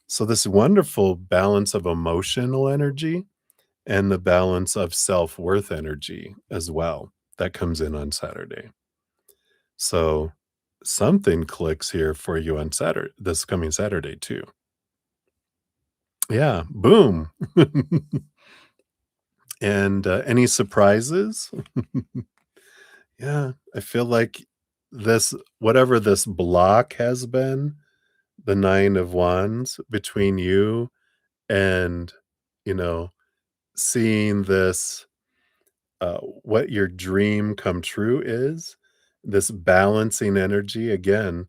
So this wonderful balance of emotional energy and the balance of self-worth energy as well that comes in on Saturday. So something clicks here for you on Saturday, this coming Saturday too. Yeah, boom. And any surprises? Yeah, I feel like this, whatever this block has been, the 9 of Wands between you and, you know, seeing this, what your dream come true is, this balancing energy. Again,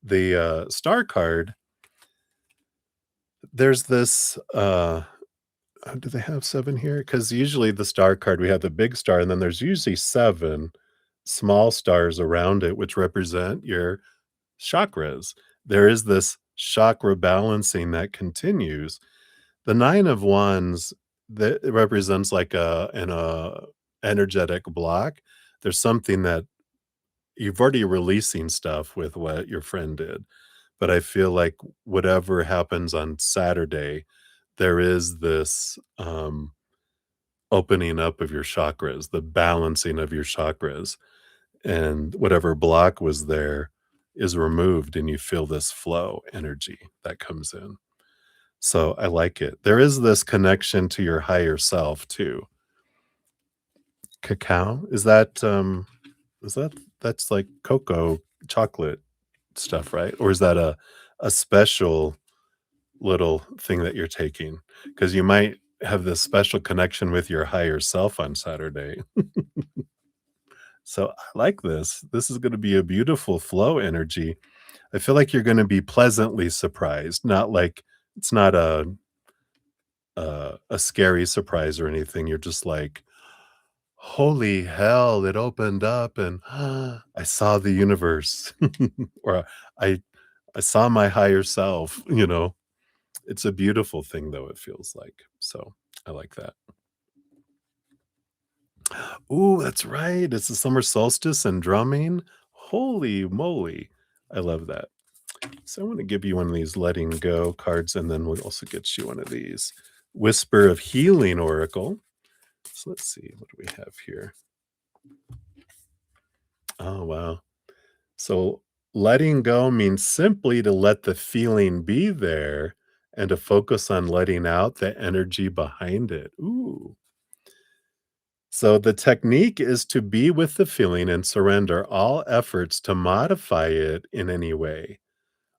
the, star card, there's this, do they have 7 here? Because usually the star card, we have the big star, and then there's usually 7 small stars around it, which represent your chakras. There is this chakra balancing that continues. The 9 of Wands, that represents like a energetic block. There's something that you've already releasing stuff with what your friend did, but I feel like whatever happens on Saturday, there is this, opening up of your chakras, the balancing of your chakras, and whatever block was there is removed, and you feel this flow energy that comes in. So I like it. There is this connection to your higher self too. Cacao? Is that, that's like cocoa chocolate stuff, right? Or is that a special little thing that you're taking? Because you might have this special connection with your higher self on Saturday. So I like this. This is gonna be a beautiful flow energy. I feel like you're gonna be pleasantly surprised, not like it's not a scary surprise or anything. You're just like, "Holy hell, it opened up and I saw the universe." Or I I saw my higher self, you know? It's a beautiful thing though, it feels like. So, I like that. Ooh, that's right. It's the summer solstice and drumming. Holy moly. I love that. So I want to give you one of these letting go cards, and then we'll also get you one of these Whisper of Healing Oracle. So let's see, what do we have here? Oh, wow. So letting go means simply to let the feeling be there and to focus on letting out the energy behind it. Ooh. So the technique is to be with the feeling and surrender all efforts to modify it in any way.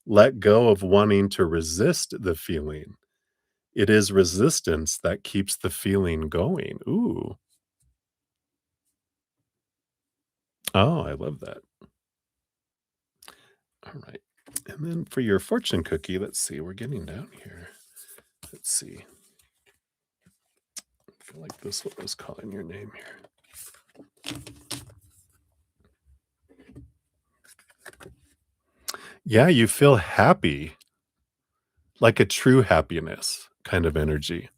Let go of wanting to resist the feeling. It is resistance that keeps the feeling going. Ooh. Oh, I love that. All right. And then for your fortune cookie, let's see, we're getting down here. Let's see. I feel like this one was calling your name here. Yeah, you feel happy, like a true happiness kind of energy.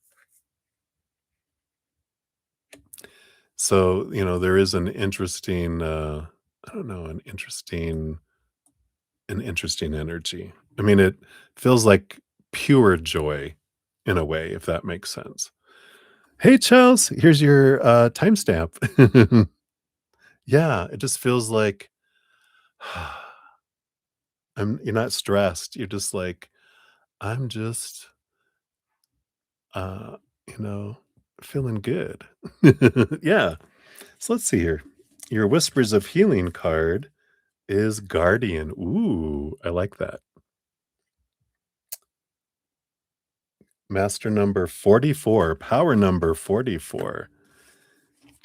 So, there is an interesting, I don't know, an interesting energy. I mean, it feels like pure joy in a way, if that makes sense. Hey, Charles, here's your timestamp. Yeah, it just feels like you're not stressed. You're just like, I'm just, uh, you know, feeling good. Yeah. So let's see here. Your Whispers of Healing card is Guardian. Ooh, I like that. Master number 44, power number 44.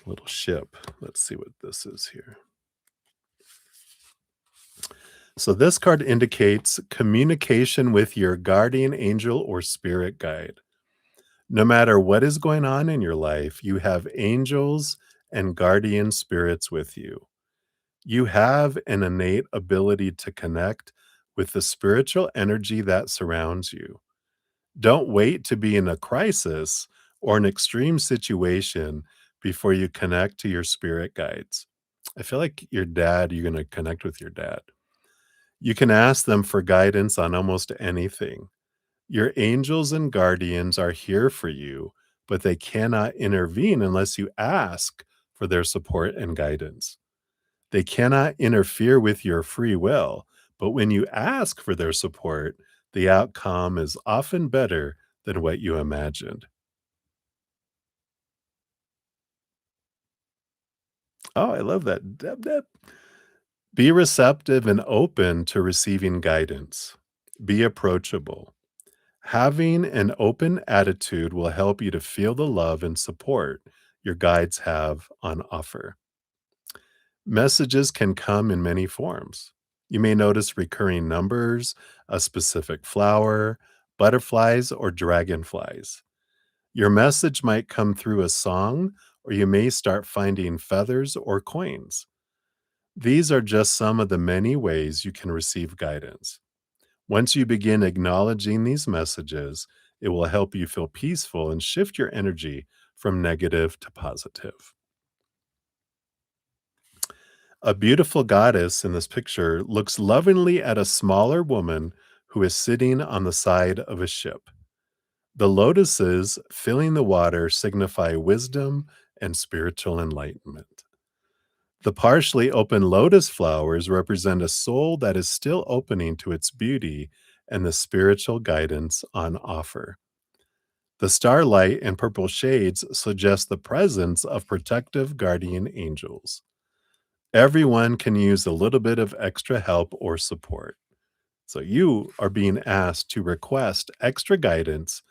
Little ship. Let's see what this is here. So this card indicates communication with your guardian angel or spirit guide. No matter what is going on in your life, you have angels and guardian spirits with you. You have an innate ability to connect with the spiritual energy that surrounds you. Don't wait to be in a crisis or an extreme situation before you connect to your spirit guides. I feel like you're going to connect with your dad. You can ask them for guidance on almost anything. Your angels and guardians are here for you, but they cannot intervene unless you ask for their support and guidance. They cannot interfere with your free will, but when you ask for their support, the outcome is often better than what you imagined. Oh, I love that. Deb, deb. Be receptive and open to receiving guidance. Be approachable. Having an open attitude will help you to feel the love and support your guides have on offer. Messages can come in many forms. You may notice recurring numbers, a specific flower, butterflies, or dragonflies. Your message might come through a song, or you may start finding feathers or coins. These are just some of the many ways you can receive guidance. Once you begin acknowledging these messages, it will help you feel peaceful and shift your energy from negative to positive. A beautiful goddess in this picture looks lovingly at a smaller woman who is sitting on the side of a ship. The lotuses filling the water signify wisdom and spiritual enlightenment. The partially open lotus flowers represent a soul that is still opening to its beauty and the spiritual guidance on offer. The starlight and purple shades suggest the presence of protective guardian angels. Everyone can use a little bit of extra help or support. So you are being asked to request extra guidance,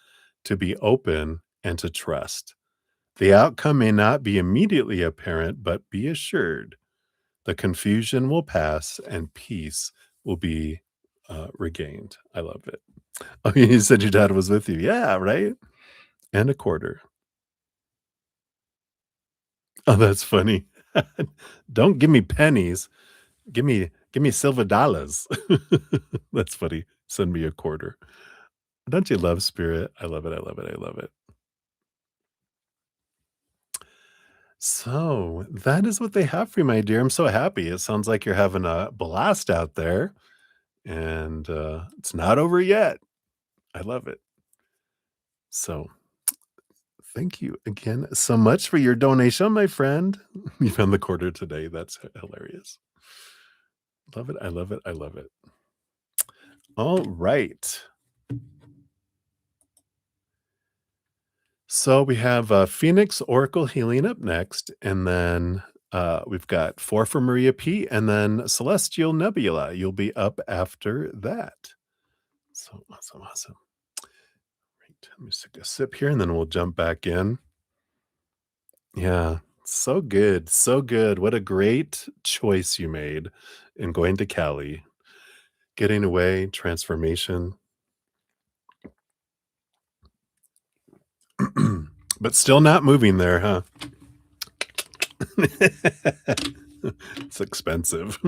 to be open, and to trust. The outcome may not be immediately apparent, but be assured the confusion will pass and peace will be regained. I love it. Oh, you said your dad was with you. Yeah, right? And a quarter. Oh, that's funny. Don't give me pennies. Give me silver dollars. That's funny. Send me a quarter. Don't you love spirit? I love it. I love it. I love it. So that is what they have for you, my dear. I'm so happy. It sounds like you're having a blast out there, and it's not over yet. I love it. So thank you again so much for your donation, my friend. You found the quarter today. That's hilarious. Love it. I love it. I love it. All right. So we have Phoenix Oracle Healing up next, and then we've got Four for Maria P, and then Celestial Nebula. You'll be up after that. So awesome, awesome. Right, let me take a sip here, and then we'll jump back in. Yeah, so good, so good. What a great choice you made in going to Cali, getting away, transformation, but still not moving there, huh? It's expensive.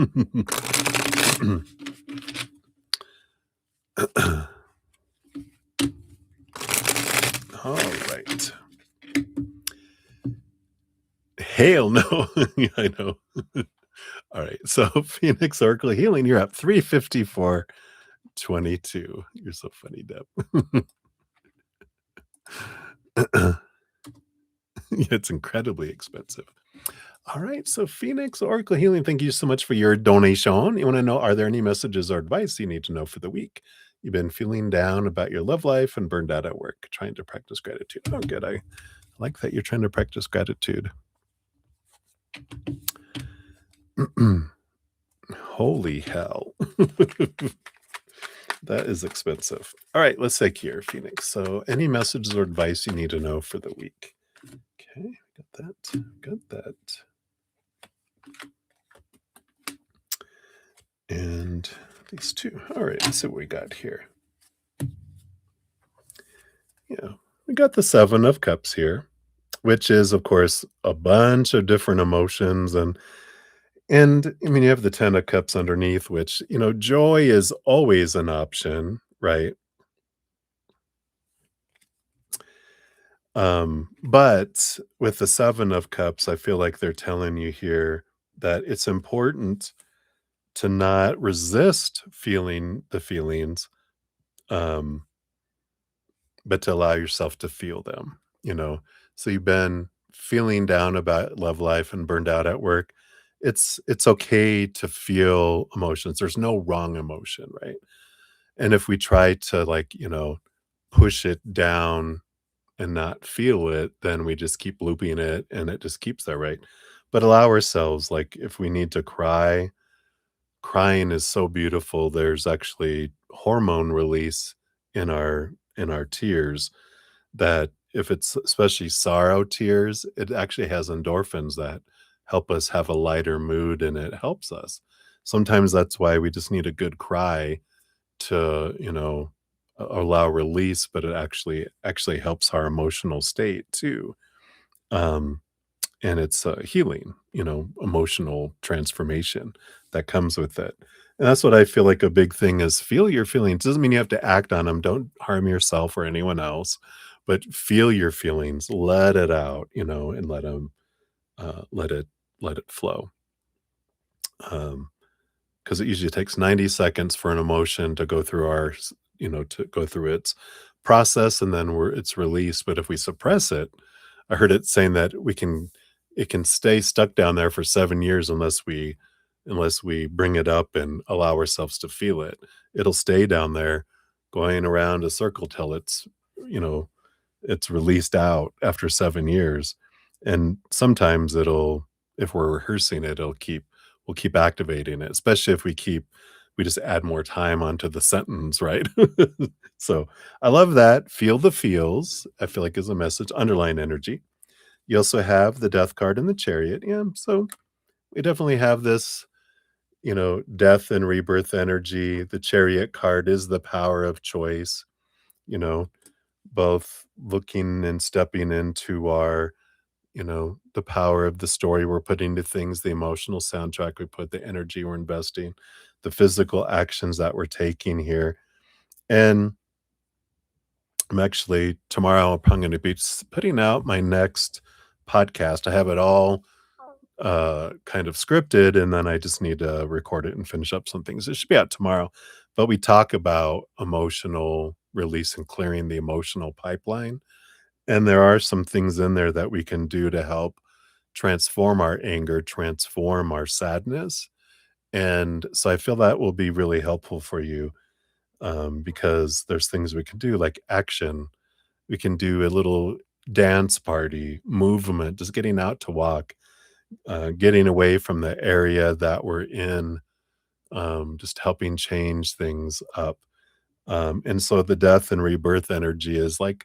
All right. Hail no. Yeah, I know. All right. So Phoenix Oracle Healing, you're up 354.22. You're so funny, Deb. Yeah, it's incredibly expensive. All right. So Phoenix Oracle Healing, thank you so much for your donation. You want to know, are there any messages or advice you need to know for the week? You've been feeling down about your love life and burned out at work, trying to practice gratitude. Oh, good. I like that you're trying to practice gratitude. Holy hell. That is expensive. All right, let's take here, Phoenix. So, any messages or advice you need to know for the week? Okay, got that. Got that. And these two. All right, let's see what we got here. Yeah, we got the Seven of Cups here, which is, of course, a bunch of different emotions. And I mean, you have the Ten of Cups underneath, which, joy is always an option, right? But with the Seven of Cups, I feel like they're telling you here that it's important to not resist feeling the feelings, um, but to allow yourself to feel them, you know? So you've been feeling down about love life and burned out at work. It's okay to feel emotions. There's no wrong emotion, right? And if we try to push it down and not feel it, then we just keep looping it and it just keeps there, right? But allow ourselves, like if we need to cry, crying is so beautiful. There's actually hormone release in our tears that if it's especially sorrow tears, it actually has endorphins that help us have a lighter mood and it helps us. Sometimes that's why we just need a good cry to, allow release, but it actually helps our emotional state too. Um, and it's healing, emotional transformation that comes with it. And that's what I feel like a big thing is feel your feelings. Doesn't mean you have to act on them. Don't harm yourself or anyone else, but feel your feelings, let it out, and let them, let it flow. Um, because it usually takes 90 seconds for an emotion to go through to go through its process and then it's released. But if we suppress it, I heard it saying that it can stay stuck down there for 7 years unless we bring it up and allow ourselves to feel it. It'll stay down there going around a circle till you know it's released out after 7 years. And sometimes if we're rehearsing it, we'll keep activating it, especially if we just add more time onto the sentence, right? So I love that. Feel the feels, I feel like is a message, underline energy. You also have the death card and the chariot. Yeah. So we definitely have this, death and rebirth energy. The chariot card is the power of choice, you know, both looking and stepping into the power of the story we're putting to things, the emotional soundtrack we put, the energy we're investing, the physical actions that we're taking here. And I'm actually tomorrow I'm going to be putting out my next podcast. I have it all kind of scripted, and then I just need to record it and finish up some things. It should be out tomorrow. But we talk about emotional release and clearing the emotional pipeline. And there are some things in there that we can do to help transform our anger, transform our sadness. And so I feel that will be really helpful for you, because there's things we can do like action. We can do a little dance party, movement, just getting out to walk, getting away from the area that we're in, just helping change things up. And so the death and rebirth energy is like,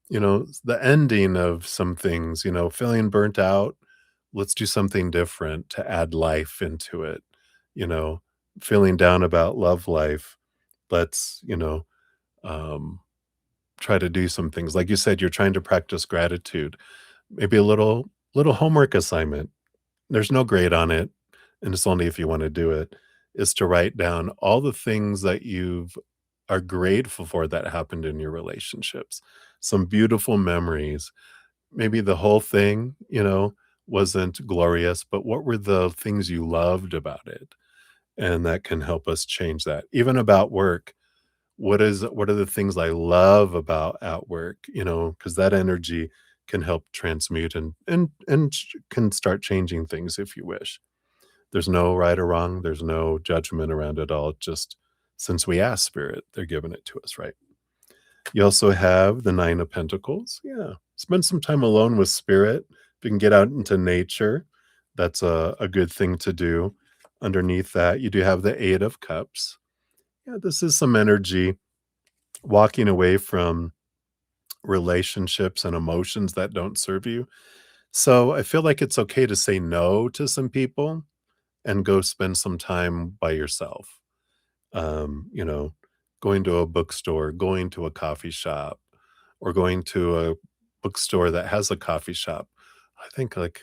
the ending of some things, feeling burnt out. Let's do something different to add life into it, you know, feeling down about love life. Let's, um, try to do some things. Like you said, you're trying to practice gratitude, maybe a little homework assignment. There's no grade on it, and it's only if you wanna do it, is to write down all the things that you've are grateful for that happened in your relationships. Some beautiful memories. Maybe the whole thing, wasn't glorious, but what were the things you loved about it? And that can help us change that. Even about work, what are the things I love about at work, because that energy can help transmute and can start changing things if you wish. There's no right or wrong, there's no judgment around it all, just since we ask Spirit, they're giving it to us, right? You also have the Nine of Pentacles. Yeah. Spend some time alone with Spirit. If you can get out into nature, that's a good thing to do. Underneath that, you do have the Eight of Cups. Yeah, this is some energy walking away from relationships and emotions that don't serve you. So I feel like it's okay to say no to some people and go spend some time by yourself. You know, going to a bookstore, going to a coffee shop, or going to a bookstore that has a coffee shop. I think like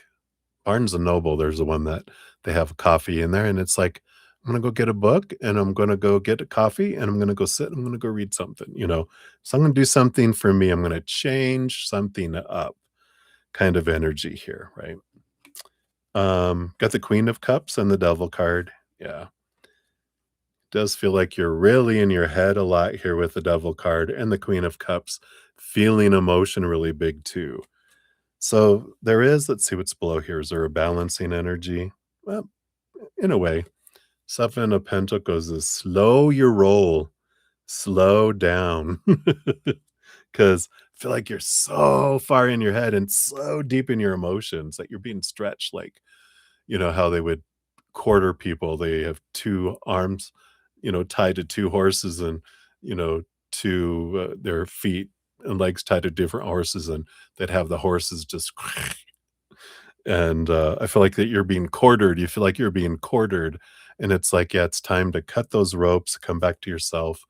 Barnes and Noble, there's the one that they have coffee in there, and it's like, I'm gonna go get a book and I'm gonna go get a coffee and I'm gonna go sit and I'm gonna go read something, you know. So I'm gonna do something for me. I'm gonna change something up kind of energy here, right? Got the Queen of Cups and the Devil card. Yeah. Does feel like you're really in your head a lot here with the Devil card and the Queen of Cups, feeling emotion really big too. So there is, let's see what's below here. Is there a balancing energy? Well, in a way. Seven of Pentacles is slow your roll, slow down. Because I feel like you're so far in your head and so deep in your emotions that you're being stretched like, you know, how they would quarter people. They have two arms, you know, tied to two horses and, you know, to their feet and legs tied to different horses, and they'd have the horses just and I feel like that you're being quartered. You feel like you're being quartered, and it's like, yeah, it's time to cut those ropes, come back to yourself.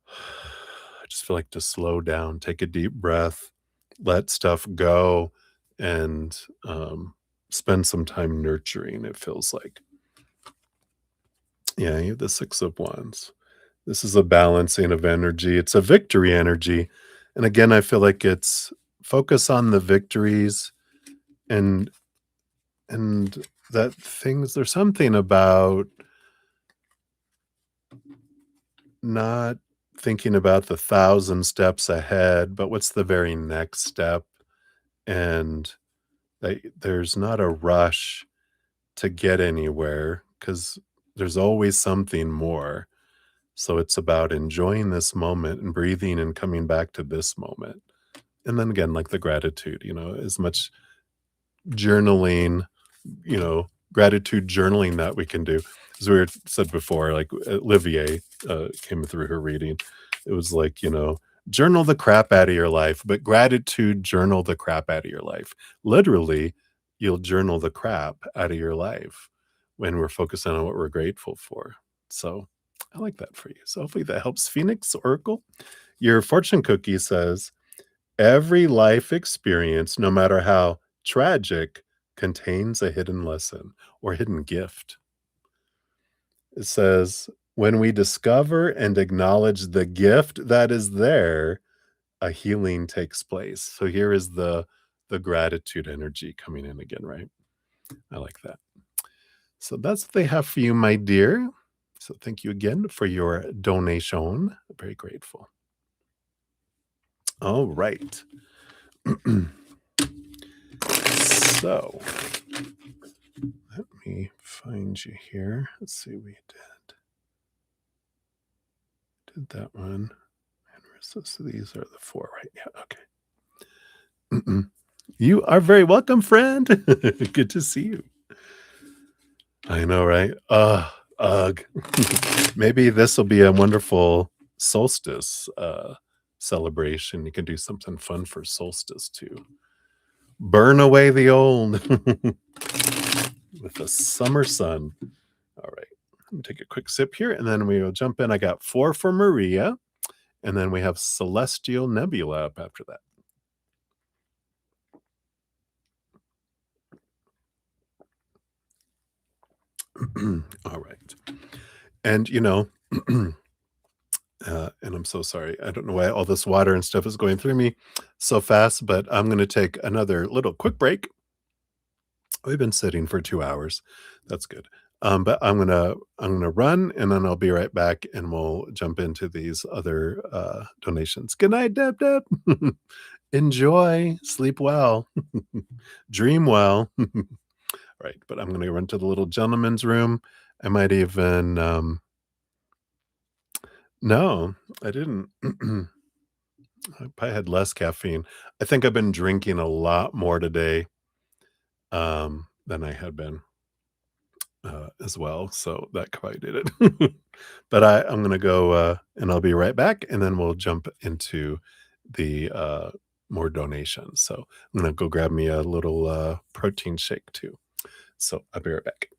I just feel like to slow down, take a deep breath, let stuff go, and spend some time nurturing. It feels like, yeah, you have the Six of Wands. This is a balancing of energy. It's a victory energy, and again, I feel like it's focus on the victories and that things. There's something about not thinking about the 1,000 steps ahead, but what's the very next step, and that there's not a rush to get anywhere because there's always something more. So it's about enjoying this moment and breathing and coming back to this moment. And then again, like the gratitude, you know, as much journaling, you know, gratitude journaling that we can do. As we said before, like Olivier came through her reading. It was like, you know, journal the crap out of your life, but gratitude journal the crap out of your life. Literally, you'll journal the crap out of your life when we're focusing on what we're grateful for. So I like that for you. So hopefully that helps. Phoenix Oracle, your fortune cookie says, every life experience, no matter how tragic, contains a hidden lesson or hidden gift. It says, when we discover and acknowledge the gift that is there, a healing takes place. So here is the gratitude energy coming in again, right? I like that. So that's what they have for you, my dear. So thank you again for your donation. Very grateful. All right. So let me find you here. Let's see, we did that one. And where's this? These are the four, right? Yeah, okay. You are very welcome, friend. Good to see you. I know, right? Ugh. Maybe this will be a wonderful solstice celebration. You can do something fun for solstice too. Burn away the old with the summer sun. All right. Let me take a quick sip here and then we will jump in. I got 4 for Maria, and then we have Celestial Nebula up after that. All right. And, you know, and I'm so sorry. I don't know why all this water and stuff is going through me so fast, but I'm going to take another little quick break. We've been sitting for 2 hours. That's good. But I'm gonna run, and then I'll be right back, and we'll jump into these other donations. Good night, Deb Deb. Enjoy, sleep well, dream well. Right, but I'm gonna run to the little gentleman's room. I might even No, I didn't. I probably had less caffeine. I think I've been drinking a lot more today, than I had been, as well, so that probably did it. But I'm gonna go, and I'll be right back, and then we'll jump into the, more donations. So I'm gonna go grab me a little, protein shake too. So I'll be right back.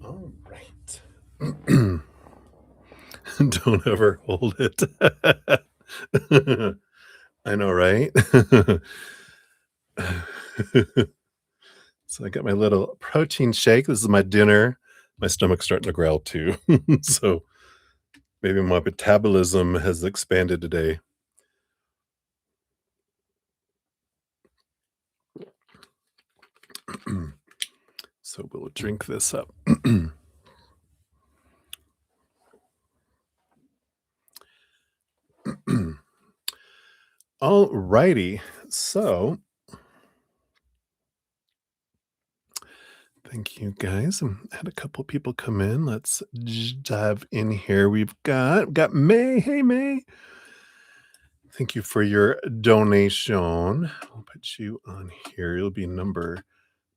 All right. Don't ever hold it. I know, right? So I got my little protein shake. This is my dinner. My stomach's starting to growl too. So maybe my metabolism has expanded today. So we'll drink this up. All righty. So thank you guys. Had a couple people come in. Let's dive in here. We've got May. Hey May. Thank you for your donation. I'll put you on here. You'll be number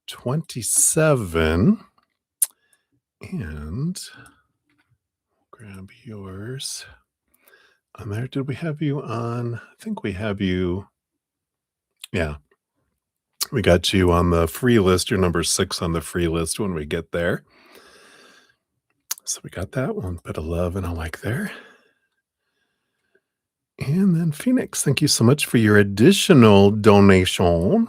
27. And grab yours on there. Did we have you on? I think we have you. Yeah, we got you on the free list. You're number 6 on the free list when we get there. So we got that one. Put a love and a like there. And then Phoenix, thank you so much for your additional donation.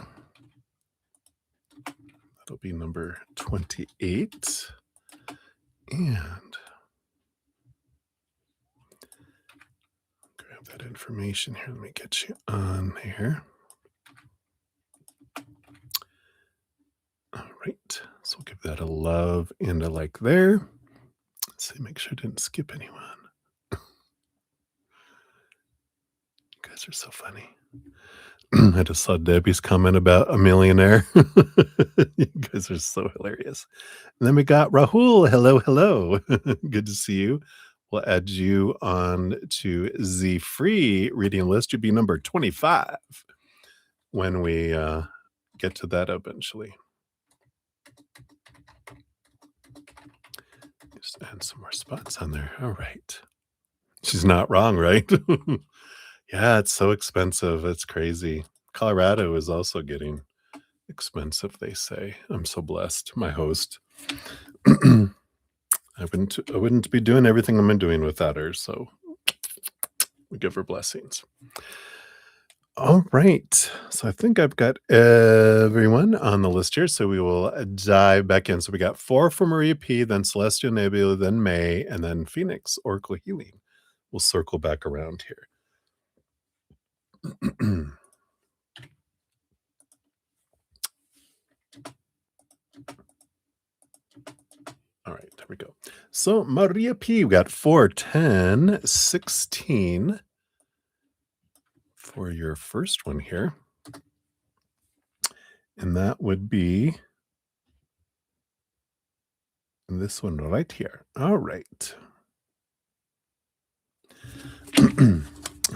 That'll be number 28. And grab that information here. Let me get you on here. All right. So we'll give that a love and a like there. Let's see, make sure I didn't skip anyone. You guys are so funny. I just saw Debbie's comment about a millionaire. You guys are so hilarious. And then we got Rahul. Hello, hello. Good to see you. We'll add you on to the free reading list. You'll be number 25 when we get to that eventually. Just add some more spots on there. All right. She's not wrong, right? Yeah, it's so expensive. It's crazy. Colorado is also getting expensive, they say. I'm so blessed. My host. I wouldn't be doing everything I'm doing without her, so we give her blessings. All right. So I think I've got everyone on the list here. So we will dive back in. So we got 4 for Maria P, then Celestial Nebula, then May, and then Phoenix, Oracle Healing. We'll circle back around here. All right, there we go. So Maria P, we got 4, 10, 16 for your first one here. And that would be this one right here. All right.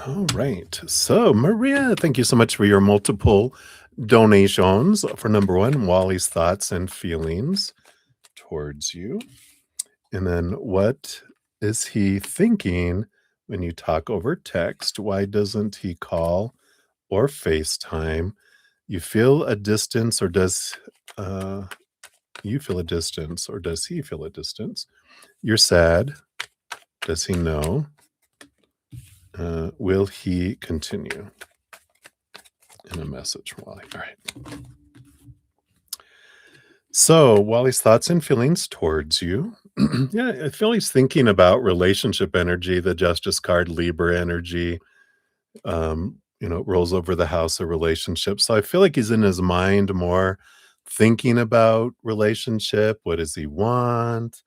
All right. So, Maria, thank you so much for your multiple donations. For number 1, Wally's thoughts and feelings towards you. And then, what is he thinking when you talk over text? Why doesn't he call or FaceTime? You feel a distance, or does you feel a distance, or does he feel a distance? You're sad. Does he know? Will he continue? In a message from Wally. All right. So, Wally's thoughts and feelings towards you. Yeah, I feel he's thinking about relationship energy, the Justice card, Libra energy. Rolls over the house of relationships. So I feel like he's in his mind more thinking about relationship. What does he want?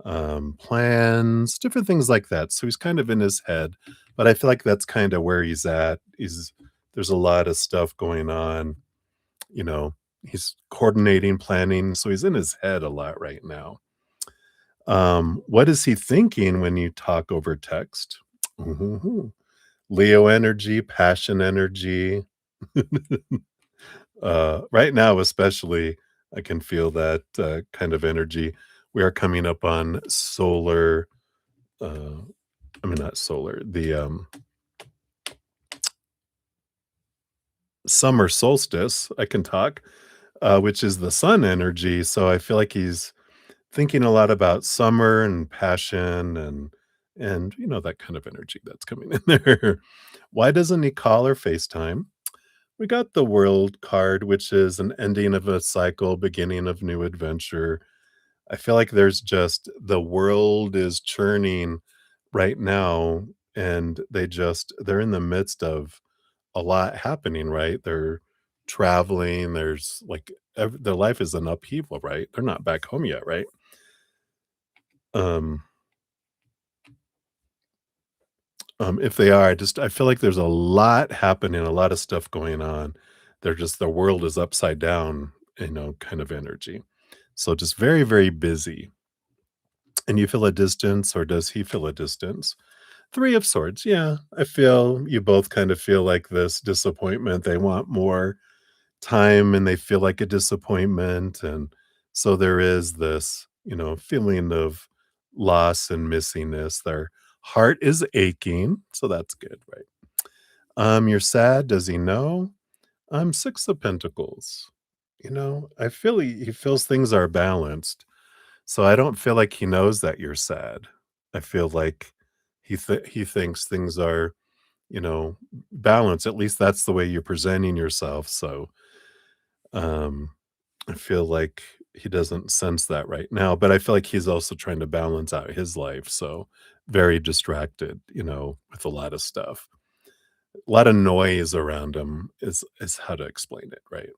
Plans, different things like that. So he's kind of in his head, but I feel like that's kind of where he's at. There's a lot of stuff going on. He's coordinating, planning. So he's in his head a lot right now. What is he thinking when you talk over text? Leo energy, passion energy. Right now, especially, I can feel that kind of energy. We are coming up on solar. Not solar. The summer solstice. I can talk, which is the sun energy. So I feel like he's thinking a lot about summer and passion and that kind of energy that's coming in there. Why doesn't he call or FaceTime? We got the world card, which is an ending of a cycle, beginning of new adventure. I feel like there's just the world is churning right now, and they're in the midst of a lot happening, right? They're traveling. There's like their life is an upheaval, right? They're not back home yet, right? Um, if they are, I feel like there's a lot happening, a lot of stuff going on. The world is upside down, kind of energy. So just very, very busy. And you feel a distance, or does he feel a distance? 3 of Swords. Yeah, I feel you both kind of feel like this disappointment. They want more time and they feel like a disappointment. And so there is this, feeling of loss and missingness. Their heart is aching. So that's good, right? You're sad. Does he know? 6 of Pentacles. I feel he feels things are balanced. So I don't feel like he knows that you're sad. I feel like he thinks things are, balanced. At least that's the way you're presenting yourself. So I feel like he doesn't sense that right now, but I feel like he's also trying to balance out his life. So very distracted, with a lot of stuff. A lot of noise around him is how to explain it, right?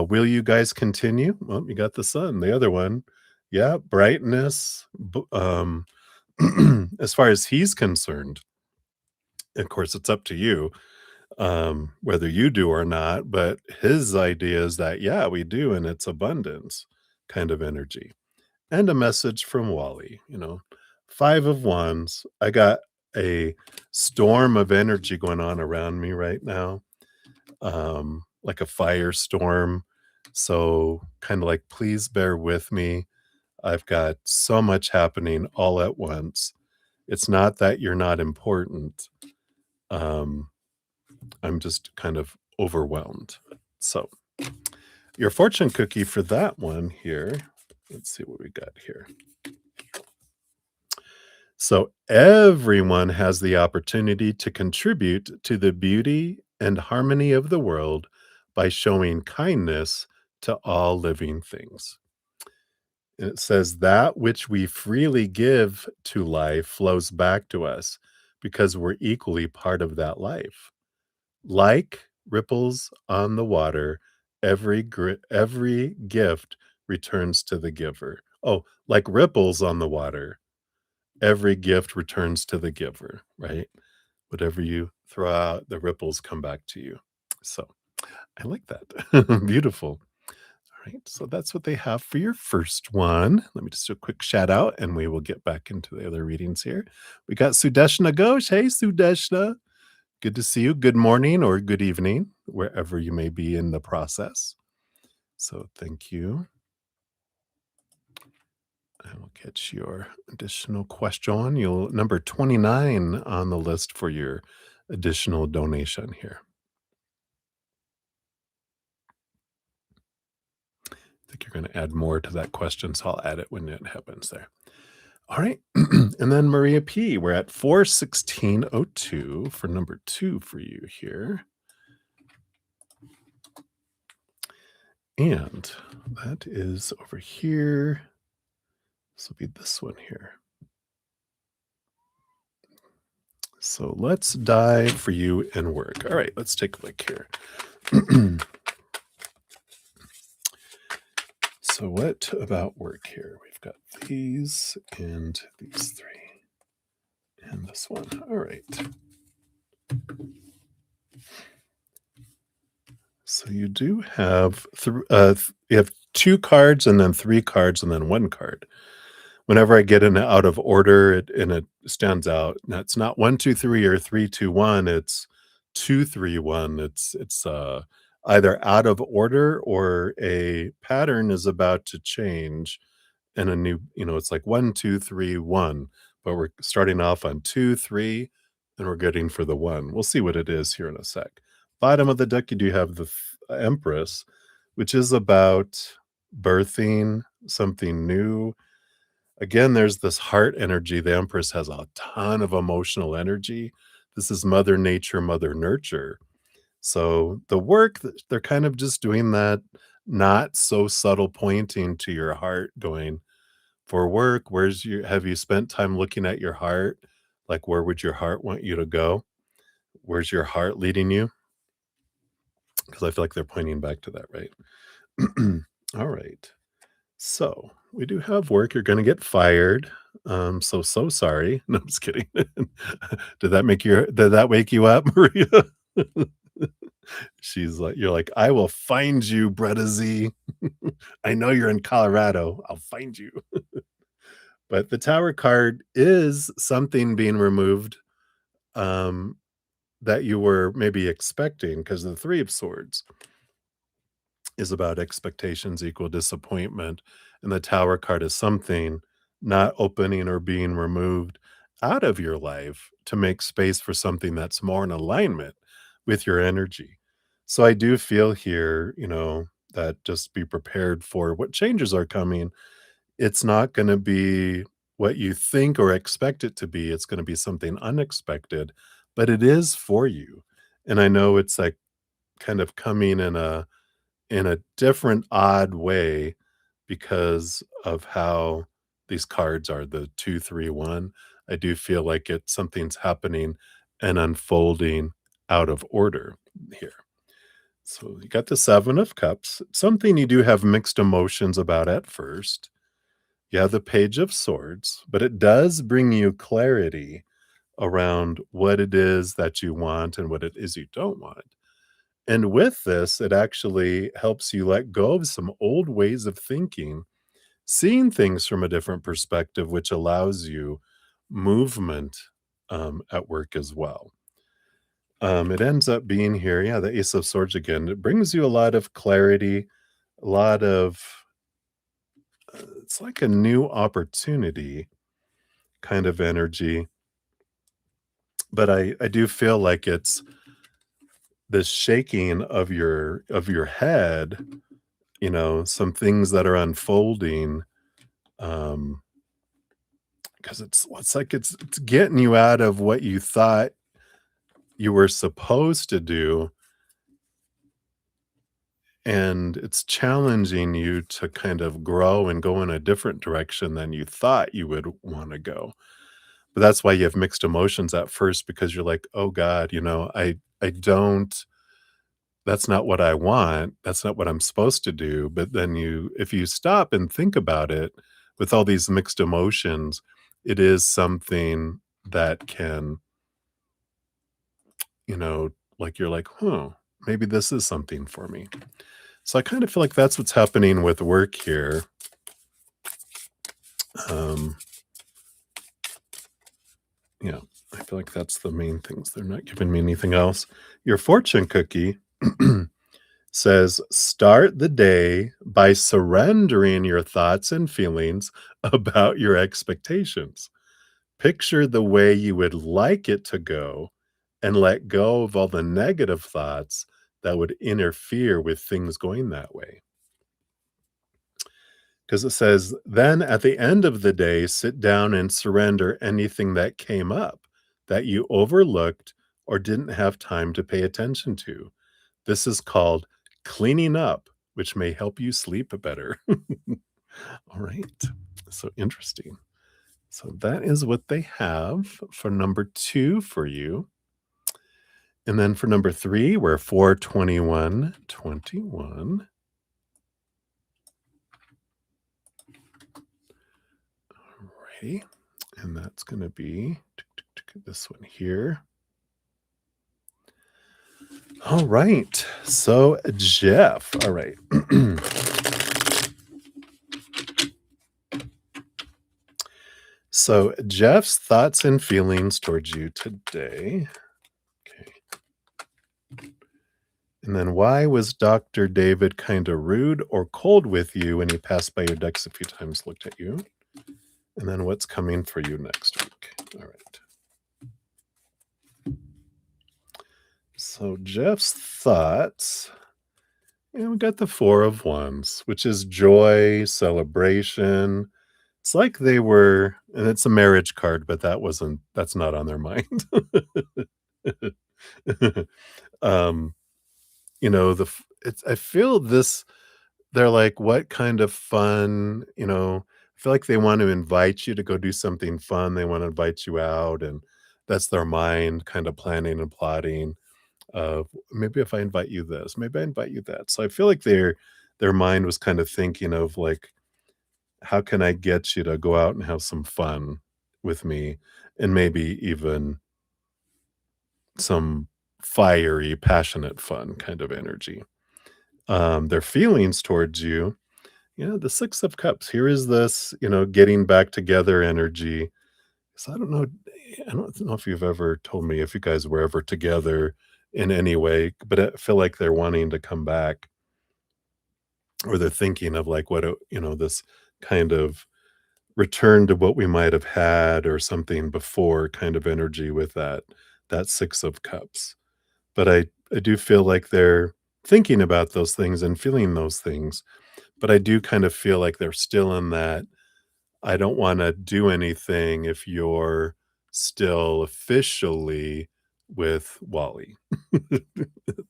Will you guys continue? Well, you got the sun. The other one, yeah, brightness. As far as he's concerned, of course, it's up to you whether you do or not. But his idea is that, yeah, we do, and it's abundance kind of energy. And a message from Wally, 5 of Wands. I got a storm of energy going on around me right now, like a firestorm. So, kind of like, please bear with me. I've got so much happening all at once. It's not that you're not important. I'm just kind of overwhelmed. So, Your fortune cookie for that one here, let's see what we got here. So everyone has the opportunity to contribute to the beauty and harmony of the world by showing kindness to all living things. And it says that which we freely give to life flows back to us because we're equally part of that life. Like ripples on the water, every gift returns to the giver. Oh, like ripples on the water, every gift returns to the giver, right? Whatever you throw out, the ripples come back to you. So I like that. Beautiful. All right. So that's what they have for your first one. Let me just do a quick shout out and we will get back into the other readings here. We got Sudeshna Ghosh. Hey, Sudeshna. Good to see you. Good morning or good evening, wherever you may be in the process. So thank you. I will get your additional question. You'll number 29 on the list for your additional donation here. I think you're going to add more to that question, so I'll add it when it happens there. All right. And then Maria P, we're at 41602 for number 2 for you here. And that is over here. This will be this one here. So let's dive for you and work. All right, let's take a look here. So what about work here? We've got these and these 3 and this one. All right. So you do have you have 2 cards and then 3 cards and then 1 card. Whenever I get an out of order, it stands out. Now it's not 1, 2, 3 or 3, 2, 1. It's 2, 3, 1. It's either out of order or a pattern is about to change and a new, it's like 1, 2, 3, 1, but we're starting off on 2, 3, and we're getting for the 1. We'll see what it is here in a sec. Bottom of the deck, you do have the Empress, which is about birthing something new. Again, there's this heart energy. The Empress has a ton of emotional energy. This is Mother Nature, Mother Nurture. So the work, they're kind of just doing that not so subtle pointing to your heart going, for work, have you spent time looking at your heart? Like, where would your heart want you to go? Where's your heart leading you? Because I feel like they're pointing back to that, right? All right. So we do have work. You're going to get fired. So sorry. No, I'm just kidding. Did that wake you up, Maria? You're like, I will find you, bruddaZEN. I know you're in Colorado. I'll find you. But the Tower card is something being removed um, that you were maybe expecting, because the 3 of Swords is about expectations equal disappointment, and the Tower card is something not opening or being removed out of your life to make space for something that's more in alignment with your energy. So I do feel here, that just be prepared for what changes are coming. It's not gonna be what you think or expect it to be, it's gonna be something unexpected, but it is for you. And I know it's, like, kind of coming in a different odd way because of how these cards are the 2, 3, 1. I do feel like something's happening and unfolding out of order here. So you got the 7 of Cups, something you do have mixed emotions about at first. You have the Page of Swords, but it does bring you clarity around what it is that you want and what it is you don't want. And with this, it actually helps you let go of some old ways of thinking, seeing things from a different perspective, which allows you movement at work as well. It ends up being here, yeah, the Ace of Swords again. It brings you a lot of clarity, a lot of, it's like a new opportunity kind of energy. But I do feel like it's this shaking of your head some things that are unfolding, um, because it's like it's getting you out of what you thought you were supposed to do, and it's challenging you to kind of grow and go in a different direction than you thought you would wanna go. But that's why you have mixed emotions at first because you're like, "Oh god, I don't that's not what I want. That's not what I'm supposed to do." But then if you stop and think about it with all these mixed emotions, it is something that can, you know, like you're like, "Huh, maybe this is something for me." So I kind of feel like that's what's happening with work here. Um, yeah, I feel like that's the main things. They're not giving me anything else. Your fortune cookie says, start the day by surrendering your thoughts and feelings about your expectations. Picture the way you would like it to go and let go of all the negative thoughts that would interfere with things going that way. Because it says, then at the end of the day, sit down and surrender anything that came up that you overlooked or didn't have time to pay attention to. This is called cleaning up, which may help you sleep better. All right. So interesting. So that is what they have for number 2 for you. And then for number 3, we're 42121. Alrighty. And that's going to be this one here. All right. So, Jeff. All right. So, Jeff's thoughts and feelings towards you today. Okay. And then, why was Dr. David kind of rude or cold with you when he passed by your decks a few times, looked at you? And then, what's coming for you next week? All right. So, Jeff's thoughts. We got the Four of Wands, which is joy, celebration. It's like they were, and it's a marriage card, but that's not on their mind. um, I feel this, they're like, what kind of fun, I feel like they want to invite you to go do something fun. They want to invite you out, and that's their mind kind of planning and plotting of maybe if I invite you this, maybe I invite you that. So I feel like their mind was kind of thinking of like, how can I get you to go out and have some fun with me and maybe even some fiery, passionate fun kind of energy. Their feelings towards you, the 6 of Cups. Here is this, getting back together energy. So I don't know if you've ever told me if you guys were ever together in any way, but I feel like they're wanting to come back or they're thinking of like this kind of return to what we might have had or something before kind of energy with that 6 of Cups. But I do feel like they're thinking about those things and feeling those things, but I do kind of feel like they're still in that, I don't wanna do anything if you're still officially with Wally.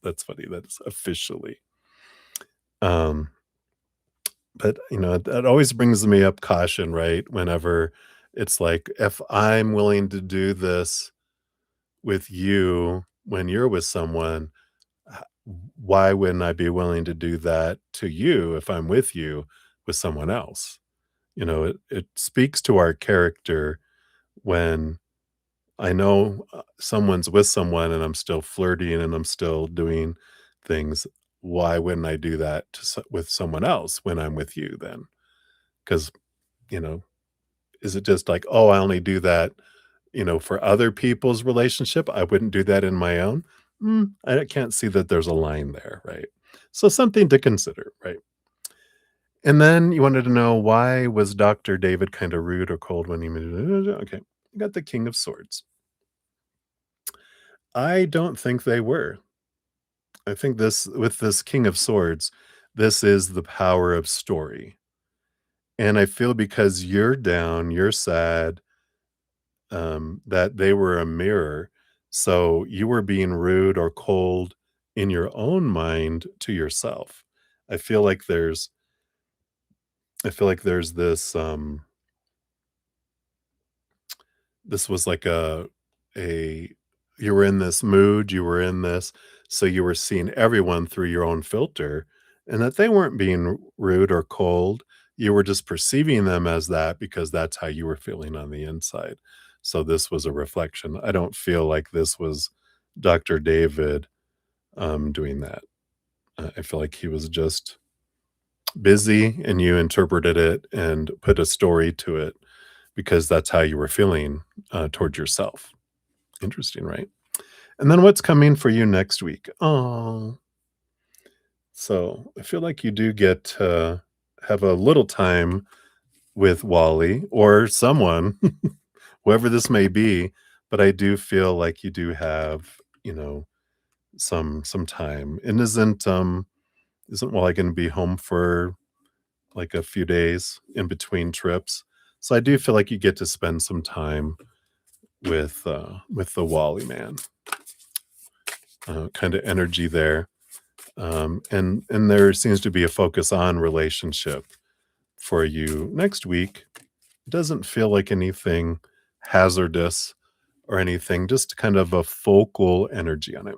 That's funny, that's officially. Um, but, that always brings me up caution, right? Whenever it's like, if I'm willing to do this with you when you're with someone, h why wouldn't I be willing to do that to you if I'm with you with someone else? It speaks to our character when I know, someone's with someone and I'm still flirting and I'm still doing things. Why wouldn't I do that with someone else when I'm with you then? Because, you know, is it just like, "Oh, I only do that, for other people's relationship? I wouldn't do that in my own?" I can't see that there's a line there, right? So something to consider, right? And then you wanted to know, why was Dr. David kinda rude or cold when he okay, you got the King of Swords. I don't think they were. I think this with this King of Swords, This is the power of story. And I feel because you're down, you're sad, that they were a mirror. So you were being rude or cold in your own mind to yourself. I feel like there's I feel like there's this was like a you were in this mood, you were in this, so you were seeing everyone through your own filter, and that they weren't being rude or cold. You were just perceiving them as that because that's how you were feeling on the inside. So this was a reflection. I don't feel like this was Dr. David doing that. I feel like he was just busy and you interpreted it and put a story to it because that's how you were feeling towards yourself. Interesting, right? And then what's coming for you next week? Oh, so I feel like you do get to have a little time with Wally or someone, whoever this may be. But I do feel like you do have, you know, some time. And isn't Wally going to be home for like a few days in between trips? So I do feel like you get to spend some time with the Wally man, kind of energy there. And there seems to be a focus on relationship for you next week. It doesn't feel like anything hazardous or anything, just kind of a focal energy on it.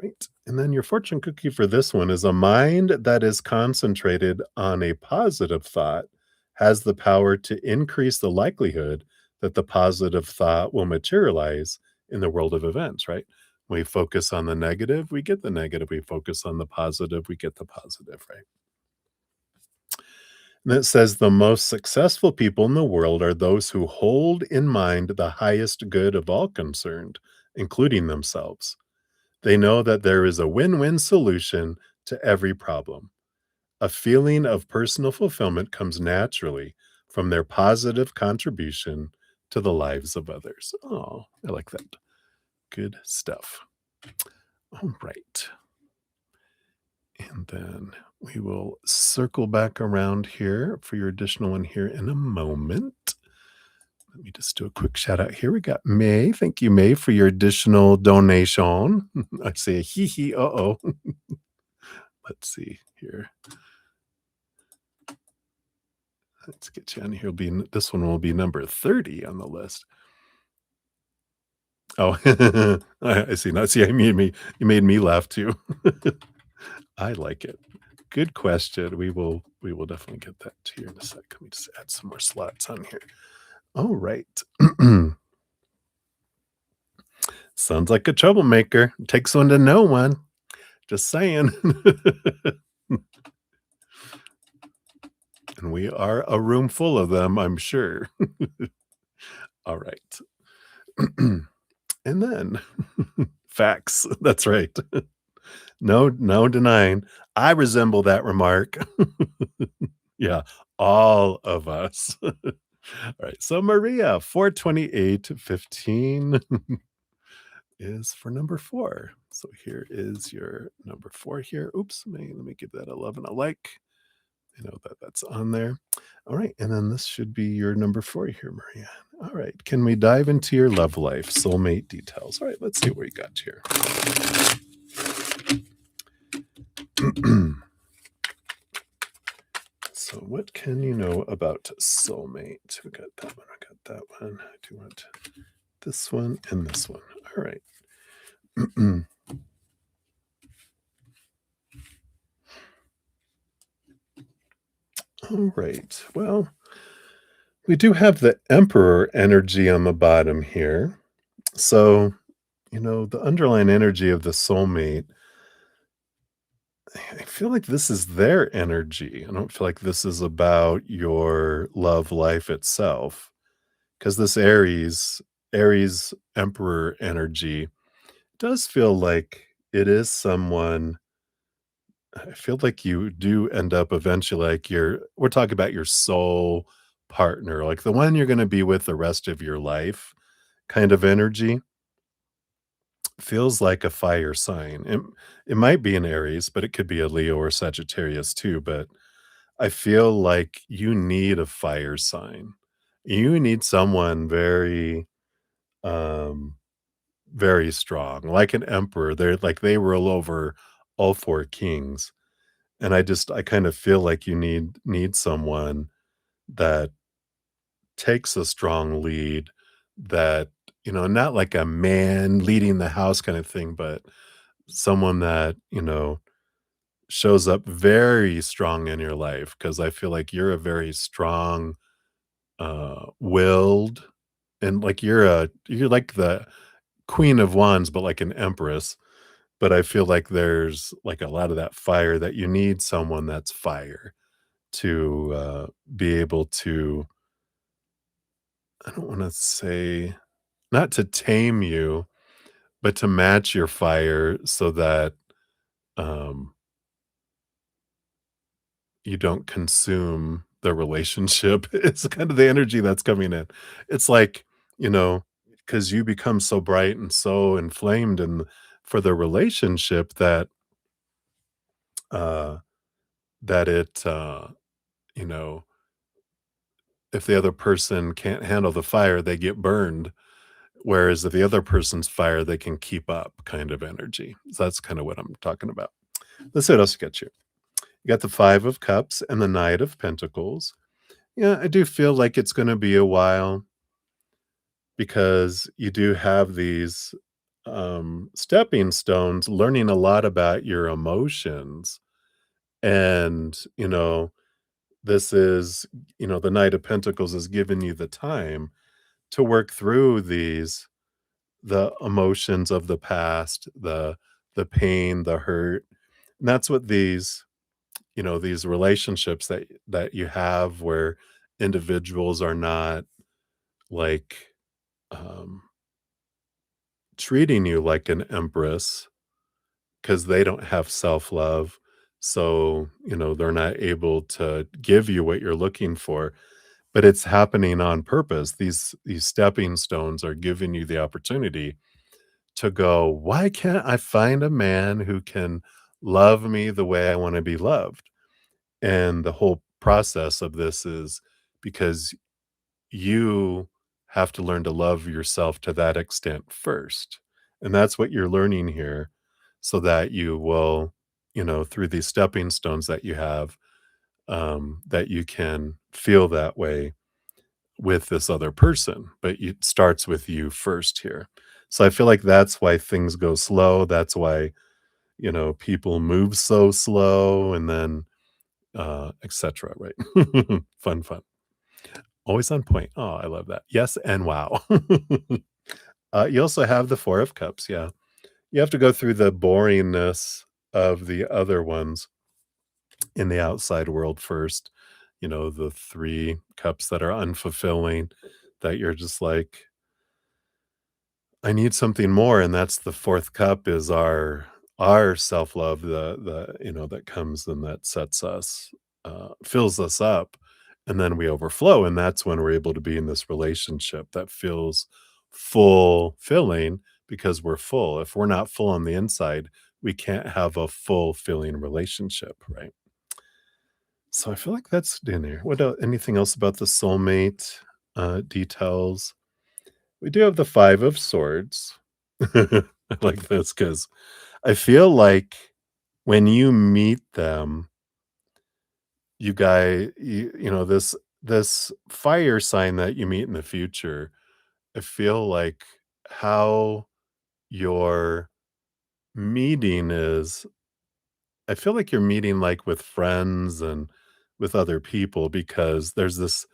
Right. And then your fortune cookie for this one is: a mind that is concentrated on a positive thought has the power to increase the likelihood that the positive thought will materialize in the world of events, right? We focus on the negative, we get the negative. We focus on the positive, we get the positive, right? And it says the most successful people in the world are those who hold in mind the highest good of all concerned, including themselves. They know that there is a win-win solution to every problem. A feeling of personal fulfillment comes naturally from their positive contribution to the lives of others. Oh, I like that. Good stuff. All right. And then we will circle back around here for your additional one here in a moment. Let me just do a quick shout out here. We got May. Thank you, May, for your additional donation. I say hee hee, uh-oh. Let's see here. Let's get you on here. This one will be number 30 on the list. Oh, I see. Now, see, you made me laugh too. I like it. Good question. We will definitely get that to you in a sec. Let me just add some more slots on here. All right. Sounds like a troublemaker. Takes one to know one. Just saying. And we are a room full of them, I'm sure. All right. And then facts. That's right. No denying. I resemble that remark. Yeah, all of us. All right. So Maria, 42815 is for number 4. So here is your number 4 here. Oops, let me give that a love and a like. I know that that's on there. All right. And then this should be your number 4 here, Maria. All right. Can we dive into your love life, soulmate details? All right. Let's see what we got here. So what can you know about soulmate? We got that one. I got that one. I do want this one and this one. All right. All right. Well, we do have the Emperor energy on the bottom here. So, the underlying energy of the soulmate, I feel like this is their energy. I don't feel like this is about your love life itself. Because this Aries Emperor energy does feel like it is someone. I feel like you do end up eventually like we're talking about your soul partner, like the one you're gonna be with the rest of your life kind of energy. feels like a fire sign. It might be an Aries, but it could be a Leo or Sagittarius too, but I feel like you need a fire sign. You need someone very, um, very strong, like an emperor. They're like they rule over all 4 kings, and I kind of feel like you need someone that takes a strong lead, that, not like a man leading the house kind of thing, but someone that, shows up very strong in your life. Because I feel like you're a very strong, willed, and, like, you're like the queen of wands, but like an empress, but I feel like there's, like, a lot of that fire that you need someone that's fire to, be able to, I don't wanna say, not to tame you, but to match your fire so that, um, you don't consume the relationship. It's kind of the energy that's coming in. It's like, you know, because you become so bright and so inflamed and for the relationship uh, that you know, if the other person can't handle the fire, they get burned. Whereas if the other person's fire, they can keep up kind of energy. So that's kind of what I'm talking about. Let's see what else you got you. You got the 5 of Cups and the Knight of Pentacles. Yeah, I do feel like it's gonna be a while because you do have these, stepping stones, learning a lot about your emotions, and, this is the Knight of Pentacles is giving you the time to work through the emotions of the past, the pain, the hurt, and that's what these relationships that you have where individuals are not like um, treating you like an empress because they don't have self-love, so they're not able to give you what you're looking for, but it's happening on purpose. These stepping stones are giving you the opportunity to go, why can't I find a man who can love me the way I want to be loved? And the whole process of this is because you have to learn to love yourself to that extent first. And that's what you're learning here so that you will, through these stepping stones that you have, that you can feel that way with this other person. But it starts with you first here. So I feel like that's why things go slow. That's why, people move so slow and then etc. Right? Fun. Always on point. Oh, I love that. Yes, and wow. You also have the 4 of Cups, yeah. You have to go through the boringness of the other ones in the outside world first. The 3 cups that are unfulfilling, that you're just like, I need something more, and that's the 4th cup is our self-love, that comes and that sets us, fills us up, and then we overflow, and that's when we're able to be in this relationship that feels fulfilling because we're full. If we're not full on the inside, we can't have a fulfilling relationship, right? So I feel like that's in there. Anything else about the soulmate, details? We do have the 5 of Swords. I like this because I feel like when you meet them, this fire sign that you meet in the future, I feel like how your meeting is I feel like you're meeting, like, with friends and with other people because there's this,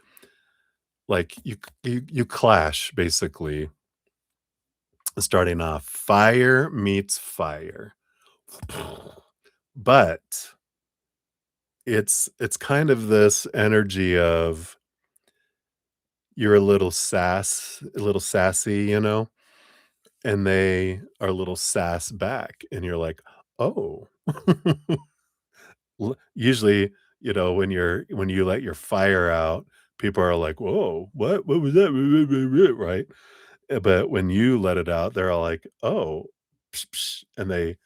like, you clash basically starting off. Fire meets fire. But it's kind of this energy of you're a little sassy, and they are a little sass back, and you're like, "Oh." Usually, when you let your fire out, people are like, "Whoa, what? What was that?" Right? But when you let it out, they're all like, "Oh." psh, psh, and they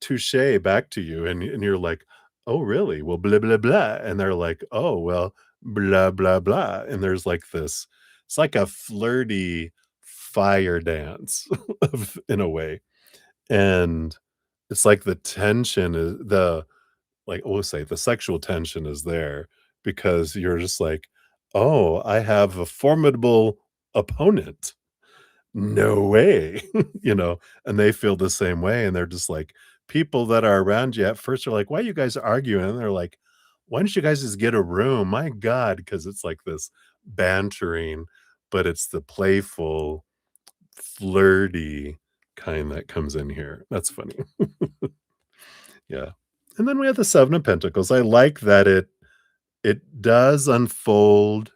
touche back to you, and you're like, "Oh, really? Well, blah, blah, blah." And they're like, "Oh, well, blah, blah, blah." And there's like this it's like a flirty fire dance of in a way. And it's like the tension is the like, we'll say the sexual tension is there because you're just like, "Oh, I have a formidable opponent. No way." You know, and they feel the same way, and they're just like people that are around you at first are like, "Why are you guys arguing?" And they're like, "Why don't you guys just get a room? My god," because it's like this bantering, but it's the playful, flirty kind that comes in here. That's funny. Yeah. And then we have the 7 of Pentacles. I like that it does unfold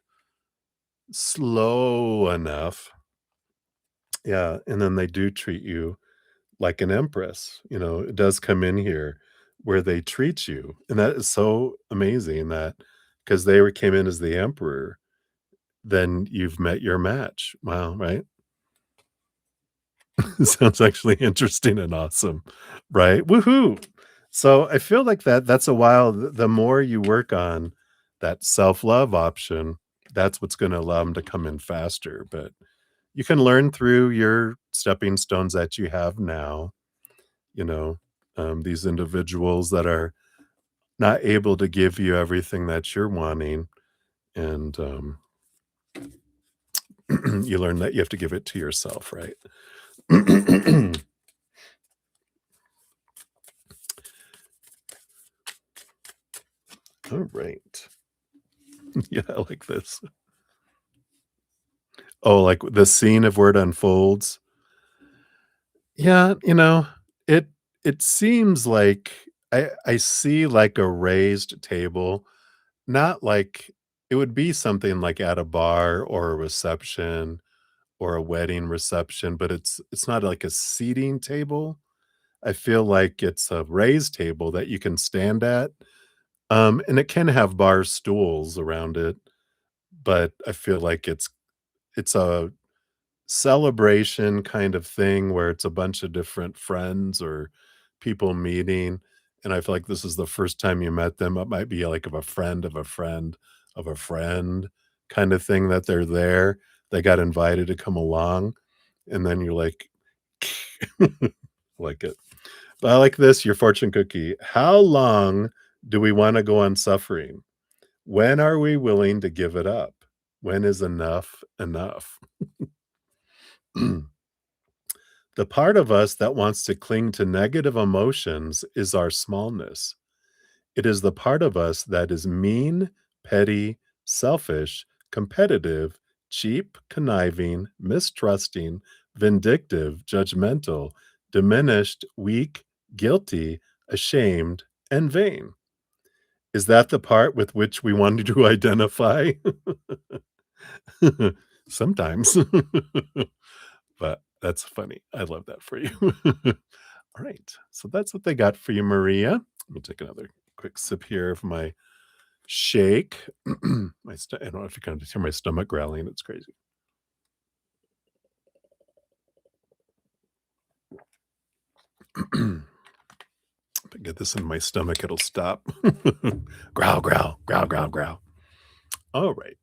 slow enough. Yeah, and then they do treat you like an empress, you know, it does come in here where they treat you, and that is so amazing that because came in as the emperor, then you've met your match. Wow, right? Sounds actually interesting and awesome, right? Woohoo! So I feel like that's a while the more you work on that self-love option, that's what's gonna allow them to come in faster, but you can learn through your stepping stones that you have now, you know, these individuals that are not able to give you everything that you're wanting, and, you learn that you have to give it to yourself, right? Alright. Yeah, I like this. Oh, like, the scene of where it unfolds? Yeah, you know, it it seems like I see, like, a raised table, not like it would be something like at a bar or a reception or a wedding reception, but it's not like a seating table. I feel like it's a raised table that you can stand at, and it can have bar stools around it, but I feel like it's a celebration kind of thing where it's a bunch of different friends or people meeting, and I feel like this is the first time you met them. It might be like of a friend of a friend of a friend kind of thing that they're there. They got invited to come along, and then you're like, like it. But I like this, your fortune cookie. How long do we wanna go on suffering? When are we willing to give it up? When is enough enough? The part of us that wants to cling to negative emotions is our smallness. It is the part of us that is mean, petty, selfish, competitive, cheap, conniving, mistrusting, vindictive, judgmental, diminished, weak, guilty, ashamed, and vain. Is that the part with which we want to identify? Sometimes. But that's funny. I love that for you. All right. So that's what they got for you, Maria. Let me take another quick sip here of my shake. I don't know if you can hear my stomach growling. It's crazy. If I get this in my stomach, it'll stop. Growl, growl, growl, growl, growl. All right.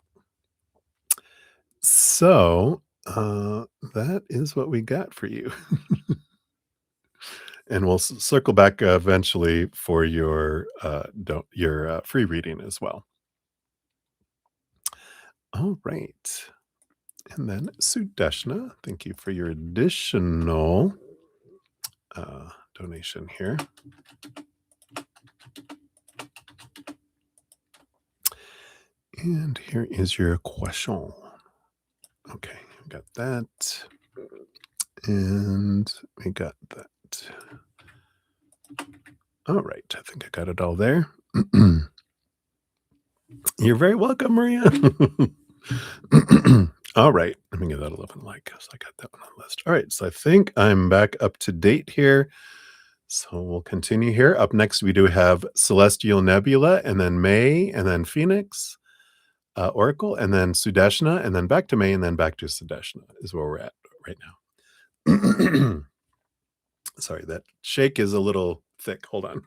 So that is what we got for you. And we'll circle back eventually for your don't your free reading as well. All right. And then Sudeshna, thank you for your additional donation here. And here is your question. Okay, got that. And we got that. All right, I think I got it all there. You're very welcome, Maria. All right, let me give that 11 like because I got that one on the list. All right, so I think I'm back up to date here. So we'll continue here. Up next, we do have Celestial Nebula, and then May, and then Phoenix, Oracle, and then Sudeshna, and then back to May, and then back to Sudeshna is where we're at right now. Sorry, that shake is a little thick. Hold on.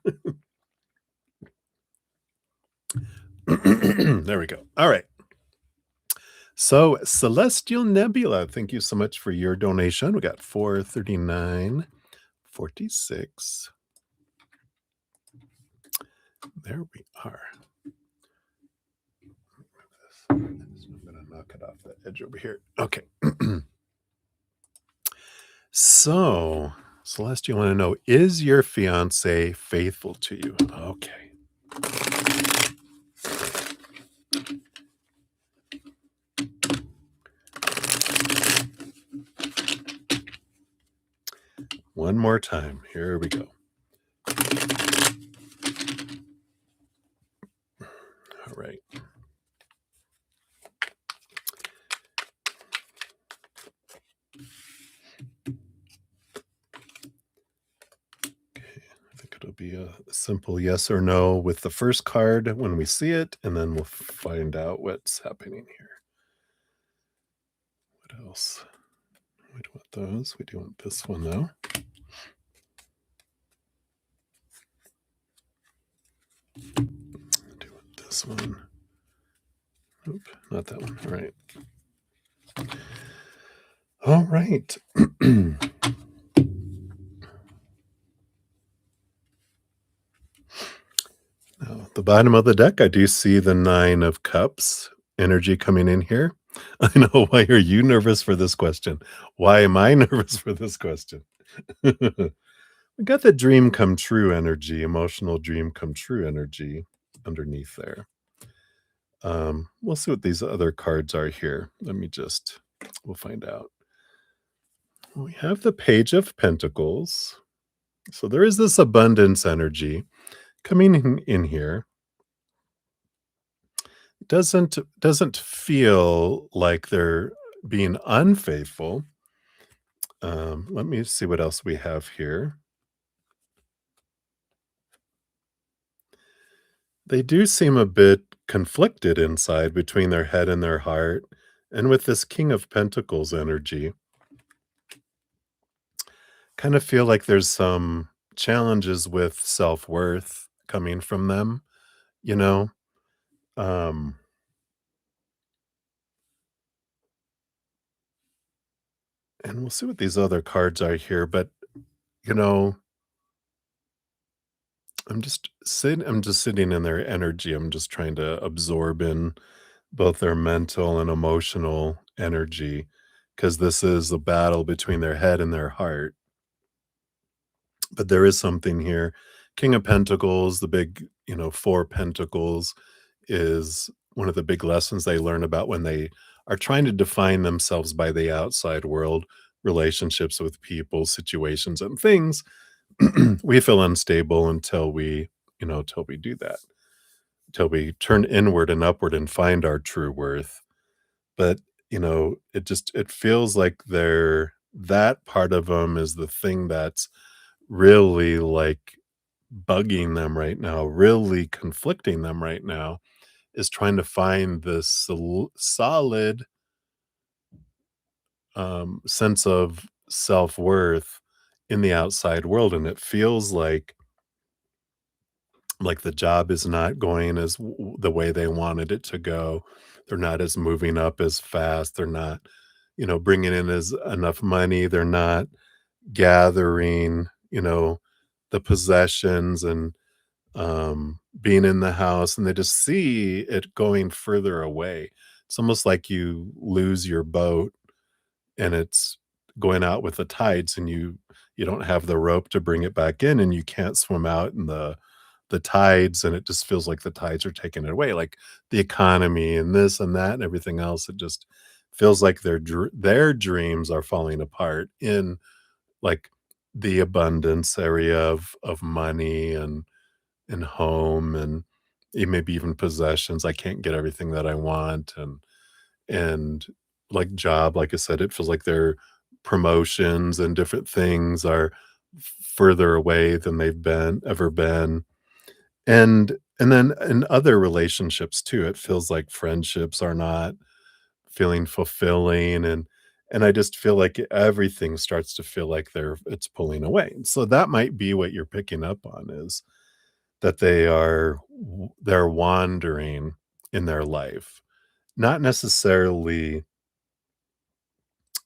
There we go. All right. So, Celestial Nebula, thank you so much for your donation. We got 439.46. There we are. I'm going to knock it off the edge over here. Okay. So, Celeste, you want to know, is your fiance faithful to you? Okay. One more time. Here we go. All right. I think it'll be a simple yes or no with the first card when we see it, and then we'll find out what's happening here. What else? We don't want those. We do want this one, though. Do want this one. Nope, not that one. All right. All right. Now, at the bottom of the deck, I do see the 9 of Cups energy coming in here. I know. Why are you nervous for this question? Why am I nervous for this question? We got the dream come true energy, emotional dream come true energy underneath there. We'll see what these other cards are here. We'll find out. We have the Page of Pentacles. So there is this abundance energy coming in here. Doesn't feel like they're being unfaithful. Let me see what else we have here. They do seem a bit conflicted inside between their head and their heart. And with this King of Pentacles energy, kind of feel like there's some challenges with self-worth coming from them, you know? Um, and we'll see what these other cards are here, but you know, I'm just sitting in their energy. I'm just trying to absorb in both their mental and emotional energy because this is a battle between their head and their heart. But there is something here. King of Pentacles, the big, 4 Pentacles is one of the big lessons they learn about when they are trying to define themselves by the outside world, relationships with people, situations, and things. We feel unstable until we do that, until we turn inward and upward and find our true worth. But, it feels like that part of them is the thing that's really like bugging them right now, really conflicting them right now, is trying to find this solid sense of self-worth in the outside world. And it feels like the job is not going as the way they wanted it to go. They're not as moving up as fast. They're not, bringing in as enough money. They're not gathering, the possessions and being in the house, and they just see it going further away. It's almost like you lose your boat and it's going out with the tides, and you don't have the rope to bring it back in, and you can't swim out in the tides, and it just feels like the tides are taking it away, like the economy and this and that and everything else. It just feels like their dreams are falling apart in like the abundance area of money and home and maybe even possessions. I can't get everything that I want, and like job, like I said, it feels like their promotions and different things are further away than they've ever been. And then in other relationships too, it feels like friendships are not feeling fulfilling, And I just feel like everything starts to feel like it's pulling away. So that might be what you're picking up on, is that they're wandering in their life. Not necessarily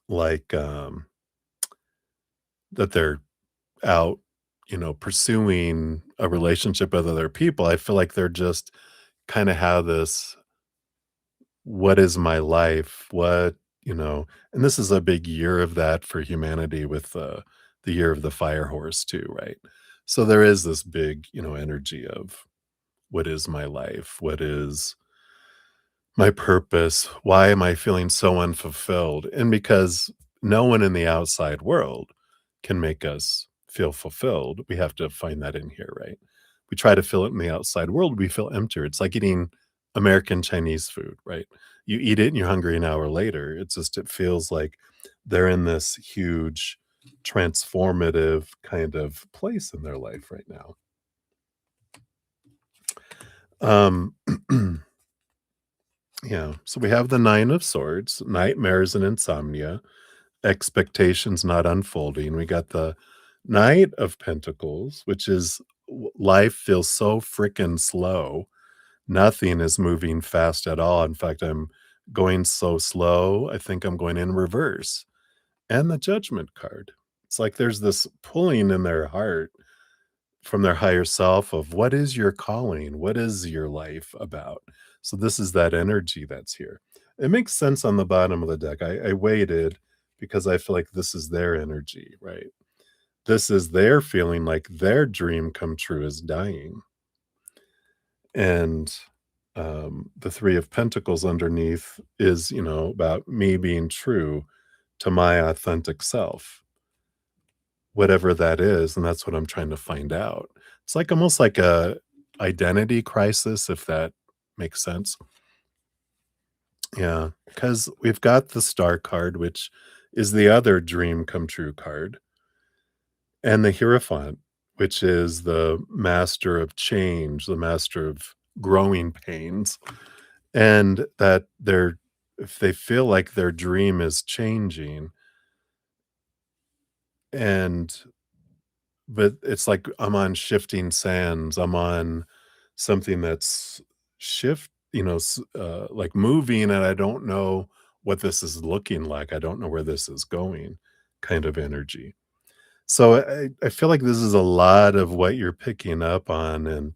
like, that they're out, pursuing a relationship with other people. I feel like they're just kinda have this, "What is my life? What," and this is a big year of that for humanity with, the year of the fire horse too, right? So there is this big, energy of, "What is my life? What is my purpose? Why am I feeling so unfulfilled?" And because no one in the outside world can make us feel fulfilled, we have to find that in here, right? We try to fill it in the outside world, we feel empty. It's like eating American Chinese food, right? You eat it and you're hungry an hour later. It feels like they're in this huge transformative kind of place in their life right now. Um Yeah, so we have the Nine of Swords, nightmares and insomnia, expectations not unfolding. We got the Knight of Pentacles, which is life feels so freaking slow. Nothing is moving fast at all. In fact, I'm going so slow, I think I'm going in reverse. And the Judgment card. It's like there's this pulling in their heart from their higher self of, what is your calling? What is your life about? So this is that energy that's here. It makes sense on the bottom of the deck. I waited because I feel like this is their energy, right? This is their feeling like their dream come true is dying. And the Three of Pentacles underneath is, about me being true to my authentic self, whatever that is, and that's what I'm trying to find out. It's like almost like a identity crisis, if that makes sense. Yeah, because 'cause we've got the Star card, which is the other dream come true card, and the Hierophant, which is the master of change, the master of growing pains, and that they're if they feel like their dream is changing, and but it's like I'm on shifting sands. I'm on something that's like moving, and I don't know what this is looking like. I don't know where this is going, kind of energy. So I feel like this is a lot of what you're picking up on, and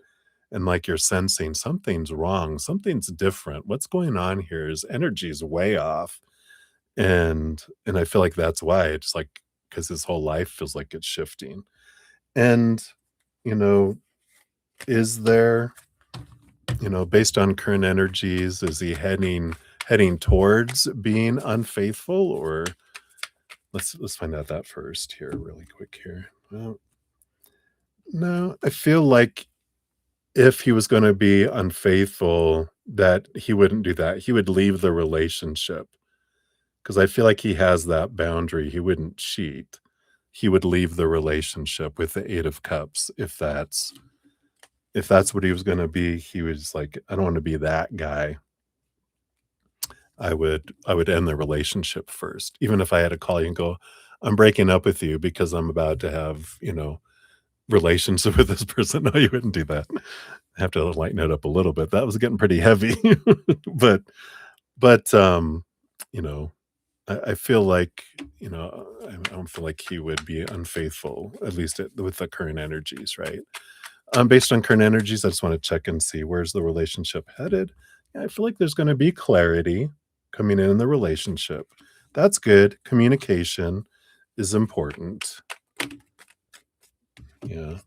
like you're sensing something's wrong, something's different. What's going on here is energy's way off. And I feel like that's why it's like, because his whole life feels like it's shifting. And, you know, is there, based on current energies, is he heading towards being unfaithful? Or let's find out that first here really quick here. Well, no, I feel like if he was gonna be unfaithful, that he wouldn't do that. He would leave the relationship, because I feel like he has that boundary. He wouldn't cheat. He would leave the relationship with the Eight of Cups if that's what he was gonna be. He was like, "I don't wanna be that guy." I would end the relationship first, even if I had to call you and go, "I'm breaking up with you because I'm about to have, relationship with this person." No, you wouldn't do that. I have to lighten it up a little bit. That was getting pretty heavy. But but you know, I feel like, I don't feel like he would be unfaithful, at least with the current energies, right? Based on current energies, I just want to check and see where's the relationship headed. Yeah, I feel like there's going to be clarity coming in the relationship. That's good. Communication is important. Yeah.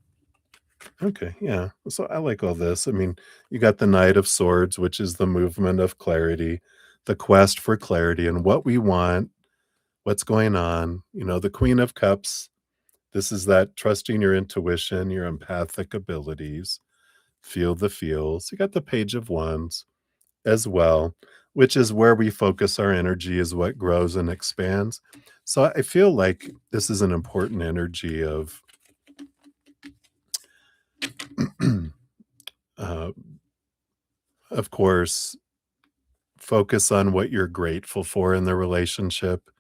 Okay. Yeah. So I like all this. I mean, you got the Knight of Swords, which is the movement of clarity, the quest for clarity and what we want, what's going on. The Queen of Cups. This is that trusting your intuition, your empathic abilities, feel the feels. You got the Page of Wands as well, which is where we focus our energy, is what grows and expands. So I feel like this is an important energy uh, of course, focus on what you're grateful for in the relationship.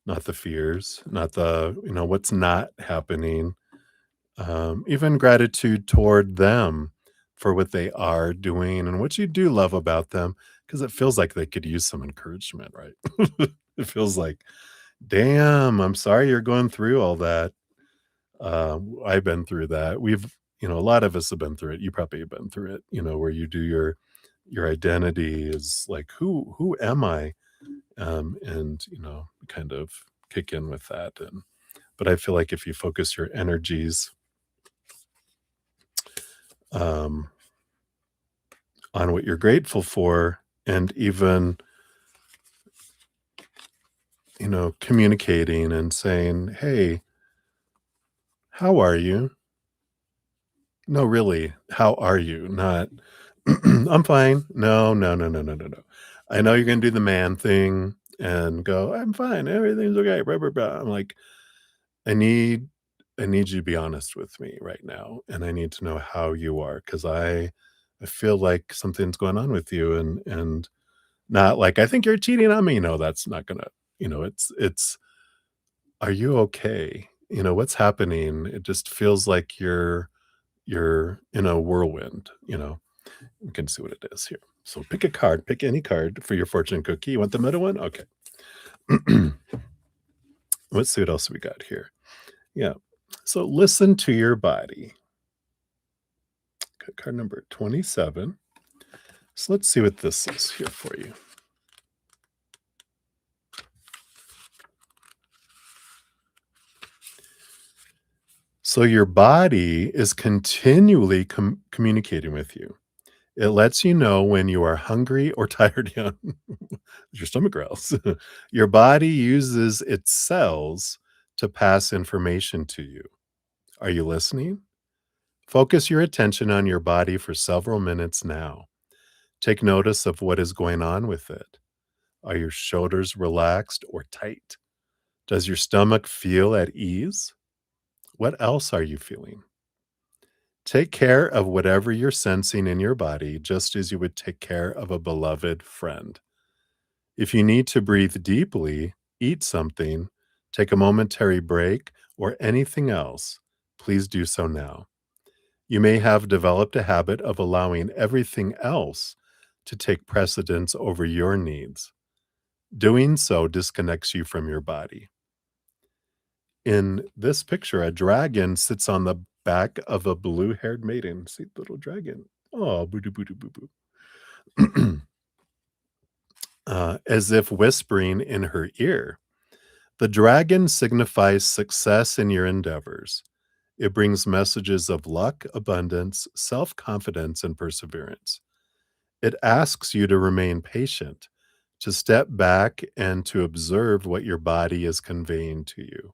not the fears, not the, what's not happening. Even gratitude toward them for what they are doing and what you do love about them, because it feels like they could use some encouragement, right? It feels like, damn, I'm sorry you're going through all that. I've been through that. A lot of us have been through it. You probably have been through it, where you do your identity is like, who am I? And kind of kick in with that. But I feel like if you focus your energies um, on what you're grateful for, and even communicating and saying, hey, how are you? No, really, how are you? Not, I'm fine. No, no, no, no, no, no, no. I know you're gonna do the man thing and go, I'm fine, everything's okay. Blah, blah, blah. I'm like, I need I need you to be honest with me right now, and I need to know how you are, because I feel like something's going on with you, and not like, I think you're cheating on me. No, that's not gonna, it's, are you okay? What's happening? It just feels like you're in a whirlwind. We can see what it is here. So pick a card, pick any card for your fortune cookie. You want the middle one? Okay. Let's see what else we got here. Yeah. So listen to your body. Card number 27. So let's see what this is here for you. So your body is continually communicating with you. It lets you know when you are hungry or tired. Yeah. Your stomach growls. Your body uses its cells to pass information to you. Are you listening? Focus your attention on your body for several minutes now. Take notice of what is going on with it. Are your shoulders relaxed or tight? Does your stomach feel at ease? What else are you feeling? Take care of whatever you're sensing in your body, just as you would take care of a beloved friend. If you need to breathe deeply, eat something, take a momentary break, or anything else, please do so now. You may have developed a habit of allowing everything else to take precedence over your needs. Doing so disconnects you from your body. In this picture, a dragon sits on the back of a blue-haired maiden. See the little dragon. Oh, boo doo boo doo boo boo. As if whispering in her ear. The dragon signifies success in your endeavors. It brings messages of luck, abundance, self-confidence, and perseverance. It asks you to remain patient, to step back, and to observe what your body is conveying to you.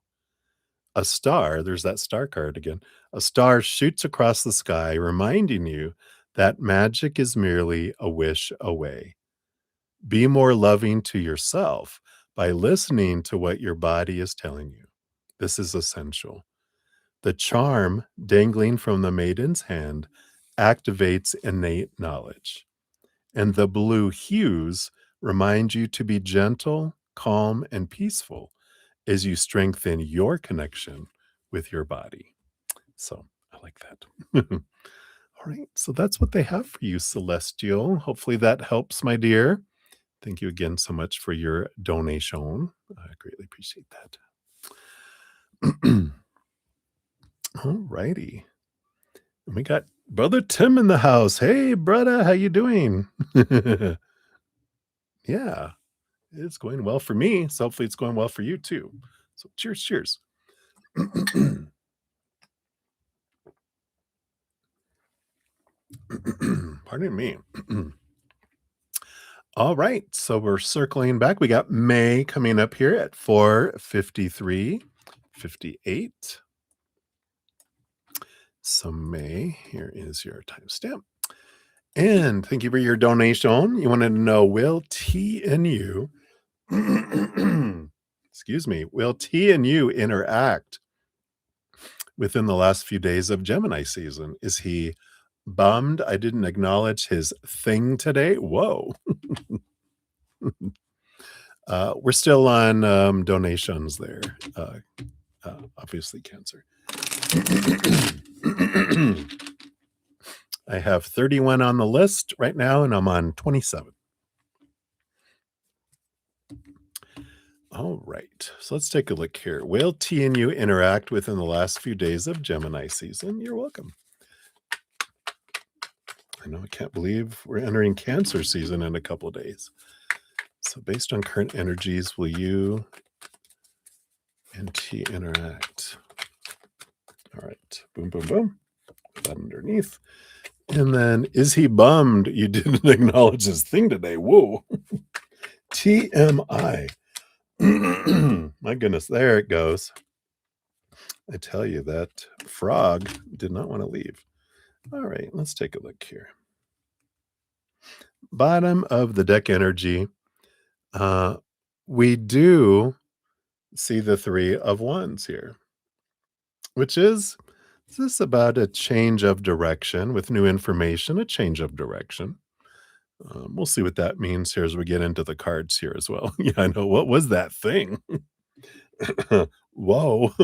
A star, there's that star card again. A star shoots across the sky, reminding you that magic is merely a wish away. Be more loving to yourself by listening to what your body is telling you. This is essential. The charm dangling from the maiden's hand activates innate knowledge, and the blue hues remind you to be gentle, calm, and peaceful as you strengthen your connection with your body. So I like that. All right. So that's what they have for you, Celestial. Hopefully that helps, my dear. Thank you again so much for your donation. I greatly appreciate that. All righty. We got brother Tim in the house. Hey, brother, how you doing? Yeah, it's going well for me. So hopefully it's going well for you too. So cheers, cheers. Pardon me. All right, so we're circling back. We got May coming up here at 4:53:58. So May, here is your timestamp. And thank you for your donation. You wanted to know, will T and you, excuse me, will T and you interact within the last few days of Gemini season? Is he bummed I didn't acknowledge his thing today? Whoa. We're still on donations there. Obviously, cancer. I have 31 on the list right now, and I'm on 27. All right. So let's take a look here. Will T and you interact within the last few days of Gemini season? You're welcome. I know I can't believe we're entering Cancer season in a couple of days. So based on current energies, will you and T interact? All right. Boom, boom, boom. Put that underneath. And then, is he bummed you didn't acknowledge his thing today? Whoa. TMI. My goodness, there it goes. I tell you, that frog did not want to leave. All right, let's take a look here. Bottom of the deck energy. We do see the 3 of wands here, which is this about a change of direction with new information, a change of direction. We'll see what that means here as we get into the cards here as well. Yeah, I know. What was that thing? Whoa.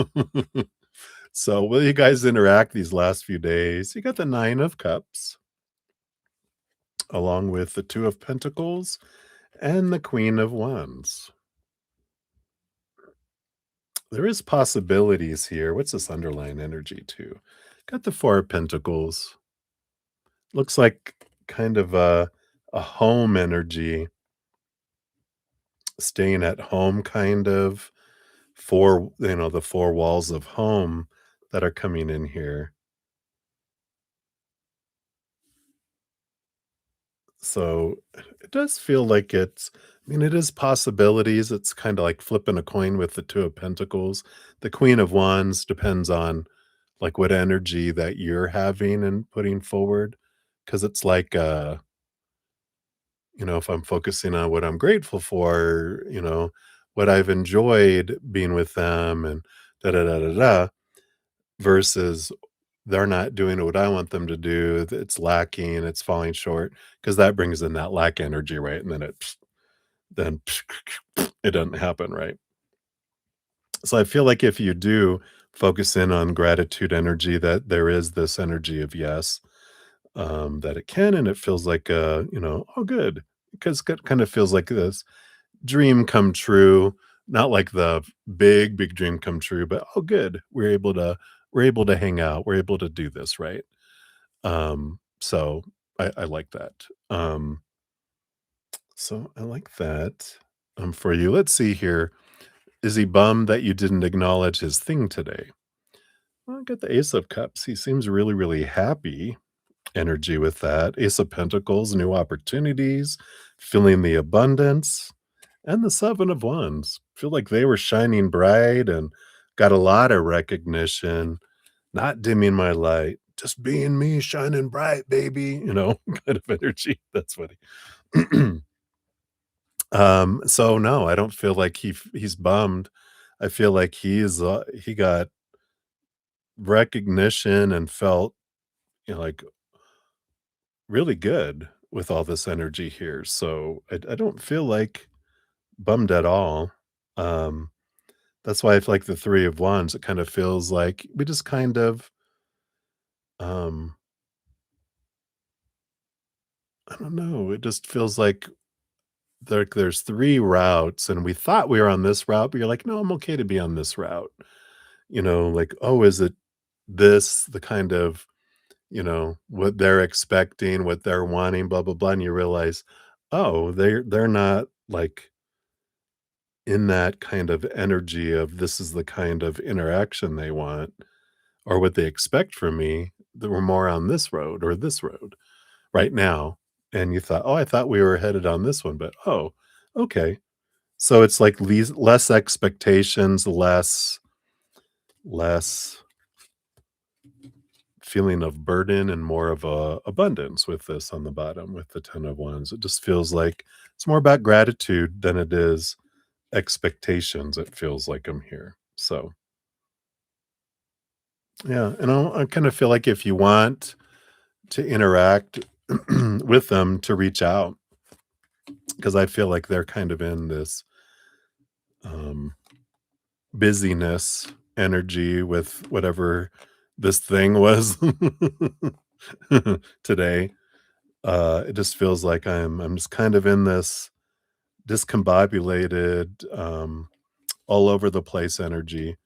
So, will you guys interact these last few days? You got the 9 of Cups, along with the 2 of Pentacles and the Queen of Wands. There is possibilities here. What's this underlying energy too? Got the 4 of Pentacles. Looks like kind of a home energy, staying at home kind of, the 4 walls of home that are coming in here. So it does feel like it is possibilities. It's kind of like flipping a coin with the 2 of Pentacles. The Queen of Wands depends on like what energy that you're having and putting forward. Cause it's like, if I'm focusing on what I'm grateful for, what I've enjoyed being with them and da da da da da, versus they're not doing what I want them to do. It's lacking, it's falling short, because that brings in that lack energy, right? And then it doesn't happen, right? So I feel like if you do focus in on gratitude energy, that there is this energy of yes, that it can, and it feels like oh good, because it kind of feels like this dream come true, not like the big dream come true, but oh good, we're able to hang out, we're able to do this, right? So I like that. So I like that. For you, let's see here. Is he bummed that you didn't acknowledge his thing today? Well, I got the Ace of Cups. He seems really, really happy energy with that. Ace of Pentacles, new opportunities, feeling the abundance, and the 7 of Wands. Feel like they were shining bright and got a lot of recognition, not dimming my light, just being me, shining bright, baby, kind of energy. That's funny. So no, I don't feel like he's bummed. I feel like he got recognition and felt, like really good with all this energy here. So I don't feel like bummed at all. Um, that's why I feel like the 3 of Wands, it kind of feels like we just kind of, um, I don't know. It just feels like there's 3 routes and we thought we were on this route, but you're like, no, I'm okay to be on this route. Like, oh, is it this, the kind of, what they're expecting, what they're wanting, blah, blah, blah. And you realize, oh, they're not like in that kind of energy of this is the kind of interaction they want or what they expect from me. That we're more on this road or this road right now. And you thought, oh, I thought we were headed on this one, but oh, okay. So it's like less expectations, less feeling of burden and more of a abundance with this on the bottom with the 10 of Wands. It just feels like it's more about gratitude than it is expectations. It feels like I'm here. So yeah, and I kind of feel like if you want to interact with them, to reach out, because I feel like they're kind of in this. um, busyness energy with whatever this thing was today. It just feels like I'm just kind of in this discombobulated, all over the place energy,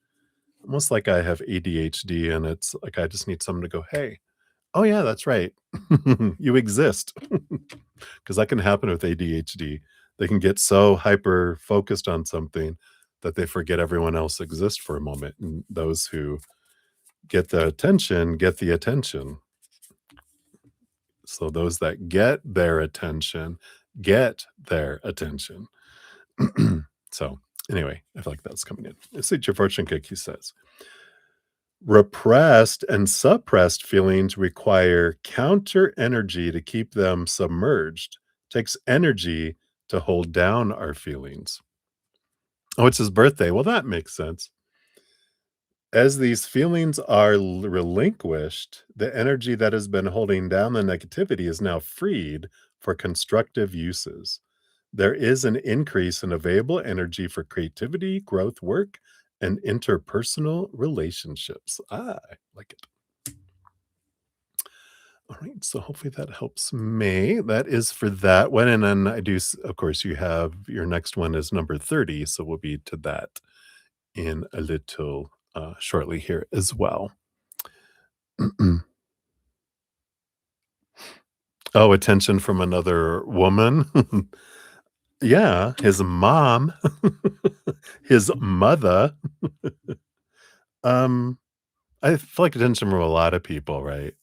almost like I have ADHD, and it's like I just need someone to go, "Hey, oh yeah, that's right, you exist," because that can happen with ADHD. They can get so hyper focused on something that they forget everyone else exists for a moment, and those who get the attention. So those that get their attention. So anyway, I feel like that's coming in. It's your fortune cookie says. Repressed and suppressed feelings require counter energy to keep them submerged. Takes energy to hold down our feelings. Oh, it's his birthday. Well, that makes sense. As these feelings are relinquished, the energy that has been holding down the negativity is now freed for constructive uses. There is an increase in available energy for creativity, growth, work, and interpersonal relationships. I like it. All right, so hopefully that helps May. That is for that one, and then I do of course, you have your next one is number 30, so we'll be to that in a little, shortly here as well. Oh, attention from another woman? Yeah, his mom, his mother. Um, I feel like attention from a lot of people, right?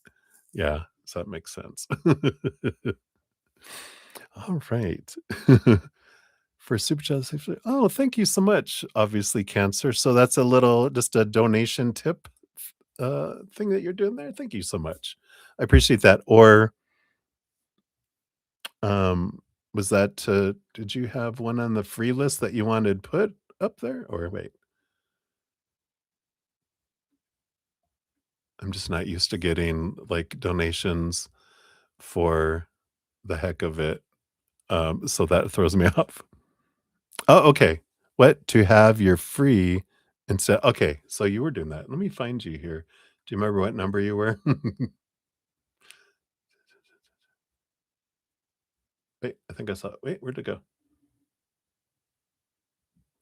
Yeah, so that makes sense. All right. For super chat, oh, thank you so much. Obviously, cancer. So that's a little, just a donation tip thing that you're doing there. Thank you so much. I appreciate that. Or was that did you have one on the free list that you wanted put up there? Or wait, I'm just not used to getting like donations for the heck of it. So that throws me off. Oh, okay. What to have your free instead? Okay, so you were doing that. Let me find you here. Do you remember what number you were? Wait, I think I saw it. Wait, where'd it go?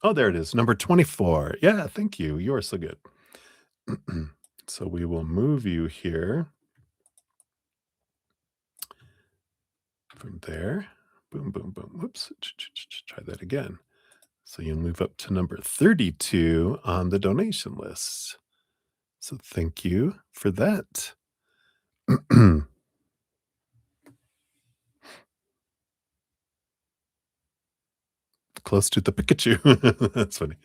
Oh, there it is. Number 24. Yeah, thank you. You are so good. So we will move you here from there. Boom, boom, boom. Whoops. Try that again. So you'll move up to number 32 on the donation list. So thank you for that. Close to the Pikachu. That's funny.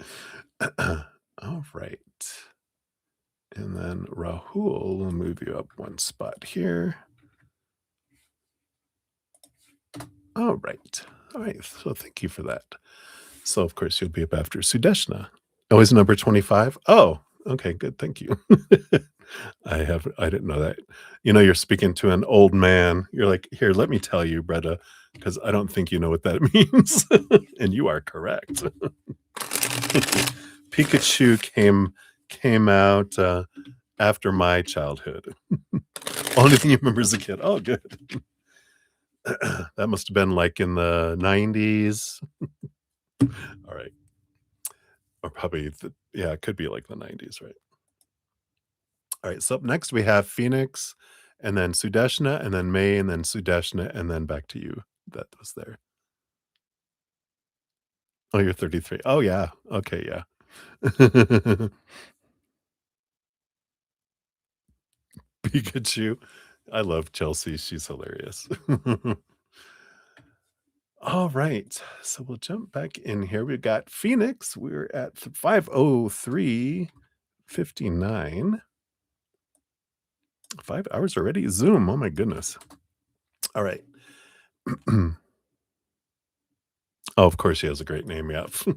All right. And then Rahul will move you up one spot here. All right. All right. So thank you for that. So of course you'll be up after Sudeshna. Oh, is number 25? Oh, okay, good. Thank you. I didn't know that. You know, you're speaking to an old man. You're like, here, let me tell you, Bretta, because I don't think you know what that means. And you are correct. Pikachu came out after my childhood. Only thing you remember as a kid. Oh, good. That must have been like in the 90s. All right. Or probably yeah, it could be like the 90s, right? All right. So up next we have Phoenix and then Sudeshna and then May and then Sudeshna and then back to you. That was there. Oh, you're 33. Oh yeah. Okay, yeah. Pikachu. I love Chelsea. She's hilarious. All right. So we'll jump back in here. We've got Phoenix. We're at 5:03:59. 5 hours already? Zoom. Oh my goodness. All right. Oh, of course she has a great name. Yeah. All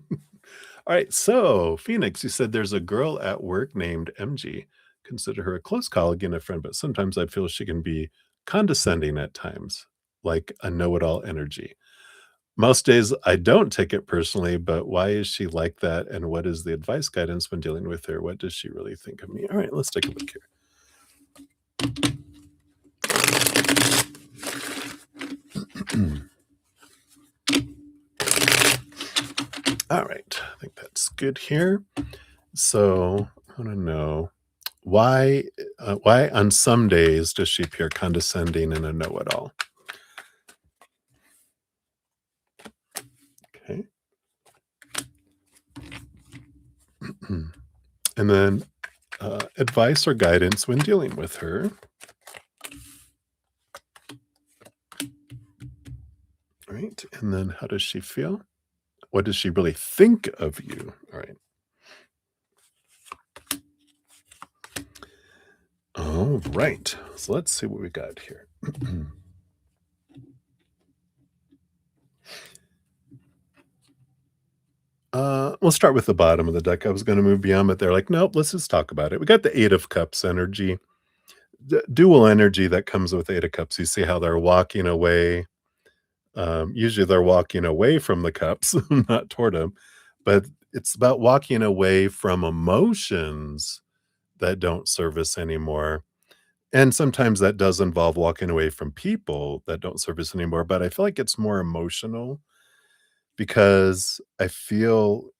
right. So, Phoenix, you said there's a girl at work named MG. Consider her a close colleague and a friend, but sometimes I feel she can be condescending at times, like a know it all energy. Most days I don't take it personally, but why is she like that? And what is the advice guidance when dealing with her? What does she really think of me? All right, let's take a look here. All right, I think that's good here. So I want to know why on some days does she appear condescending and a know-it-all? Okay. And then advice or guidance when dealing with her. All right. And then how does she feel? What does she really think of you? All right. All right. So let's see what we got here. We'll start with the bottom of the deck. I was going to move beyond, but they're like, nope, let's just talk about it. We got the Eight of Cups energy, dual energy that comes with Eight of Cups. You see how they're walking away. Usually they're walking away from the cups, not toward them, but it's about walking away from emotions that don't serve us anymore. And sometimes that does involve walking away from people that don't serve us anymore. But I feel like it's more emotional because I feel,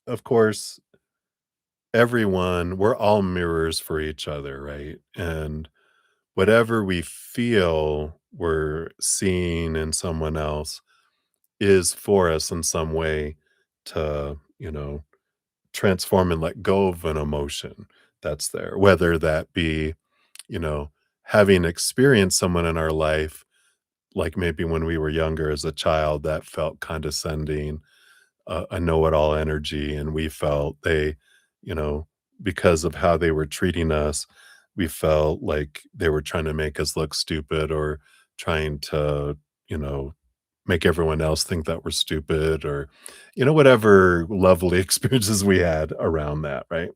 of course, we're all mirrors for each other, right? And whatever we feel we're seeing in someone else is for us in some way to, transform and let go of an emotion that's there, whether that be, you know, having experienced someone in our life, like maybe when we were younger as a child that felt condescending, a know-it-all energy, and we felt you know, because of how they were treating us, we felt like they were trying to make us look stupid or trying to, you know, make everyone else think that we're stupid or, whatever lovely experiences we had around that, right?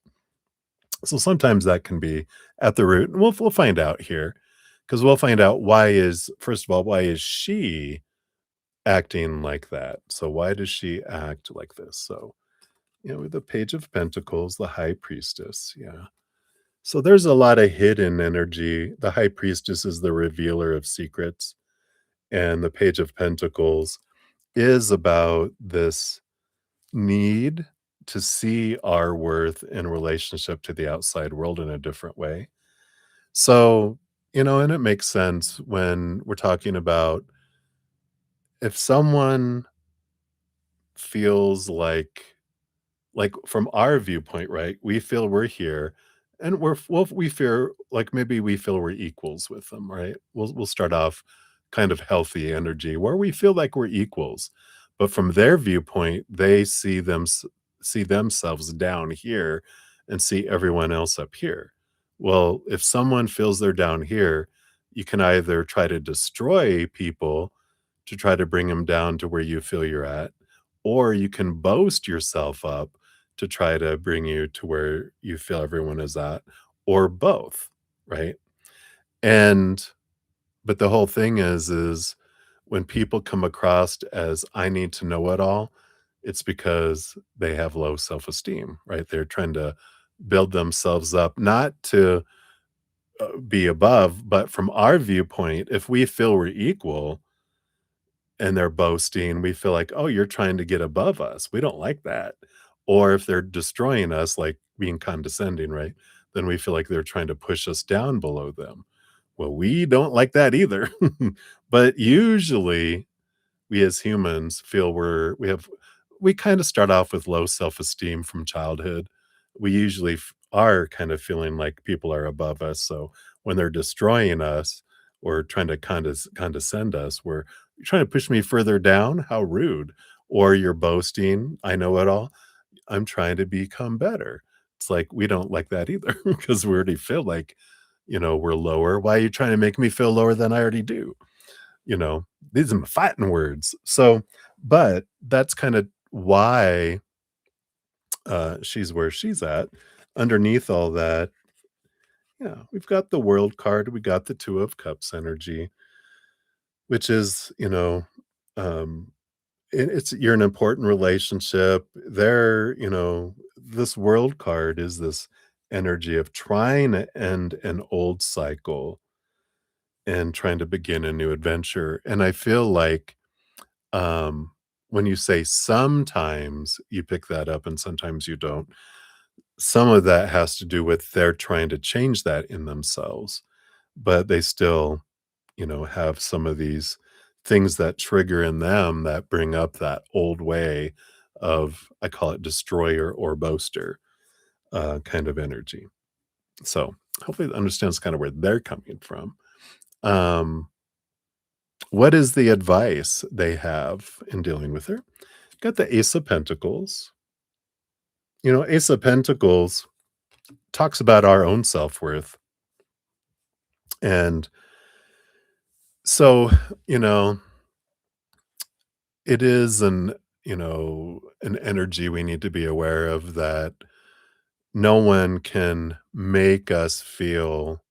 So sometimes that can be at the root. And we'll find out here because we'll find out first of all, why is she acting like that? So why does she act like this? So, with the Page of Pentacles, the High Priestess. Yeah. So there's a lot of hidden energy. The High Priestess is the revealer of secrets, and the Page of Pentacles is about this need to see our worth in relationship to the outside world in a different way. So, and it makes sense when we're talking about if someone feels like from our viewpoint, right? We feel we're here and we feel like maybe we feel we're equals with them, right? We'll start off kind of healthy energy where we feel like we're equals. But from their viewpoint, they see themselves down here and see everyone else up here. Well, if someone feels they're down here, you can either try to destroy people to try to bring them down to where you feel you're at, or you can boast yourself up to try to bring you to where you feel everyone is at, or both, right? And but the whole thing is when people come across as I need to know it all, it's because they have low self-esteem, right? They're trying to build themselves up, not to be above, but from our viewpoint, if we feel we're equal, and they're boasting, we feel like, "Oh, you're trying to get above us." We don't like that. Or if they're destroying us, like being condescending, right? Then we feel like they're trying to push us down below them. Well, we don't like that either. But usually we as humans feel we kind of start off with low self-esteem from childhood. We usually are kind of feeling like people are above us. So when they're destroying us or trying to condescend us, we're "You're trying to push me further down? How rude." Or you're boasting, "I know it all. I'm trying to become better." It's like we don't like that either because we already feel like, we're lower. Why are you trying to make me feel lower than I already do? You know, these are my fighting words. So, but that's kind of why she's where she's at. Underneath all that, yeah, we've got the World card, we got the Two of Cups energy, which is, Um, it's you're in an important relationship. This world card is this energy of trying to end an old cycle and trying to begin a new adventure. And I feel like um, when you say sometimes you pick that up and sometimes you don't, some of that has to do with they're trying to change that in themselves, but they still, have some of these things that trigger in them that bring up that old way of, I call it destroyer or boaster kind of energy. So hopefully it understands kind of where they're coming from. Um, what is the advice they have in dealing with her? Got the Ace of Pentacles. Ace of Pentacles talks about our own self worth. And so, you know, it is an energy we need to be aware of that no one can make us feel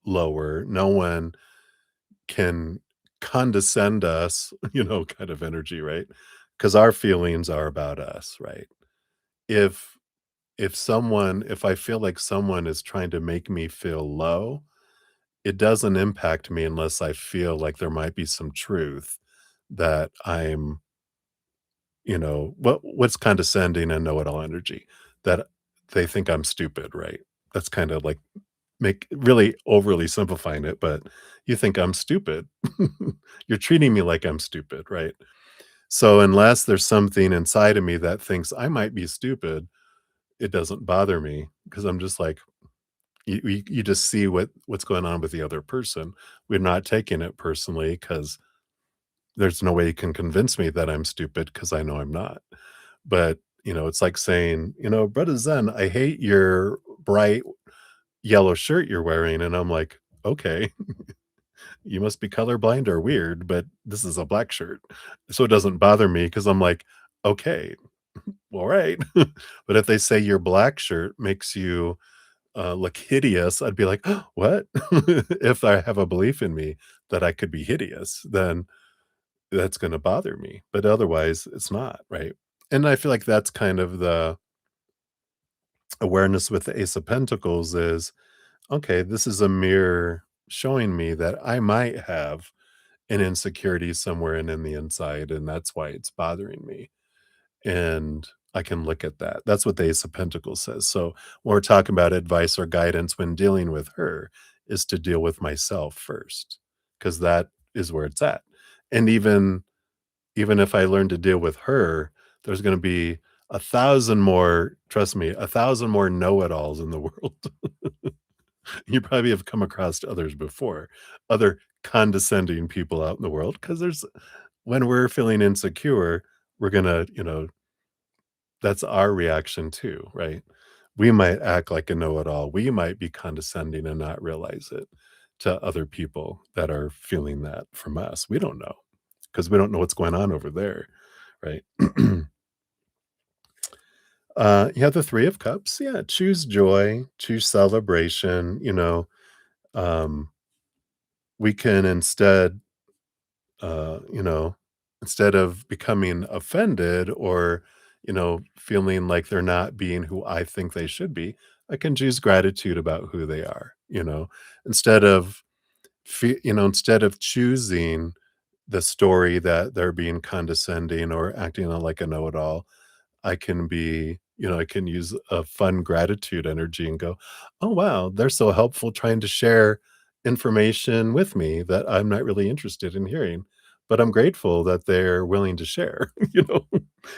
lower. No one can condescend us, kind of energy, right? Because our feelings are about us, right? If if I feel like someone is trying to make me feel low, it doesn't impact me unless I feel like there might be some truth that I'm, what's condescending and know-it-all energy, that they think I'm stupid, right? That's kind of like make really overly simplifying it, but you think I'm stupid. You're treating me like I'm stupid, right? So unless there's something inside of me that thinks I might be stupid, it doesn't bother me because I'm just like, you just see what's going on with the other person. We're not taking it personally because there's no way you can convince me that I'm stupid because I know I'm not. But, it's like saying, bruddaZEN, I hate your bright yellow shirt you're wearing. And I'm like, okay, you must be colorblind or weird, but this is a black shirt. So it doesn't bother me because I'm like, okay, all right. But if they say your black shirt makes you look hideous, I'd be like, what? If I have a belief in me that I could be hideous, then that's gonna bother me, but otherwise, it's not, right? And I feel like that's kind of the awareness with the Ace of Pentacles is, okay, this is a mirror showing me that I might have an insecurity somewhere in the inside, and that's why it's bothering me. And I can look at that. That's what the Ace of Pentacles says. So when we're talking about advice or guidance when dealing with her, is to deal with myself first, because that is where it's at. And even if I learn to deal with her, there's gonna be 1,000 more, trust me, 1,000 more know-it-alls in the world. You probably have come across others before, other condescending people out in the world, because there's when we're feeling insecure, we're gonna, that's our reaction too, right? We might act like a know-it-all. We might be condescending and not realize it to other people that are feeling that from us. We don't know because we don't know what's going on over there, right? You have the 3 of Cups. Yeah, choose joy, choose celebration, um, we can uh, you know, instead of becoming offended or, feeling like they're not being who I think they should be, I can choose gratitude about who they are, instead of, instead of choosing the story that they're being condescending or acting like a know-it-all, I can be, I can use a fun gratitude energy and go, "Oh, wow, they're so helpful trying to share information with me that I'm not really interested in hearing, but I'm grateful that they're willing to share."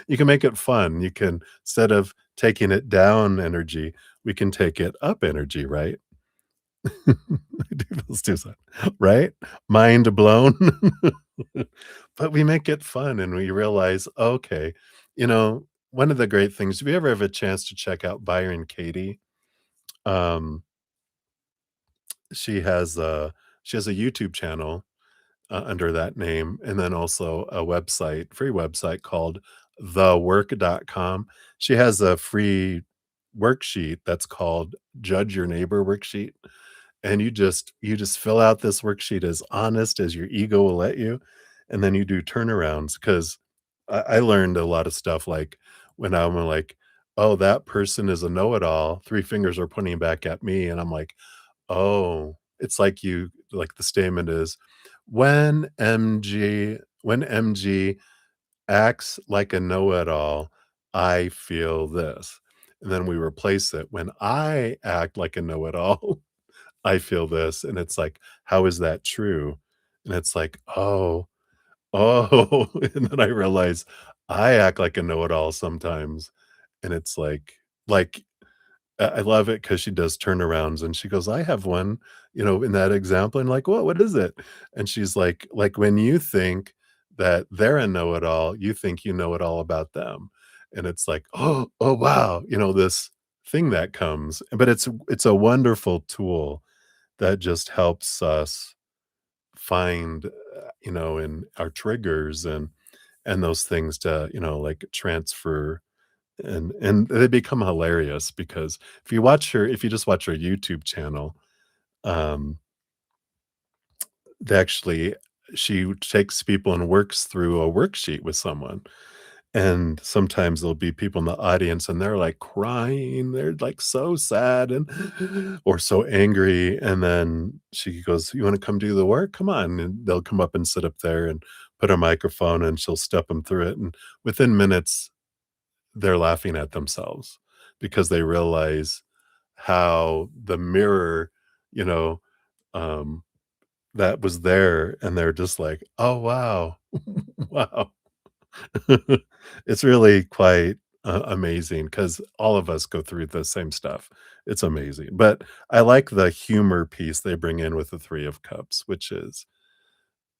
You can make it fun. You can, instead of taking it down energy, we can take it up energy, right? Let's do that, right? Mind blown. But we make it fun and we realize, okay, one of the great things, if you ever have a chance to check out Byron Katie, um, she has a YouTube channel under that name, and then also a website, free website called thework.com. She has a free worksheet that's called Judge Your Neighbor worksheet. And you just fill out this worksheet as honest as your ego will let you, and then you do turnarounds 'cause I learned a lot of stuff, like, when I'm like, "Oh, that person is a know-it-all, 3 fingers are pointing back at me," and I'm like, "Oh," it's like you like the statement is, when MG acts like a know-it-all, I feel this." And then we replace it, "When I act like a know-it-all, I feel this." And it's like, "How is that true?" And it's like, "Oh, oh," and then I realize I act like a know-it-all sometimes, and it's like, I love it because she does turnarounds, and she goes, "I have one," in that example, and like, What is it?" And she's like, when you think that they're a know-it-all, you think you know it all about them." And it's like, "Oh, oh, wow," this thing that comes, but it's a wonderful tool that just helps us find, in our triggers and those things to, like, transfer and they become hilarious because if you just watch her YouTube channel, um, they actually she takes people and works through a worksheet with someone, and sometimes there'll be people in the audience, and they're, like, crying, they're, like, so sad and or so angry, and then she goes, "You wanna come do the work? Come on," and they'll come up and sit up there and put a microphone, and she'll step them through it, and within minutes they're laughing at themselves because they realize how the mirror, you know, um, that was there, and they're just like, "Oh, wow. Wow." It's really quite, amazing because all of us go through the same stuff. It's amazing, but I like the humor piece they bring in with the 3 of Cups, which is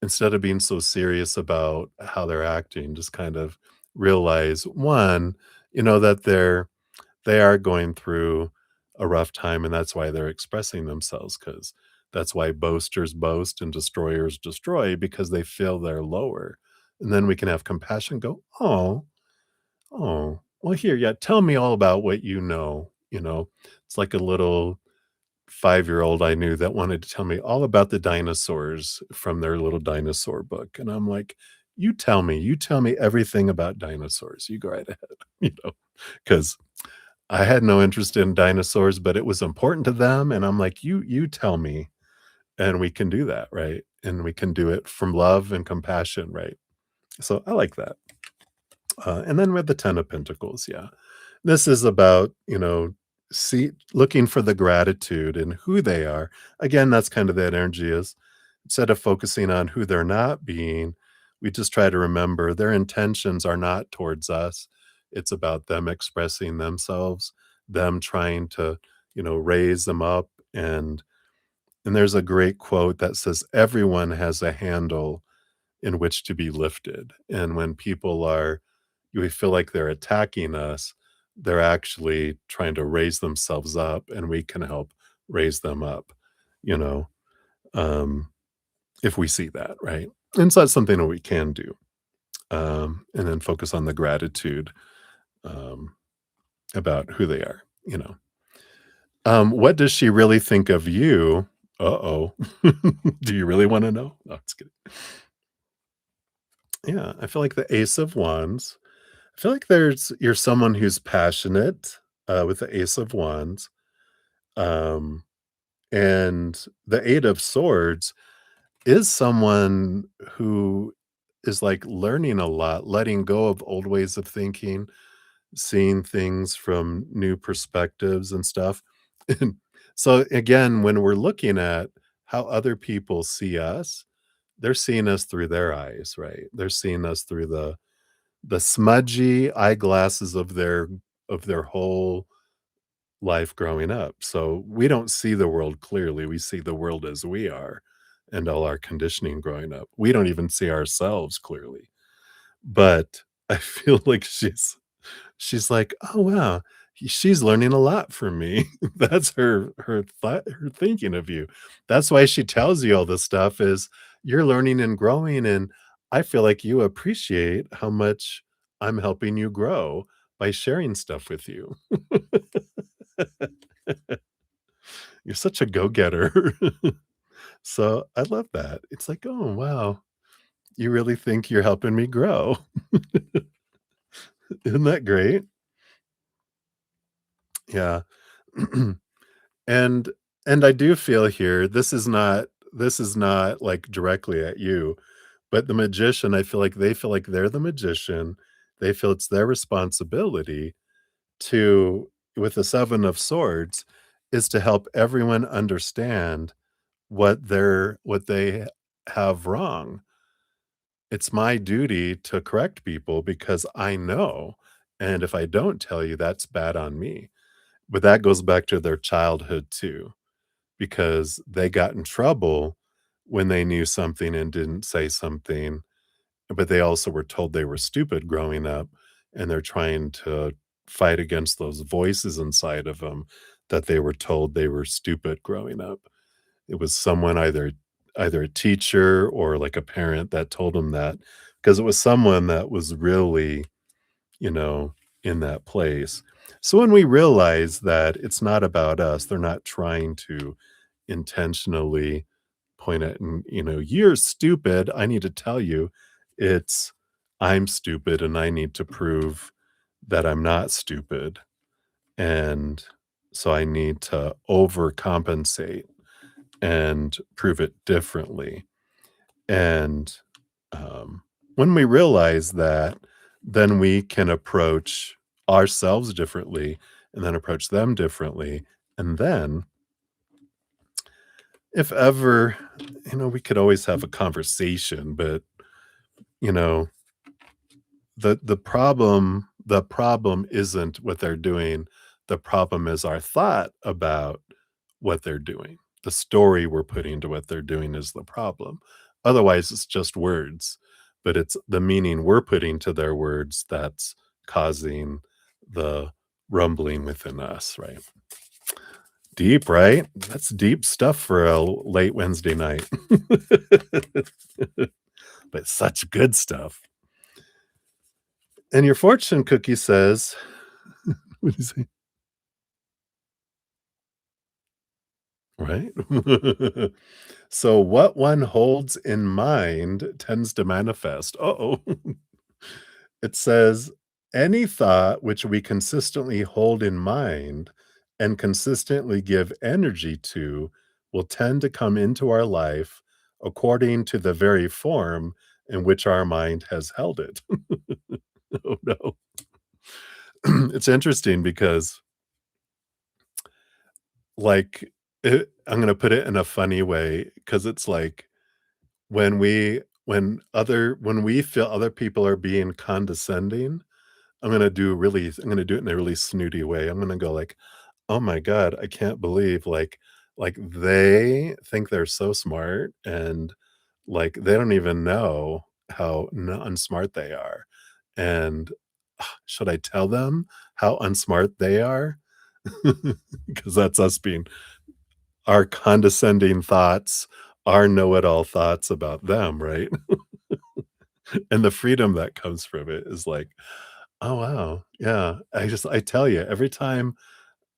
instead of being so serious about how they're acting, just kind of realize, 1, that they are going through a rough time, and that's why they're expressing themselves. Because that's why boasters boast and destroyers destroy because they feel they're lower, and then we can have compassion, go, "Oh, oh, well, here, yeah, tell me all about what you know," It's like a little five-year-old I knew that wanted to tell me all about the dinosaurs from their little dinosaur book, and I'm like, you tell me everything about dinosaurs, you go right ahead," you know, because I had no interest in dinosaurs, but it was important to them, and I'm like, You tell me, and we can do that, right? And we can do it from love and compassion, right? So, I like that. And then with the 10 of Pentacles, yeah. This is about, looking for the gratitude in who they are. Again, that's kind of that energy is instead of focusing on who they're not being, we just try to remember their intentions are not towards us. It's about them expressing themselves, them trying to, raise them up. And there's a great quote that says, everyone has a handle in which to be lifted. And when people are we feel like they're attacking us, they're actually trying to raise themselves up, and we can help raise them up, you know, um, if we see that, right? And so that's something that we can do, and then focus on the gratitude, um, about who they are, What does she really think of you? Uh-oh. Do you really wanna know? No, just kidding. Yeah, I feel like the Ace of Wands. I feel like you're someone who's passionate, with the Ace of Wands, um, and the Eight of Swords is someone who is, like, learning a lot, letting go of old ways of thinking, seeing things from new perspectives and stuff. And so, again, when we're looking at how other people see us, they're seeing us through their eyes, right? They're seeing us through the smudgy eyeglasses of their whole life growing up. So we don't see the world clearly. We see the world as we are and all our conditioning growing up. We don't even see ourselves clearly. But I feel like she's like, "Oh, wow, she's learning a lot from me." That's her thought her thinking of you. That's why she tells you all this stuff is, "You're learning and growing, and I feel like you appreciate how much I'm helping you grow by sharing stuff with you." You're such a go-getter. So, I love that. It's like, "Oh, wow." You really think you're helping me grow. Isn't that great? Yeah. And I do feel here, this is not, like, directly at you, but the magician, I feel like they feel like they're the magician. They feel it's their responsibility to with the 7 of swords, is to help everyone understand what they have wrong. It's my duty to correct people because I know, and if I don't tell you, that's bad on me. But that goes back to their childhood too, because they got in trouble when they knew something and didn't say something, but they also were told they were stupid growing up, and they're trying to fight against those voices inside of them that they were told they were stupid growing up. It was someone either a teacher or, like, a parent that told them that, because it was someone that was really, you know, in that place. So when we realize that it's not about us, they're not trying to intentionally point at and, "You're stupid, I need to tell you." It's, "I'm stupid, and I need to prove that I'm not stupid, and so I need to overcompensate and prove it differently." And, um, when we realize that, then we can approach ourselves differently and then approach them differently, and then, if ever, we could always have a conversation, but, you know, the problem isn't what they're doing. The problem is our thought about what they're doing. The story we're putting to what they're doing is the problem. Otherwise, it's just words, but it's the meaning we're putting to their words that's causing the rumbling within us, right? Deep, right? That's deep stuff for a late Wednesday night. But such good stuff. And your fortune cookie says, what do you say? Right? So what one holds in mind tends to manifest. Uh-oh. It says, any thought which we consistently hold in mind and consistently give energy to will tend to come into our life according to the very form in which our mind has held it. Oh no. It's interesting because, like, I'm gonna put it in a funny way because it's like when we feel other people are being condescending, I'm gonna do it in a really snooty way. I'm gonna go like, "Oh my god, I can't believe, like, they think they're so smart, and, like, they don't even know how unsmart they are, and should I tell them how unsmart they are?" Because that's us being our condescending thoughts, our know-it-all thoughts about them, right? And the freedom that comes from it is like, "Oh, wow, yeah." I tell you, every time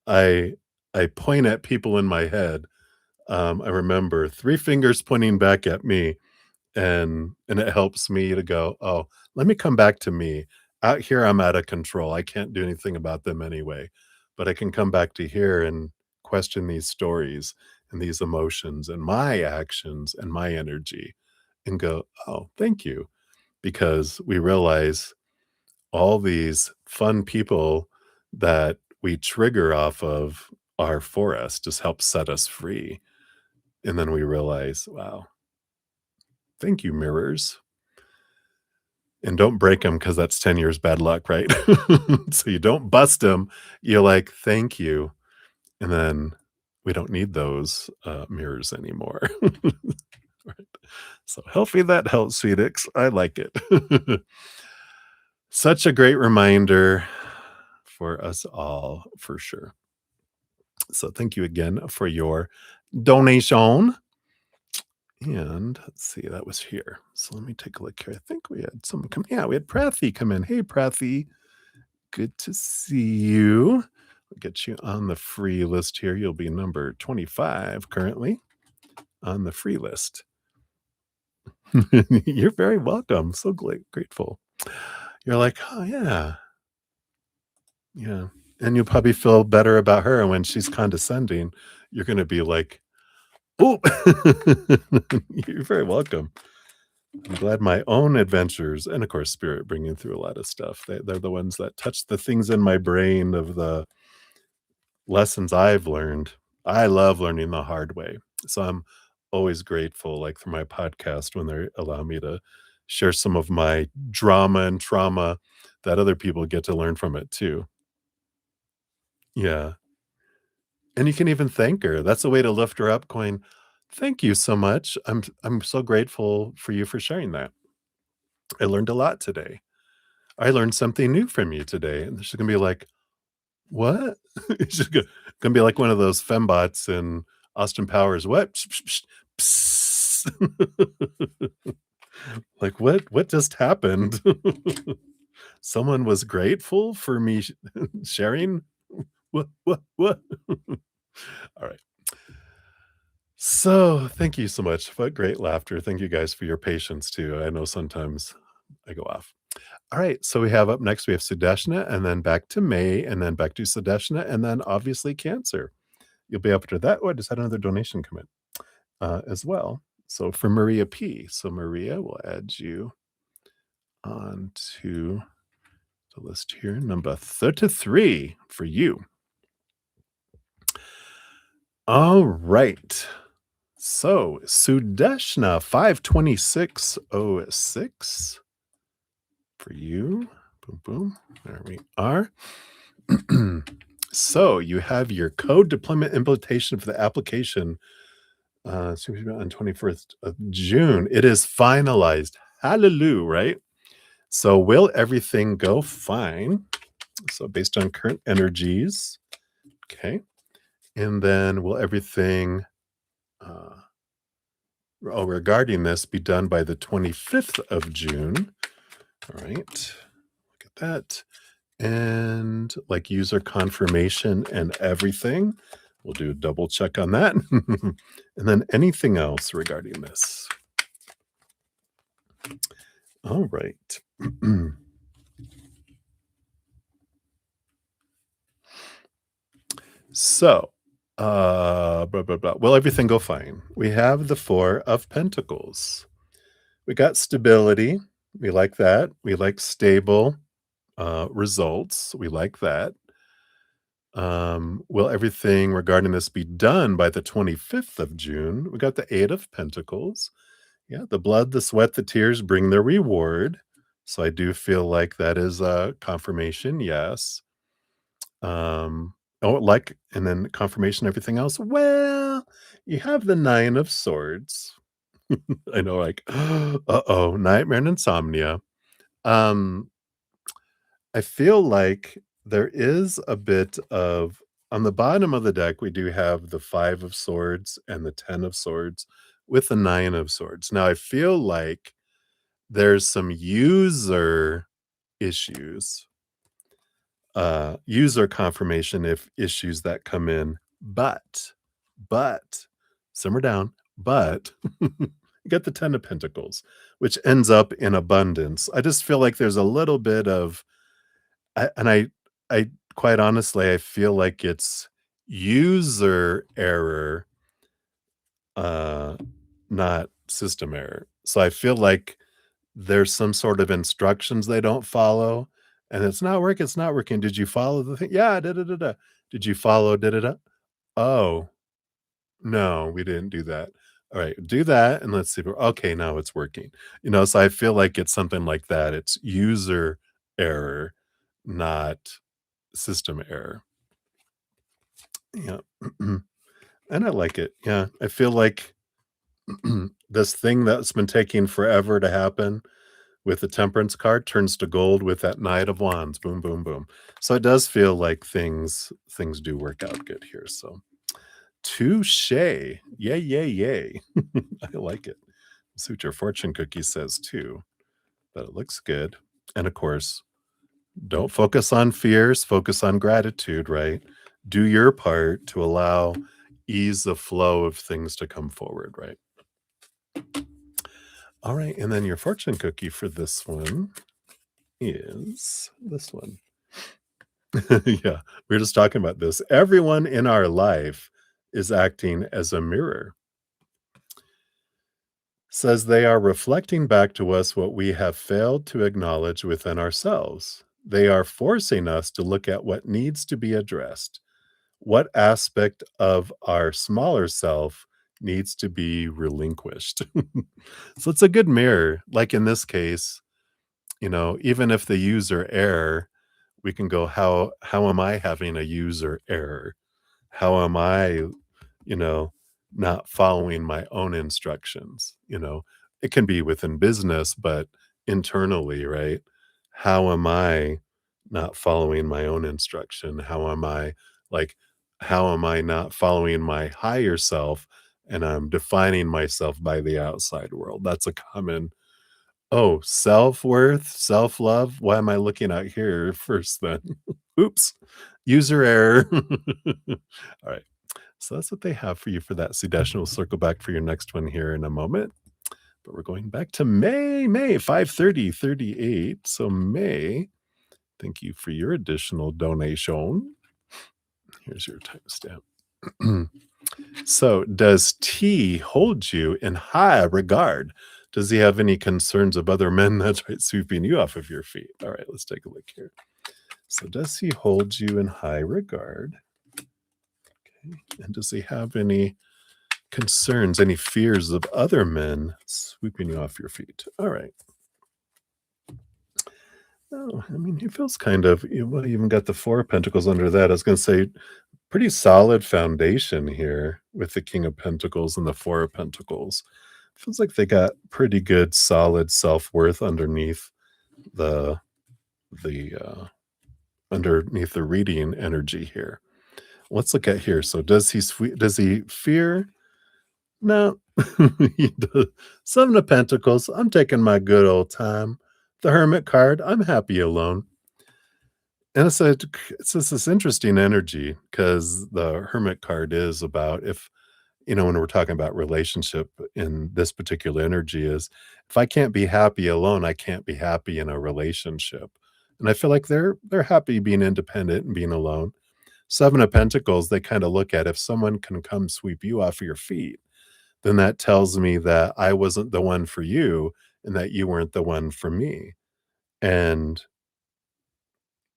I I point at people in my head, I remember 3 fingers pointing back at me, and it helps me to go, "Oh, let me come back to me. Out here, I'm out of control. I can't do anything about them anyway, but I can come back to here and question these stories and these emotions and my actions and my energy," and go, "Oh, thank you." Because we realize all these fun people that we trigger off of are for us, just help set us free. And then we realize, wow, thank you, mirrors. And don't break them because that's 10 years bad luck, right? So you don't bust them. You're like, thank you. And then we don't need those mirrors anymore. Right. So healthy that helps, Phoenix. I like it. Such a great reminder for us all, for sure. So thank you again for your donation. And let's see, that was here. So let me take a look here. I think we had someone come. Yeah, we had Prathy come in. Hey, Prathy. Good to see you. I'll get you on the free list here. You'll be number 25 currently on the free list. You're very welcome. So grateful. You're like, "Oh, yeah. Yeah." And you'll probably feel better about her, and when she's condescending, you're gonna be like, "Oh." You're very welcome. I'm glad my own adventures and, of course, spirit bringing through a lot of stuff. They're the ones that touch the things in my brain of the lessons I've learned. I love learning the hard way. So I'm always grateful, like, for my podcast when they allow me to share some of my drama and trauma that other people get to learn from it too. Yeah. And you can even thank her. That's a way to lift her up going, "Thank you so much. I'm so grateful for you for sharing that. I learned a lot today. I learned something new from you today." And she's gonna be like, "What?" She's gonna be like one of those fembots in Austin Powers. "What? Psh, psh, psh." Like, "What just happened?" Someone was grateful for me sharing? What? Alright. So, thank you so much. What great laughter. Thank you guys for your patience too. I know sometimes I go off. All right, so we have up next, we have Sudeshna, and then back to May, and then back to Sudeshna, and then obviously Cancer. You'll be after that. Oh, I just had another donation come in as well. So for Maria P. So Maria, we'll add you on to the list here. Number 33 for you. All right. So Sudeshna 52606 for you. Boom, boom. There we are. So you have your code deployment implementation for the application seems to be on 21st of June. It is finalized. Hallelujah, right? So will everything go fine? So based on current energies, okay. And then will everything regarding this be done by the 25th of June? All right. Look at that. And like user confirmation and everything. We'll do a double check on that. And then anything else regarding this? All right. So, blah, blah, blah. Will everything go fine? We have the Four of Pentacles. We got stability. We like that. We like stable results. We like that. Will everything regarding this be done by the 25th of June? We got the Eight of Pentacles. Yeah, the blood, the sweat, the tears bring the reward. So I do feel like that is a confirmation. Yes. Oh, like, and then confirmation, everything else. Well, you have the Nine of Swords. I know, like, uh-oh, nightmare and insomnia. Um, I feel like there is a bit of on the bottom of the deck, we do have the Five of Swords and the Ten of Swords with the Nine of Swords. Now, I feel like there's some user issues, user confirmation if issues that come in, but simmer down, but you get the 10 of Pentacles, which ends up in abundance. I just feel like there's a little bit of I quite honestly, I feel like it's user error, uh, not system error. So I feel like there's some sort of instructions they don't follow, and it's not working. Did you follow the thing? Yeah, da da da da. Did you follow da da da? Oh, no, we didn't do that. All right, do that, and let's see. Okay, now it's working. So I feel like it's something like that. It's user error, not system error. Yeah. And I like it. Yeah. I feel like this thing that's been taking forever to happen with the temperance card turns to gold with that Knight of Wands. Boom, boom, boom. So it does feel like things do work out good here. So touche. Yay, yay, yay. I like it. See what your fortune cookie says too. But it looks good. And of course, don't focus on fears, focus on gratitude, right? Do your part to allow ease of flow of things to come forward, right? All right, and then your fortune cookie for this one is this one. Yeah, we were just talking about this. Everyone in our life is acting as a mirror. Says they are reflecting back to us what we have failed to acknowledge within ourselves. They are forcing us to look at what needs to be addressed. What aspect of our smaller self needs to be relinquished? So it's a good mirror. Like in this case, even if the user error, we can go, how am I having a user error? How am I, you know, not following my own instructions? It can be within business, but internally, right? How am I not following my own instruction? Like, how am I not following my higher self and I'm defining myself by the outside world? That's a common, oh, self-worth, self-love. Why am I looking out here first then? Oops, user error. All right. So that's what they have for you for that suggestion. We'll circle back for your next one here in a moment. But we're going back to May 5/30/38. So May, thank you for your additional donation. Here's your timestamp. So, does T hold you in high regard? Does he have any concerns of other men that's right sweeping you off of your feet? All right, let's take a look here. So, does he hold you in high regard? Okay. And does he have any concerns, any fears of other men sweeping you off your feet? All right. Oh, I mean, he feels kind of, well, you even got the Four of Pentacles under that. I was going to say, pretty solid foundation here with the King of Pentacles and the Four of Pentacles. Feels like they got pretty good, solid self-worth the the underneath the reading energy here. Let's look at here. So does he fear? No. He does. Seven of Pentacles. I'm taking my good old time. The Hermit card. I'm happy alone. And it's just this interesting energy because the Hermit card is about if when we're talking about relationship in this particular energy is if I can't be happy alone, I can't be happy in a relationship. And I feel like they're happy being independent and being alone. Seven of Pentacles, they kind of look at if someone can come sweep you off of your feet, then that tells me that I wasn't the one for you and that you weren't the one for me. And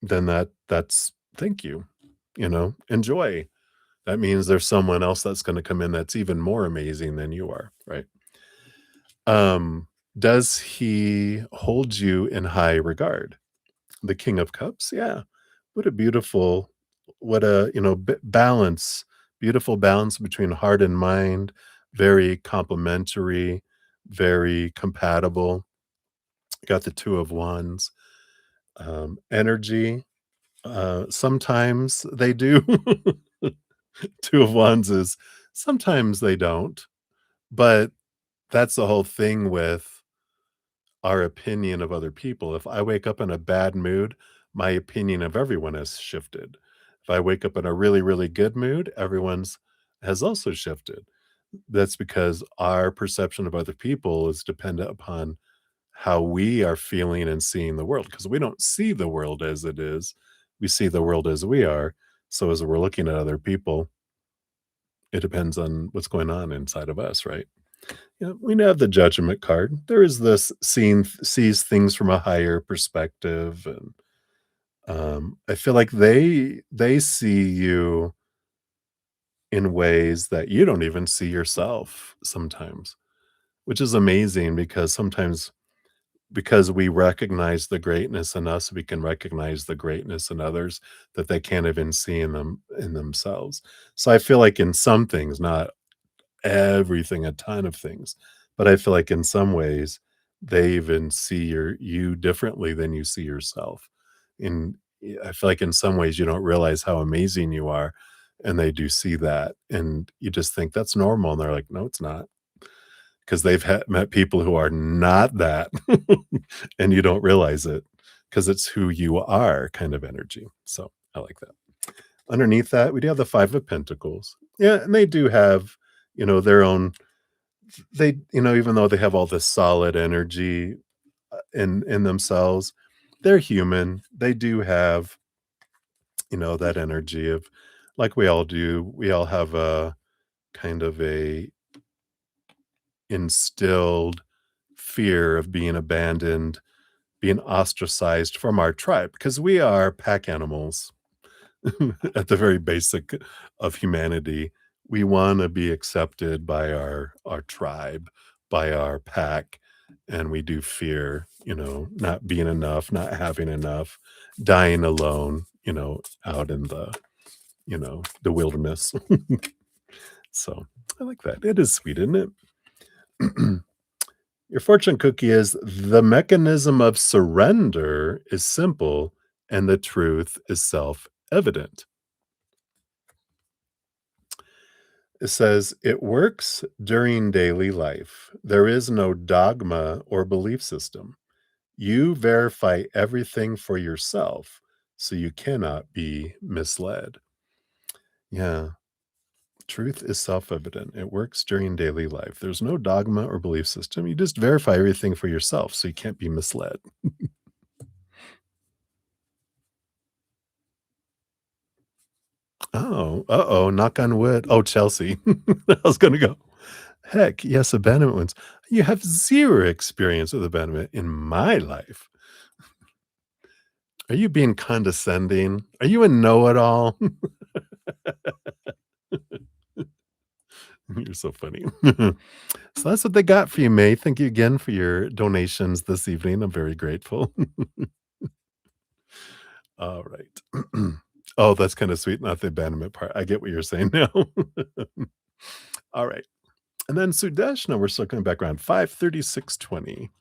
then that's thank you. Enjoy. That means there's someone else that's gonna come in that's even more amazing than you are, right? Does he hold you in high regard? The King of Cups? Yeah. What a beautiful what a, balance, beautiful balance between heart and mind, very complementary, very compatible. Got the Two of Wands. Energy, sometimes they do. Two of Wands is sometimes they don't, but that's the whole thing with our opinion of other people. If I wake up in a bad mood, my opinion of everyone has shifted. If I wake up in a really, really good mood, everyone's has also shifted. That's because our perception of other people is dependent upon how we are feeling and seeing the world because we don't see the world as it is. We see the world as we are. So as we're looking at other people, it depends on what's going on inside of us, right? Yeah, we have the Judgment card. There is this sees things from a higher perspective, and I feel like they see you in ways that you don't even see yourself sometimes, which is amazing because sometimes because we recognize the greatness in us, we can recognize the greatness in others that they can't even see in themselves. So I feel like in some things, not everything, a ton of things. But I feel like in some ways, they even see you differently than you see yourself. In I feel like in some ways you don't realize how amazing you are, and they do see that, and you just think that's normal, and they're like, no, it's not, because they've met people who are not that, and you don't realize it because it's who you are, kind of energy. So I like that. Underneath that, we do have the Five of Pentacles. Yeah, and they do have their own they, even though they have all this solid energy in themselves, they're human. They do have, that energy of, like we all do. We all have a kind of a instilled fear of being abandoned, being ostracized from our tribe because we are pack animals. At the very basic of humanity, we want to be accepted by our tribe, by our pack, and we do fear, not being enough, not having enough, dying alone, out in the wilderness. So I like that. It is sweet, isn't it? Your fortune cookie is the mechanism of surrender is simple and the truth is self evident. It says it works during daily life. There is no dogma or belief system. You verify everything for yourself, so you cannot be misled. Yeah, truth is self evident. It works during daily life. There's no dogma or belief system. You just verify everything for yourself, so you can't be misled. Oh, uh-oh, knock on wood. Oh, Chelsea. I was gonna go, heck, yes, abandonment. You have 0 experience with abandonment in my life. Are you being condescending? Are you a know-it-all? You're so funny. So that's what they got for you, May. Thank you again for your donations this evening. I'm very grateful. All right. Oh, that's kinda sweet, not the abandonment part. I get what you're saying now. All right. And then Sudeshna, we're circling back around 53620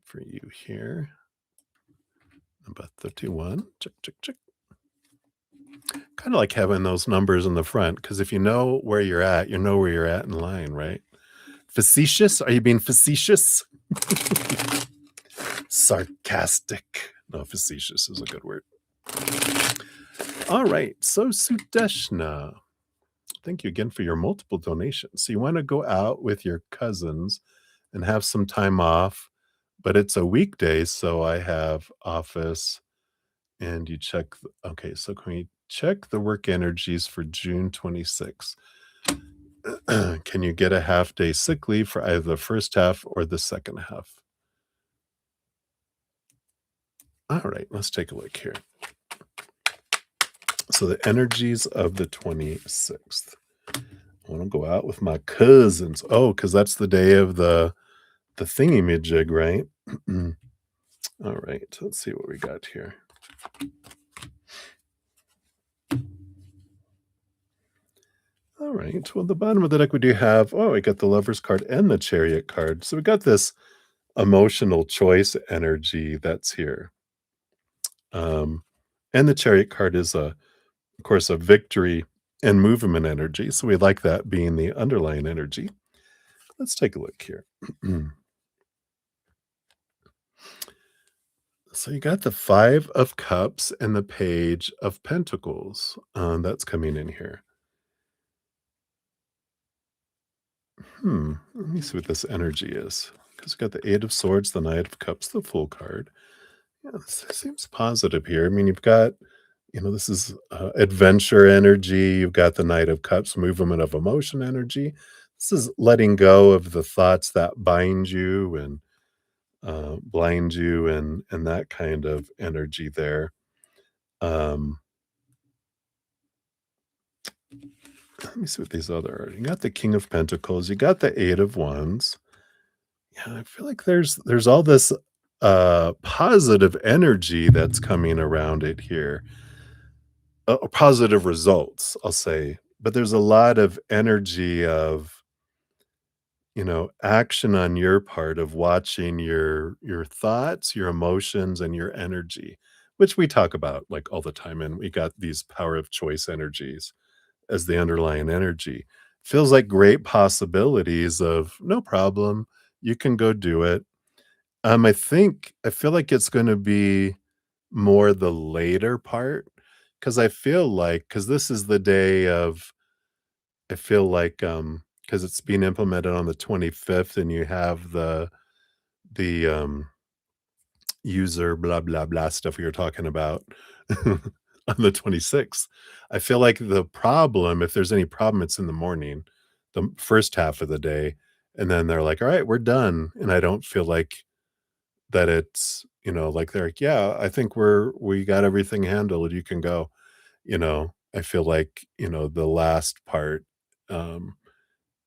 for you here. Number 31. Check, check, check. Kinda like having those numbers in the front, because if you know where you're at, you know where you're at in line, right? Facetious? Are you being facetious? Sarcastic. No, facetious is a good word. All right. So, Sudeshna, thank you again for your multiple donations. So, you want to go out with your cousins and have some time off, but it's a weekday. So, I have office and you check. Okay. So, can we check the work energies for June 26th? Can you get a half day sick leave for either the first half or the second half? All right, let's take a look here. So the energies of the 26th. I want to go out with my cousins. Oh, because that's the day of the thingy-majig, right? All right, let's see what we got here. All right, well, the bottom of the deck we do have, we got the Lovers card and the Chariot card. So we got this emotional choice energy that's here. And the Chariot card is of course, a victory and movement energy. So we like that being the underlying energy. Let's take a look here. So you got the 5 of Cups and the Page of Pentacles. That's coming in here. Let me see what this energy is. Because we got the 8 of Swords, the Knight of Cups, the Fool card. Yeah, this seems positive here. I mean, you've got, this is adventure energy. You've got the Knight of Cups, movement of emotion energy. This is letting go of the thoughts that bind you and blind you and that kind of energy there. Um, let me see what these other are. You got the King of Pentacles. You got the 8 of Wands. Yeah, I feel like there's all this positive energy that's coming around it here. Positive results, I'll say, but there's a lot of energy of action on your part of watching your thoughts, your emotions, and your energy, which we talk about like all the time. And we got these power of choice energies as the underlying energy. Feels like great possibilities of no problem. You can go do it. I feel like it's going to be more the later part because I feel like because this is the day of I feel like because it's being implemented on the 25th, and you have the user blah blah blah stuff we were talking about on the 26th. I feel like the problem, if there's any problem, it's in the morning, the first half of the day, and then they're like, "All right, we're done." And I don't feel like that it's, like they're like, "Yeah, I think we got everything handled. You can go." I feel like, the last part um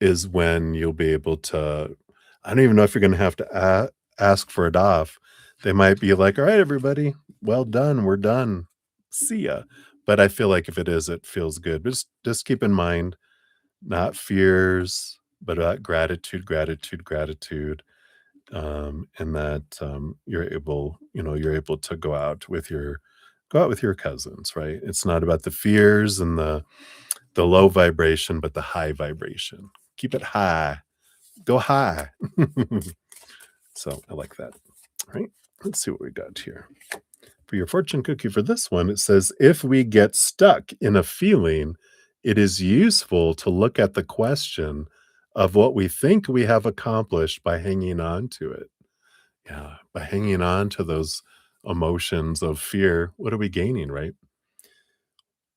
is when you'll be able to. I don't even know if you're gonna have to ask for it off. They might be like, "Alright, everybody, well done, we're done. See ya." But I feel like if it is, it feels good. But just keep in mind, not fears, but, gratitude, gratitude, gratitude, and that, you're able to go out with your cousins, right? It's not about the fears and the low vibration, but the high vibration. Keep it high. Go high. So I like that. All right. Let's see what we got here. For your fortune cookie for this one, it says if we get stuck in a feeling, it is useful to look at the question of what we think we have accomplished by hanging on to it. Yeah. By hanging on to those emotions of fear, what are we gaining, right?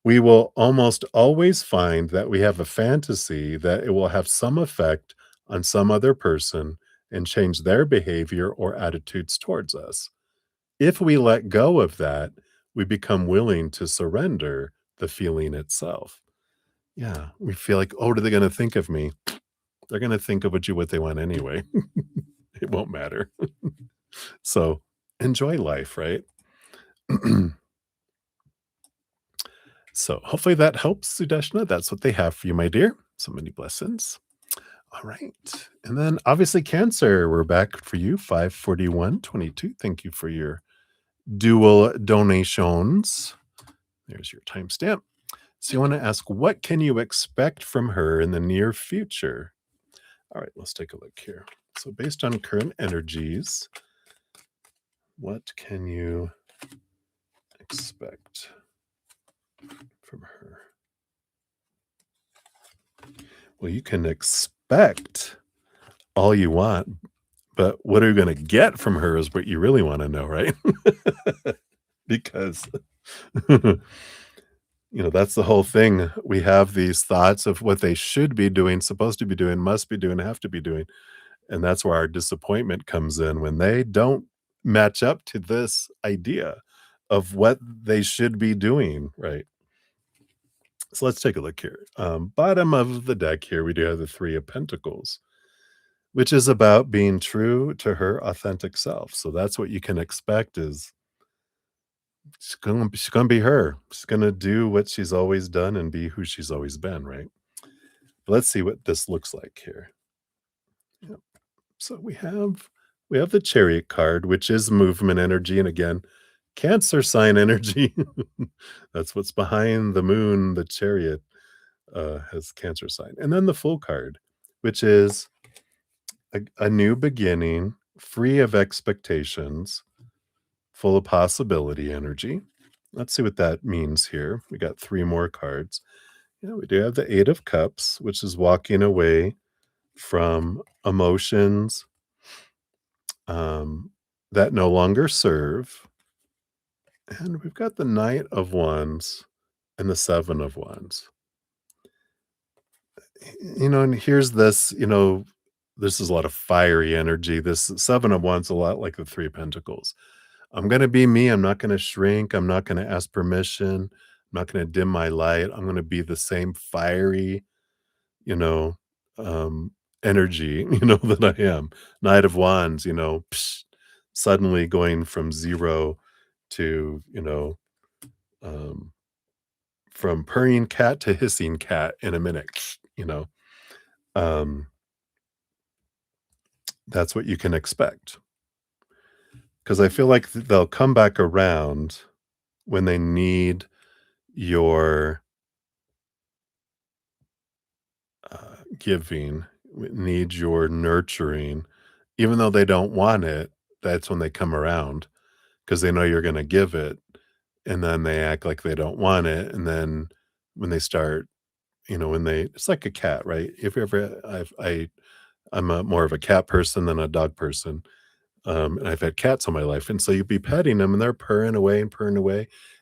We will almost always find that we have a fantasy that it will have some effect on some other person and change their behavior or attitudes towards us. If we let go of that, we become willing to surrender the feeling itself. Yeah, we feel like, oh, what are they going to think of me? They're going to think of what they want anyway. It won't matter. So enjoy life, right? So hopefully that helps, Sudeshna. That's what they have for you, my dear. So many blessings. All right. And then obviously Cancer, we're back for you, 54122. Thank you for your dual donations. There's your timestamp. So you want to ask, what can you expect from her in the near future? All right, let's take a look here. So based on current energies, what can you expect from her? Well, you can expect all you want, but what are you going to get from her is what you really want to know, right? Because that's the whole thing. We have these thoughts of what they should be doing, supposed to be doing, must be doing, have to be doing. And that's where our disappointment comes in when they don't match up to this idea of what they should be doing, right? So let's take a look here. Bottom of the deck here, we do have the Three of Pentacles, which is about being true to her authentic self. So that's what you can expect is she's gonna be her. She's gonna do what she's always done and be who she's always been, right? But let's see what this looks like here. Yep. So we have the Chariot card, which is movement energy, and again, Cancer sign energy. That's what's behind the moon. The Chariot has Cancer sign, and then the Fool card, which is a new beginning, free of expectations, full of possibility energy. Let's see what that means here. We got three more cards. Yeah, we do have the Eight of Cups, which is walking away from emotions um, that no longer serve. And we've got the Knight of Wands and the Seven of Wands. And here's this, this is a lot of fiery energy. This Seven of Wands, a lot like the Three of Pentacles. I'm going to be me. I'm not going to shrink. I'm not going to ask permission. I'm not going to dim my light. I'm going to be the same fiery, you know, um, energy, that I am. Knight of Wands, suddenly going from zero to, um, from purring cat to hissing cat in a minute, you know. Um, that's what you can expect. Because I feel like they'll come back around when they need your giving, need your nurturing, even though they don't want it. That's when they come around because they know you're going to give it, and then they act like they don't want it, and then when they start, when it's like a cat, right? If you ever, I'm more of a cat person than a dog person. And I've had cats all my life, and so you'd be petting them, and they're purring away,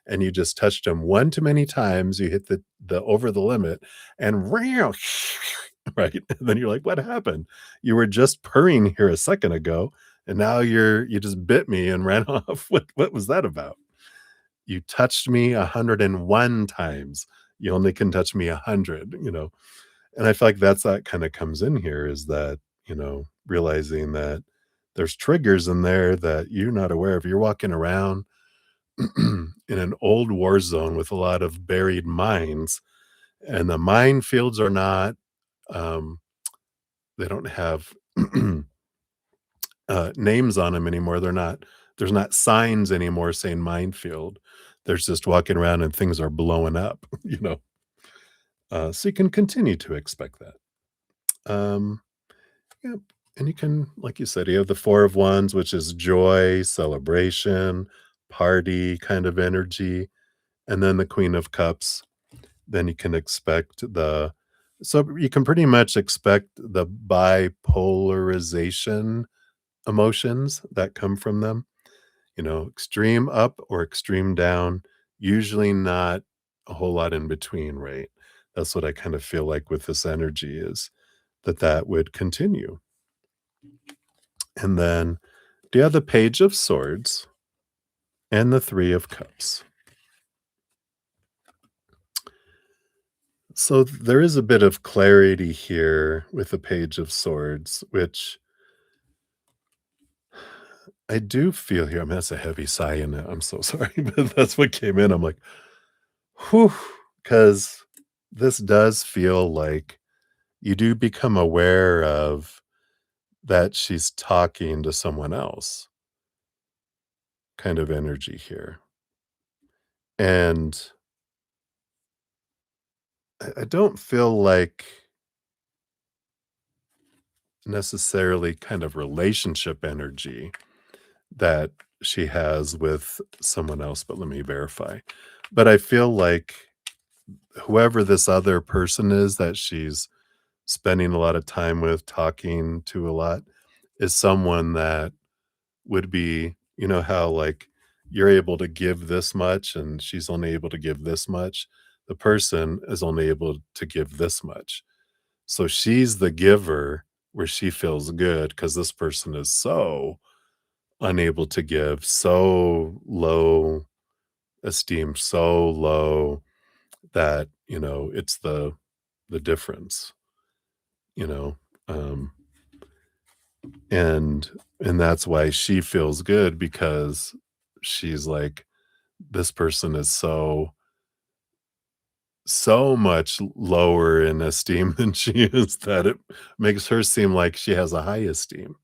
and you just touched them one too many times, you hit the over the limit, and right? And then you're like, "What happened? You were just purring here a second ago, and now you just bit me and ran off. What was that about? You touched me 101 times. You only can touch me 100," And I feel like that kinda comes in here is that, realizing that there's triggers in there that you're not aware of. You're walking around in an old war zone with a lot of buried mines, and the minefields are not, um, they don't have, names on them anymore. There's not signs anymore saying minefield. There's just walking around and things are blowing up, so you can continue to expect that. Um Yep. And you can, like you said, you have the Four of Wands, which is joy, celebration, party kind of energy, and then the Queen of Cups. Then you can expect so you can pretty much expect the bipolarization emotions that come from them, extreme up or extreme down, usually not a whole lot in between, right? That's what I kind of feel like with this energy is that would continue. And then do you have the Page of Swords and the Three of Cups? So there is a bit of clarity here with the Page of Swords, which I do feel here. I mean, that's a heavy sigh in it. I'm so sorry, but that's what came in. I'm like, whew, because this does feel like you do become aware of that she's talking to someone else kind of energy here. And I don't feel like necessarily kind of relationship energy that she has with someone else, but let me verify. But I feel like whoever this other person is that she's spending a lot of time with, talking to a lot, is someone that would be, how like you're able to give this much and she's only able to give this much. The person is only able to give this much. So she's the giver where she feels good because this person is so unable to give, so low esteem, so low that, it's the difference, you know? Um, and and that's why she feels good because she's like, this person is so much lower in esteem than she is that it makes her seem like she has a high esteem.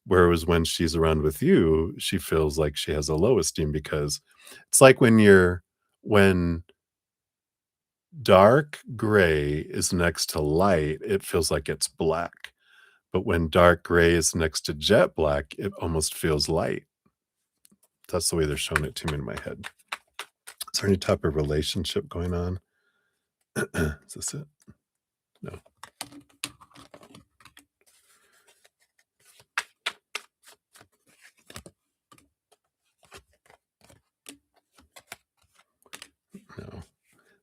Whereas when she's around with you, she feels like she has a low esteem because it's like when dark gray is next to light, it feels like it's black. But when dark gray is next to jet black, it almost feels light. That's the way they're showing it to me in my head. Is there any type of relationship going on? Is this it? No, no.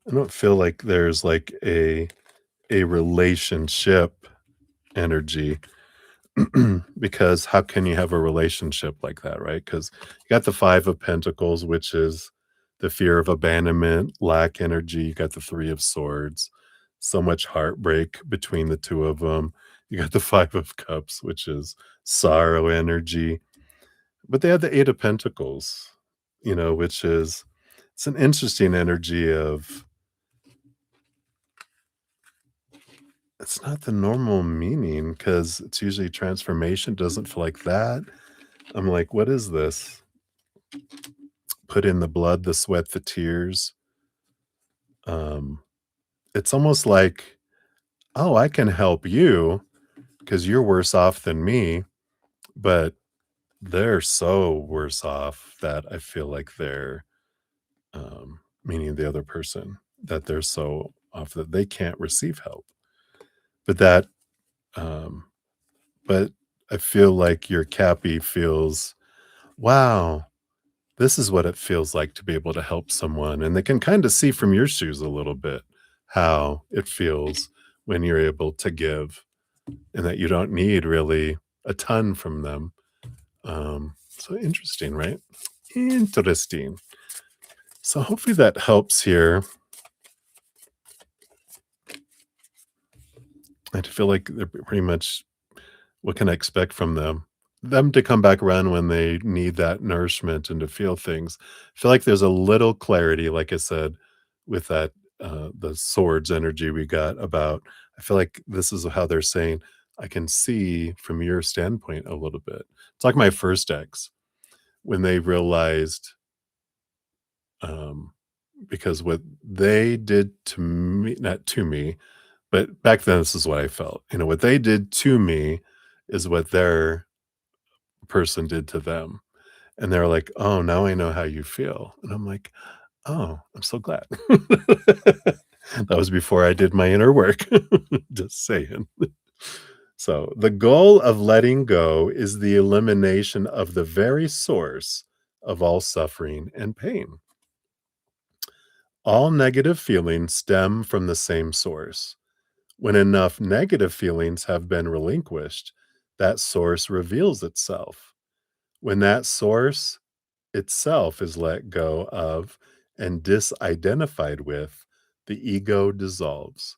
I don't feel like there's like a relationship energy because how can you have a relationship like that, right? Because you got the Five of Pentacles, which is the fear of abandonment, lack energy. You got the Three of Swords, so much heartbreak between the two of them. You got the Five of Cups, which is sorrow energy. But they have the Eight of Pentacles, which is it's an interesting energy of it's not the normal meaning because it's usually transformation. Doesn't feel like that. I'm like, what is this? Put in the blood, the sweat, the tears. Um, it's almost like, oh, I can help you because you're worse off than me, but they're so worse off that I feel like they're meaning the other person, that they're so off that they can't receive help. But that, um, but I feel like your Cappy feels, wow, this is what it feels like to be able to help someone. And they can kind of see from your shoes a little bit how it feels when you're able to give and that you don't need really a ton from them. So interesting, right? Interesting. So hopefully that helps here. I feel like they're pretty much what can I expect from them? Them to come back around when they need that nourishment and to feel things. I feel like there's a little clarity, like I said, with that the swords energy we got about. I feel like this is how they're saying, I can see from your standpoint a little bit. It's like my first ex when they realized um because what they did to me, not to me, but back then this is what I felt. You know, what they did to me is what their person did to them. And they're like, "Oh, now I know how you feel." And I'm like, "Oh, I'm so glad." That was before I did my inner work. Just saying. So, the goal of letting go is the elimination of the very source of all suffering and pain. All negative feelings stem from the same source. When enough negative feelings have been relinquished, that source reveals itself. When that source itself is let go of and disidentified with, the ego dissolves.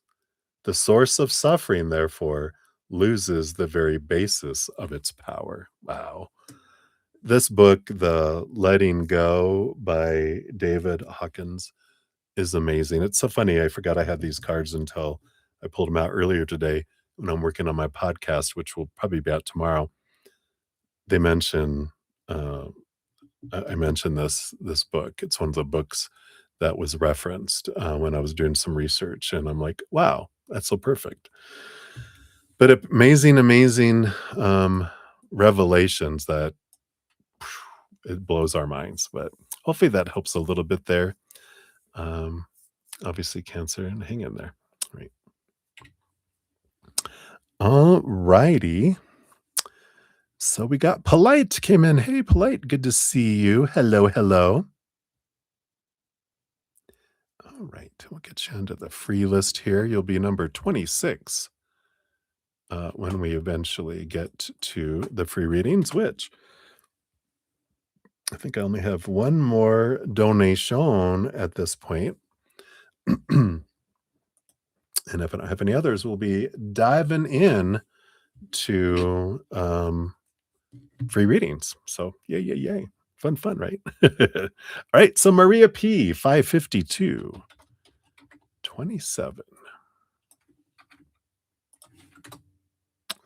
The source of suffering, therefore, loses the very basis of its power. Wow. This book, The Letting Go by David Hawkins, is amazing. It's so funny. I forgot I had these cards until I pulled them out earlier today when I'm working on my podcast, which will probably be out tomorrow. They mention uh, I mentioned this book. It's one of the books that was referenced when I was doing some research, and I'm like, wow, that's so perfect. But amazing, amazing revelations that it blows our minds. But hopefully that helps a little bit there. Um, Obviously, Cancer, and hang in there. All right. All righty. So we got Polite came in. Hey, Polite, good to see you. Hello, hello. All right, we'll get you onto the free list here. You'll be number 26 when we eventually get to the free readings, which I think I only have one more donation at this point. And if I don't have any others, we'll be diving in to free readings. So yay, yay, yay. Fun, fun, right? All right. So Maria P, 552, 27.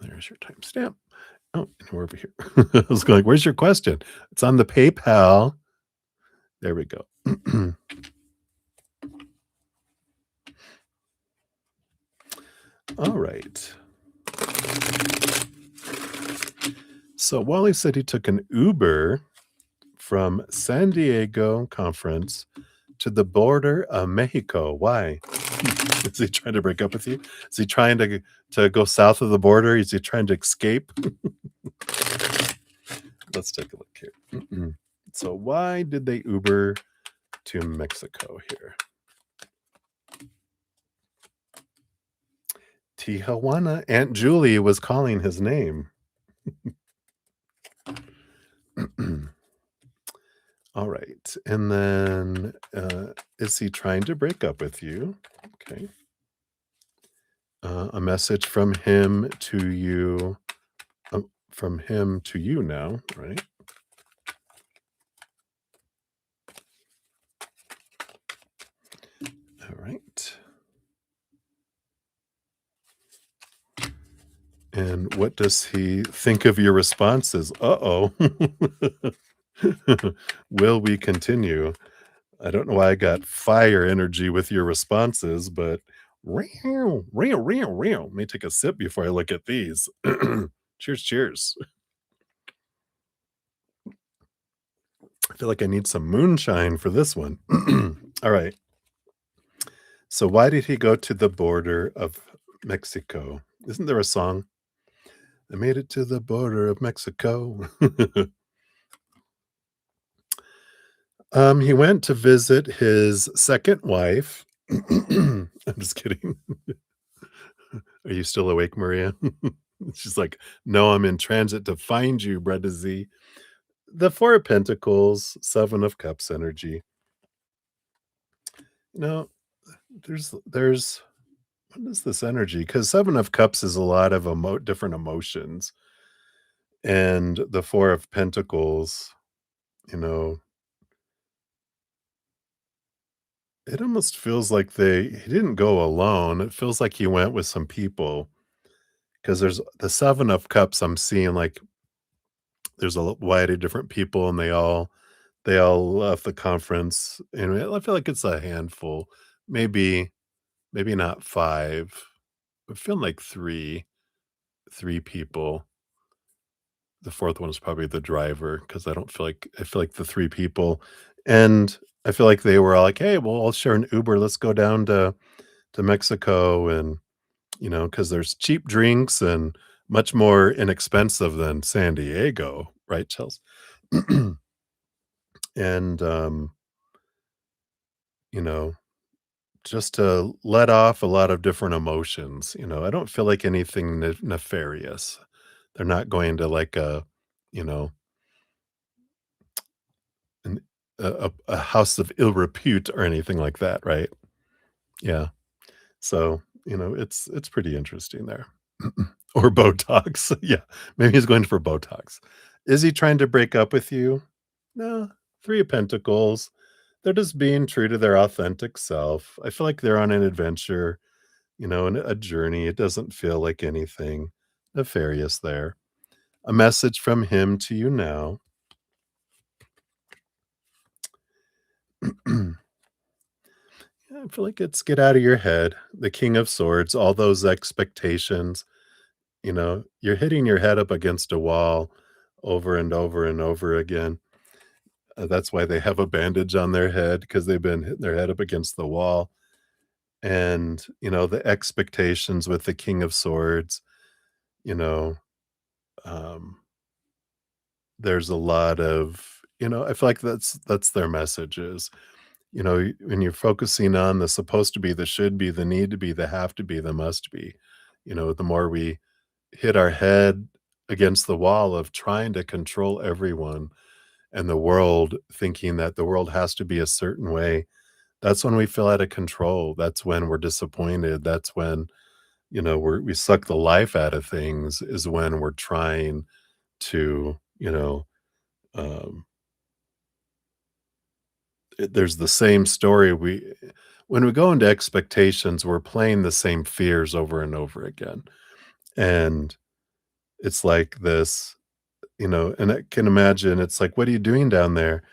There's your timestamp. Oh, and we're over here. I was going, where's your question? It's on the PayPal. There we go. All right. So Wally said he took an Uber from San Diego conference to the border of Mexico. Why? Is he trying to break up with you? Is he trying to go south of the border? Is he trying to escape? Let's take a look here. So why did they Uber to Mexico here? Tijuana. Aunt Julie was calling his name. All right. And then is he trying to break up with you? Okay. A message from him to you. From him to you now, right? All right. And what does he think of your responses? Uh-oh. Will we continue? I don't know why I got fire energy with your responses, but real. Let me take a sip before I look at these. Cheers, cheers. I feel like I need some moonshine for this one. All right. So why did he go to the border of Mexico? Isn't there a song? I made it to the border of Mexico. He went to visit his second wife. I'm just kidding. Are you still awake, Maria? She's like, "No, I'm in transit to find you, bruddaZEN." The Four of Pentacles, Seven of Cups energy. You know, there's what is this energy? Because Seven of Cups is a lot of different emotions, and the Four of Pentacles, you know, it almost feels like he didn't go alone. It feels like he went with some people. Because there's the Seven of Cups, I'm seeing, like, there's a variety of different people, and they all left the conference, and I feel like it's a handful, maybe not 5. I feel like 3 people. The 4th one is probably the driver, because I feel like the 3 people, and I feel like they were all like, "Hey, well, I'll share an Uber, let's go down to Mexico," and, because there's cheap drinks and much more inexpensive than San Diego, right, Chels? And, you know, just to let off a lot of different emotions, I don't feel like anything nefarious. They're not going to, like, you know, an a house of ill repute or anything like that, right? Yeah. So, it's pretty interesting there. Or Botox. Yeah, maybe he's going for Botox. Is he trying to break up with you? No. 3 of Pentacles. They're just being true to their authentic self. I feel like they're on an adventure, and a journey. It doesn't feel like anything nefarious there. A message from him to you now. Yeah, I feel like it's get out of your head. The King of Swords, all those expectations, you're hitting your head up against a wall over and over and over again. That's why they have a bandage on their head, because they've been hitting their head up against the wall. And, the expectations with the King of Swords, you know, um, there's a lot of, I feel like that's their messages. When you're focusing on the supposed to be, the should be, the need to be, the have to be, the must be, the more we hit our head against the wall of trying to control everyone and the world, thinking that the world has to be a certain way, that's when we feel out of control. That's when we're disappointed. That's when, we suck the life out of things, is when we're trying to, um, there's the same story. When we go into expectations, we're playing the same fears over and over again. And it's like this, and I can imagine it's like, what are you doing down there?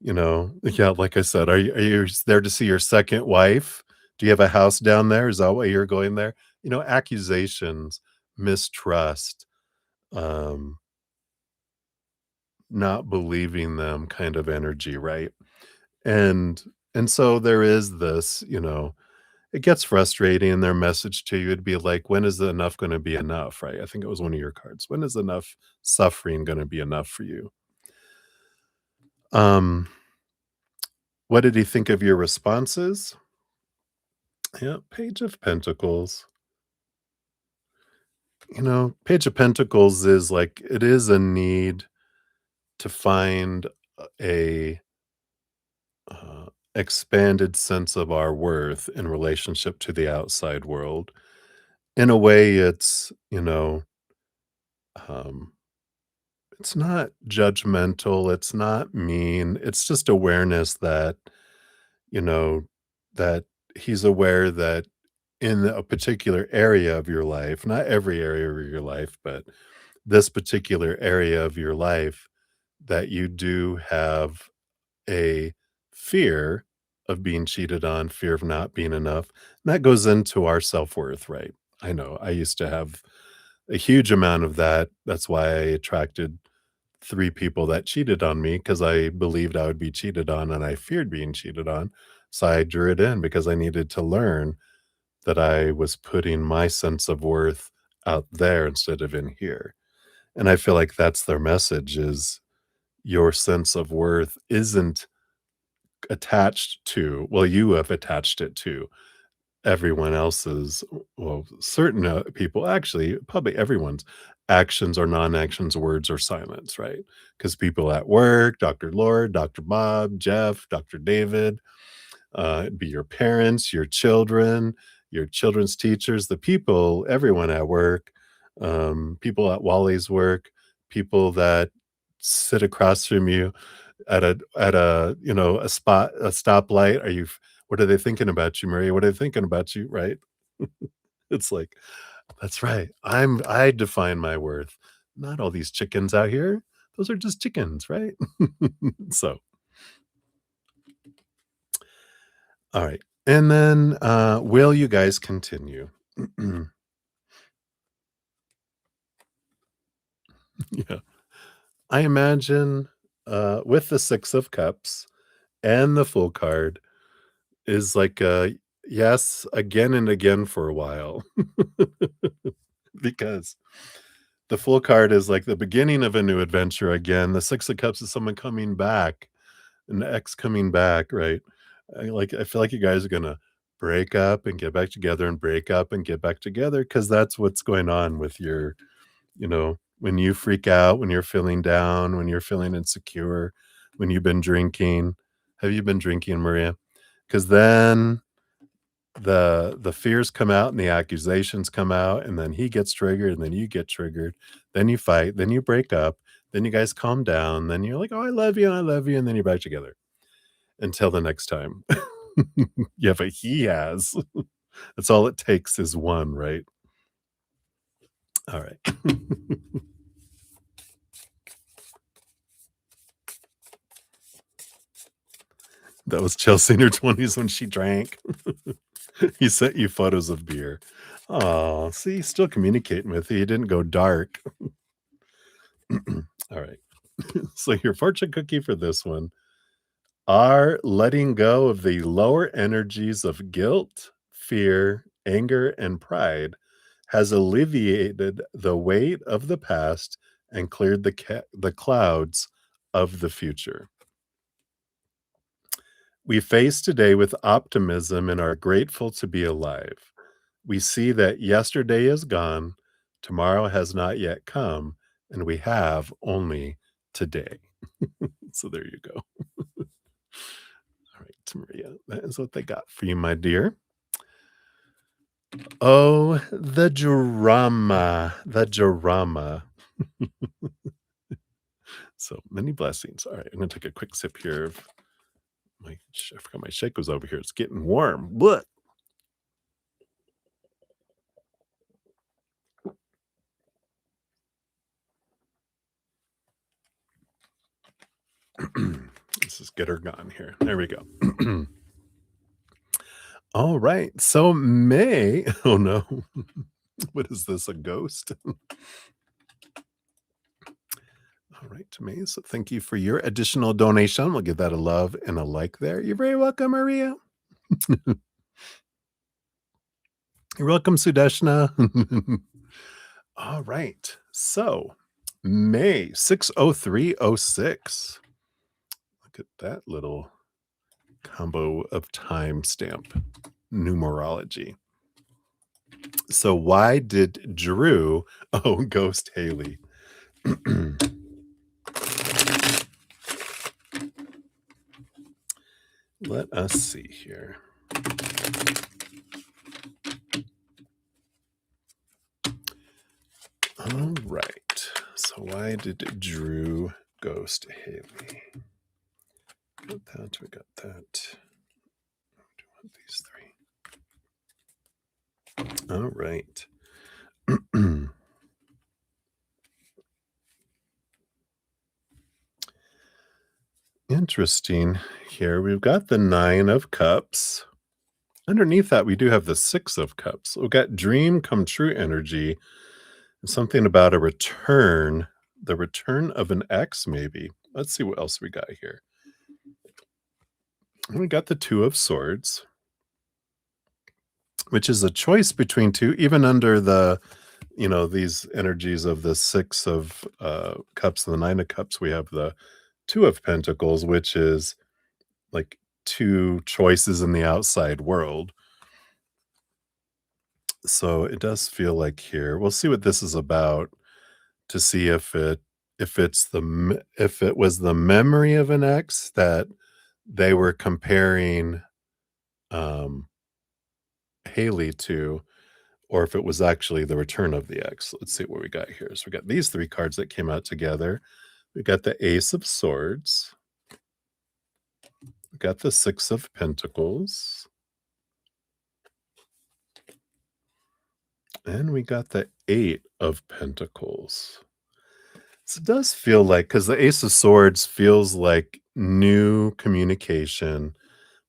Yeah, like I said, are you there to see your second wife? Do you have a house down there? Is that why you're going there? Accusations, mistrust, um, not believing them kind of energy, right? And and so there is this, it gets frustrating, and their message to you would be like, when is enough going to be enough, right? I think it was one of your cards. When is enough suffering going to be enough for you? Um, what did he think of your responses? Yeah, Page of Pentacles. Page of Pentacles is like, it is a need to find a uh, expanded sense of our worth in relationship to the outside world. In a way, um, it's not judgmental, it's not mean, it's just awareness that, you know, that he's aware that in a particular area of your life, not every area of your life, but this particular area of your life, that you do have a fear of being cheated on, fear of not being enough. And that goes into our self-worth, right? I know I used to have a huge amount of that. That's why I attracted 3 people that cheated on me, because I believed I would be cheated on and I feared being cheated on. So I drew it in because I needed to learn that I was putting my sense of worth out there instead of in here. And I feel like that's their message is your sense of worth isn't attached to, well, you have attached it to everyone else's, well, certain people, actually, probably everyone's actions or non-actions, words or silence, right? Because people at work, Dr. Lord, Dr. Bob, Jeff, Dr. David, it'd be your parents, your children's teachers, the people, everyone at work, people at Wally's work, people that sit across from you at a a stoplight. What are they thinking about you, Maria? What are they thinking about you, right? It's like, that's right. I define my worth, not all these chickens out here. Those are just chickens, right? So, all right. And then, will you guys continue? Yeah. I imagine, with the 6 of cups and the full card is like a yes again and again for a while. Because the full card is like the beginning of a new adventure again. The 6 of cups is someone coming back, an ex coming back, right? I feel like you guys are gonna break up and get back together and break up and get back together because that's what's going on with your, when you freak out, when you're feeling down, when you're feeling insecure, when you've been drinking. Have you been drinking, Maria? Because then the fears come out and the accusations come out, and then he gets triggered, and then you get triggered. Then you fight, then you break up, then you guys calm down, then you're like, "Oh, I love you," and then you're back together until the next time. Yeah, but he has. That's all it takes is one, right? All right. That was Chelsea in her 20s when she drank. He sent you photos of beer. Oh, see, still communicating with you. He didn't go dark. All right. So your fortune cookie for this one are letting go of the lower energies of guilt, fear, anger, and pride has alleviated the weight of the past and cleared the clouds of the future. We face today with optimism and are grateful to be alive. We see that yesterday is gone, tomorrow has not yet come, and we have only today. So there you go. All right, Maria, that is what they got for you, my dear. Oh, the drama, the drama. So many blessings. All right, I'm gonna take a quick sip here of I forgot my shake was over here. It's getting warm. What? Let's just get her gone here. There we go. All right. So May, oh no. What is this? A ghost? All right, May. So thank you for your additional donation. We'll give that a love and a like there. You're very welcome, Maria. You're welcome, Sudeshna. All right. So May 60306. Look at that little combo of timestamp numerology. So why did Drew, oh, Ghost Haley. Let us see here. All right. So why did Drew ghost Haley? Got that. We got that. Do you want these 3? All right. Interesting. Here we've got the 9 of cups. Underneath that, we do have the 6 of cups. We've got dream come true energy. Something about a return, the return of an ex, maybe. Let's see what else we got here. We got the 2 of swords, which is a choice between 2 even under the, these energies of the 6 of, cups and the 9 of cups, we have the 2 of pentacles, which is, like, 2 choices in the outside world. So it does feel like here we'll see what this is about to see if it was the memory of an ex that they were comparing, um, Haley to, or if it was actually the return of the ex. Let's see what we got here. So we got these 3 cards that came out together. We got the Ace of Swords. We got the 6 of Pentacles. And we got the 8 of Pentacles. So it does feel like, because the Ace of Swords feels like new communication,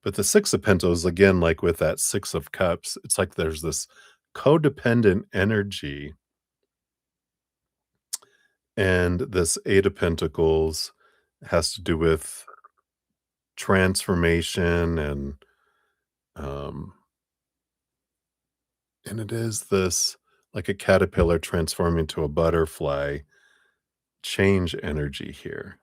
but the 6 of Pentacles, again, like with that 6 of Cups, it's like there's this codependent energy, and this 8 of Pentacles has to do with transformation um and it is this, like a caterpillar transforming to a butterfly, change energy here.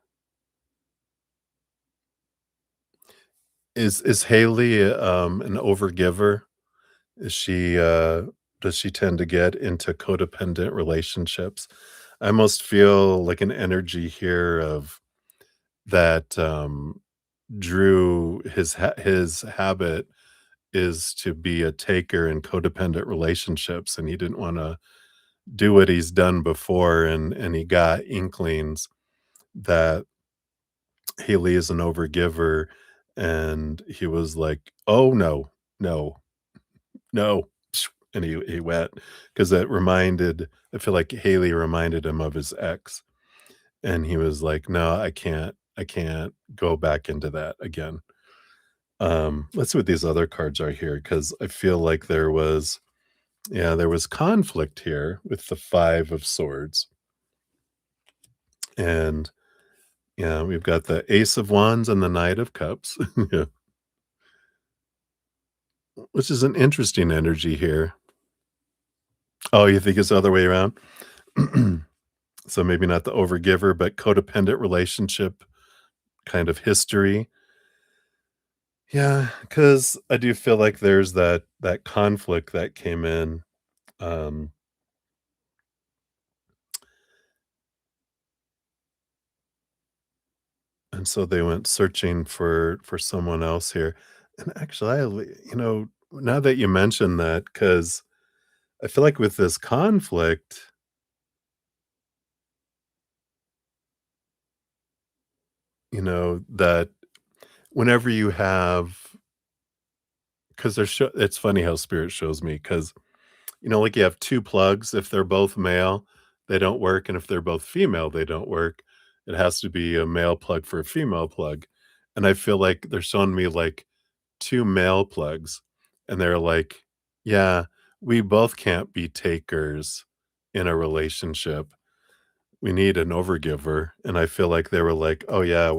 Is Haley, an overgiver? Is she, does she tend to get into codependent relationships? I almost feel like an energy here of that, Drew, his habit is to be a taker in codependent relationships, and he didn't wanna do what he's done before, and he got inklings that Haley is an overgiver, and he was like, "Oh, no, no, no," and he went, 'cause I feel like Haley reminded him of his ex, and he was like, "No, I can't go back into that again." Let's see what these other cards are here, because I feel like there was conflict here with the 5 of Swords, and, yeah, we've got the Ace of Wands and the Knight of Cups, yeah, which is an interesting energy here. Oh, you think it's the other way around? So maybe not the overgiver, but codependent relationship kind of history. Yeah, because I do feel like there's that conflict that came in, um, and so they went searching for someone else here. And actually, now that you mention that, because I feel like with this conflict, that whenever you have, because it's funny how spirit shows me, because like you have 2 plugs, if they're both male, they don't work, and if they're both female, they don't work. It has to be a male plug for a female plug, and I feel like they're showing me, like, 2 male plugs, and they're like, "Yeah, we both can't be takers in a relationship. We need an overgiver," and I feel like they were like, "Oh, yeah,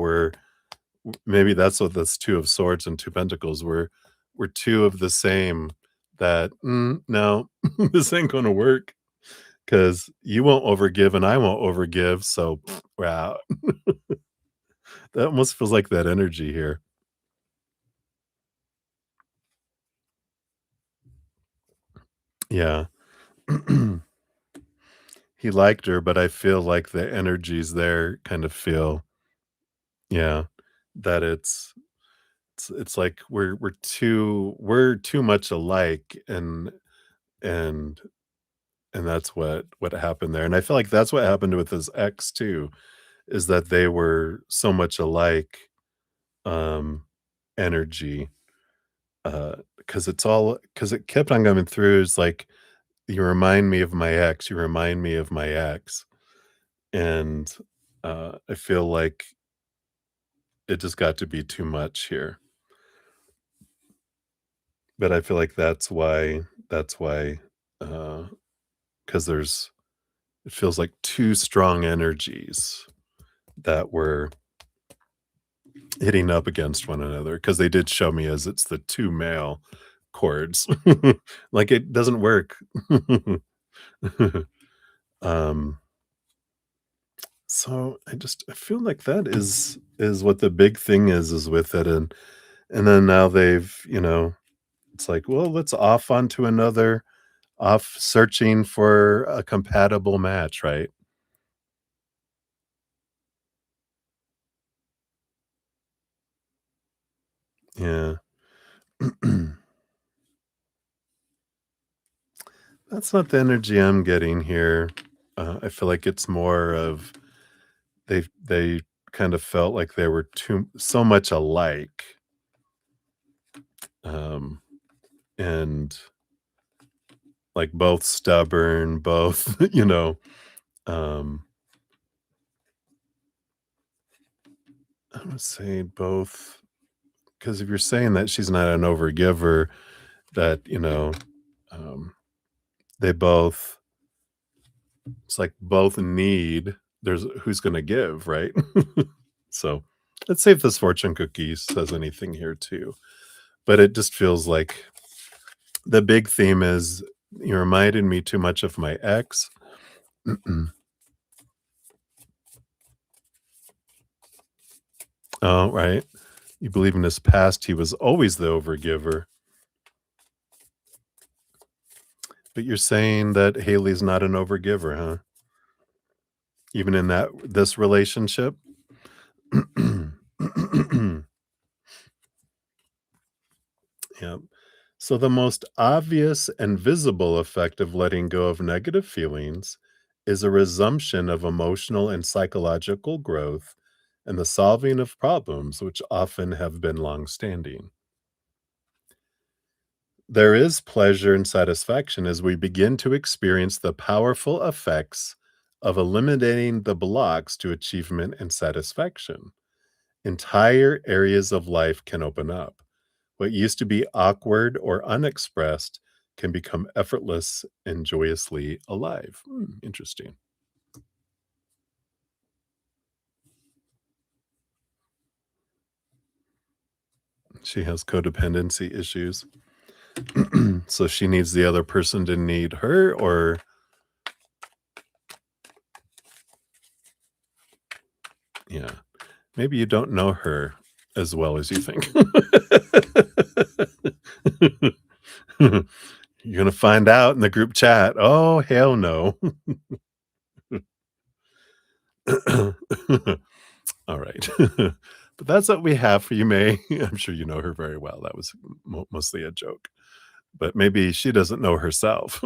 maybe that's what this 2 of Swords and 2 Pentacles were. We're 2 of the same that, no, this ain't gonna work, because you won't overgive and I won't overgive, so we're out." That almost feels like that energy here. Yeah. He liked her, but I feel like the energies there kind of feel, yeah, that it's like we're too much alike, and and that's what happened there, and I feel like that's what happened with his ex too, is that they were so much alike, um, energy, because it kept on coming through. It's like, "You remind me of my ex, you remind me of my ex," and, I feel like it just got to be too much here, but I feel like that's why, uh, because it feels like 2 strong energies that were hitting up against one another because they did show me as it's the 2 male chords. Like, it doesn't work. Um, so I feel like that is what the big thing is with it, and then now they've, it's like, "Well, let's off onto another off searching for a compatible match," right? Yeah. That's not the energy I'm getting here. I feel like it's more of they kind of felt like they were too so much alike, um, and, like, both stubborn, both, um, I would say both, because if you're saying that she's not an overgiver, that, um, they both it's like both need there's who's gonna give, right? So, let's see if this fortune cookie says anything here too, but it just feels like the big theme is you reminded me too much of my ex. Oh, right. You believe in his past, he was always the overgiver, but you're saying that Haley's not an overgiver, huh? Even in this relationship? Yep. So the most obvious and visible effect of letting go of negative feelings is a resumption of emotional and psychological growth and the solving of problems which often have been long-standing. There is pleasure and satisfaction as we begin to experience the powerful effects of eliminating the blocks to achievement and satisfaction. Entire areas of life can open up. What used to be awkward or unexpressed can become effortless and joyously alive. Interesting. She has codependency issues. So she needs the other person to need her, or yeah. Maybe you don't know her as well as you think. You're gonna find out in the group chat. Oh, hell no. All right. But that's what we have for you, May. I'm sure you know her very well. That was mostly a joke, but maybe she doesn't know herself.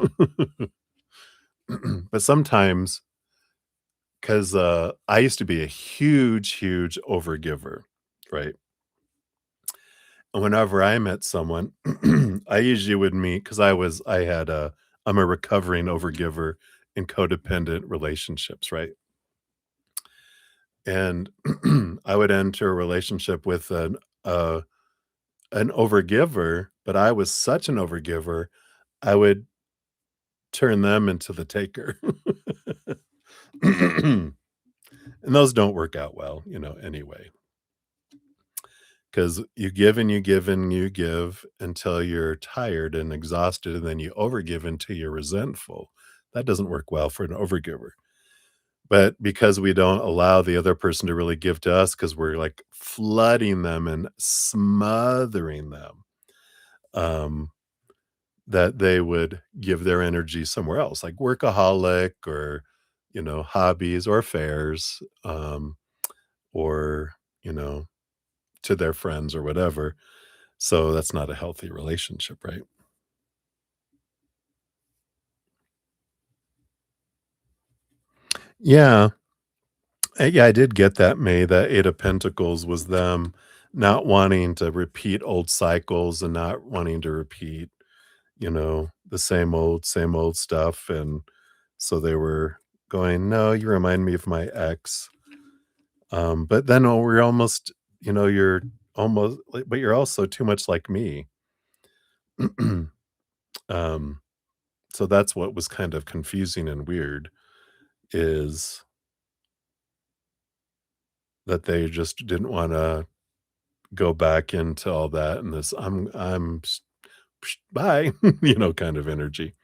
But sometimes, because I used to be a huge, huge overgiver, right? And whenever I met someone, I usually would meet because I'm a recovering overgiver in codependent relationships, right? And I would enter a relationship with an overgiver, but I was such an overgiver, I would turn them into the taker. And those don't work out well, anyway, because you give and you give and you give until you're tired and exhausted, and then you overgive until you're resentful. That doesn't work well for an overgiver. But because we don't allow the other person to really give to us, because we're like flooding them and smothering them, um, that they would give their energy somewhere else, like workaholic or, hobbies or affairs, or, you know, to their friends or whatever. So that's not a healthy relationship, right? Yeah. Yeah, I did get that, May. That 8 of Pentacles was them not wanting to repeat old cycles and not wanting to repeat, the same old stuff. And so they were going, no, you remind me of my ex. But then we're almost, you're almost, but you're also too much like me. um, so that's what was kind of confusing and weird is that they just didn't want to. go back into all that and this bye, kind of energy.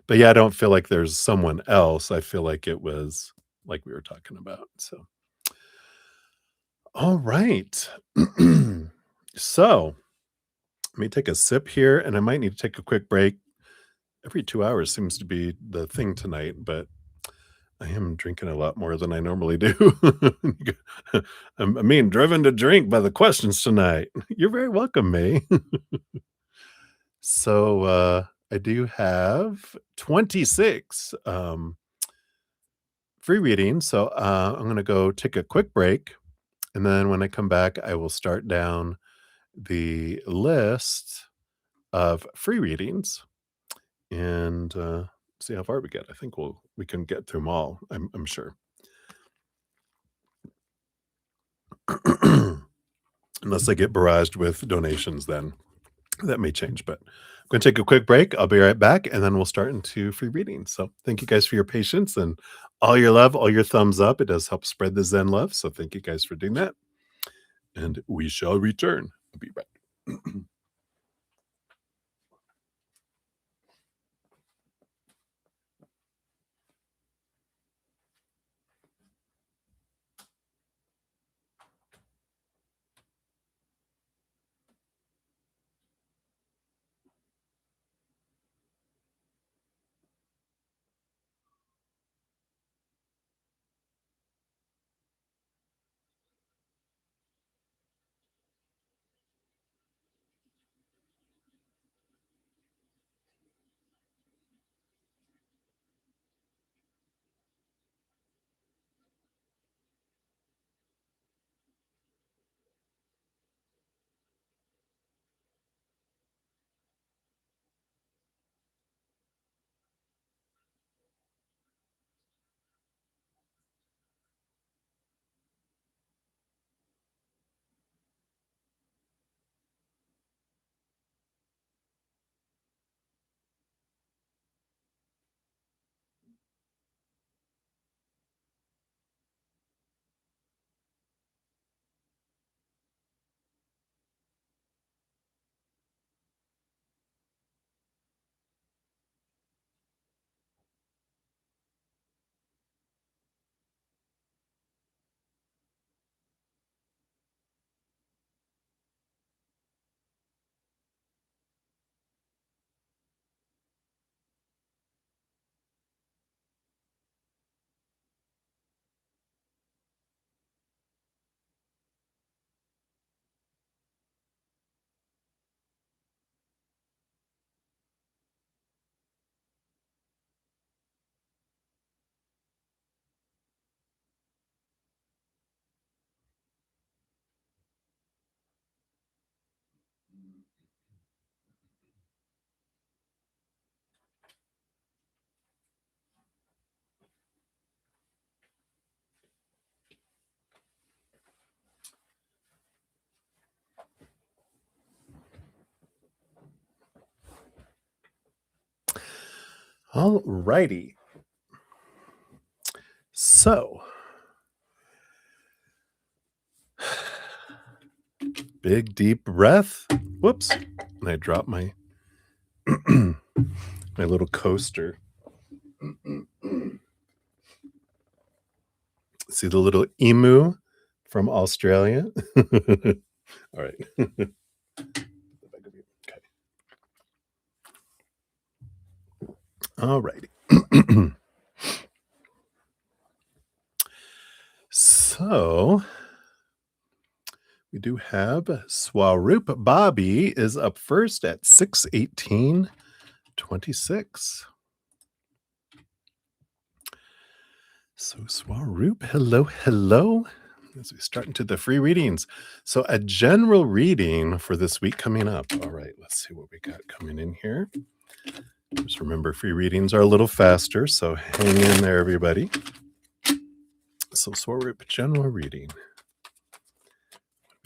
But yeah, I don't feel like there's someone else. I feel like it was like we were talking about. So, all right. So, let me take a sip here and I might need to take a quick break. Every 2 hours seems to be the thing tonight, but I am drinking a lot more than I normally do. I'm being driven to drink by the questions tonight. You're very welcome, May. So, I do have 26, free readings, so, I'm gonna go take a quick break, and then when I come back, I will start down the list of free readings and, see how far we get. I think we can get through them all, I'm sure. Unless I get barraged with donations, then that may change, but I'm gonna take a quick break. I'll be right back, and then we'll start into free readings. So thank you guys for your patience and all your love, all your thumbs up. It does help spread the Zen love. So thank you guys for doing that. And we shall return. I'll be back. All righty. So, big deep breath. Whoops. And I dropped my my little coaster. See the little emu from Australia? All right. Okay. All righty. So we do have Swaroop Bobby is up first at 6:18:26. So Swaroop, hello, hello. As we start into the free readings. So a general reading for this week coming up. All right, let's see what we got coming in here. Just remember, free readings are a little faster, so hang in there, everybody. So Swaroop general reading.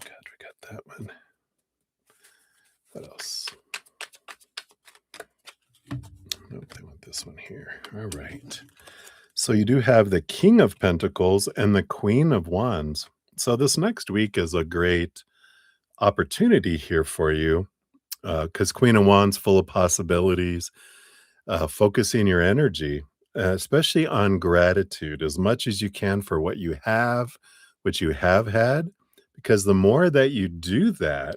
God, we got that one. What else? Nope, I want this one here. All right. So you do have the King of Pentacles and the Queen of Wands. So this next week is a great opportunity here for you, because Queen of Wands full of possibilities, focusing your energy, especially on gratitude as much as you can for what you have had, because the more that you do that,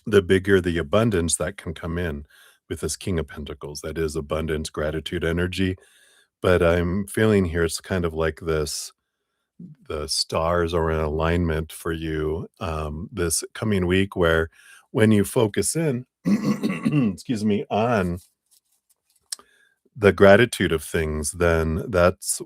the bigger the abundance that can come in with this King of Pentacles. That is abundance, gratitude, energy. But I'm feeling here it's kind of like this the stars are in alignment for you this coming week, where when you focus in, excuse me, on the gratitude of things, then that's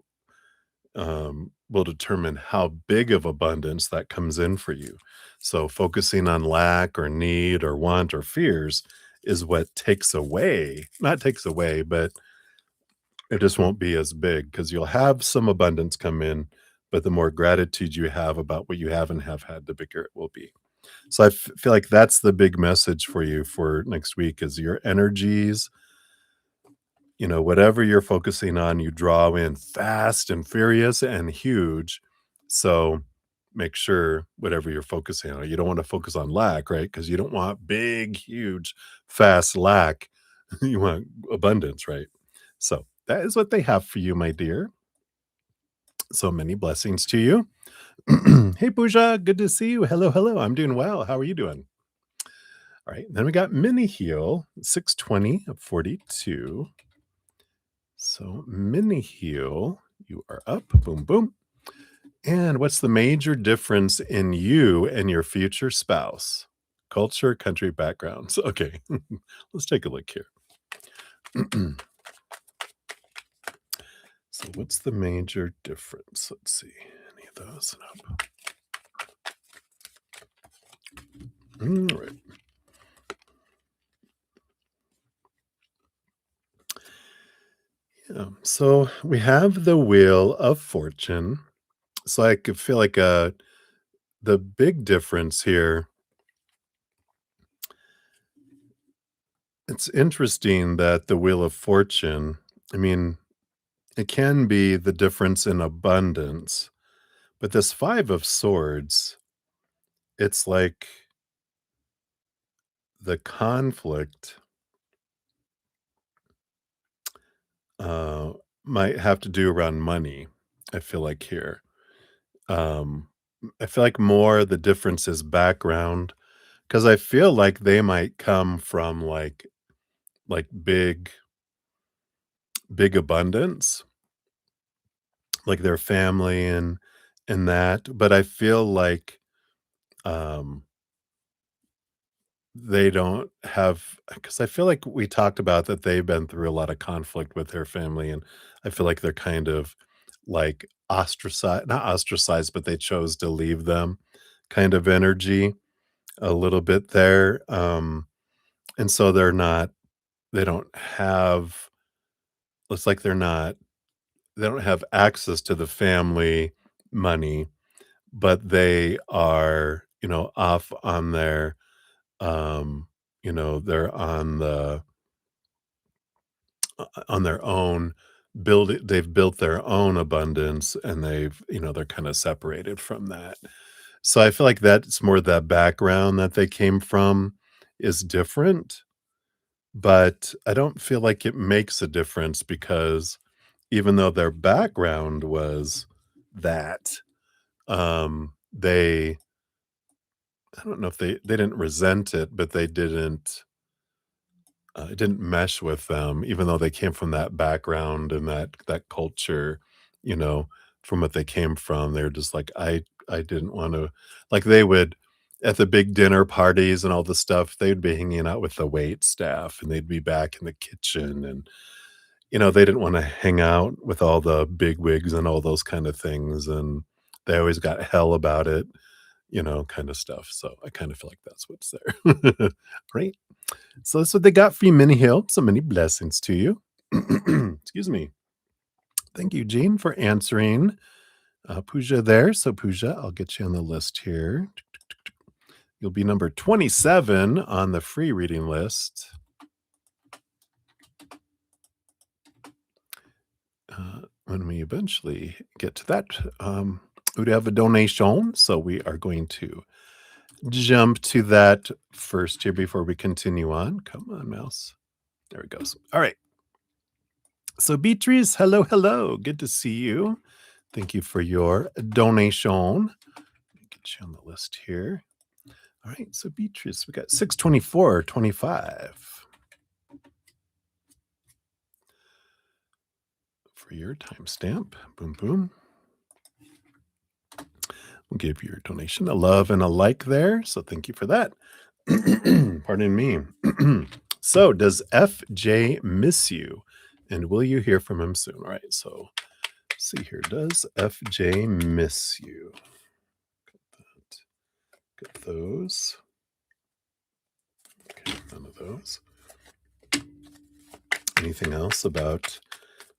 will determine how big of abundance that comes in for you. So focusing on lack or need or want or fears is what takes away, not takes away, but it just won't be as big because you'll have some abundance come in, but the more gratitude you have about what you have and have had, the bigger it will be. So feel like that's the big message for you for next week is your energies, whatever you're focusing on, you draw in fast and furious and huge. So make sure whatever you're focusing on, you don't want to focus on lack, right? Because you don't want big, huge, fast lack. You want abundance, right? So that is what they have for you, my dear. So many blessings to you. Hey, Pooja, good to see you. Hello, hello. I'm doing well. How are you doing? All right. Then we got Mini Heal, 620 of 42. So, Mini Heal, you are up. Boom, boom. And what's the major difference in you and your future spouse? Culture, country, backgrounds. Okay. Let's take a look here. So, what's the major difference? Let's see. Any of those? Up. All right. Yeah. So, we have the Wheel of Fortune. So, I could feel like the big difference here. It's interesting that the Wheel of Fortune, I mean, it can be the difference in abundance, but this 5 of Swords, it's like the conflict, uh, might have to do around money, I feel like here. Um, I feel like more the difference is background, because I feel like they might come from, like, big abundance, like their family and that, but I feel like, um they don't have because I feel like we talked about that they've been through a lot of conflict with their family, and I feel like they're kind of, like, ostracized not ostracized, but they chose to leave them kind of energy a little bit there, and so they don't have it's like they don't have access to the family money, but they are, off on um, they're on their own, they've built their own abundance and they're kinda separated from that. So I feel like that's more the background that they came from is different, but I don't feel like it makes a difference because even though their background was that, they I don't know if they didn't resent it, but they didn't it didn't mesh with them, even though they came from that background and that culture, you know, from what they came from. They're just like, I didn't want to like they would at the big dinner parties and all the stuff, they'd be hanging out with the wait staff and they'd be back in the kitchen and they didn't want to hang out with all the big wigs and all those kind of things. And they always got hell about it, kind of stuff. So I kind of feel like that's what's there. Right. So that's what they got for you, Mini Hill. So many blessings to you. Excuse me. Thank you, Jean, for answering Pooja there. So, Pooja, I'll get you on the list here. You'll be number 27 on the free reading list. When we eventually get to that, we do have a donation. So, we are going to jump to that first here before we continue on. Come on, mouse. There it goes. All right. So Beatrice, hello, hello. Good to see you. Thank you for your donation. Get you on the list here. All right. So Beatrice, we got 624.25 for your timestamp. Boom, boom. We'll give your donation a love and a like there. So thank you for that. Pardon me. So does FJ miss you? And will you hear from him soon? All right. So see here. Does FJ miss you? Get those. Okay, none of those. Anything else about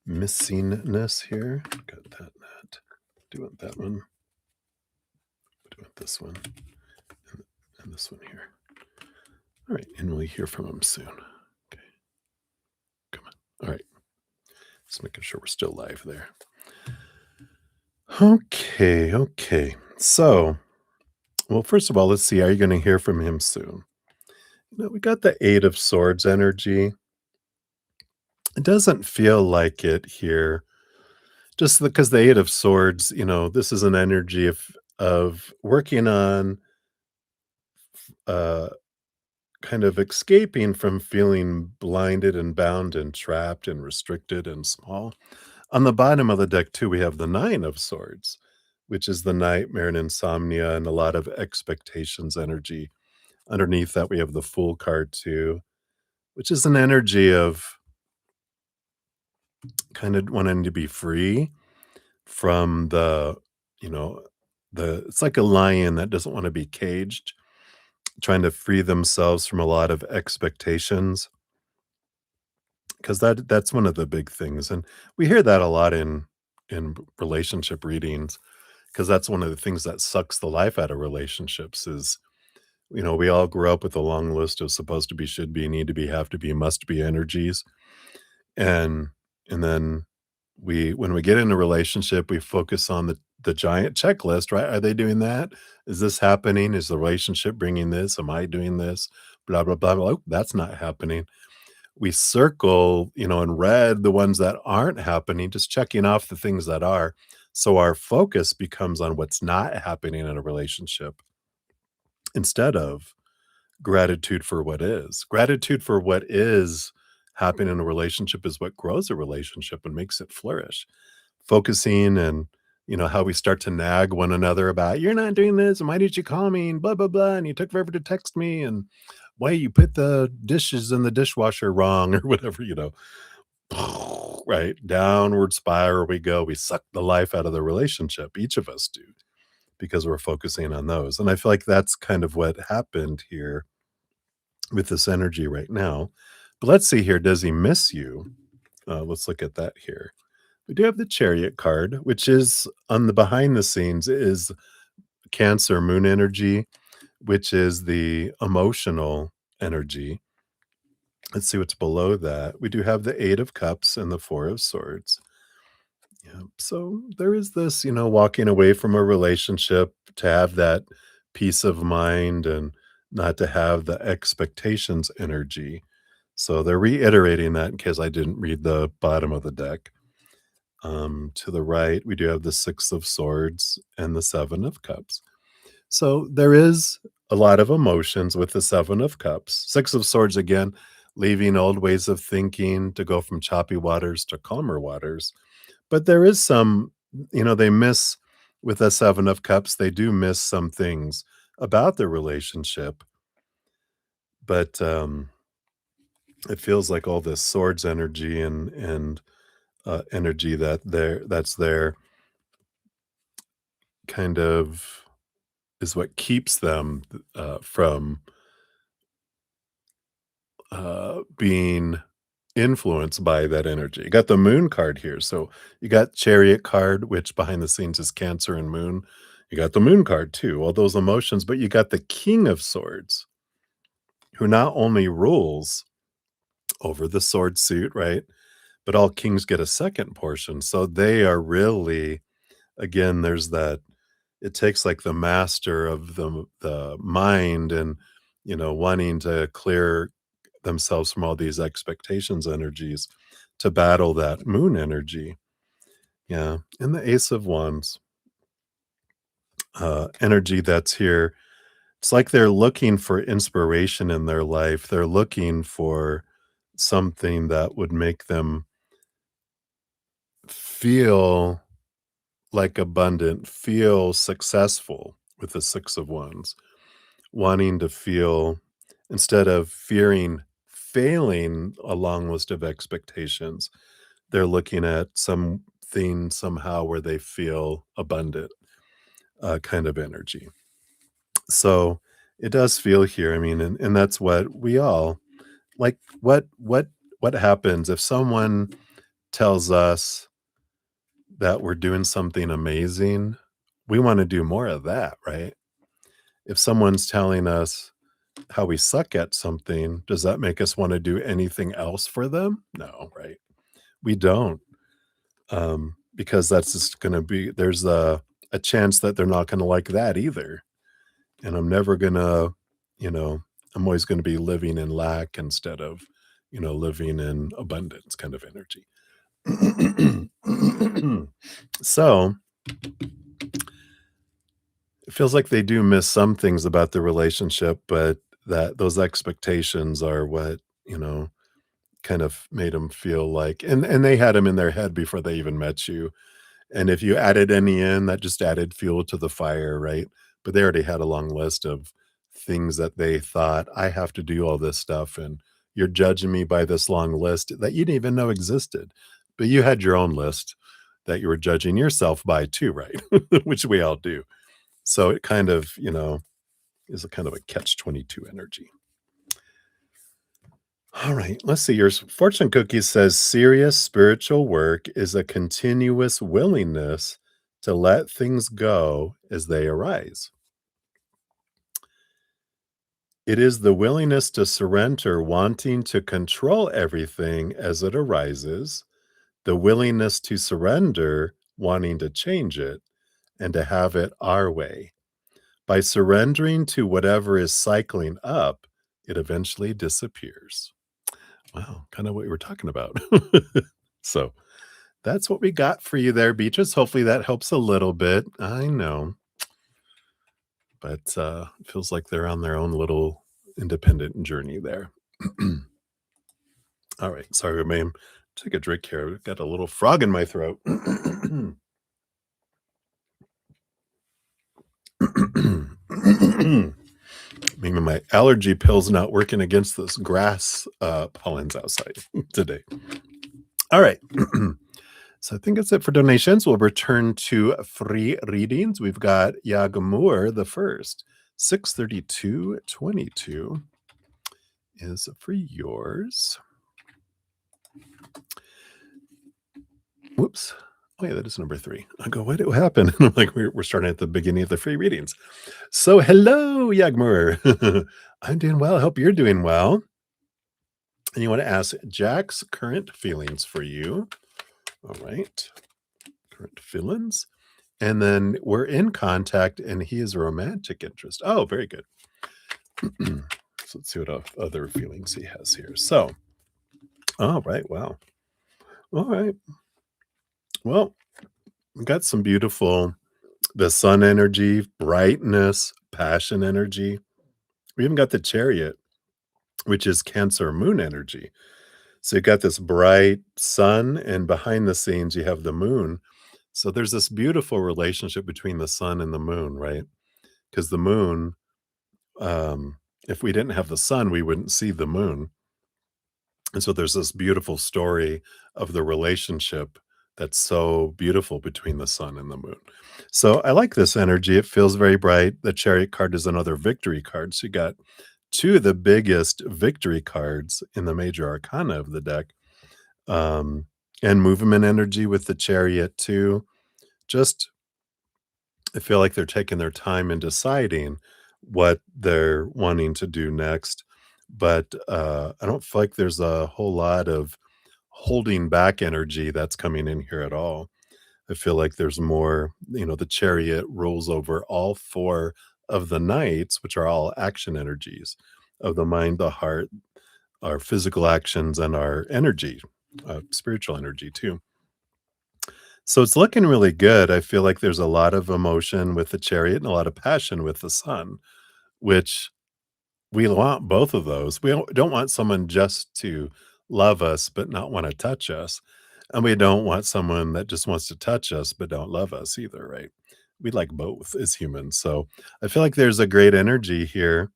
missingness here? Got that. Do you want that one? Do you want this one? And this one here. All right, and we'll hear from him soon. Okay. Come on. All right. Just making sure we're still live there. Okay. So, well, first of all, let's see. Are you going to hear from him soon? We got the Eight of Swords energy. It doesn't feel like it here. Just because the Eight of Swords, this is an energy of working on uh, kind of escaping from feeling blinded and bound and trapped and restricted and small. On the bottom of the deck, too, we have the Nine of Swords, which is the nightmare and insomnia and a lot of expectations energy. Underneath that, we have the Fool card, too, which is an energy of kind of wanting to be free from you know, it's like a lion that doesn't want to be caged, trying to free themselves from a lot of expectations. Because that's one of the big things. And we hear that a lot in relationship readings, because that's one of the things that sucks the life out of relationships is, we all grew up with a long list of supposed to be, should be, need to be, have to be, must be energies. And and then when we get in a relationship, we focus on the giant checklist, right? Are they doing that? Is this happening? Is the relationship bringing this? Am I doing this? Blah, blah, blah, blah. Oh, that's not happening. We circle, in red, the ones that aren't happening, just checking off the things that are. So our focus becomes on what's not happening in a relationship instead of gratitude for what is. Gratitude for what is happening in a relationship is what grows a relationship and makes it flourish. Focusing and, how we start to nag one another about, you're not doing this, and why did you call me, and blah, blah, blah, and you took forever to text me, and why you put the dishes in the dishwasher wrong or whatever, right? Downward spiral we go. We suck the life out of the relationship. Each of us do because we're focusing on those. And I feel like that's kind of what happened here with this energy right now. But let's see here. Does he miss you? Let's look at that here. We do have the Chariot card, which is on the behind the scenes is Cancer moon energy, which is the emotional energy. Let's see what's below that. We do have the Eight of Cups and the Four of Swords. Yeah. So there is this, walking away from a relationship to have that peace of mind and not to have the expectations energy. So they're reiterating that in case I didn't read the bottom of the deck. To the right, we do have the Six of Swords and the Seven of Cups. So there is a lot of emotions with the Seven of Cups. Six of Swords, again, leaving old ways of thinking to go from choppy waters to calmer waters. But there is some, they miss with the Seven of Cups, they do miss some things about their relationship. But it feels like all this swords energy and energy that's there kind of is what keeps them from being influenced by that energy. You got the Moon card here. So you got Chariot card, which behind the scenes is Cancer and Moon. You got the Moon card too, all those emotions, but you got the King of Swords, who not only rules over the sword suit, right? But all kings get a second portion. So they are really, again, there's that it takes like the master of the mind and, wanting to clear themselves from all these expectations energies to battle that moon energy. Yeah. And the Ace of Wands energy that's here. It's like they're looking for inspiration in their life. They're looking for something that would make them feel like abundant, feel successful with the Six of Wands, wanting to feel, instead of fearing failing a long list of expectations, they're looking at something somehow where they feel abundant, kind of energy. So it does feel here. I mean, and that's what we all like. What happens if someone tells us that we're doing something amazing? We want to do more of that, right? If someone's telling us how we suck at something, does that make us want to do anything else for them? No, right? We don't. Because that's just going to be, there's a chance that they're not going to like that either. And I'm never going to, you know, I'm always going to be living in lack instead of, living in abundance kind of energy. So it feels like they do miss some things about the relationship, but that those expectations are what, kind of made them feel like, and they had them in their head before they even met you. And if you added any in, that just added fuel to the fire, right? But they already had a long list of things that they thought, I have to do all this stuff, and you're judging me by this long list that you didn't even know existed. But you had your own list that you were judging yourself by too, right? Which we all do. So it kind of, is a kind of a catch-22 energy. All right, let's see. Your fortune cookie says serious spiritual work is a continuous willingness to let things go as they arise. It is the willingness to surrender wanting to control everything as it arises, the willingness to surrender wanting to change it and to have it our way. By surrendering to whatever is cycling up, it eventually disappears. Wow, kind of what we were talking about. So that's what we got for you there, Beatrice. Hopefully that helps a little bit. I know, but it feels like they're on their own little independent journey there. All right, sorry, ma'am. Take a drink here. I've got a little frog in my throat. Maybe my allergy pill's not working against this grass pollens outside today. All right. So I think that's it for donations. We'll return to free readings. We've got Yagamur the first. 63222 is for yours. Whoops. Oh, yeah, that is number 3. I go, what happened? I'm like, we're starting at the beginning of the free readings. So hello, Yagmur. I'm doing well. I hope you're doing well. And you want to ask Jack's current feelings for you. All right. Current feelings. And then we're in contact and he is a romantic interest. Oh, very good. So let's see what other feelings he has here. So, all right. Wow. All right. Well, we got some beautiful, the sun energy, brightness, passion energy. We even got the chariot, which is Cancer moon energy. So you got this bright sun, and behind the scenes, you have the moon. So there's this beautiful relationship between the sun and the moon, right? Because the moon, if we didn't have the sun, we wouldn't see the moon. And so there's this beautiful story of the relationship that's so beautiful between the sun and the moon. So I like this energy. It feels very bright. The chariot card is another victory card. So you got 2 of the biggest victory cards in the major arcana of the deck. And movement energy with the chariot too. Just, I feel like they're taking their time in deciding what they're wanting to do next. But I don't feel like there's a whole lot of holding back energy that's coming in here at all. I feel like there's more, the chariot rules over all four of the knights, which are all action energies of the mind, the heart, our physical actions, and our energy, spiritual energy too. So it's looking really good. I feel like there's a lot of emotion with the chariot and a lot of passion with the sun, which we want both of those. We don't want someone just to love us but not wanna touch us, and we don't want someone that just wants to touch us but don't love us either, right? We like both as humans, so I feel like there's a great energy here,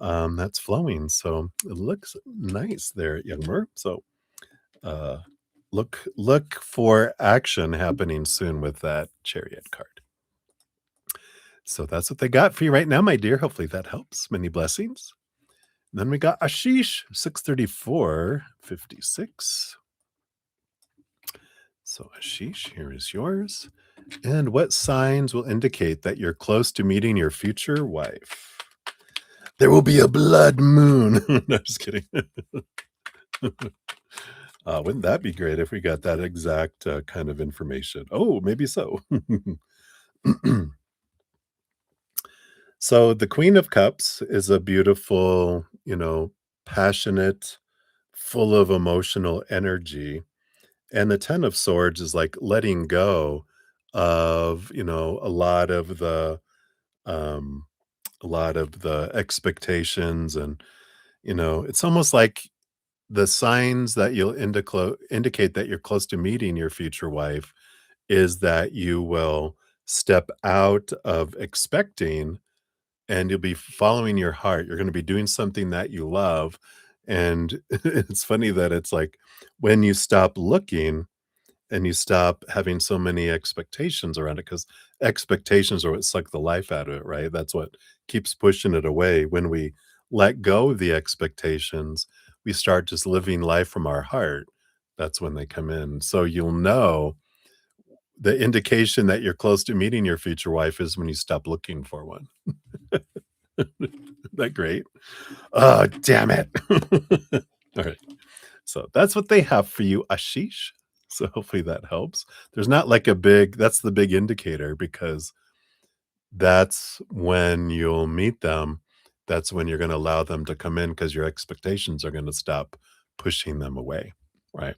that's flowing, so it looks nice there, Youngmer. So, uh, look for action happening soon with that chariot card. So that's what they got for you right now, my dear. Hopefully that helps. Many blessings. Then we got Ashish, 63456. So, Ashish, here is yours. And what signs will indicate that you're close to meeting your future wife? There will be a blood moon. No, just kidding. Wouldn't that be great if we got that exact kind of information? Oh, maybe so. So, the Queen of Cups is a beautiful, passionate, full of emotional energy. And the 10 of swords is like letting go of, um, a lot of the expectations and, it's almost like the signs that you'll indicate that you're close to meeting your future wife is that you will step out of expecting and you'll be following your heart. You're going to be doing something that you love. And it's funny that it's like when you stop looking, and you stop having so many expectations around it because expectations are what suck the life out of it, right? That's what keeps pushing it away. When we let go of the expectations, we start just living life from our heart. That's when they come in. So you'll know the indication that you're close to meeting your future wife is when you stop looking for one. Isn't that great? Oh, damn it. All right. So that's what they have for you, Ashish. So hopefully that helps. There's not like a big that's the big indicator because that's when you'll meet them. That's when you're gonna allow them to come in because your expectations are gonna stop pushing them away, right?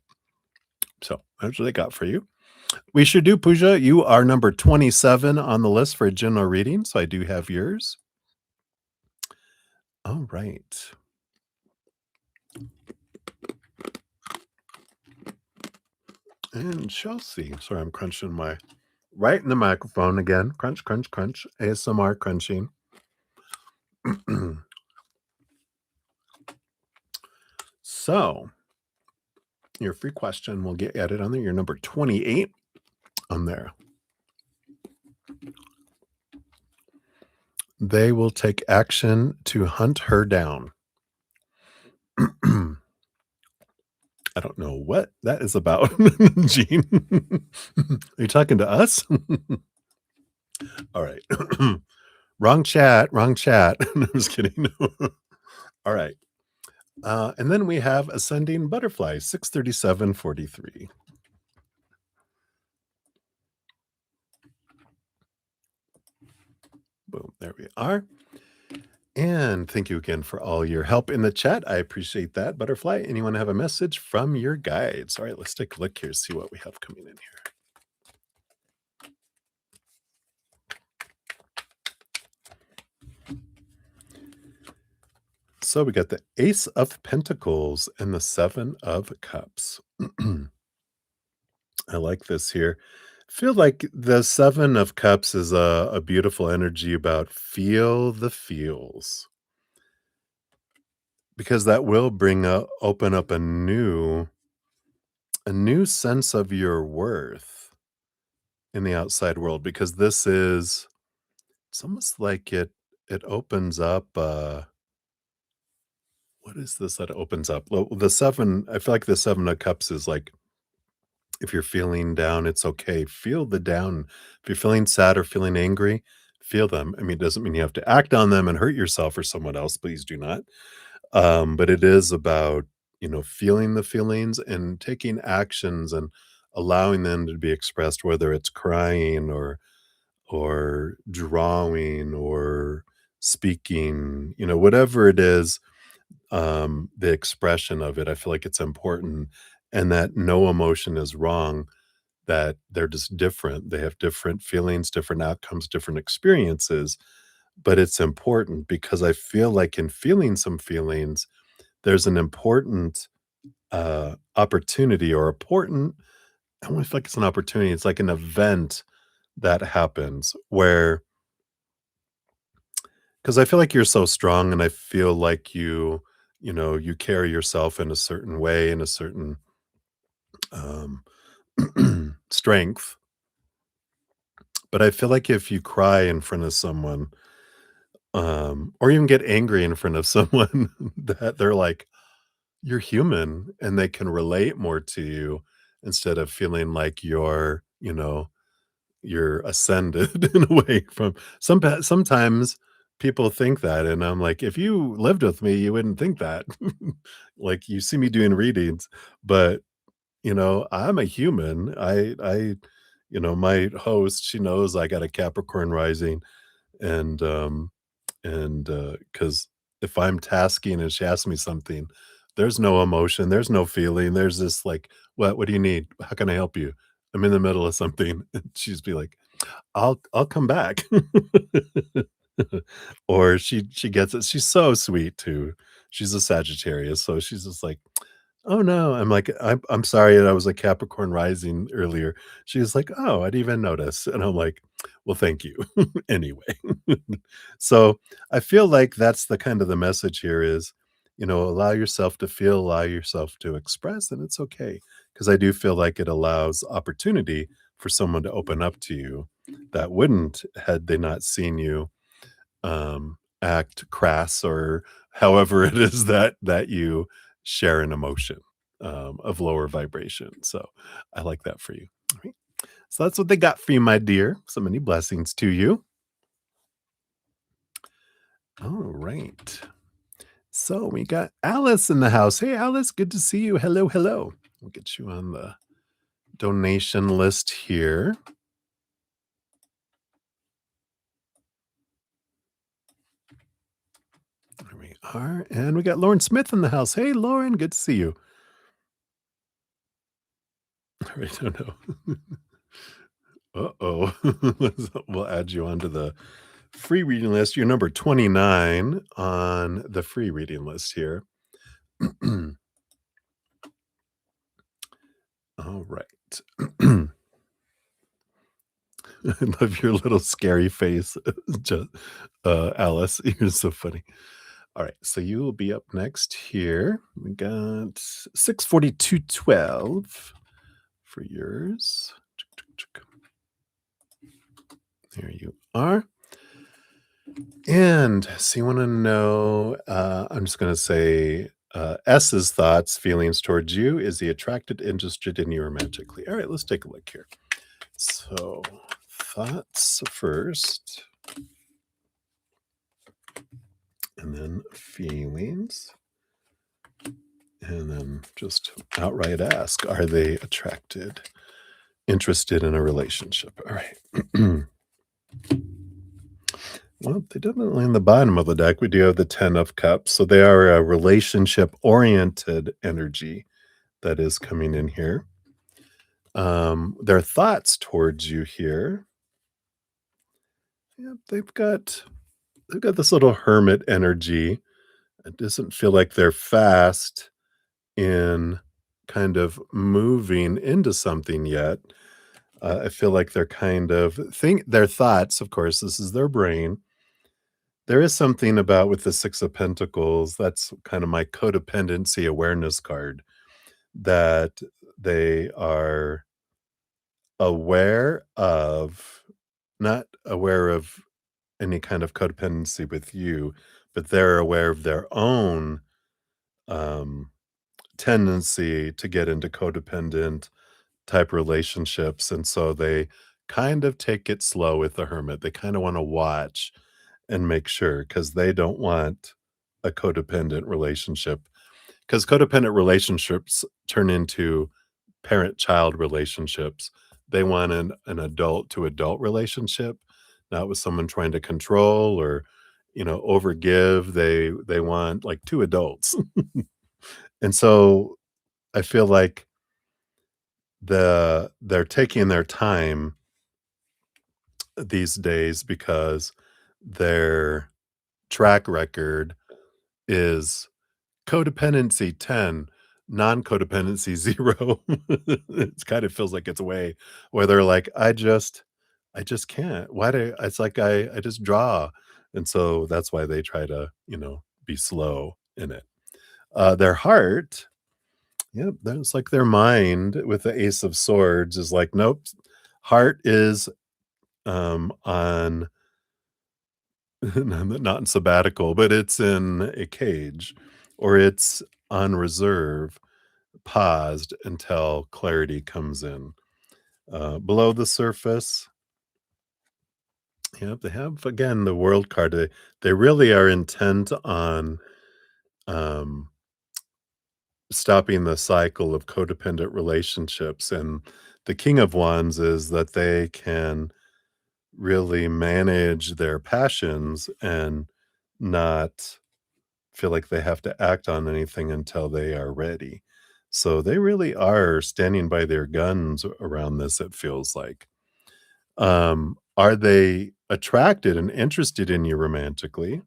So that's what I got for you. We should do, Pooja. You are number 27 on the list for a general reading, so I do have yours. All right. And Chelsea. Sorry, I'm crunching my right in the microphone again. Crunch, crunch, crunch. ASMR crunching. So, your free question will get added on there. You're number 28 on there. They will take action to hunt her down. I don't know what that is about, Gene. Are you talking to us? All right. Wrong chat, wrong chat. No, I'm just kidding. All right. And then we have Ascending Butterfly, 63743. Boom, there we are. And thank you again for all your help in the chat. I appreciate that, Butterfly. Anyone have a message from your guides? All right, let's take a look here, see what we have coming in here. So we got the Ace of Pentacles and the Seven of Cups. I like this here. Feel like the Seven of Cups is a beautiful energy about feel the feels because that will open up a new sense of your worth in the outside world because it's almost like it opens up what is this that opens up? Well, the seven, I feel like the Seven of Cups is like if you're feeling down, it's okay. Feel the down. If you're feeling sad or feeling angry, feel them. I mean, it doesn't mean you have to act on them and hurt yourself or someone else. Please do not. But it is about, feeling the feelings and taking actions and allowing them to be expressed, whether it's crying or drawing or speaking, whatever it is, the expression of it, I feel like it's important, and that no emotion is wrong, that they're just different. They have different feelings, different outcomes, different experiences, but it's important because I feel like in feeling some feelings, there's an important opportunity or important, I don't feel like it's an opportunity. It's like an event that happens where, because I feel like you're so strong and I feel like you carry yourself in a certain way, in a certain um, strength. But I feel like if you cry in front of someone, or even get angry in front of someone, that they're like, you're human and they can relate more to you instead of feeling like you're ascended in a way from sometimes people think that, and I'm like, if you lived with me, you wouldn't think that. Like you see me doing readings, but I'm a human. My host, she knows I got a Capricorn rising, and because if I'm tasking and she asks me something, there's no emotion, there's no feeling, there's this like, what do you need? How can I help you? I'm in the middle of something. And she's be like, I'll come back. Or she gets it. She's so sweet too. She's a Sagittarius, so she's just like, "Oh, no." I'm like, I'm sorry that I was a Capricorn rising earlier." She's like, "Oh, I didn't even notice." And I'm like, "Well, thank you." Anyway. So, I feel like that's the kind of the message here is, allow yourself to feel, allow yourself to express, and it's okay. Because I do feel like it allows opportunity for someone to open up to you that wouldn't had they not seen you, act crass or however it is that you share an emotion, of lower vibration. So I like that for you. All right. So that's what they got for you, my dear. So many blessings to you. All right. So we got Alice in the house. Hey, Alice, good to see you. Hello, hello. We'll get you on the donation list here. There we are. And we got Lauren Smith in the house. Hey, Lauren, good to see you. All right. Oh, no. Uh-oh. We'll add you onto the free reading list. You're number 29 on the free reading list here. All right. I love your little scary face, just, Alice. You're so funny. All right, so you will be up next here. We got 64212 for yours. There you are. And so you want to know, I'm just going to say S's thoughts, feelings towards you. Is he attracted, interested in you romantically? All right, let's take a look here. So, thoughts first, and then feelings, and then just outright ask, are they attracted, interested in a relationship? All right. Well, they definitely in the bottom of the deck. We do have the 10 of cups. So they are a relationship oriented energy that is coming in here. Their thoughts towards you here. Yeah, they've got this little hermit energy. It doesn't feel like they're fast in kind of moving into something yet. I feel like they're kind of think their thoughts, of course, this is their brain. There is something about with the 6 of Pentacles, that's kind of my codependency awareness card, that they are aware of, not aware of any kind of codependency with you, but they're aware of their own, um, tendency to get into codependent type relationships, and so they kind of take it slow with the hermit. They kinda wanna watch and make sure because they don't want a codependent relationship. Because codependent relationships turn into parent-child relationships. They want an adult-to-adult relationship, not with someone trying to control or, overgive. They want, like, 2 adults. And so, I feel like they're taking their time these days because their track record is codependency 10, non-codependency 0. It kind of feels like it's a way where they're like, I just can't. Why do it's like I just draw. And so that's why they try to, be slow in it. Their heart, yep, that's like their mind with the Ace of Swords is like, nope. Heart is on not in sabbatical, but it's in a cage or it's on reserve, paused until clarity comes in. Below the surface, yep, they have again the world card. They really are intent on um, stopping the cycle of codependent relationships. And the King of Wands is that they can really manage their passions and not feel like they have to act on anything until they are ready. So they really are standing by their guns around this, it feels like. Are they attracted and interested in you romantically?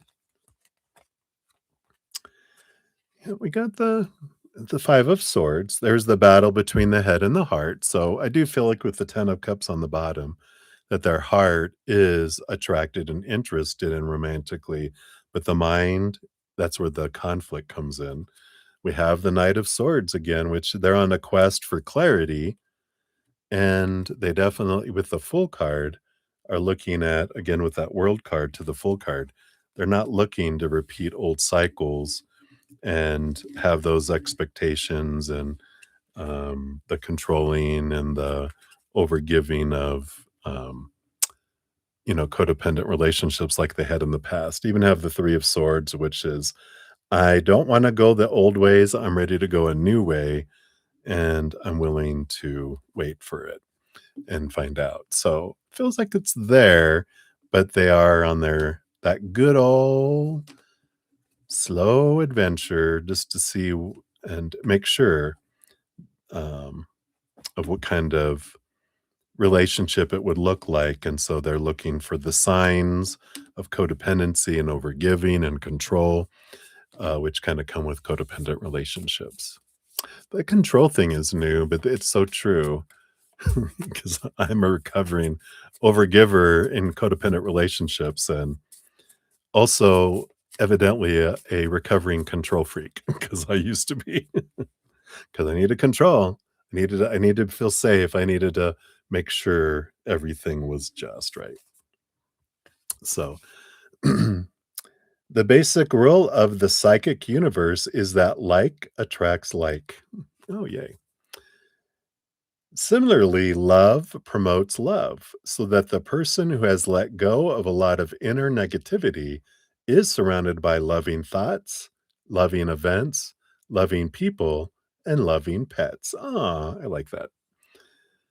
Yeah, we got the 5 of Swords. There's the battle between the head and the heart. So I do feel like with the 10 of Cups on the bottom, that their heart is attracted and interested in romantically, but the mind, that's where the conflict comes in. We have the Knight of Swords again, which they're on a quest for clarity, and they definitely, with the Full card, are looking at, again, with that World card to the Full card, they're not looking to repeat old cycles and have those expectations and, the controlling and the overgiving of, codependent relationships like they had in the past. Even have the 3 of Swords, which is, I don't wanna go the old ways, I'm ready to go a new way, and I'm willing to wait for it and find out. So, feels like it's there, but they are on their that good old slow adventure just to see and make sure, um, of what kind of relationship it would look like, and so they're looking for the signs of codependency and overgiving and control, which kinda come with codependent relationships. The control thing is new, but it's so true because I'm a recovering overgiver in codependent relationships and also evidently a recovering control freak because I used to be. Because I needed control. I needed to feel safe. I needed to make sure everything was just right. So, the basic rule of the psychic universe is that like attracts like. Oh, yay. Similarly, love promotes love, so that the person who has let go of a lot of inner negativity is surrounded by loving thoughts, loving events, loving people, and loving pets. Ah, I like that.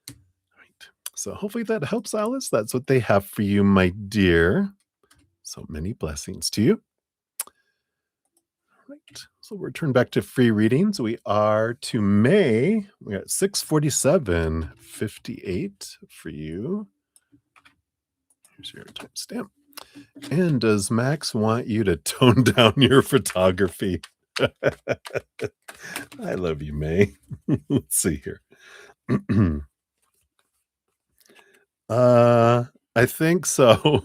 Right. So hopefully that helps, Alice. That's what they have for you, my dear. So many blessings to you. Right. So we're turned back to free readings. We are to May. We got 647:58 for you. Here's your timestamp. And does Max want you to tone down your photography? I love you, May. Let's see here. uh, I think so.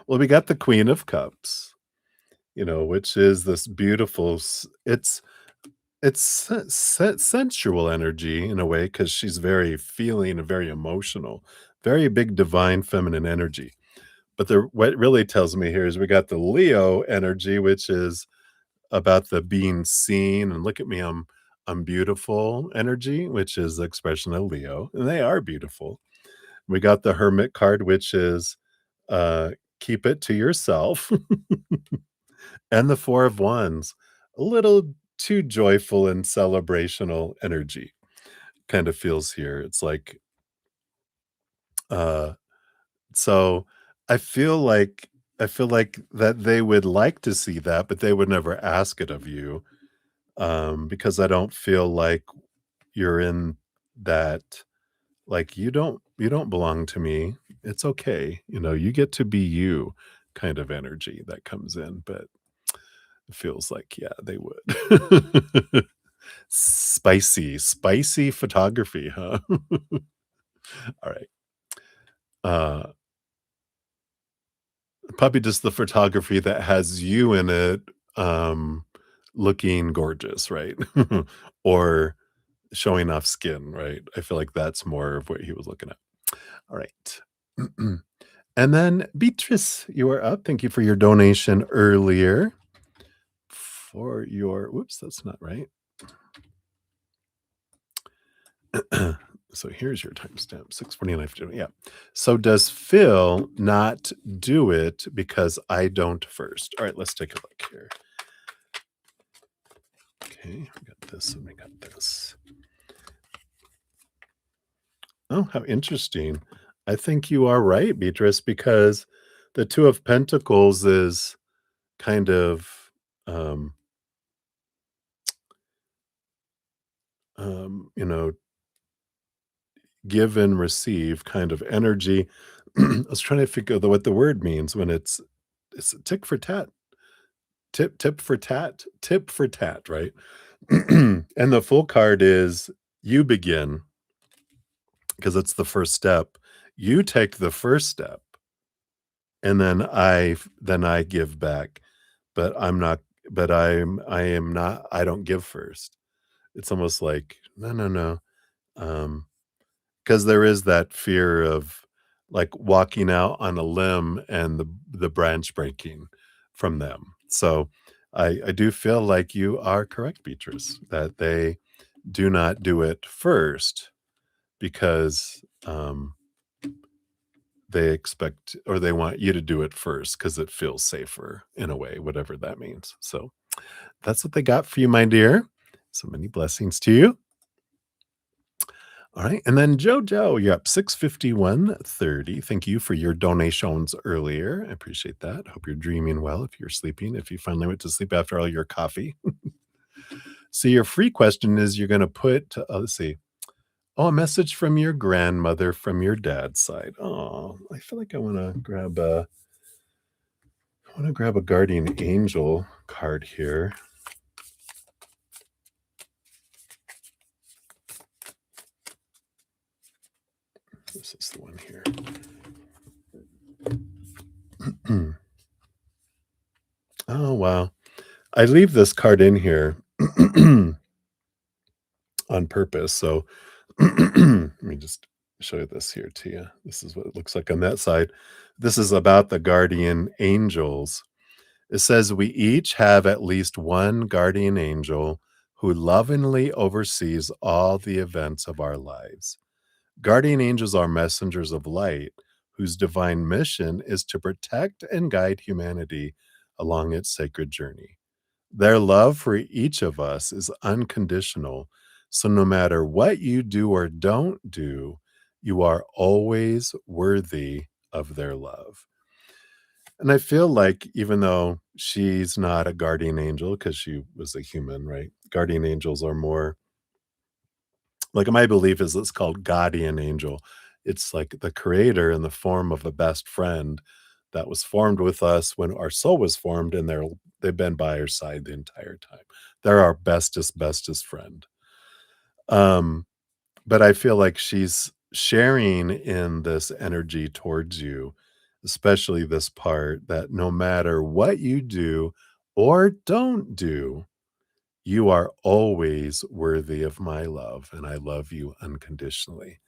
Well, we got the Queen of Cups, which is this beautiful it's sensual energy in a way because she's very feeling and very emotional, very big divine feminine energy. But what it really tells me here is we got the Leo energy, which is about the being seen and look at me, I'm beautiful energy, which is the expression of Leo, and they are beautiful. We got the Hermit card, which is uh keep it to yourself, and the Four of Wands, a little too joyful and celebrational energy. kind of feels here. It's like, uh, so I feel like that they would like to see that, but they would never ask it of you, because I don't feel like you're in that, like, you don't belong to me. It's okay. You get to be you kind of energy that comes in, but it feels like, yeah, they would. Spicy photography, huh? All right. Uh, Probably just the photography that has you in it, um, looking gorgeous, right? Or showing off skin, right? I feel like that's more of what he was looking at. All right. And then Beatrice, you are up. Thank you for your donation earlier. For your whoops, that's not right. So here's your timestamp, 6:49. Yeah. So does Phil not do it because I don't first? All right, let's take a look here. Okay, we got this and we got this. Oh, how interesting. I think you are right, Beatrice, because the Two of Pentacles is kind of um you know, give and receive kind of energy. I was trying to figure out what the word means when it's tick for tat, tip for tat, right? And the full card is you begin because it's the first step. You take the first step, and then I give back, but I'm not. But I am not. I don't give first. It's almost like no, no, no. Um, 'Cause there is that fear of, like, walking out on a limb and the branch breaking from them. So, I do feel like you are correct, Beatrice, that they do not do it first because, they expect or they want you to do it first because it feels safer in a way, whatever that means. So, that's what they got for you, my dear. So many blessings to you. All right. And then Jojo, you're up 651.30. Thank you for your donations earlier. I appreciate that. Hope you're dreaming well if you're sleeping, if you finally went to sleep after all your coffee. So, your free question is you're going to put, let's see. Oh, a message from your grandmother from your dad's side. Oh, I feel like I want to grab a guardian angel card here. This is the one here. Oh, wow. I leave this card in here on purpose. So let me just show you this here to you. This is what it looks like on that side. This is about the guardian angels. It says we each have at least one guardian angel who lovingly oversees all the events of our lives. Guardian angels are messengers of light whose divine mission is to protect and guide humanity along its sacred journey. Their love for each of us is unconditional. So no matter what you do or don't do, you are always worthy of their love. And I feel like even though she's not a guardian angel because she was a human, right? Guardian angels are more like my belief is it's called guardian angel. It's like the creator in the form of a best friend that was formed with us when our soul was formed, and they've been by our side the entire time. They're our bestest friend. Um, but I feel like she's sharing in this energy towards you, especially this part that no matter what you do or don't do, you are always worthy of my love, and I love you unconditionally.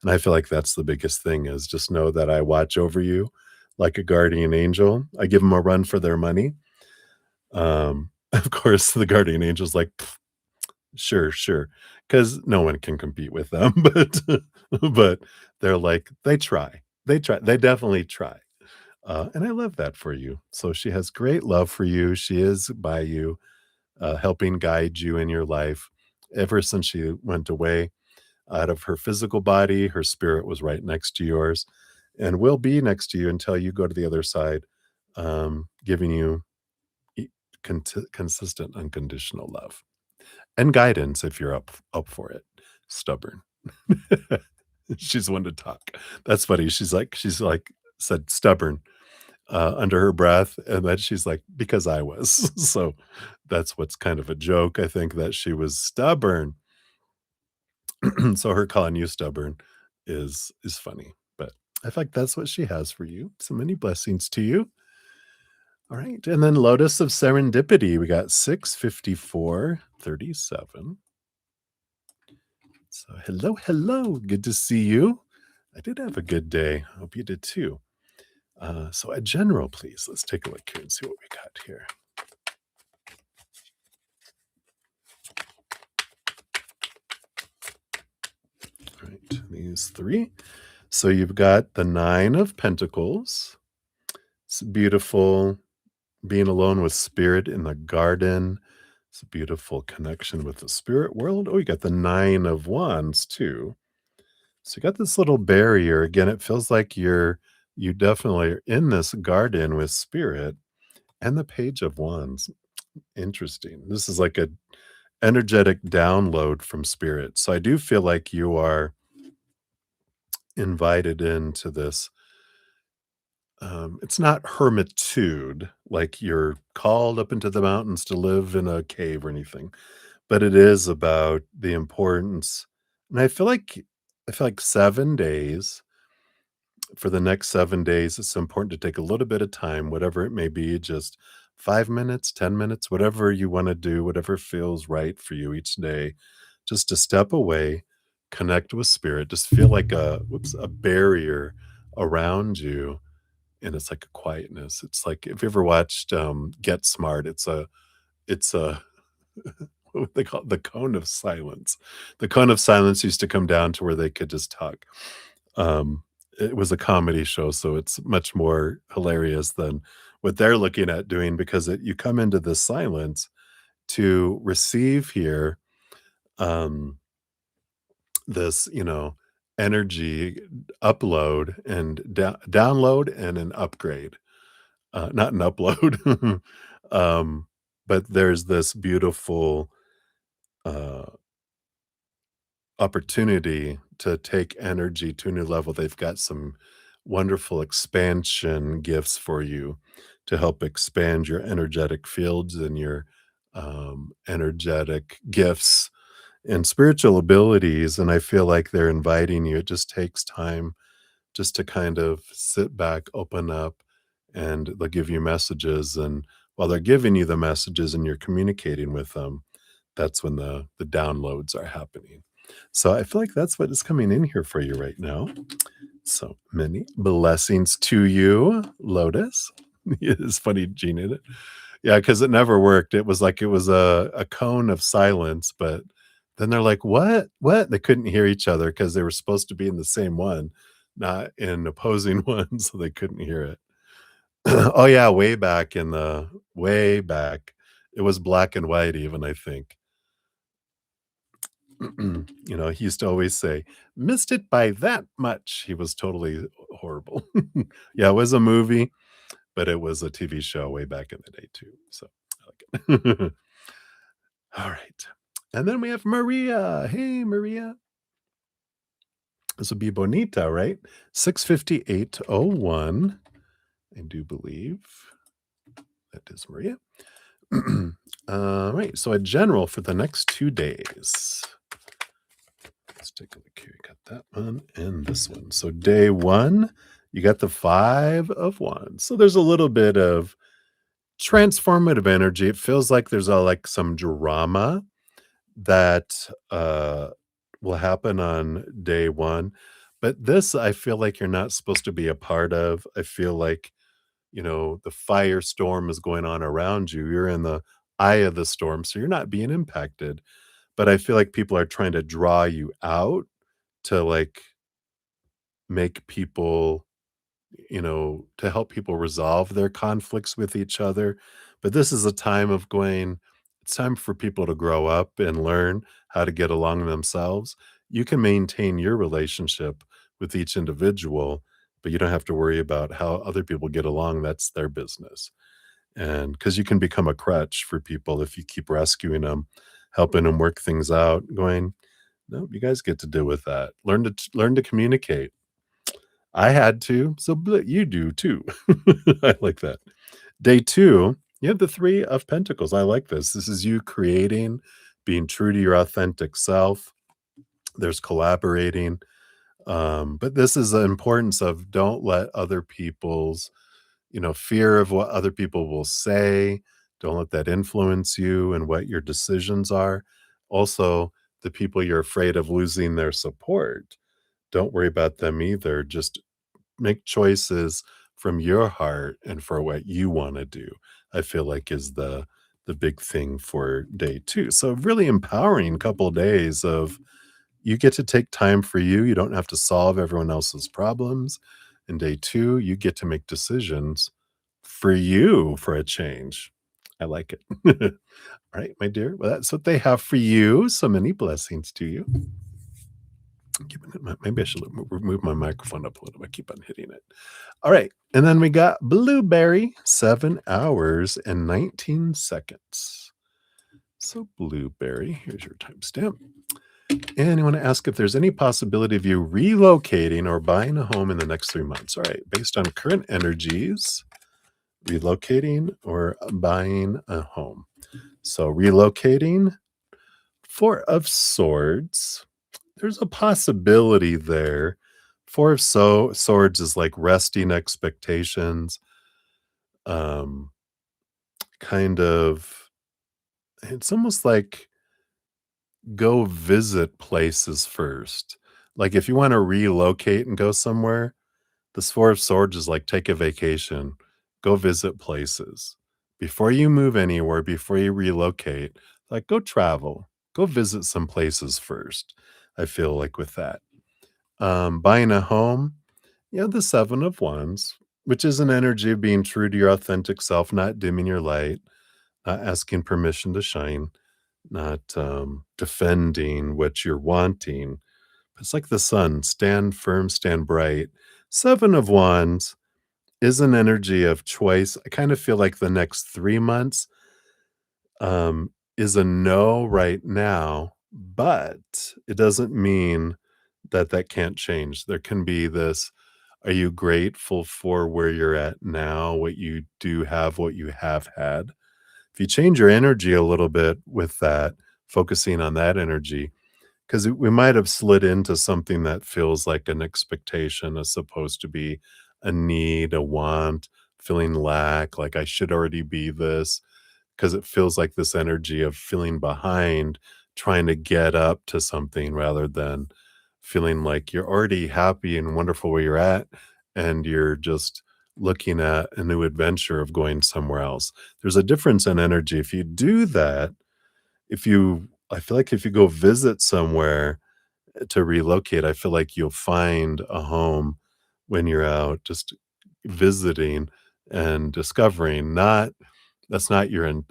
And I feel like that's the biggest thing is just know that I watch over you like a guardian angel. I give them a run for their money. Of course, the guardian angel's like, "Pff, sure, sure," because no one can compete with them, but they're like, they definitely try. And I love that for you. So she has great love for you. She is by you, helping guide you in your life ever since she went away. out of her physical body. Her spirit was right next to yours and will be next to you until you go to the other side, giving you e- consistent, unconditional love and guidance if you're up for it. Stubborn. She's one to talk. That's funny. She's like said stubborn under her breath, and then she's like, "Because I was." So that's what's kind of a joke, I think, that she was stubborn. So her calling you stubborn is funny, but I think that's what she has for you. So many blessings to you. All right, and then Lotus of Serendipity, we got 65437. So hello, hello, good to see you. I did have a good day. Hope you did too. So a general, please. Let's take a look here and see what we got here. All right, these three. So you've got the Nine of Pentacles. It's beautiful being alone with spirit in the garden. It's a beautiful connection with the spirit world. Oh, you got the Nine of Wands too. So you got this little barrier. Again, it feels like you definitely are in this garden with spirit and the Page of Wands. Interesting. This is like a energetic download from spirit. So I do feel like you are invited into this. It's not hermitude, like you're called up into the mountains to live in a cave or anything, but it is about the importance. And I feel like 7 days, for the next 7 days, it's important to take a little bit of time, whatever it may be, just 5 minutes, 10 minutes, whatever you want to do, whatever feels right for you each day, just to step away, connect with spirit, just feel like a barrier around you, and it's like a quietness. It's like if you ever watched, Get Smart, it's a what they call it? The cone of silence. The cone of silence used to come down to where they could just talk. Um, it was a comedy show, so it's much more hilarious than what they're looking at doing because you come into this silence to receive here, um, this, energy upload and download and an upgrade. Not an upload. Um, but there's this beautiful, uh, opportunity to take energy to a new level. They've got some wonderful expansion gifts for you to help expand your energetic fields and your, energetic gifts and spiritual abilities, and I feel like they're inviting you. It just takes time just to kind of sit back, open up, and they'll give you messages. And while they're giving you the messages and you're communicating with them, that's when the downloads are happening. So I feel like that's what is coming in here for you right now. So many blessings to you, Lotus. It's funny, Gene, in it. Yeah, because it never worked. It was like it was a cone of silence, but then they're like, "What? What?" They couldn't hear each other because they were supposed to be in the same one, not in opposing ones, so they couldn't hear it. Oh, yeah, way back. It was black and white even, I think. He used to always say, "Missed it by that much." He was totally horrible. Yeah, it was a movie, but it was a TV show way back in the day too, so I like it. Alright. And then we have Maria. Hey, Maria. This would be Bonita, right? 65801. I do believe that is Maria. Alright, so a general for the next 2 days. Let's take a look here. You got that one and this one. So day 1, you got the 5 of Wands. So there's a little bit of transformative energy. It feels like there's like some drama that, will happen on day 1, but this, I feel like you're not supposed to be a part of. I feel like, the firestorm is going on around you. You're in the eye of the storm, so you're not being impacted, but I feel like people are trying to draw you out to, like, make people, to help people resolve their conflicts with each other. But this is a time of going, it's time for people to grow up and learn how to get along themselves. you can maintain your relationship with each individual, but you don't have to worry about how other people get along. That's their business. And because you can become a crutch for people if you keep rescuing them, helping them work things out, going, no, you guys get to deal with that. Learn to communicate. I had to, so you do too. I like that. Day 2, you have the 3 of Pentacles. I like this. This is you creating, being true to your authentic self. There's collaborating. But this is the importance of don't let other people's, fear of what other people will say. Don't let that influence you and what your decisions are. Also, the people you're afraid of losing their support, don't worry about them either. Just make choices from your heart and for what you want to do. I feel like is the big thing for day 2. So really empowering couple days of you get to take time for you. You don't have to solve everyone else's problems. And day 2, you get to make decisions for you for a change. I like it. All right, my dear. Well, that's what they have for you. So many blessings to you. Maybe I should move my microphone up a little bit. I keep on hitting it. All right. And then we got Blueberry, 7 hours and 19 seconds. So Blueberry, here's your timestamp. And you want to ask if there's any possibility of you relocating or buying a home in the next 3 months. All right. Based on current energies, relocating or buying a home. So relocating, 4 of Swords. There's a possibility there. 4 of Swords is like resting expectations. Kind of, it's almost like go visit places first. Like if you want to relocate and go somewhere, the 4 of Swords is like take a vacation, go visit places. Before you move anywhere, before you relocate, like go travel, go visit some places first. I feel like with that. Buying a home, the 7 of Wands, which is an energy of being true to your authentic self, not dimming your light, not asking permission to shine, not defending what you're wanting. It's like the sun, stand firm, stand bright. 7 of Wands is an energy of choice. I kind of feel like the next 3 months is a no right now, but it doesn't mean that that can't change. There can be this, are you grateful for where you're at now, what you do have, what you have had? If you change your energy a little bit with that, focusing on that energy, because we might have slid into something that feels like an expectation as supposed to be a need, a want, feeling lack, like I should already be this, because it feels like this energy of feeling behind, trying to get up to something rather than feeling like you're already happy and wonderful where you're at, and you're just looking at a new adventure of going somewhere else. There's a difference in energy. If you do that, I feel like if you go visit somewhere to relocate, I feel like you'll find a home when you're out just visiting and discovering. Not that's not your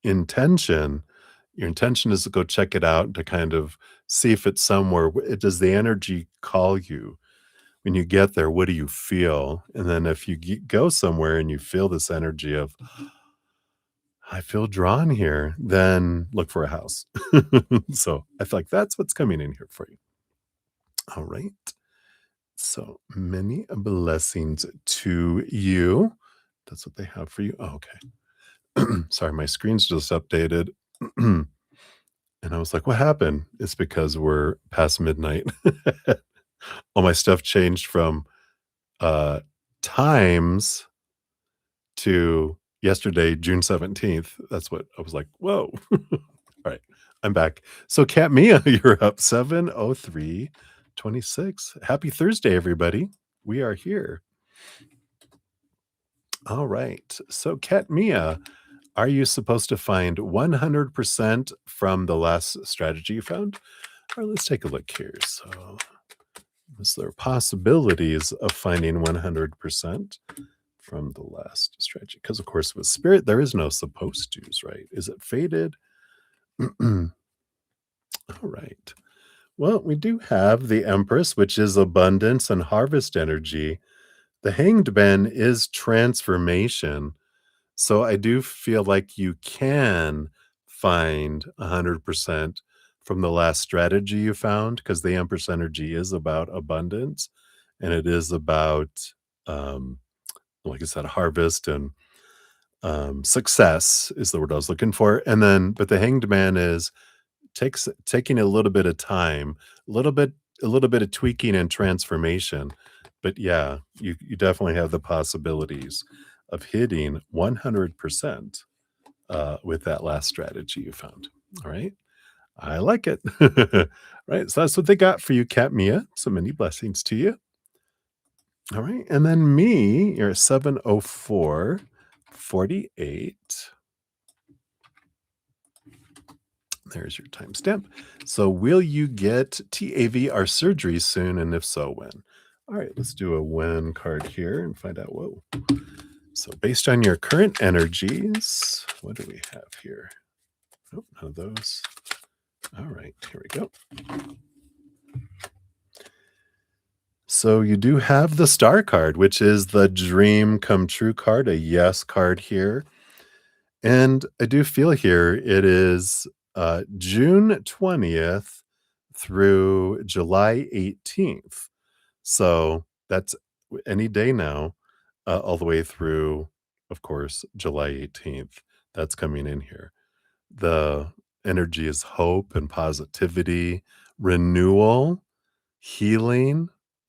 intention. Your intention is to go check it out and to kind of see if it's somewhere. Does the energy call you when you get there? What do you feel? And then if you go somewhere and you feel this energy of I feel drawn here, then look for a house. So I feel like that's what's coming in here for you. All right. So many blessings to you. That's what they have for you. Oh, okay. Sorry, my screen's just updated. And I was like, what happened? It's because we're past midnight. All my stuff changed from times to yesterday, June 17th. That's what I was like, whoa. All right, I'm back. So Kat Mia, you're up 7:03:26. Happy Thursday, everybody. We are here. All right. So Kat Mia, are you supposed to find 100% from the last strategy you found? Or let's take a look here. So is there possibilities of finding 100% from the last strategy? Because of course with spirit, there is no supposed to's, right? Is it fated? All right. Well, we do have the Empress, which is abundance and harvest energy. The Hanged Man is transformation. So I do feel like you can find 100% from the last strategy you found, because the Empress energy is about abundance and it is about, um, like I said, harvest and success is the word I was looking for. And then, but the Hanged Man is taking a little bit of time, a little bit, a little bit of tweaking and transformation. But yeah, you definitely have the possibilities of hitting 100% with that last strategy you found. All right. I like it. Right. So that's what they got for you, Cat Mia. So many blessings to you. All right. And then me, you're 70448. There's your timestamp. So will you get TAV, our surgery, soon? And if so, when? All right. Let's do a when card here and find out. Whoa. So based on your current energies, what do we have here? Oh, none of those. All right, here we go. So you do have the star card, which is the dream come true card, a yes card here. And I do feel here it is June 20th through July 18th. So that's any day now, all the way through, of course, July 18th. That's coming in here. The energy is hope and positivity, renewal, healing,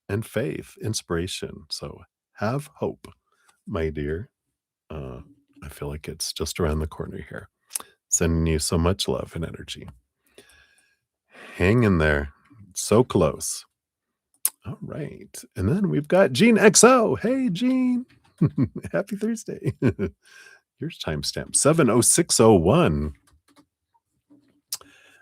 and faith, inspiration. So have hope, my dear. Uh, I feel like it's just around the corner here. Sending you so much love and energy. Hang in there. So close. All right. And then we've got Gene XO. Hey, Gene. Happy Thursday. Here's timestamp 70601.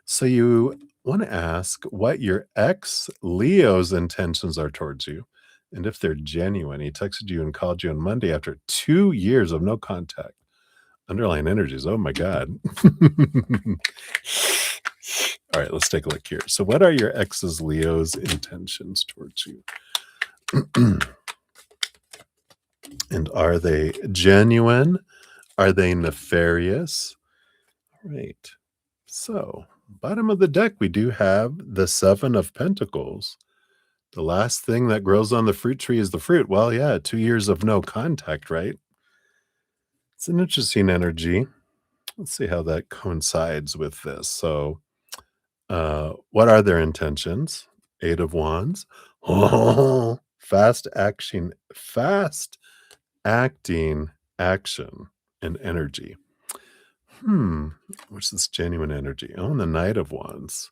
So you want to ask what your ex Leo's intentions are towards you and if they're genuine. He texted you and called you on Monday after 2 years of no contact. Underlying energies. Oh my God. All right, let's take a look here. So, what are your ex's Leo's intentions towards you? And are they genuine? Are they nefarious? All right. So, bottom of the deck, we do have the Seven of Pentacles. The last thing that grows on the fruit tree is the fruit. Well, yeah, 2 years of no contact, right? It's an interesting energy. Let's see how that coincides with this. So, what are their intentions? Eight of Wands. Oh, fast acting action and energy. What's this genuine energy? Oh, and the Knight of Wands.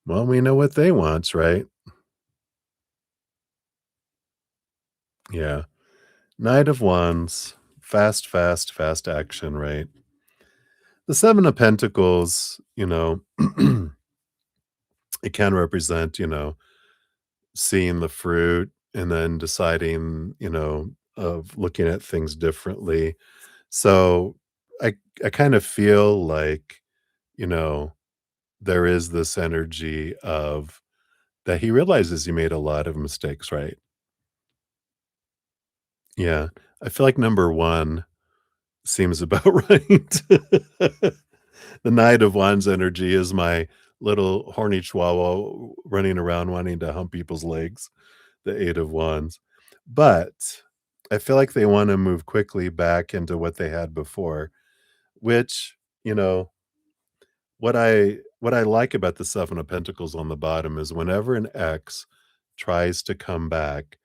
Well, we know what they want, right? Yeah. Knight of Wands, fast action, right? The Seven of Pentacles, it can represent, seeing the fruit and then deciding, of looking at things differently. So I kind of feel like, you know, there is this energy of that he realizes he made a lot of mistakes, right? Yeah. I feel like number one seems about right. The Knight of Wands energy is my little horny chihuahua running around wanting to hump people's legs, the Eight of Wands. But I feel like they wanna move quickly back into what they had before, which, what I like about the Seven of Pentacles on the bottom is whenever an ex tries to come back,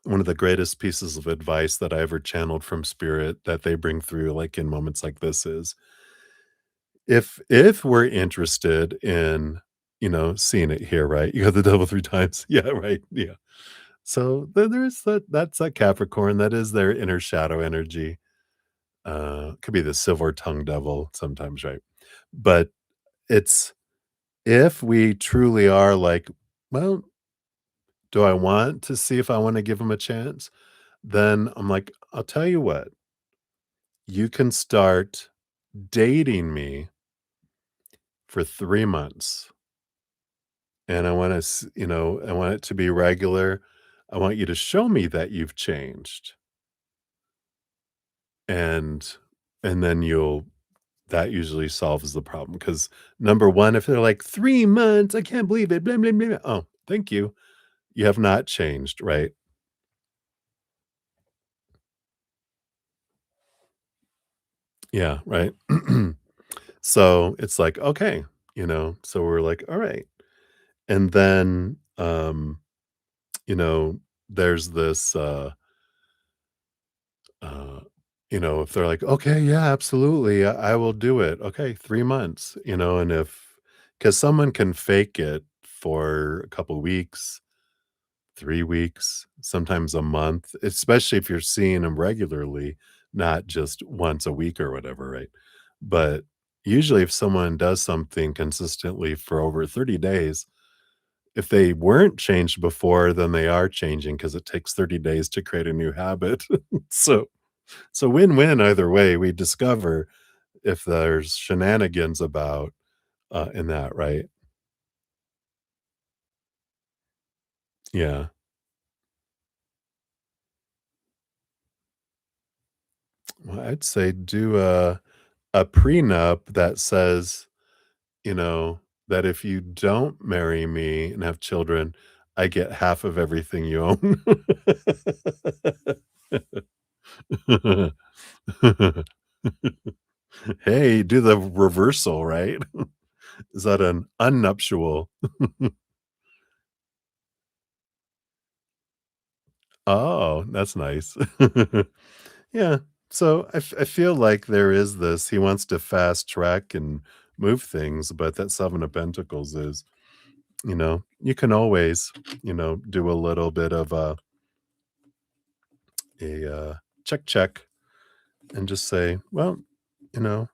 one of the greatest pieces of advice that I ever channeled from spirit that they bring through, like, in moments like this is, if we're interested in, seeing it here, right? You got the devil 3 times. Yeah, right, yeah. So, there's that's that Capricorn, that is their inner shadow energy. Could be the silver tongue devil sometimes, right? But it's if we truly are like, "Well, do I want to see if I wanna give him a chance?" Then I'm like, "I'll tell you what, you can start dating me for 3 months. and I wanna I want it to be regular. I want you to show me that you've changed, and then you'll that usually solves the problem. Because number 1, if they're like, "3 months, I can't believe it, blah, blah, blah, blah." Oh, thank you. You have not changed, right? Yeah, right? So, it's like, okay, so we're like, "Alright." And then, you know, there's this, uh, if they're like, "Okay, yeah, absolutely, I will do it." Okay, 3 months, and because someone can fake it for a couple weeks, 3 weeks, sometimes a month, especially if you're seeing them regularly, not just once a week or whatever, right? But usually if someone does something consistently for over 30 days, if they weren't changed before, then they are changing because it takes 30 days to create a new habit. So win-win either way. We discover if there's shenanigans about, in that, right? Yeah. Well, I'd say do a prenup that says, you know, that if you don't marry me and have children, I get half of everything you own. Hey, do the reversal, right? Is that an unnuptial? Oh, that's nice. Yeah. So I feel like there is this, he wants to fast track and move things, but that 7 of Pentacles is, you can always, do a little bit of a check check and just say, well, you know,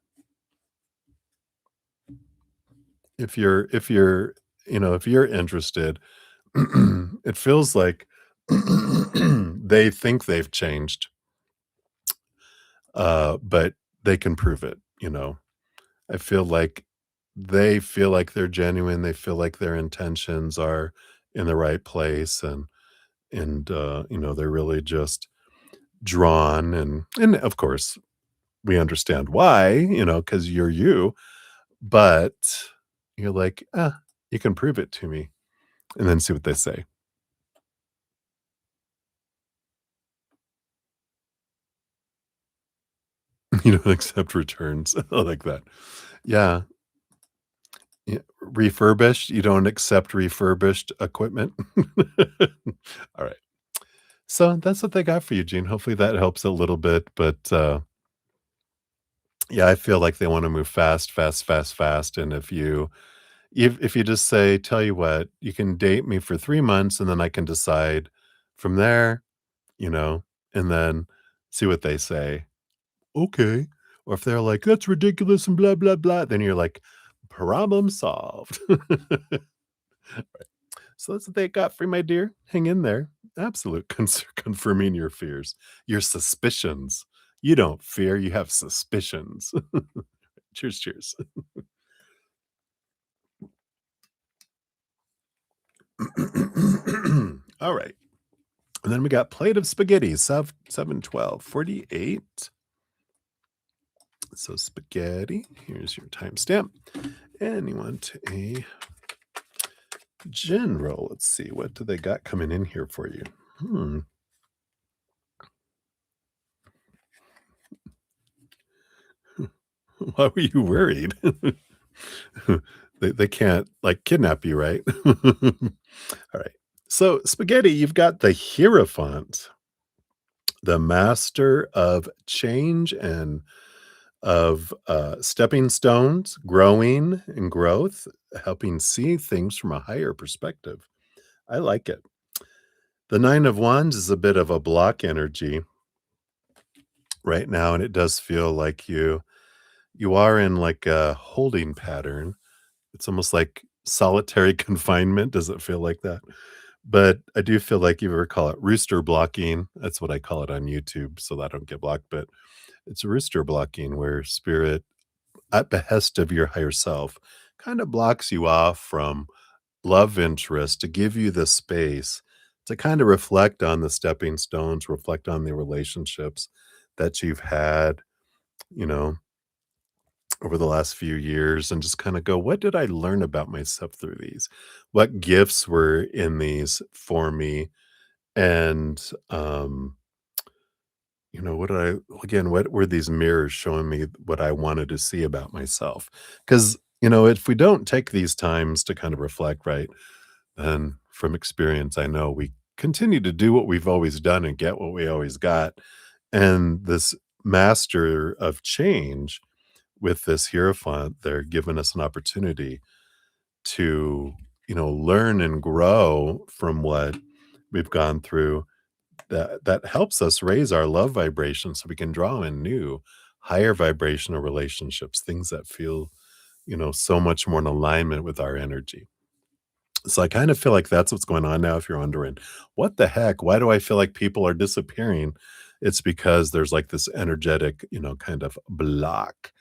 if you're interested, it feels like they think they've changed, but they can prove it. I feel like they're genuine, they feel like their intentions are in the right place, and they're really just drawn, and of course, we understand why, because 'cause you're you, but you're like, "Ah, you can prove it to me," and then see what they say. You don't accept returns. I like that. Yeah. Yeah, refurbished? You don't accept refurbished equipment? Alright. So, that's what they got for you, Gene. Hopefully that helps a little bit, but, yeah, I feel like they wanna move fast, fast, fast, fast, and if you just say, "Tell you what, you can date me for 3 months, and then I can decide from there," you know, and then see what they say. "Okay." Or if they're like, "That's ridiculous and blah, blah, blah," then you're like, "Problem solved." So that's what they got for you, my dear. Hang in there. Absolute confirming your fears, your suspicions. You don't fear, you have suspicions. Cheers, cheers. All right. And then we got plate of spaghetti, 712 48. So spaghetti, here's your timestamp. And you want a general. Let's see, what do they got coming in here for you? Hmm. Why were you worried? They can't, like, kidnap you, right? Alright. So, spaghetti, you've got the Hierophant, the master of change and of, stepping stones, growing and growth, helping see things from a higher perspective. I like it. The 9 of Wands is a bit of a block energy right now, and it does feel like you are in, like, a holding pattern. It's almost like solitary confinement. Does it feel like that? But I do feel like you ever call it rooster blocking. That's what I call it on YouTube so that I don't get blocked, but it's rooster blocking where spirit, at behest of your higher self, kind of blocks you off from love interest to give you the space to kind of reflect on the stepping stones, reflect on the relationships that you've had, you know, over the last few years and just kind of go, what did I learn about myself through these? What gifts were in these for me? And, what did again, what were these mirrors showing me what I wanted to see about myself? Because, if we don't take these times to kind of reflect, right, then from experience, I know we continue to do what we've always done and get what we always got. And this master of change with this hierophant, they're giving us an opportunity to, learn and grow from what we've gone through that helps us raise our love vibration so we can draw in new higher vibrational relationships, things that feel, so much more in alignment with our energy. So I kind of feel like that's what's going on now. If you're wondering, what the heck? Why do I feel like people are disappearing? It's because there's like this energetic, kind of block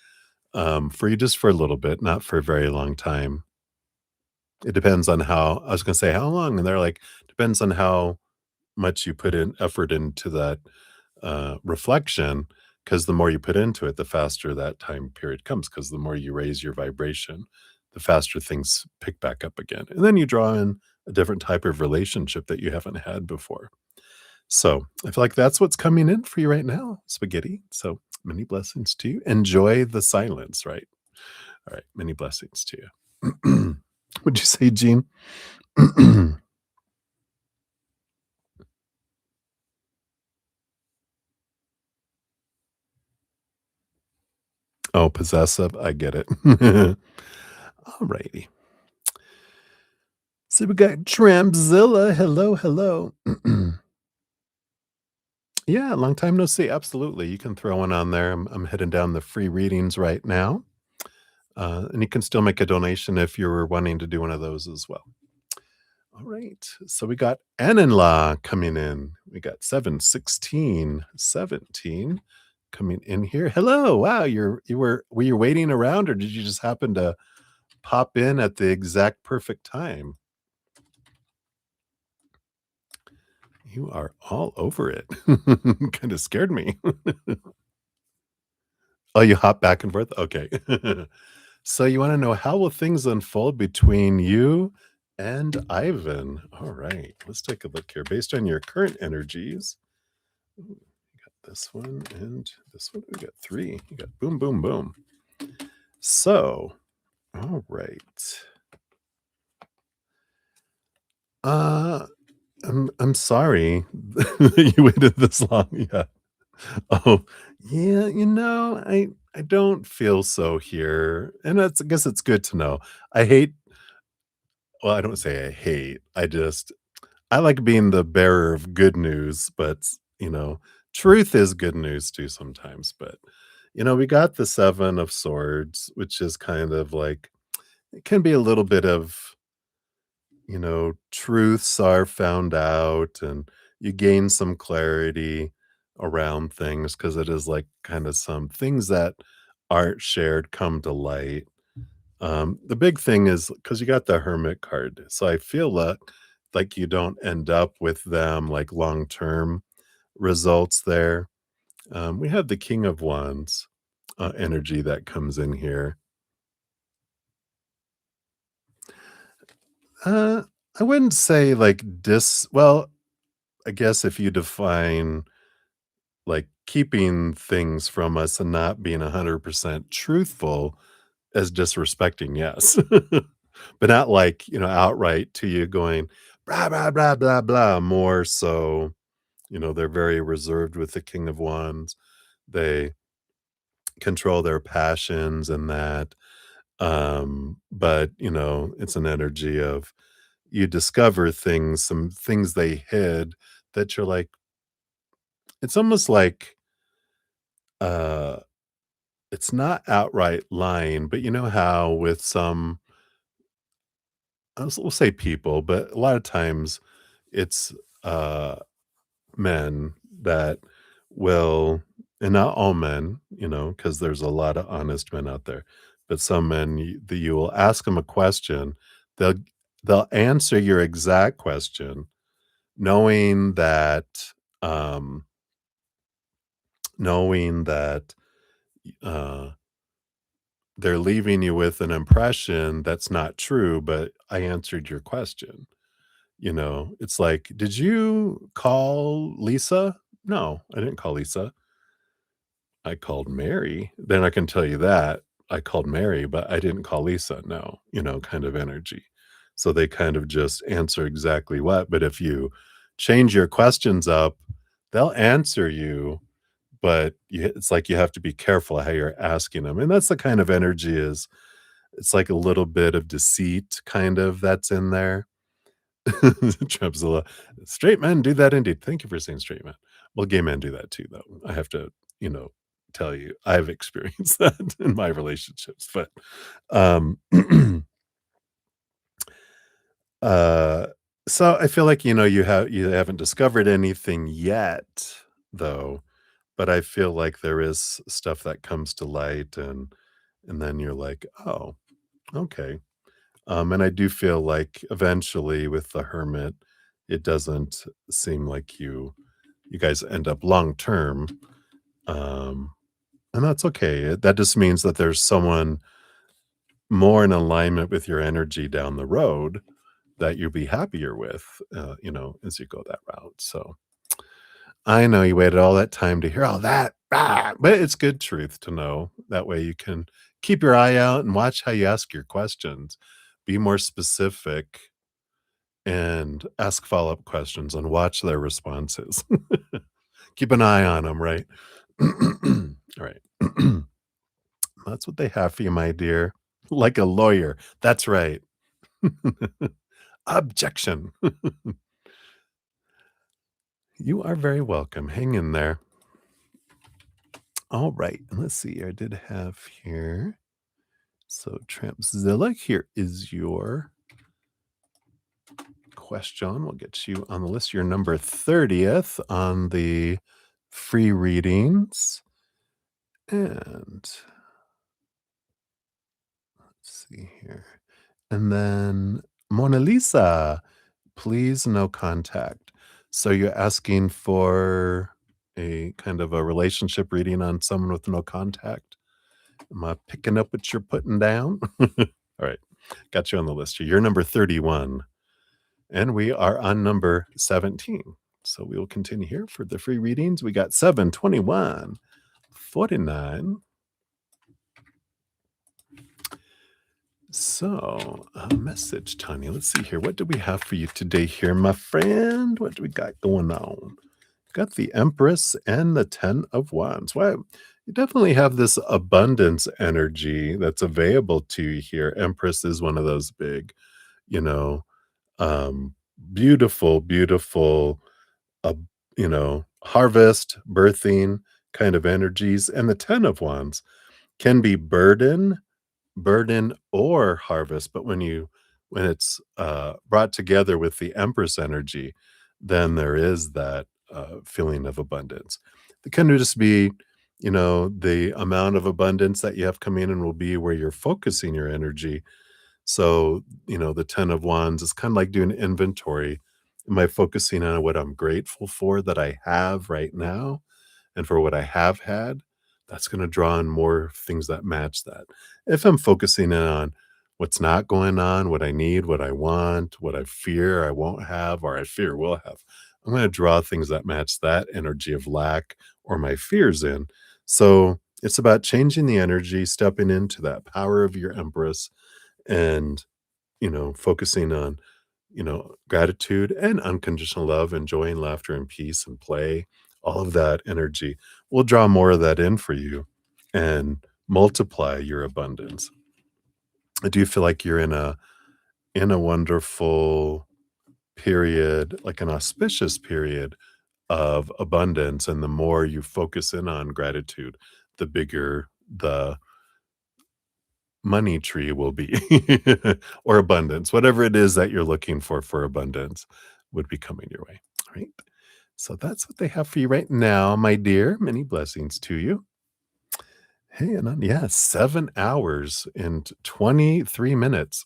for you just for a little bit, not for a very long time. It depends on how I was gonna say how long, and they're like, depends on how much you put in effort into that reflection. Because the more you put into it, the faster that time period comes. Because the more you raise your vibration, the faster things pick back up again. And then you draw in a different type of relationship that you haven't had before. So I feel like that's what's coming in for you right now, spaghetti. So many blessings to you. Enjoy the silence, right? All right. Many blessings to you. Would you say, Gene? Oh, possessive. I get it. All righty. So we got Trampzilla. Hello, hello. Yeah, long time no see. Absolutely. You can throw one on there. I'm heading down the free readings right now. And you can still make a donation if you're wanting to do one of those as well. All right. So we got Ananla coming in. We got 71617 coming in here. Hello. Wow. Were you waiting around or did you just happen to pop in at the exact perfect time? You are all over it. Kind of scared me. Oh, you hop back and forth? Okay. So you wanna know how will things unfold between you and Ivan? All right, let's take a look here. Based on your current energies, ooh, you got this one and this one. We got 3. You got boom, boom, boom. So, all right. Uh, I'm sorry that you waited this long. Yeah. Oh, yeah, I don't feel so here, and I guess it's good to know. I hate well, I don't say I hate, I like being the bearer of good news, but, truth is good news too sometimes, but, we got the 7 of swords, which is kind of like it can be a little bit of, truths are found out and you gain some clarity around things because it is like kind of some things that aren't shared come to light. The big thing is because you got the hermit card. So I feel like you don't end up with them like long term results there. We have the King of Wands energy that comes in here. Uh, I wouldn't say like well, I guess if you define like keeping things from us and not being 100% truthful as disrespecting, yes. But not like, outright to you going blah, blah, blah, blah, blah. More so, they're very reserved with the King of Wands. They control their passions and that. But, it's an energy of you discover things, some things they hid that you're like, it's almost like uh it's not outright lying, but you know how with some we'll say people, but a lot of times it's men that will, and not all men, because there's a lot of honest men out there, but some men that you will ask them a question, they'll they'll answer your exact question, knowing that, um, knowing that, uh, they're leaving you with an impression that's not true, but I answered your question. It's like, "Did you call Lisa?" "No, I didn't call Lisa. I called Mary." Then I can tell you that. I called Mary, but I didn't call Lisa. No, kind of energy. So they kind of just answer exactly what, but if you change your questions up, they'll answer you, but it's like you have to be careful how you're asking them. And that's the kind of energy is it's like a little bit of deceit kind of that's in there. Trapzilla. Straight men do that indeed. Thank you for saying straight men. Well, gay men do that too, though. I have to, you know, tell you, I've experienced that in my relationships. But um uh so I feel like you haven't discovered anything yet, though, but I feel like there is stuff that comes to light and then you're like, oh, okay. And I do feel like eventually with the hermit, it doesn't seem like you guys end up long term. Um, and that's okay. That just means that there's someone more in alignment with your energy down the road that you'll be happier with, as you go that route. So I know you waited all that time to hear all that, but it's good truth to know. That way you can keep your eye out and watch how you ask your questions. Be more specific and ask follow-up questions and watch their responses. Keep an eye on them, right? All right. That's what they have for you, my dear. Like a lawyer. That's right. Objection. You are very welcome. Hang in there. All right. Let's see. I did have here. So, Trampzilla, here is your question. We'll get you on the list. You're number 30th on the free readings. And let's see here. And then Mona Lisa, please no contact. So you're asking for a kind of a relationship reading on someone with no contact? Am I picking up what you're putting down? All right. Got you on the list here. You're number 31. And we are on number 17. So we will continue here for the free readings. We got 7, 21, 49. So, a message, Tanya. Let's see here. What do we have for you today here, my friend? What do we got going on? Got the Empress and the 10 of Wands. Well, you definitely have this abundance energy that's available to you here. Empress is one of those big, you know, um, beautiful, beautiful, uh, harvest, birthing kind of energies. And the 10 of Wands can be burden or harvest, but when it's brought together with the Empress energy, then there is that feeling of abundance. It can just be, the amount of abundance that you have coming in will be where you're focusing your energy. So, the 10 of Wands is kind of like doing inventory. Am I focusing on what I'm grateful for that I have right now? And for what I have had, that's going to draw in more things that match that. If I'm focusing in on what's not going on, what I need, what I want, what I fear I won't have, or I fear will have, I'm going to draw things that match that energy of lack or my fears in. So it's about changing the energy, stepping into that power of your Empress and, focusing on gratitude and unconditional love, enjoying laughter and peace and play, all of that energy will draw more of that in for you and multiply your abundance. I do feel like you're in a wonderful period, like an auspicious period of abundance. And the more you focus in on gratitude, the bigger the money tree will be or abundance, whatever it is that you're looking for abundance would be coming your way. All right. So that's what they have for you right now, my dear. Many blessings to you. Hey, and 7 hours and 23 minutes.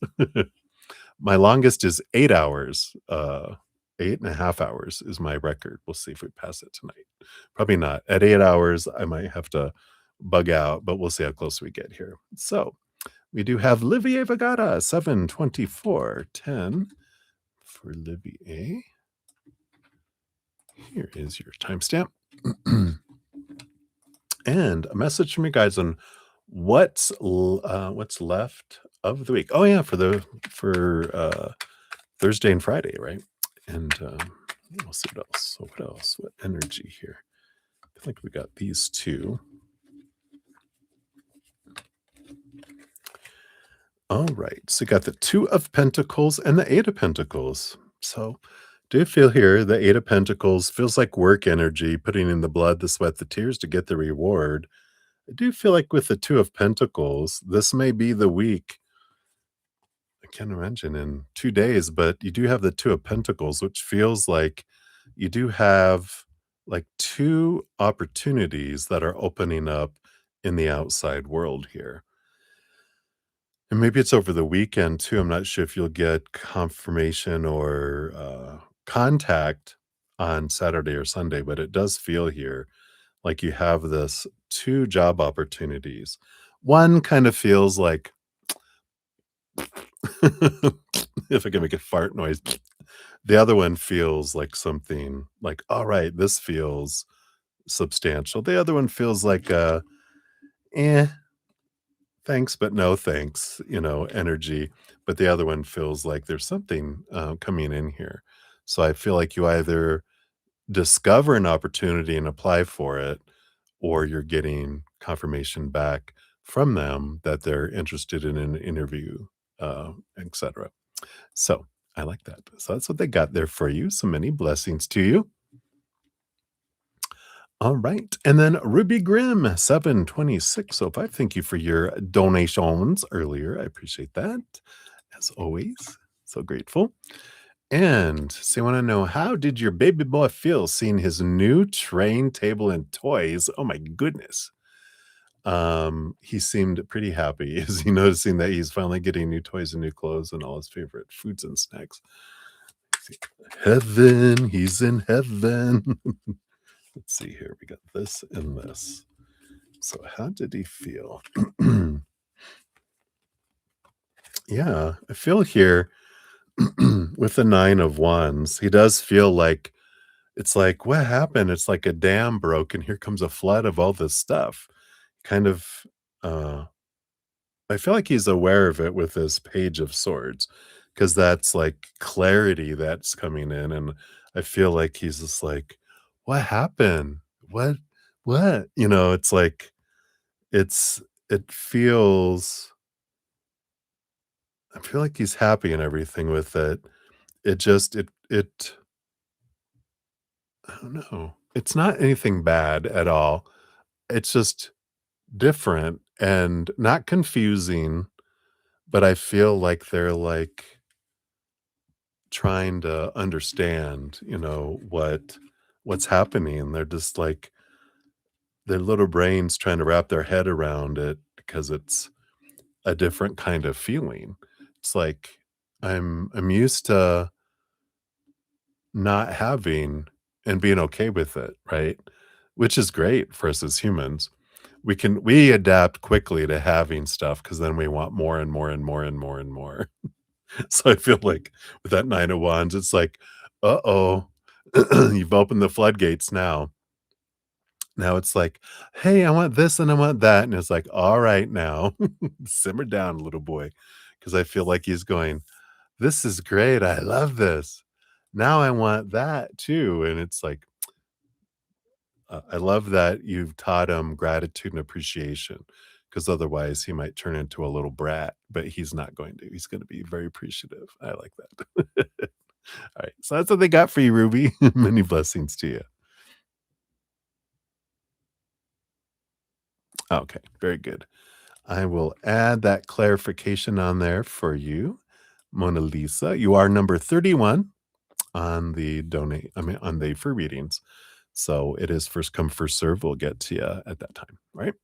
My longest is 8 hours, 8.5 hours is my record. We'll see if we pass it tonight. Probably not. At 8 hours, I might have to bug out, but we'll see how close we get here. So, we do have Livier Vagata, 7:24:10 for Livier. Here is your timestamp. And a message from you guys on what's left of the week. Oh yeah, for Thursday and Friday, right? And we'll see what else. So what else? What energy here? I think we got these two. All right. So you got the Two of Pentacles and the Eight of Pentacles. So do you feel here the Eight of Pentacles feels like work energy, putting in the blood, the sweat, the tears to get the reward. I do feel like with the Two of Pentacles, this may be the week. I can't imagine in 2 days, but you do have the Two of Pentacles, which feels like you do have like two opportunities that are opening up in the outside world here. And maybe it's over the weekend too. I'm not sure if you'll get confirmation or contact on Saturday or Sunday, but it does feel here like you have this two job opportunities. One kind of feels like, if I can make a fart noise, the other one feels like something like, all right, this feels substantial. The other one feels like, eh, thanks, but no thanks, energy. But the other one feels like there's something coming in here. So I feel like you either discover an opportunity and apply for it, or you're getting confirmation back from them that they're interested in an interview, etc. So I like that. So that's what they got there for you. So many blessings to you. All right. And then Ruby Grimm, 72605. Thank you for your donations earlier. I appreciate that. As always, so grateful. And so you want to know, how did your baby boy feel seeing his new train table and toys? Oh my goodness. He seemed pretty happy. Is he noticing that he's finally getting new toys and new clothes and all his favorite foods and snacks? Heaven, he's in heaven. Let's see here. We got this and this. So how did he feel? Yeah, I feel here with the Nine of Wands, he does feel like it's like, what happened? It's like a dam broke and here comes a flood of all this stuff. Kind of uh I feel like he's aware of it with this Page of Swords, because that's like clarity that's coming in. And I feel like he's just like, what happened? What? What? It's like, it feels, I feel like he's happy and everything with it. It just, I don't know. It's not anything bad at all. It's just different and not confusing, but I feel like they're like trying to understand, what's happening. They're just like their little brains trying to wrap their head around it because it's a different kind of feeling. It's like I'm used to not having and being okay with it, right? Which is great for us as humans. We adapt quickly to having stuff because then we want more and more and more and more and more. So I feel like with that Nine of Wands, it's like, uh-oh, you've opened the floodgates now. Now it's like, hey, I want this and I want that. And it's like, all right, now simmer down, little boy. Because I feel like he's going, this is great. I love this. Now I want that too. And it's like, I love that you've taught him gratitude and appreciation, because otherwise he might turn into a little brat, but he's not going to. He's going to be very appreciative. I like that. All right. So that's what they got for you, Ruby. Many blessings to you. Okay. Very good. I will add that clarification on there for you, Mona Lisa. You are number 31 on the on the free readings. So it is first come, first serve. We'll get to you at that time, right?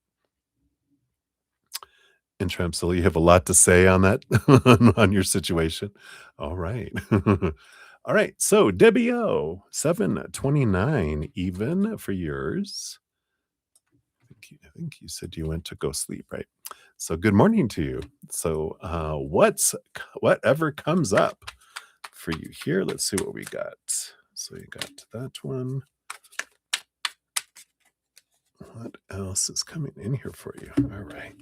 And Tramsil, you have a lot to say on that, on your situation? All right. All right, so Debbie O, 7:29 even for yours. I think you said you went to go sleep, right? So good morning to you. So, whatever comes up for you here, let's see what we got. So you got that one. What else is coming in here for you? All right.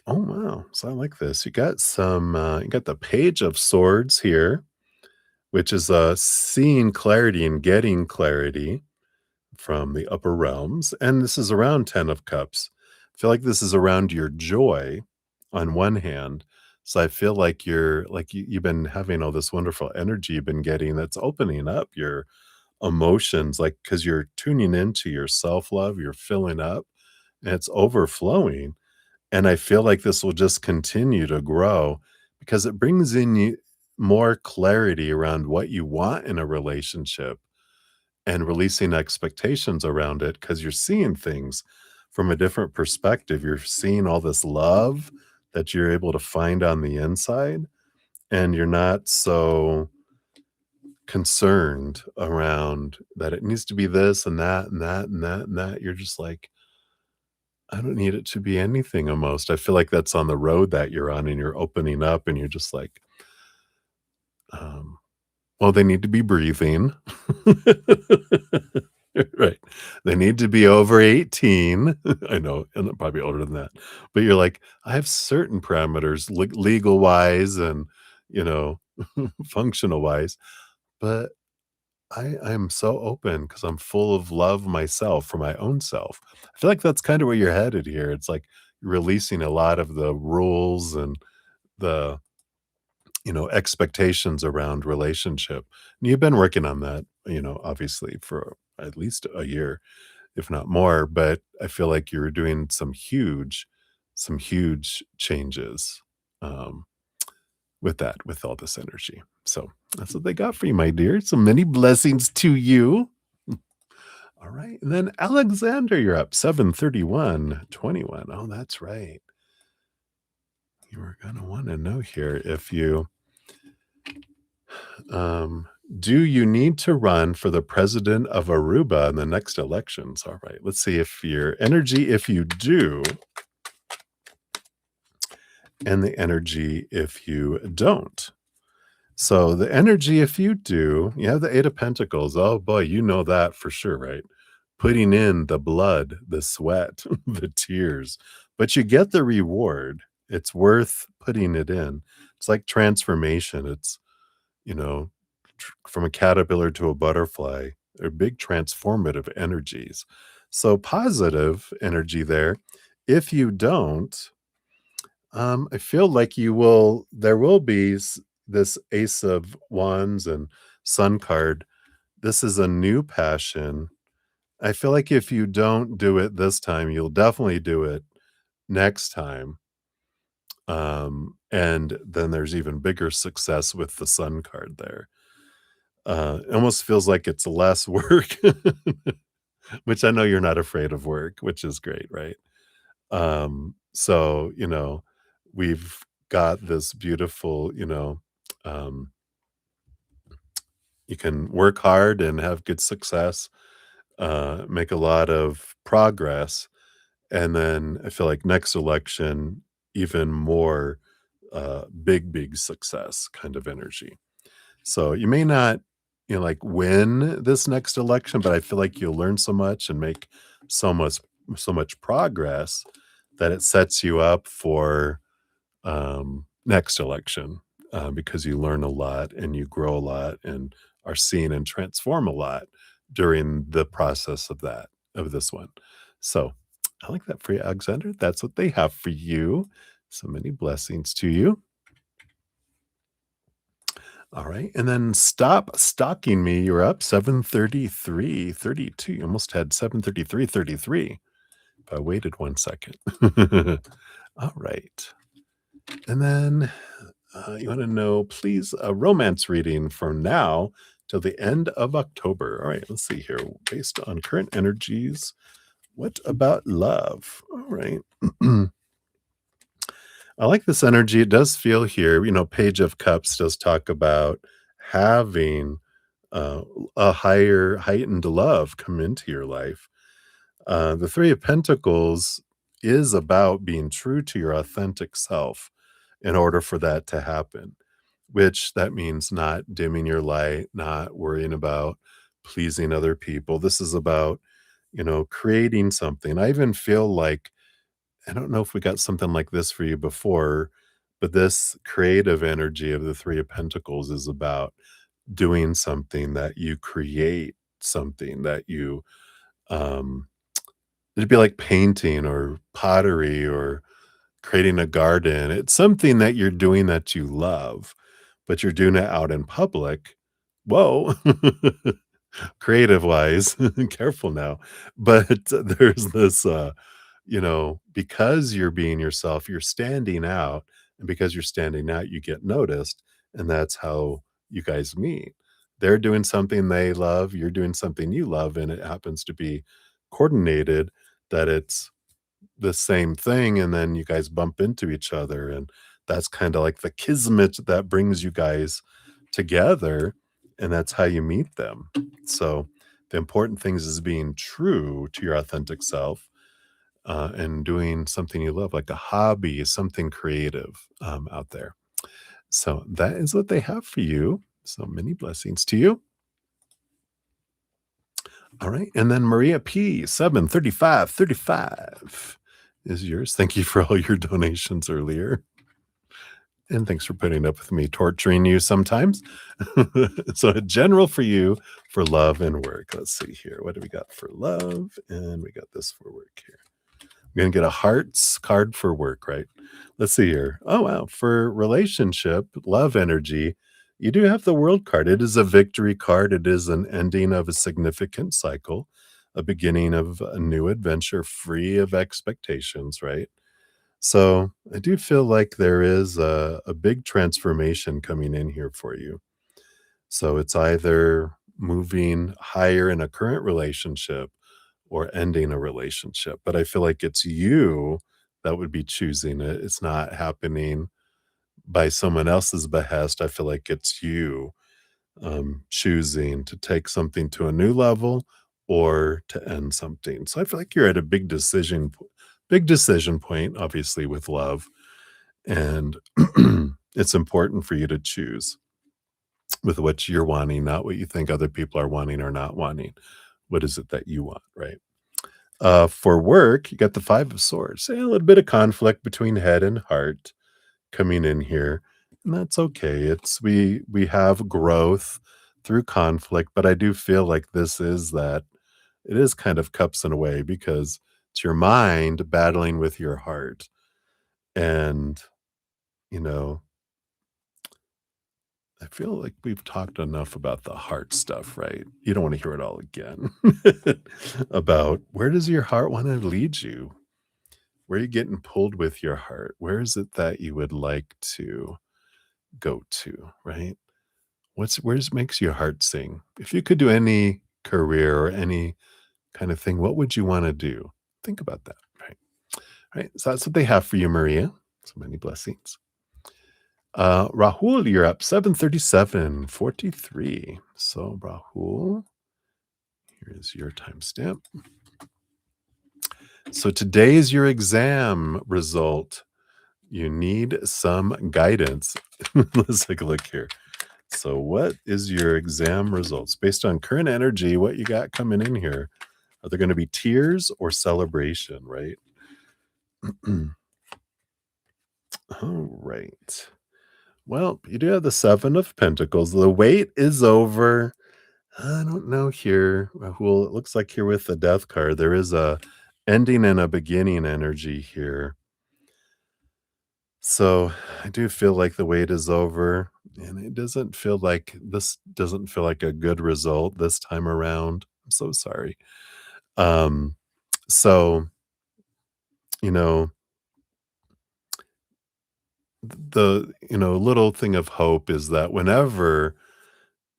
Oh, wow. So I like this. You got you got the Page of Swords here, which is seeing clarity and getting clarity from the upper realms. And this is around 10 of Cups. I feel like this is around your joy on one hand. So I feel like you've been having all this wonderful energy you've been getting that's opening up your emotions, like because you're tuning into your self-love, you're filling up, and it's overflowing. And I feel like this will just continue to grow because it brings in you more clarity around what you want in a relationship and releasing expectations around it because you're seeing things from a different perspective. You're seeing all this love that you're able to find on the inside, and you're not so concerned around that it needs to be this and that and that and that and that. You're just like, I don't need it to be anything almost. I feel like that's on the road that you're on and you're opening up and you're just like, um, well, they need to be breathing. Right. They need to be over 18. I know, and probably older than that. But you're like, I have certain parameters, legal wise and, you know, functional wise. But I am so open because I'm full of love myself for my own self. I feel like that's kind of where you're headed here. It's like you're releasing a lot of the rules and the, expectations around relationship. And you've been working on that, obviously for at least a year, if not more. But I feel like you're doing some huge changes um, with all this energy. So that's what they got for you, my dear. So many blessings to you. All right. And then Alexander, you're up 7:31:21. Oh, that's right. You were going to want to know here if you um do you need to run for the president of Aruba in the next elections? All right. Let's see if your energy if you do and the energy if you don't. So the energy, if you do, you have the Eight of Pentacles. Oh boy, you know that for sure, right? Putting in the blood, the sweat, the tears, but you get the reward. It's worth putting it in. It's like transformation. It's, you know, from a caterpillar to a butterfly. They're big transformative energies. So positive energy there. If you don't, I feel like there will be this Ace of Wands and Sun card. This is a new passion. I feel like if you don't do it this time, you'll definitely do it next time. And then there's even bigger success with the Sun card there. It almost feels like it's less work, which I know you're not afraid of work, which is great, right? So, we've got this beautiful, um, you can work hard and have good success, make a lot of progress. And then I feel like next election, even more big success kind of energy. So you may not, like win this next election, but I feel like you'll learn so much and make so much so much progress that it sets you up for next election because you learn a lot and you grow a lot and are seen and transform a lot during the process of this one. So I like that for you, Alexander. That's what they have for you. So many blessings to you. All right. And then stop stalking me. You're up 7:33:32. You almost had 7:33:33. If I waited 1 second. All right. And then you want to know, please, a romance reading from now till the end of October. All right. Let's see here. Based on current energies, What about love? All right. I like this energy. It does feel here, Page of Cups does talk about having uh, a higher, heightened love come into your life. The Three of Pentacles is about being true to your authentic self in order for that to happen, which that means not dimming your light, not worrying about pleasing other people. This is about, creating something. I even feel like, I don't know if we got something like this for you before, but this creative energy of the Three of Pentacles is about doing something that you create, something that you, um, it'd be like painting or pottery or creating a garden. It's something that you're doing that you love, but you're doing it out in public. Whoa. Creative wise, careful now. But there's this, because you're being yourself, you're standing out. And because you're standing out, you get noticed. And that's how you guys meet. They're doing something they love, you're doing something you love, and it happens to be coordinated that it's the same thing, and then you guys bump into each other, and that's kinda like the kismet that brings you guys together, and that's how you meet them. So, the important things is being true to your authentic self, and doing something you love, like a hobby, something creative, out there. So, that is what they have for you. So, many blessings to you. Alright, and then Maria P, 73535 is yours. Thank you for all your donations earlier, and thanks for putting up with me torturing you sometimes. So, a general for you for love and work. Let's see here. What do we got for love? And we got this for work here. We're gonna get a hearts card for work, right? Let's see here. Oh, wow. For relationship, love energy, you do have the world card. It is a victory card. It is an ending of a significant cycle, a beginning of a new adventure free of expectations, right? So I do feel like there is a big transformation coming in here for you. So it's either moving higher in a current relationship or ending a relationship. But I feel like it's you that would be choosing it. It's not happening by someone else's behest. I feel like it's you choosing to take something to a new level or to end something. So I feel like you're at a big decision point, obviously with love, and it's important for you to choose with what you're wanting, not what you think other people are wanting or not wanting. What is it that you want, right? For work, you got the Five of Swords. A little bit of conflict between head and heart coming in here, and that's okay. We have growth through conflict, but I do feel like this is that it is kind of cups in a way because it's your mind battling with your heart. And, you know, I feel like we've talked enough about the heart stuff, right? You don't want to hear it all again. About where does your heart want to lead you? Where are you getting pulled with your heart? Where is it that you would like to go to, right? Where's makes your heart sing? If you could do any career or any kind of thing, what would you want to do? Think about that, right? Right. So that's what they have for you, Maria. So many blessings. Rahul, you're up 737:43. So Rahul, here's your timestamp. So today is your exam result. You need some guidance. Let's take a look here. So what is your exam results? Based on current energy, what you got coming in here? Are there going to be tears or celebration, right? All right. Well, you do have the Seven of Pentacles. The wait is over. I don't know here. Well, it looks like here with the Death card, there is a ending and a beginning energy here. So I do feel like the wait is over, and this doesn't feel like a good result this time around. I'm so sorry. Um, so you know, the little thing of hope is that whenever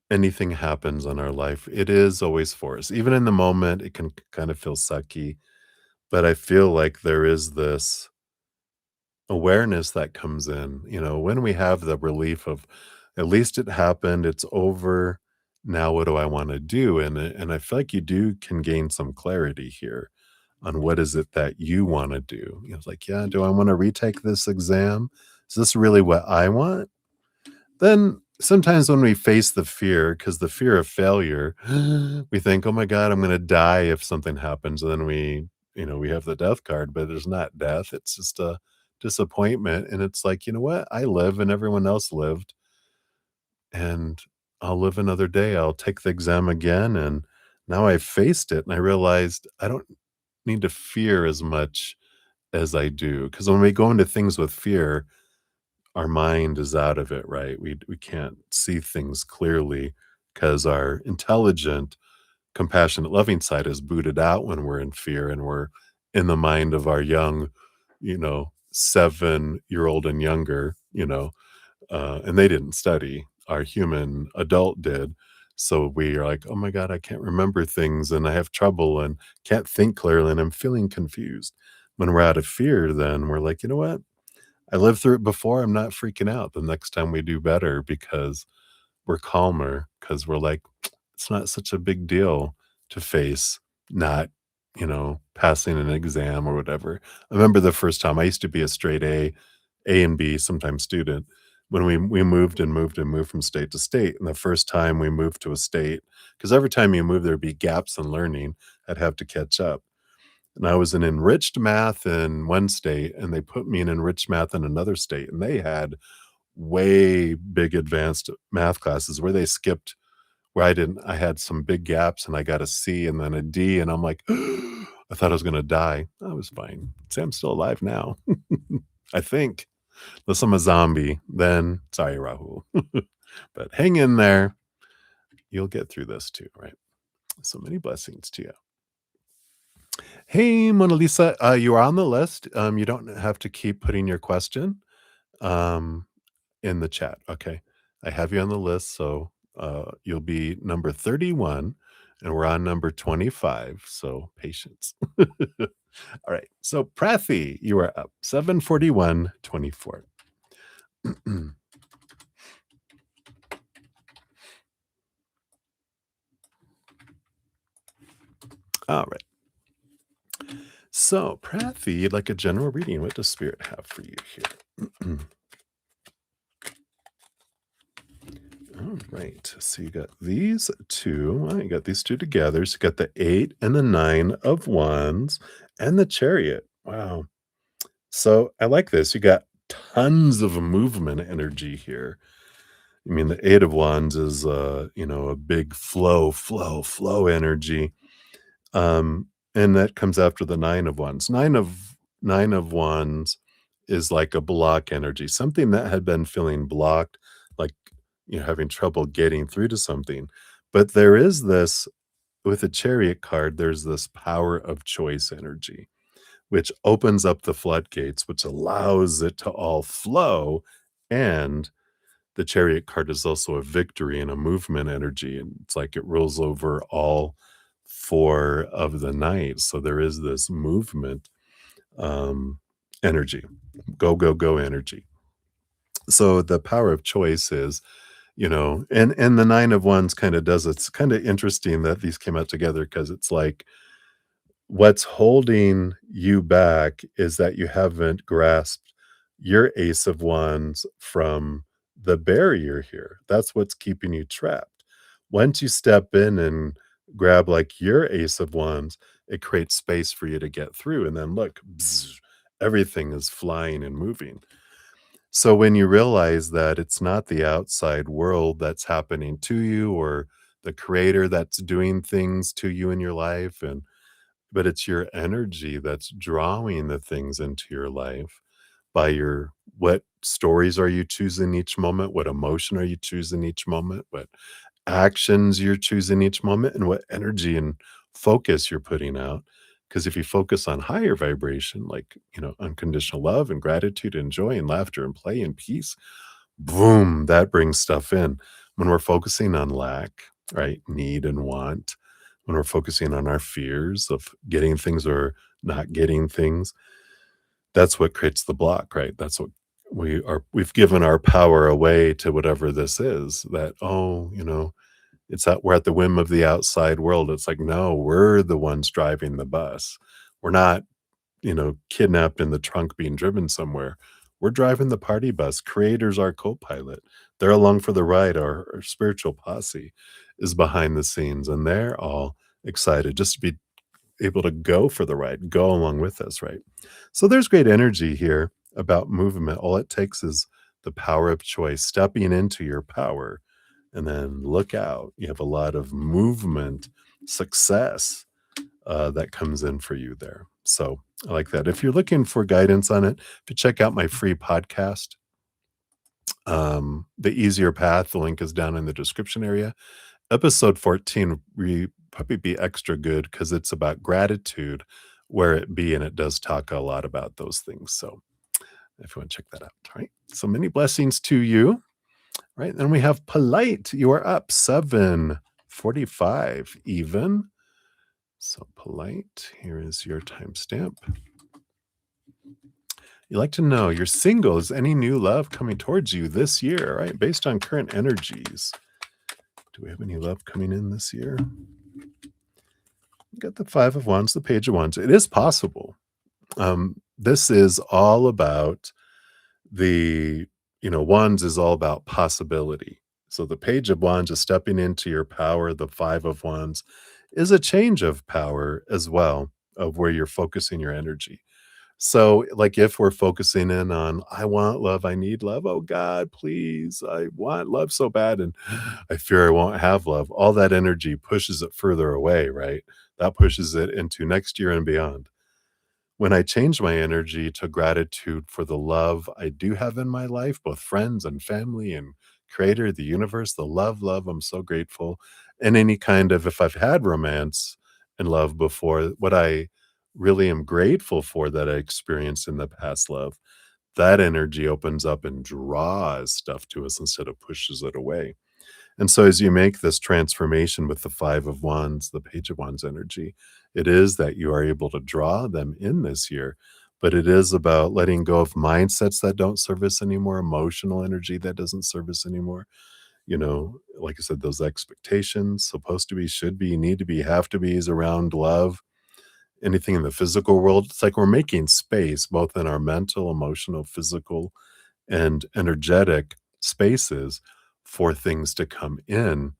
anything happens in our life, it is always for us. Even in the moment, it can kind of feel sucky. but I feel like there is this awareness that comes in, when we have the relief of at least it happened, it's over. Now what do I want to do? And I feel like you do can gain some clarity here on what is it that you want to do. It's like, yeah, do I want to retake this exam? Is this really what I want? Then sometimes when we face the fear, because the fear of failure, we think, "Oh my god, I'm gonna die if something happens," and then we have the death card, but it's not death, it's just a disappointment, and it's like, "You know what? I live and everyone else lived, and I'll live another day, I'll take the exam again," and now I faced it, and I realized I don't need to fear as much as I do. Because when we go into things with fear, our mind is out of it, right? We can't see things clearly because our intelligent, compassionate, loving side is booted out when we're in fear and we're in the mind of our young, 7-year-old and younger, and they didn't study. Our human adult did. So we are like, oh my God, I can't remember things and I have trouble and can't think clearly and I'm feeling confused. When we're out of fear, then we're like, you know what? I lived through it before, I'm not freaking out. The next time we do better because we're calmer, because 'cause we're like, "It's not such a big deal to face not, passing an exam or whatever." I remember the first time I used to be a straight A and B, sometimes student, when we moved and moved and moved from state to state, and the first time we moved to a state, because every time you move, there'd be gaps in learning, I'd have to catch up. And I was in enriched math in one state, and they put me in enriched math in another state, and they had way big advanced math classes where they skipped where I had some big gaps and I got a C and then a D, and I'm like, I thought I was gonna die. I was fine. See, I'm still alive now. I think. Unless I'm a zombie, then sorry, Rahul. But hang in there. You'll get through this too, right? So many blessings to you. Hey, Mona Lisa, you are on the list. You don't have to keep putting your question um, in the chat. Okay. I have you on the list. So you'll be number 31, and we're on number 25. So patience. All right. So Prathi, you are up 741.24. All right. So, Prathi, you'd like a general reading. What does Spirit have for you here? All right. So you got these two. You got these two together. So you got the 8 and the 9 of wands and the chariot. Wow. So I like this. You got tons of movement energy here. I mean, the 8 of wands is a big flow energy. And that comes after the 9 of wands. 9 of wands is like a block energy, something that had been feeling blocked, like having trouble getting through to something. But there is this with the chariot card, there's this power of choice energy, which opens up the floodgates, which allows it to all flow. And the chariot card is also a victory and a movement energy. And it's like it rolls over all 4 of the knights. So there is this movement um, energy, go energy. So the power of choice is, and the 9 of wands kind of does, it's kind of interesting that these came out together because it's like what's holding you back is that you haven't grasped your ace of wands from the barrier here. That's what's keeping you trapped. Once you step in and grab like your ace of wands, it creates space for you to get through. And then look, bzz, everything is flying and moving. So when you realize that it's not the outside world that's happening to you or the creator that's doing things to you in your life, but it's your energy that's drawing the things into your life by your what stories are you choosing each moment, what emotion are you choosing each moment, what actions you're choosing each moment, and what energy and focus you're putting out. Because if you focus on higher vibration, like, unconditional love and gratitude and joy and laughter and play and peace, boom, that brings stuff in. When we're focusing on lack, right, need and want, when we're focusing on our fears of getting things or not getting things, that's what creates the block, right? That's what we've given our power away to whatever this is that, oh, it's that we're at the whim of the outside world. It's like, no, we're the ones driving the bus. We're not, kidnapped in the trunk being driven somewhere. We're driving the party bus. Creator's our co-pilot. They're along for the ride. Our spiritual posse is behind the scenes, and they're all excited just to be able to go for the ride, go along with us, right? So there's great energy here about movement. All it takes is the power of choice, stepping into your power, and then look out. You have a lot of movement, success that comes in for you there. So I like that. If you're looking for guidance on it, if you check out my free podcast, The Easier Path, the link is down in the description area. Episode 14 probably be extra good because it's about gratitude, where it be, and it does talk a lot about those things. So if you want to check that out, right? So many blessings to you, right? Then we have Polite. You are up 7:45 even. So Polite, here is your timestamp. You like to know you're single. Is any new love coming towards you this year, right? Based on current energies. Do we have any love coming in this year? Got the Five of Wands, the Page of Wands. It is possible. This is all about Wands is all about possibility. So the Page of Wands is stepping into your power. The Five of Wands is a change of power as well, of where you're focusing your energy. So, like, if we're focusing in on, I want love, I need love, oh God, please, I want love so bad, and I fear I won't have love, all that energy pushes it further away, right? That pushes it into next year and beyond. When I change my energy to gratitude for the love I do have in my life, both friends and family and creator, the universe, the love, I'm so grateful. And any kind of, if I've had romance and love before, what I really am grateful for that I experienced in the past love, that energy opens up and draws stuff to us instead of pushes it away. And so as you make this transformation with the Five of Wands, the Page of Wands energy, it is that you are able to draw them in this year. But it is about letting go of mindsets that don't serve us anymore, emotional energy that doesn't serve us anymore. Like I said, those expectations, supposed to be, should be, need to be, have to be, is around love. Anything in the physical world, it's like we're making space, both in our mental, emotional, physical, and energetic spaces for things to come in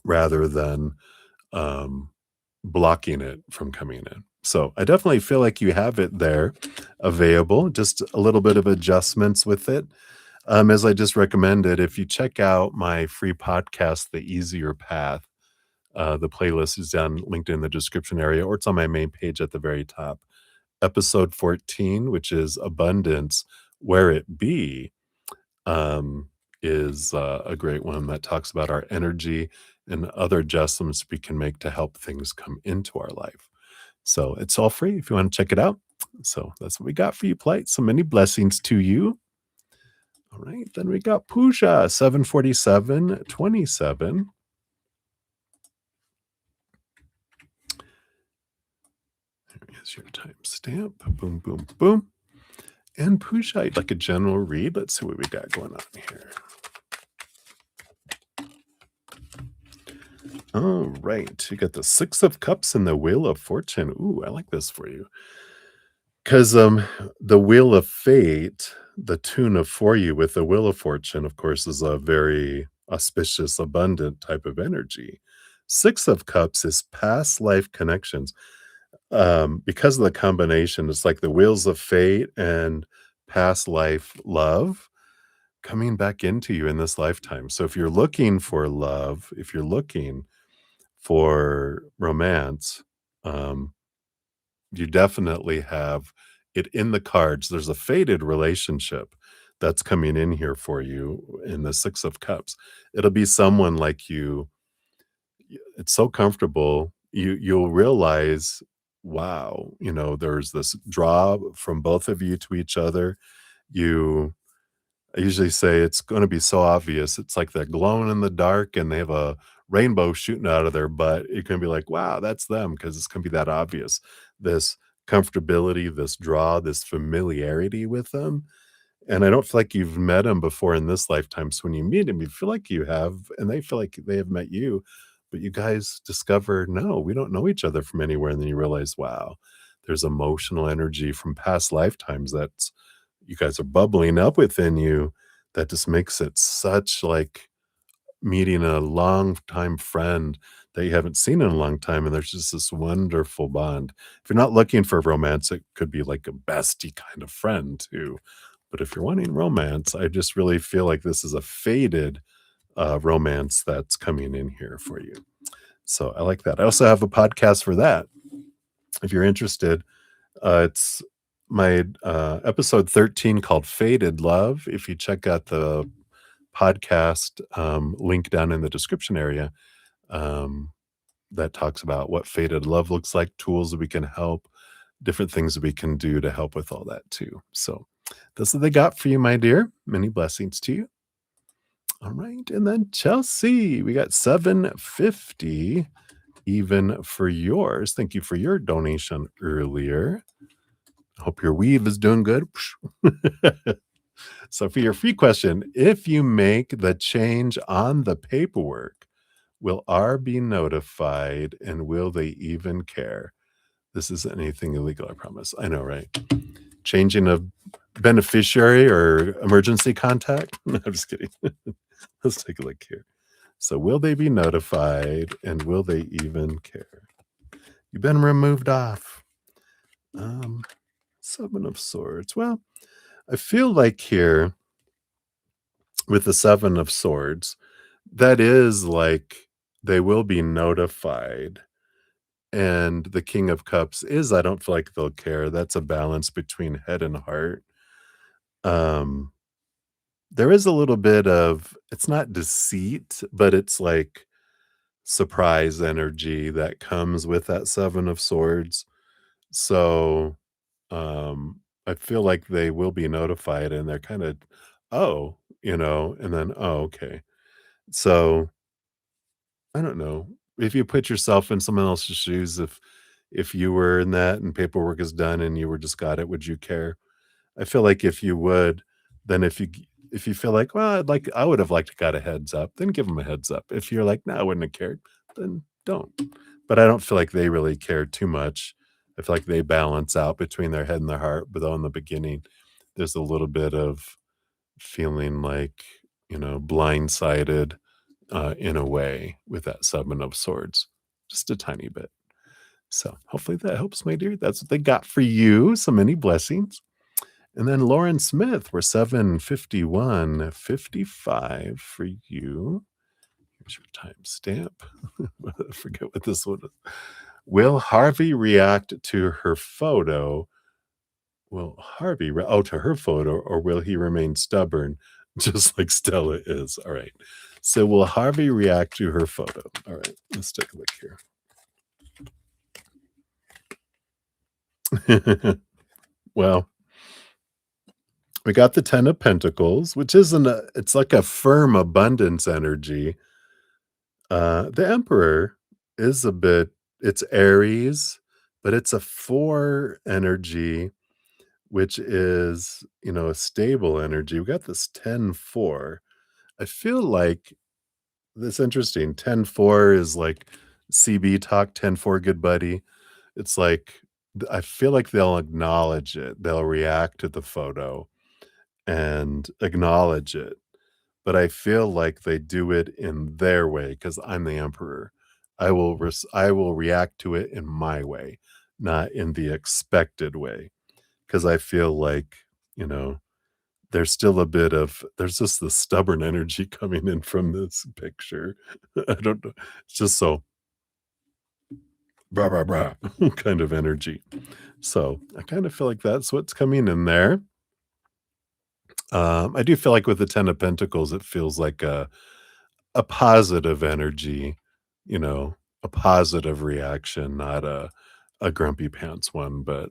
rather than um, blocking it from coming in. So I definitely feel like you have it there available, just a little bit of adjustments with it. As I just recommended, if you check out my free podcast, The Easier Path, the playlist is down linked in the description area, or it's on my main page at the very top. Episode 14, which is Abundance, Where It Be, is a great one that talks about our energy and other adjustments we can make to help things come into our life. So it's all free if you want to check it out. So that's what we got for you, Plight. So many blessings to you. All right, then we got Pooja, 7:47:27. There is your timestamp. Boom, boom, boom. And Pooja, I'd like a general read. Let's see what we got going on here. All right, you got the Six of Cups and the Wheel of Fortune. Ooh, I like this for you. Because the Wheel of Fate, the tune of for you with the Wheel of Fortune, of course, is a very auspicious, abundant type of energy. Six of Cups is past life connections. Because of the combination, it's like the wheels of fate and past life love coming back into you in this lifetime. So if you're looking for love, if you're looking for romance, um, you definitely have it in the cards. There's a fated relationship that's coming in here for you in the Six of Cups. It'll be someone like you. It's so comfortable. You'll realize, wow, there's this draw from both of you to each other. You I usually say it's going to be so obvious. It's like they're glowing in the dark and they have a rainbow shooting out of their butt. It can be like, wow, that's them, because it's going to be that obvious. This comfortability, this draw, this familiarity with them. And I don't feel like you've met them before in this lifetime. So when you meet them, you feel like you have, and they feel like they have met you, but you guys discover, no, we don't know each other from anywhere. And then you realize, wow, there's emotional energy from past lifetimes that's you guys are bubbling up within you that just makes it such like meeting a long time friend that you haven't seen in a long time, and there's just this wonderful bond. If you're not looking for romance, it could be like a bestie kind of friend too. But if you're wanting romance, I just really feel like this is a faded romance that's coming in here for you. So I like that. I also have a podcast for that. If you're interested, it's my episode 13 called Faded Love. If you check out the podcast link down in the description area, um, that talks about what faded love looks like, tools that we can help, different things that we can do to help with all that too. So that's what they got for you, my dear. Many blessings to you. All right. And then Chelsea, we got 750 even for yours. Thank you for your donation earlier. Hope your weave is doing good. So for your free question, if you make the change on the paperwork, will R be notified and will they even care? This isn't anything illegal, I promise. I know, right? Changing a beneficiary or emergency contact? No, I'm just kidding. Let's take a look here. So will they be notified and will they even care? You've been removed off. Seven of Swords. Well, I feel like here with the Seven of Swords, that is like they will be notified. And the King of Cups is, I don't feel like they'll care. That's a balance between head and heart. Um, there is a little bit of, it's not deceit, but it's like surprise energy that comes with that Seven of Swords. So I feel like they will be notified and they're kind of, oh, and then, oh, okay. So I don't know. If you put yourself in someone else's shoes, if you were in that and paperwork is done and you were just got it, would you care? I feel like if you would, then if you feel like, well, I would have liked to got a heads up, then give them a heads up. If you're like, no, I wouldn't have cared, then don't. But I don't feel like they really care too much. I feel like they balance out between their head and their heart. But though in the beginning, there's a little bit of feeling like, blindsided in a way with that Seven of Swords, just a tiny bit. So hopefully that helps, my dear. That's what they got for you. So many blessings. And then Lauren Smith, we're 751.55 for you. Here's your timestamp. I forget what this one is. Will Harvey react to her photo? Will Harvey, to her photo, or will he remain stubborn, just like Stella is? All right. So will Harvey react to her photo? All right. Let's take a look here. Well, we got the Ten of Pentacles, which it's like a firm abundance energy. The Emperor is it's Aries, but it's a 4 energy, which is, a stable energy. We got this 10-4. I feel like that's interesting. 10-4 is like CB talk, 10-4 good buddy. It's like, I feel like they'll acknowledge it. They'll react to the photo and acknowledge it. But I feel like they do it in their way because I'm the emperor. I will react to it in my way, not in the expected way. Because I feel like, you know, there's just the stubborn energy coming in from this picture. I don't know. It's just so brah, brah, brah kind of energy. So I kind of feel like that's what's coming in there. I do feel like with the Ten of Pentacles, it feels like a positive energy, a positive reaction, not a grumpy pants one, but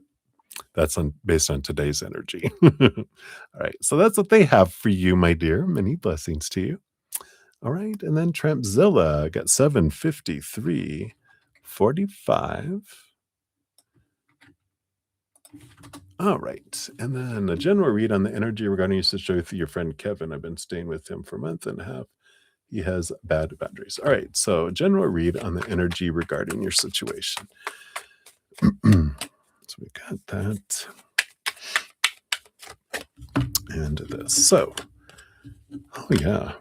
that's based on today's energy. All right. So that's what they have for you, my dear. Many blessings to you. All right. And then Trampzilla got 753.45. All right. And then a general read on the energy regarding your situation with your friend Kevin. I've been staying with him for a month and a half. He has bad boundaries. All right. So, general read on the energy regarding your situation. So, we got that and this. So, oh, yeah.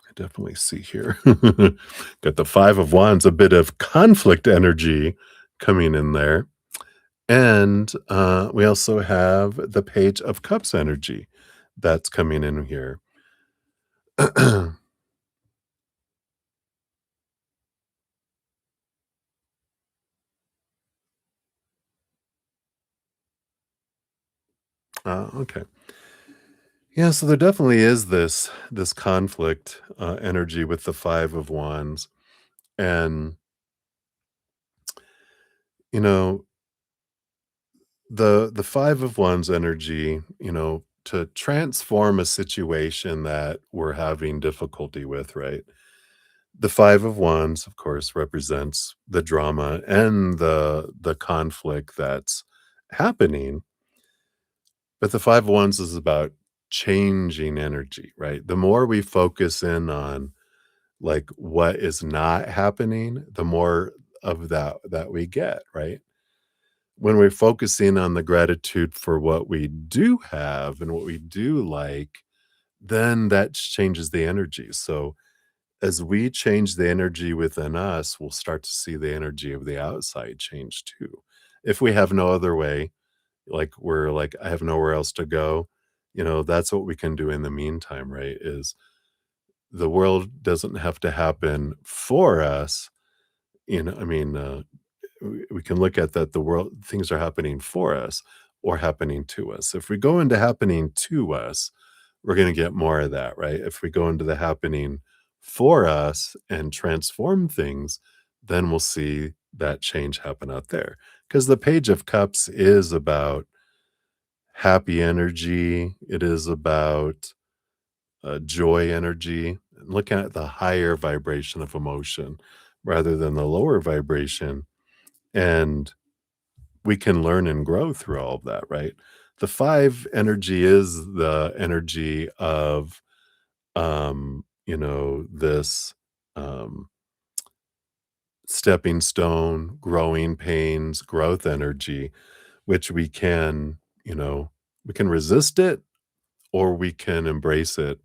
I definitely see here. Got the Five of Wands, a bit of conflict energy coming in there. And we also have the Page of Cups energy that's coming in here. Okay. Yeah, so there definitely is this conflict energy with the Five of Wands. And you know, the Five of Wands energy, to transform a situation that we're having difficulty with, right? The Five of Wands, of course, represents the drama and the conflict that's happening, but the Five of Wands is about changing energy, right? The more we focus in on, like, what is not happening, the more of that we get, right? When we're focusing on the gratitude for what we do have and what we do like, then that changes the energy. So as we change the energy within us, we'll start to see the energy of the outside change too. If we have no other way, like we're like, I have nowhere else to go, that's what we can do in the meantime, right? Is the world doesn't have to happen for us. I mean, we can look at that the world things are happening for us or happening to us. If we go into happening to us, we're going to get more of that, right? If we go into the happening for us and transform things, then we'll see that change happen out there. Because the Page of Cups is about happy energy, it is about joy energy, and looking at the higher vibration of emotion rather than the lower vibration. And we can learn and grow through all of that, right? The five energy is the energy of, this um, stepping stone, growing pains, growth energy, which we can resist it or we can embrace it.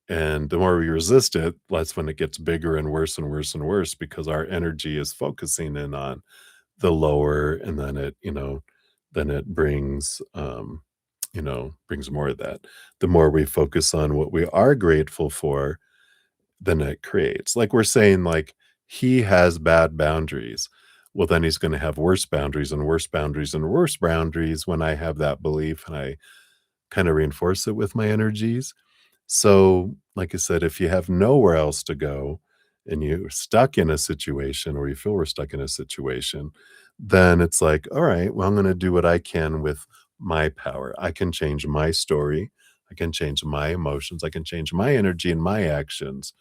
And the more we resist it, that's when it gets bigger and worse and worse and worse because our energy is focusing in on the lower, and then it brings more of that. The more we focus on what we are grateful for, then it creates, like we're saying, like, he has bad boundaries. Well, then he's going to have worse boundaries and worse boundaries and worse boundaries when I have that belief and I kind of reinforce it with my energies. So, like I said, if you have nowhere else to go and you're stuck in a situation or you feel we're stuck in a situation, then it's like, all right, well, I'm going to do what I can with my power. I can change my story. I can change my emotions. I can change my energy and my actions.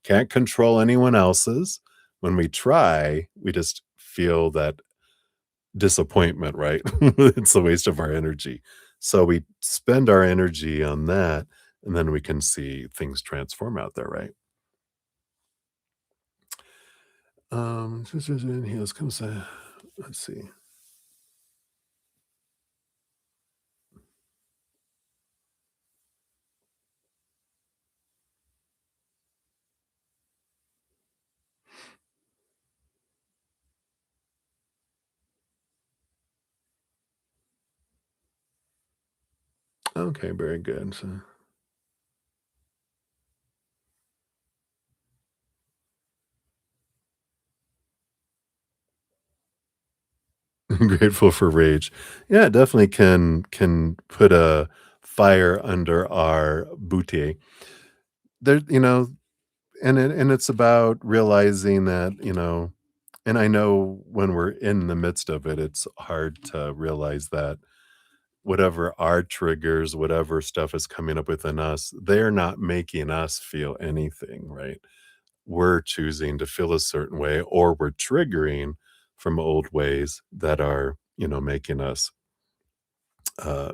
Can't control anyone else's. When we try, we just feel that disappointment, right? It's a waste of our energy. So we spend our energy on that, and then we can see things transform out there, right? Heals comes. Let's see. Okay, very good. So I'm grateful for rage. Yeah, it definitely can put a fire under our booty. There, and it's about realizing that, and I know when we're in the midst of it, it's hard to realize that whatever our triggers, whatever stuff is coming up within us, they're not making us feel anything, right? We're choosing to feel a certain way, or we're triggering from old ways that are making us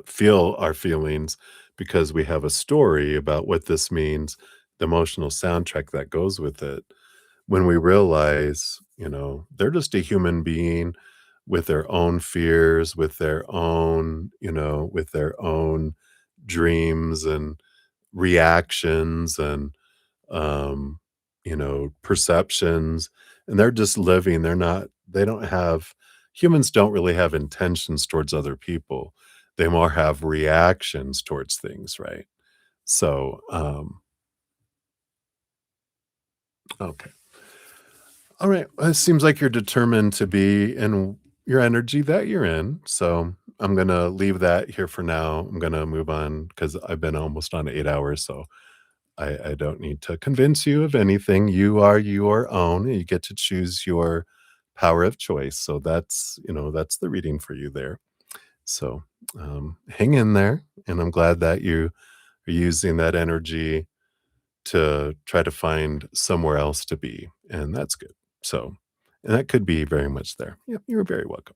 feel our feelings because we have a story about what this means, the emotional soundtrack that goes with it. When we realize, they're just a human being with their own fears, with their own dreams and reactions and um, perceptions, and they're just living. They don't have humans don't really have intentions towards other people. They more have reactions towards things, right? So, okay. All right. Well, it seems like you're determined to be in your energy that you're in. So I'm going to leave that here for now. I'm going to move on because I've been almost on 8 hours. So I don't need to convince you of anything. You are your own. And you get to choose your power of choice. So that's the reading for you there. So hang in there. And I'm glad that you are using that energy to try to find somewhere else to be. And that's good. So, and that could be very much there. Yeah, you're very welcome.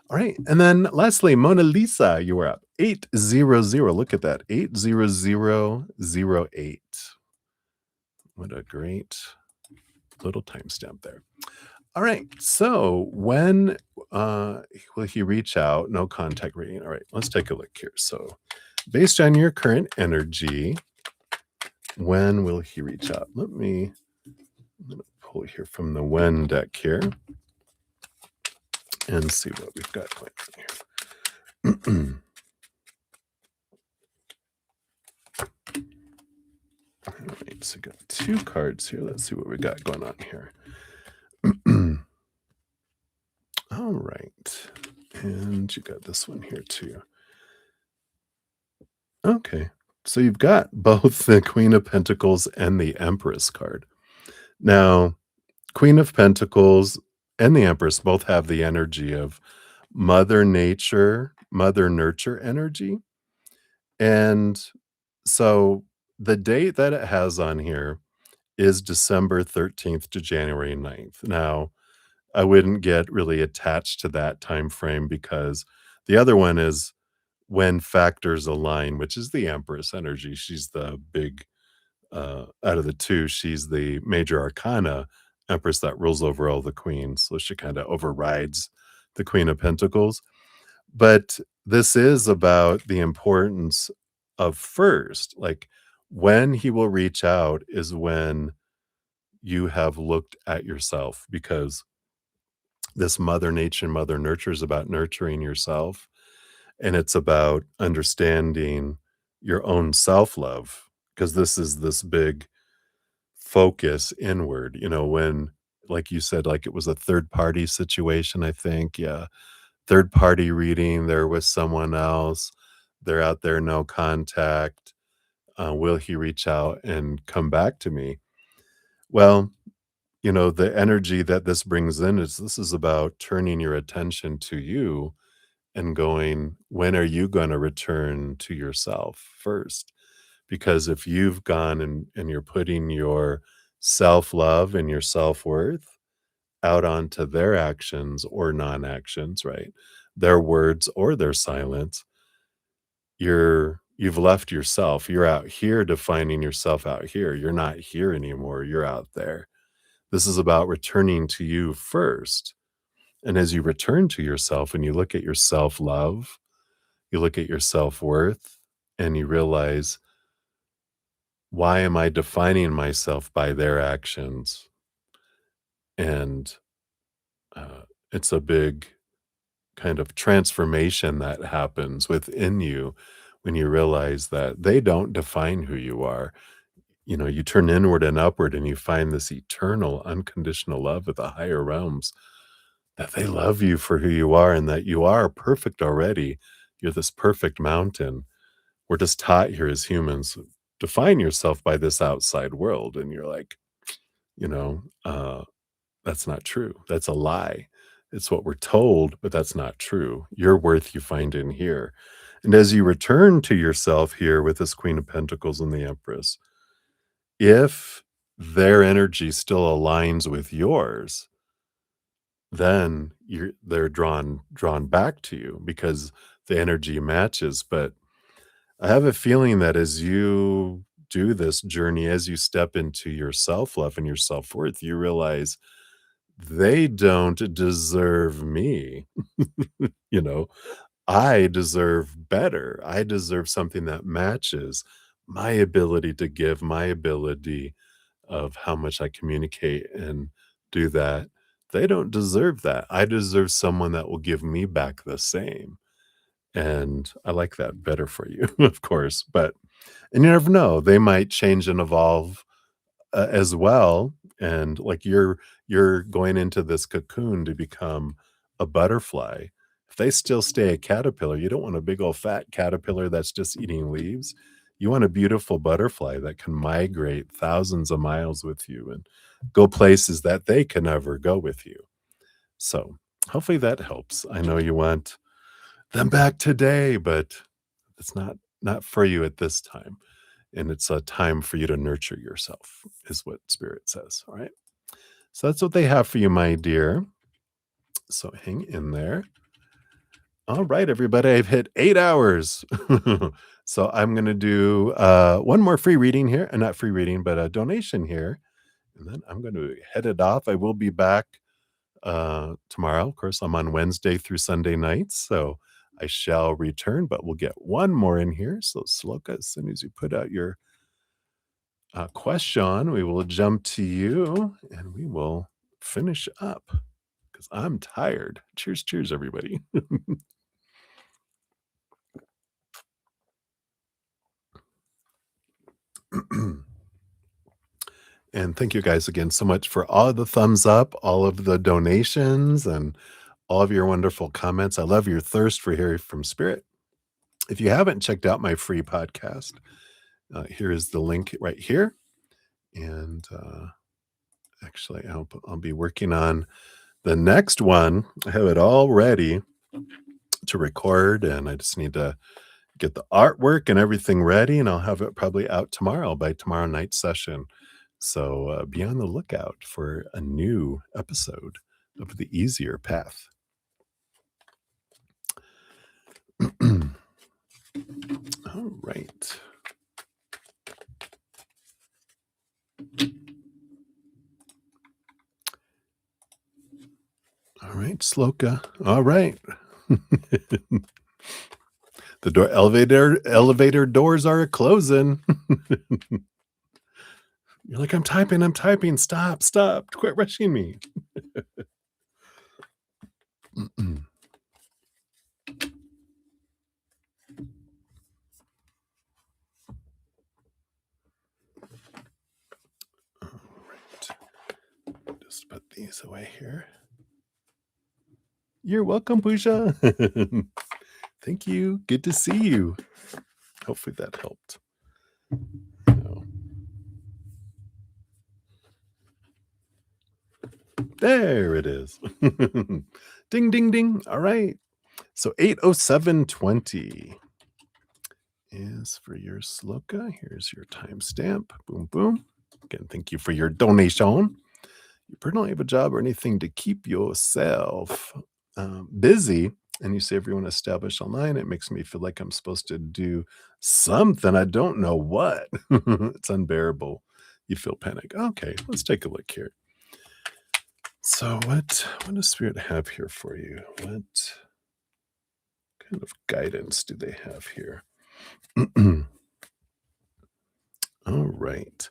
All right. And then lastly, Mona Lisa, you were up 800. Look at that. 80008. What a great little timestamp there. All right. So when will he reach out? No contact reading. All right. Let's take a look here. So based on your current energy, when will he reach out? I'm going to pull here from the when deck here and see what we've got going on here. All right, so we got 2 cards here. Let's see what we got going on here. All right. And you got this one here too. Okay. So you've got both the Queen of Pentacles and the Empress card. Now, Queen of Pentacles and the Empress both have the energy of Mother Nature, Mother Nurture energy. And so the date that it has on here is December 13th to January 9th. Now, I wouldn't get really attached to that time frame because the other one is when factors align, which is the Empress energy. She's the big out of the two, she's the major arcana Empress that rules over all the queens. So she kind of overrides the Queen of Pentacles. But this is about the importance of first, like when he will reach out is when you have looked at yourself, because this Mother Nature, Mother Nurture is about nurturing yourself. And it's about understanding your own self love, because this is this big focus inward, when, like you said, like it was a third party situation, I think. Yeah. Third party reading, they're with someone else, they're out there, no contact. Will he reach out and come back to me? Well, the energy that this brings in is this is about turning your attention to you and going, when are you going to return to yourself first? Because if you've gone and you're putting your self love and your self worth out onto their actions or non actions, right? Their words or their silence, you've left yourself. You're out here defining yourself out here. You're not here anymore. You're out there. This is about returning to you first. And as you return to yourself and you look at your self love, you look at your self worth, and you realize, why am I defining myself by their actions? And it's a big kind of transformation that happens within you when you realize that they don't define who you are. You turn inward and upward and you find this eternal, unconditional love of the higher realms, that they love you for who you are and that you are perfect already. You're this perfect mountain. We're just taught here as humans, define yourself by this outside world. And you're like, you know, uh, that's not true. That's a lie. It's what we're told, but that's not true. Your worth you find in here. And as you return to yourself here with this Queen of Pentacles and the Empress, if their energy still aligns with yours, then they're drawn back to you because the energy matches. But I have a feeling that as you do this journey, as you step into your self-love and your self-worth, you realize they don't deserve me. You know, I deserve better. I deserve something that matches my ability to give, my ability of how much I communicate and do that. They don't deserve that. I deserve someone that will give me back the same. And I like that better for you, of course. But and you never know, they might change and evolve as well. And like you're going into this cocoon to become a butterfly. If they still stay a caterpillar, you don't want a big old fat caterpillar that's just eating leaves. You want a beautiful butterfly that can migrate thousands of miles with you and go places that they can never go with you. So hopefully that helps. I know you want them back today, but it's not for you at this time. And it's a time for you to nurture yourself, is what spirit says. All right. So that's what they have for you, my dear. So hang in there. All right, everybody. I've hit 8 hours. So I'm going to do one more free reading here, and not free reading, but a donation here. And then I'm going to head it off. I will be back tomorrow. Of course, I'm on Wednesday through Sunday nights. So I shall return, but we'll get one more in here. So Sloka, as soon as you put out your question, we will jump to you and we will finish up because I'm tired. Cheers, cheers, everybody. And thank you guys again so much for all of the thumbs up, all of the donations, and all of your wonderful comments. I love your thirst for hearing from Spirit. If you haven't checked out my free podcast, here is the link right here. And actually, I'll be working on the next one. I have it all ready to record, and I just need to get the artwork and everything ready, and I'll have it probably out tomorrow by tomorrow night's session. So be on the lookout for a new episode of The Easier Path. All right. All right, Sloka. All right. The elevator doors are closing. You're like, I'm typing. Stop. Quit rushing me. All right. Just put these away here. You're welcome, Pooja. Thank you. Good to see you. Hopefully that helped. So. There it is. Ding, ding, ding. All right. So 8:07:20 is for your Sloka. Here's your timestamp. Boom, boom. Again, thank you for your donation. You don't have a job or anything to keep yourself busy, and you say everyone established online. It makes me feel like I'm supposed to do something. I don't know what. It's unbearable. You feel panic. Okay, let's take a look here. So what does Spirit have here for you? What kind of guidance do they have here? All right.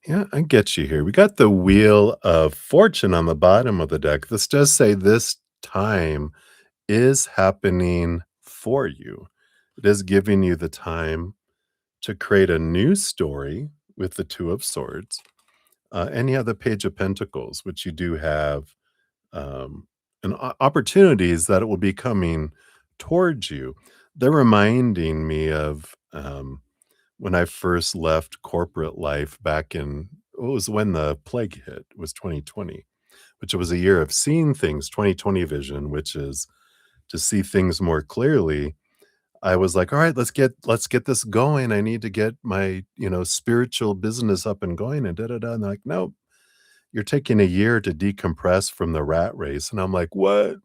Yeah, I get you here. We got the Wheel of Fortune on the bottom of the deck. This does say this time is happening for you. It is giving you the time to create a new story with the Two of Swords. And you have the Page of Pentacles, which you do have and opportunities that it will be coming towards you. They're reminding me of when I first left corporate life back in, it was when the plague hit, it was 2020, which was a year of seeing things, 2020 vision, which is to see things more clearly. I was like, all right, let's get this going. I need to get my, spiritual business up and going and da da da. And they're like, no, you're taking a year to decompress from the rat race." And I'm like, "What?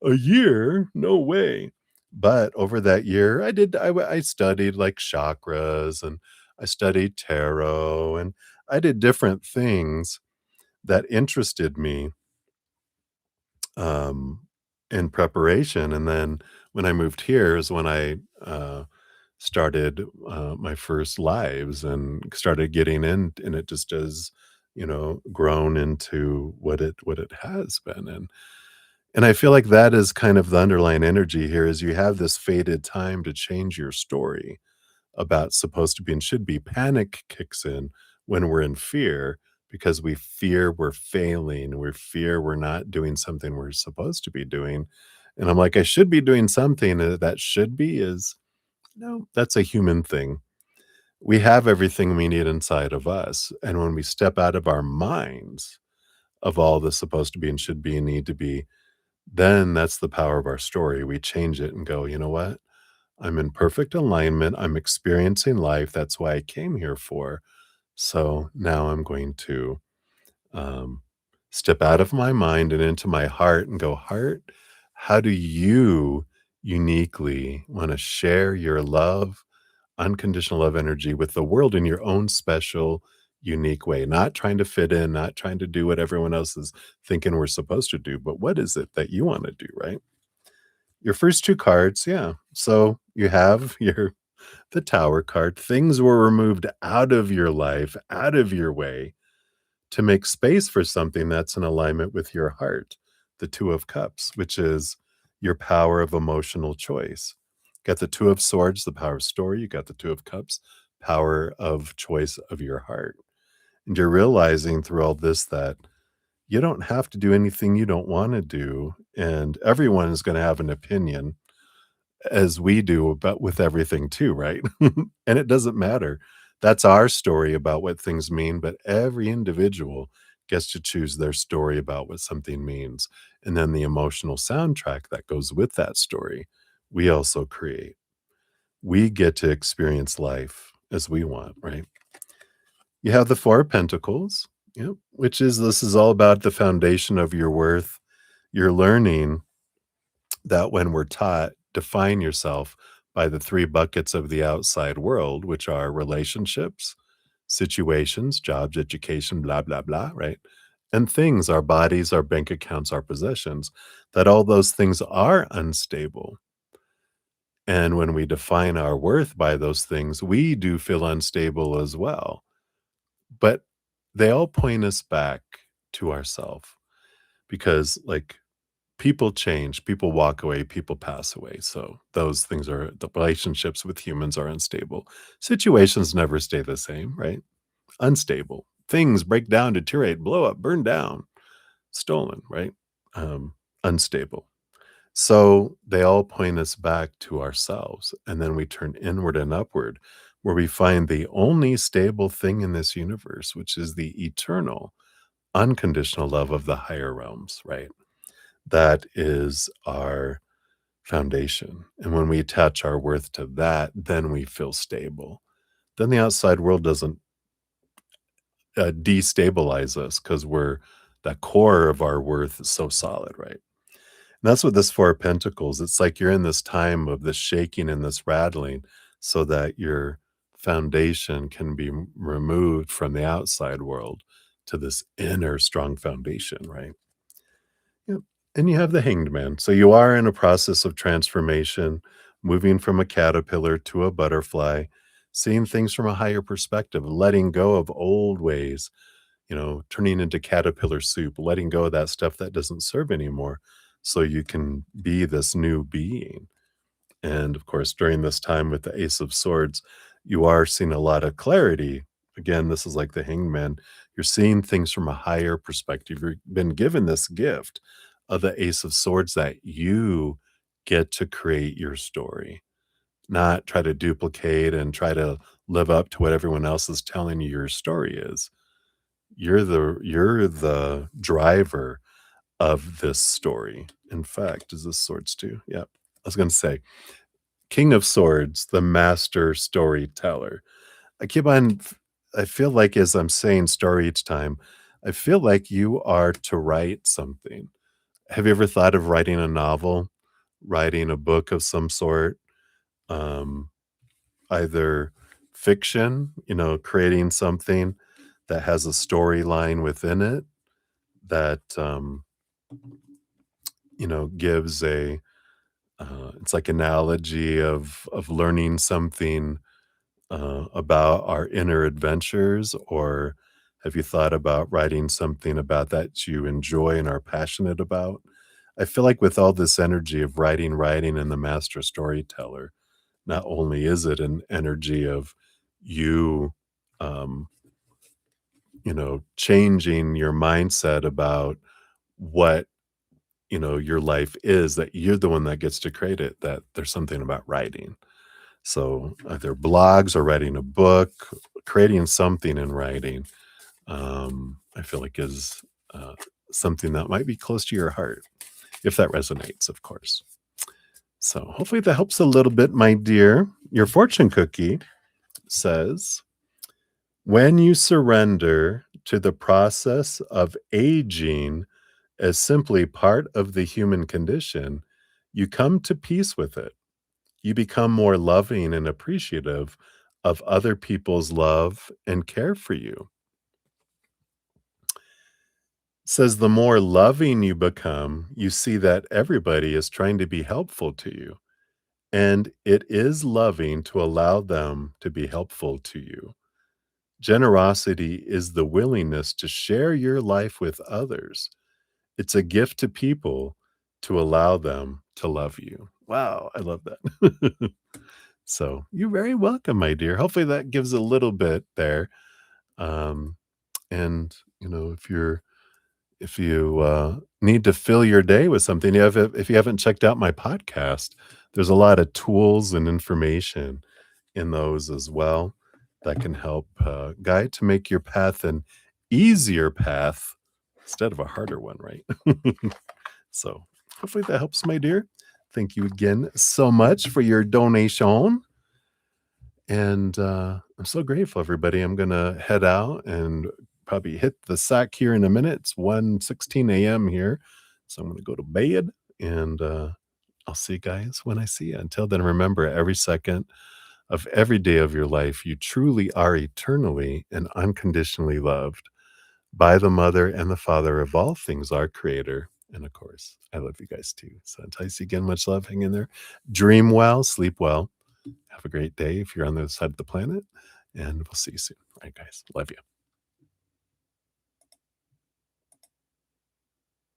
A year? No way." But over that year, I studied, like, chakras, and I studied tarot, and I did different things that interested me, um, in preparation, and then when I moved here is when I, started, my first lives and started getting in, and it just has, grown into what it has been, and I feel like that is kind of the underlying energy here is you have this fated time to change your story about supposed to be and should be. Panic kicks in when we're in fear because we fear we're failing. We fear we're not doing something we're supposed to be doing. And I'm like, I should be doing something. That should be is no, that's a human thing. We have everything we need inside of us. And when we step out of our minds of all the supposed to be and should be and need to be, then that's the power of our story. We change it and go, you know what? I'm in perfect alignment. I'm experiencing life. That's why I came here for. So now I'm going to um, step out of my mind and into my heart and go, heart, how do you uniquely want to share your love, unconditional love energy with the world in your own special, unique way? Not trying to fit in, not trying to do what everyone else is thinking we're supposed to do, but what is it that you want to do, right? Your first two cards, yeah. So you have your the Tower card. Things were removed out of your life, out of your way to make space for something that's in alignment with your heart. The Two of Cups, which is your power of emotional choice. Got the Two of Swords, the power of story. You got the Two of Cups, power of choice of your heart. And you're realizing through all this that you don't have to do anything you don't want to do. And everyone is going to have an opinion as we do about with everything too, right? And it doesn't matter. That's our story about what things mean, but every individual gets to choose their story about what something means. And then the emotional soundtrack that goes with that story, we also create. We get to experience life as we want, right? You have the Four of Pentacles, yep, which is this is all about the foundation of your worth. You're learning that when we're taught, define yourself by the three buckets of the outside world, which are relationships, situations, jobs, education, blah, blah, blah, right? And things, our bodies, our bank accounts, our possessions, that all those things are unstable. And when we define our worth by those things, we do feel unstable as well. But they all point us back to ourself because, like, people change, people walk away, people pass away. So those things are the relationships with humans are unstable. Situations never stay the same, right? Unstable. Things break down, deteriorate, blow up, burn down, stolen, right? Unstable. So they all point us back to ourselves. And then we turn inward and upward, where we find the only stable thing in this universe, which is the eternal, unconditional love of the higher realms, right? That is our foundation. And when we attach our worth to that, then we feel stable. Then the outside world doesn't destabilize us because we're the core of our worth is so solid, right? And that's what this Four of Pentacles. It's like you're in this time of this shaking and this rattling, so that your foundation can be removed from the outside world to this inner strong foundation, right? Yep. And you have the Hanged Man. So you are in a process of transformation, moving from a caterpillar to a butterfly, seeing things from a higher perspective, letting go of old ways, turning into caterpillar soup, letting go of that stuff that doesn't serve anymore so you can be this new being. And of course, during this time with the Ace of Swords, you are seeing a lot of clarity. Again, this is like the Hanged Man. You're seeing things from a higher perspective. You've been given this gift of the Ace of Swords that you get to create your story, not try to duplicate and try to live up to what everyone else is telling you your story is. You're the driver of this story. In fact, is this swords too? Yeah. I was going to say King of Swords, the master storyteller. I keep on I feel like as I'm saying story each time, I feel like you are to write something. Have you ever thought of writing a novel, writing a book of some sort? Um, Either fiction, creating something that has a storyline within it that, gives it's like analogy of learning something about our inner adventures, or have you thought about writing something about that you enjoy and are passionate about? I feel like with all this energy of writing, and the master storyteller, not only is it an energy of you, um, changing your mindset about what, your life is, that you're the one that gets to create it, that there's something about writing. So either blogs or writing a book, creating something in writing, I feel like is uh, something that might be close to your heart, if that resonates, of course. So hopefully that helps a little bit, my dear. Your fortune cookie says, when you surrender to the process of aging as simply part of the human condition, you come to peace with it. You become more loving and appreciative of other people's love and care for you. Says the more loving you become, you see that everybody is trying to be helpful to you. And it is loving to allow them to be helpful to you. Generosity is the willingness to share your life with others. It's a gift to people to allow them to love you. Wow, I love that. So you're very welcome, my dear. Hopefully that gives a little bit there. Um, and if you need to fill your day with something, if you haven't checked out my podcast, there's a lot of tools and information in those as well that can help guide to make your path an easier path instead of a harder one, right? So hopefully that helps, my dear. Thank you again so much for your donation. And I'm so grateful, everybody. I'm gonna head out and probably hit the sack here in a minute. It's 1:16 a.m. here, so I'm gonna go to bed, and I'll see you guys when I see you. Until then, remember, every second of every day of your life, you truly are eternally and unconditionally loved by the mother and the father of all things, our creator. And of course, I love you guys too. So until I see you again, much love. Hang in there. Dream well, sleep well. Have a great day if you're on the other side of the planet, and we'll see you soon. All right, guys. Love you.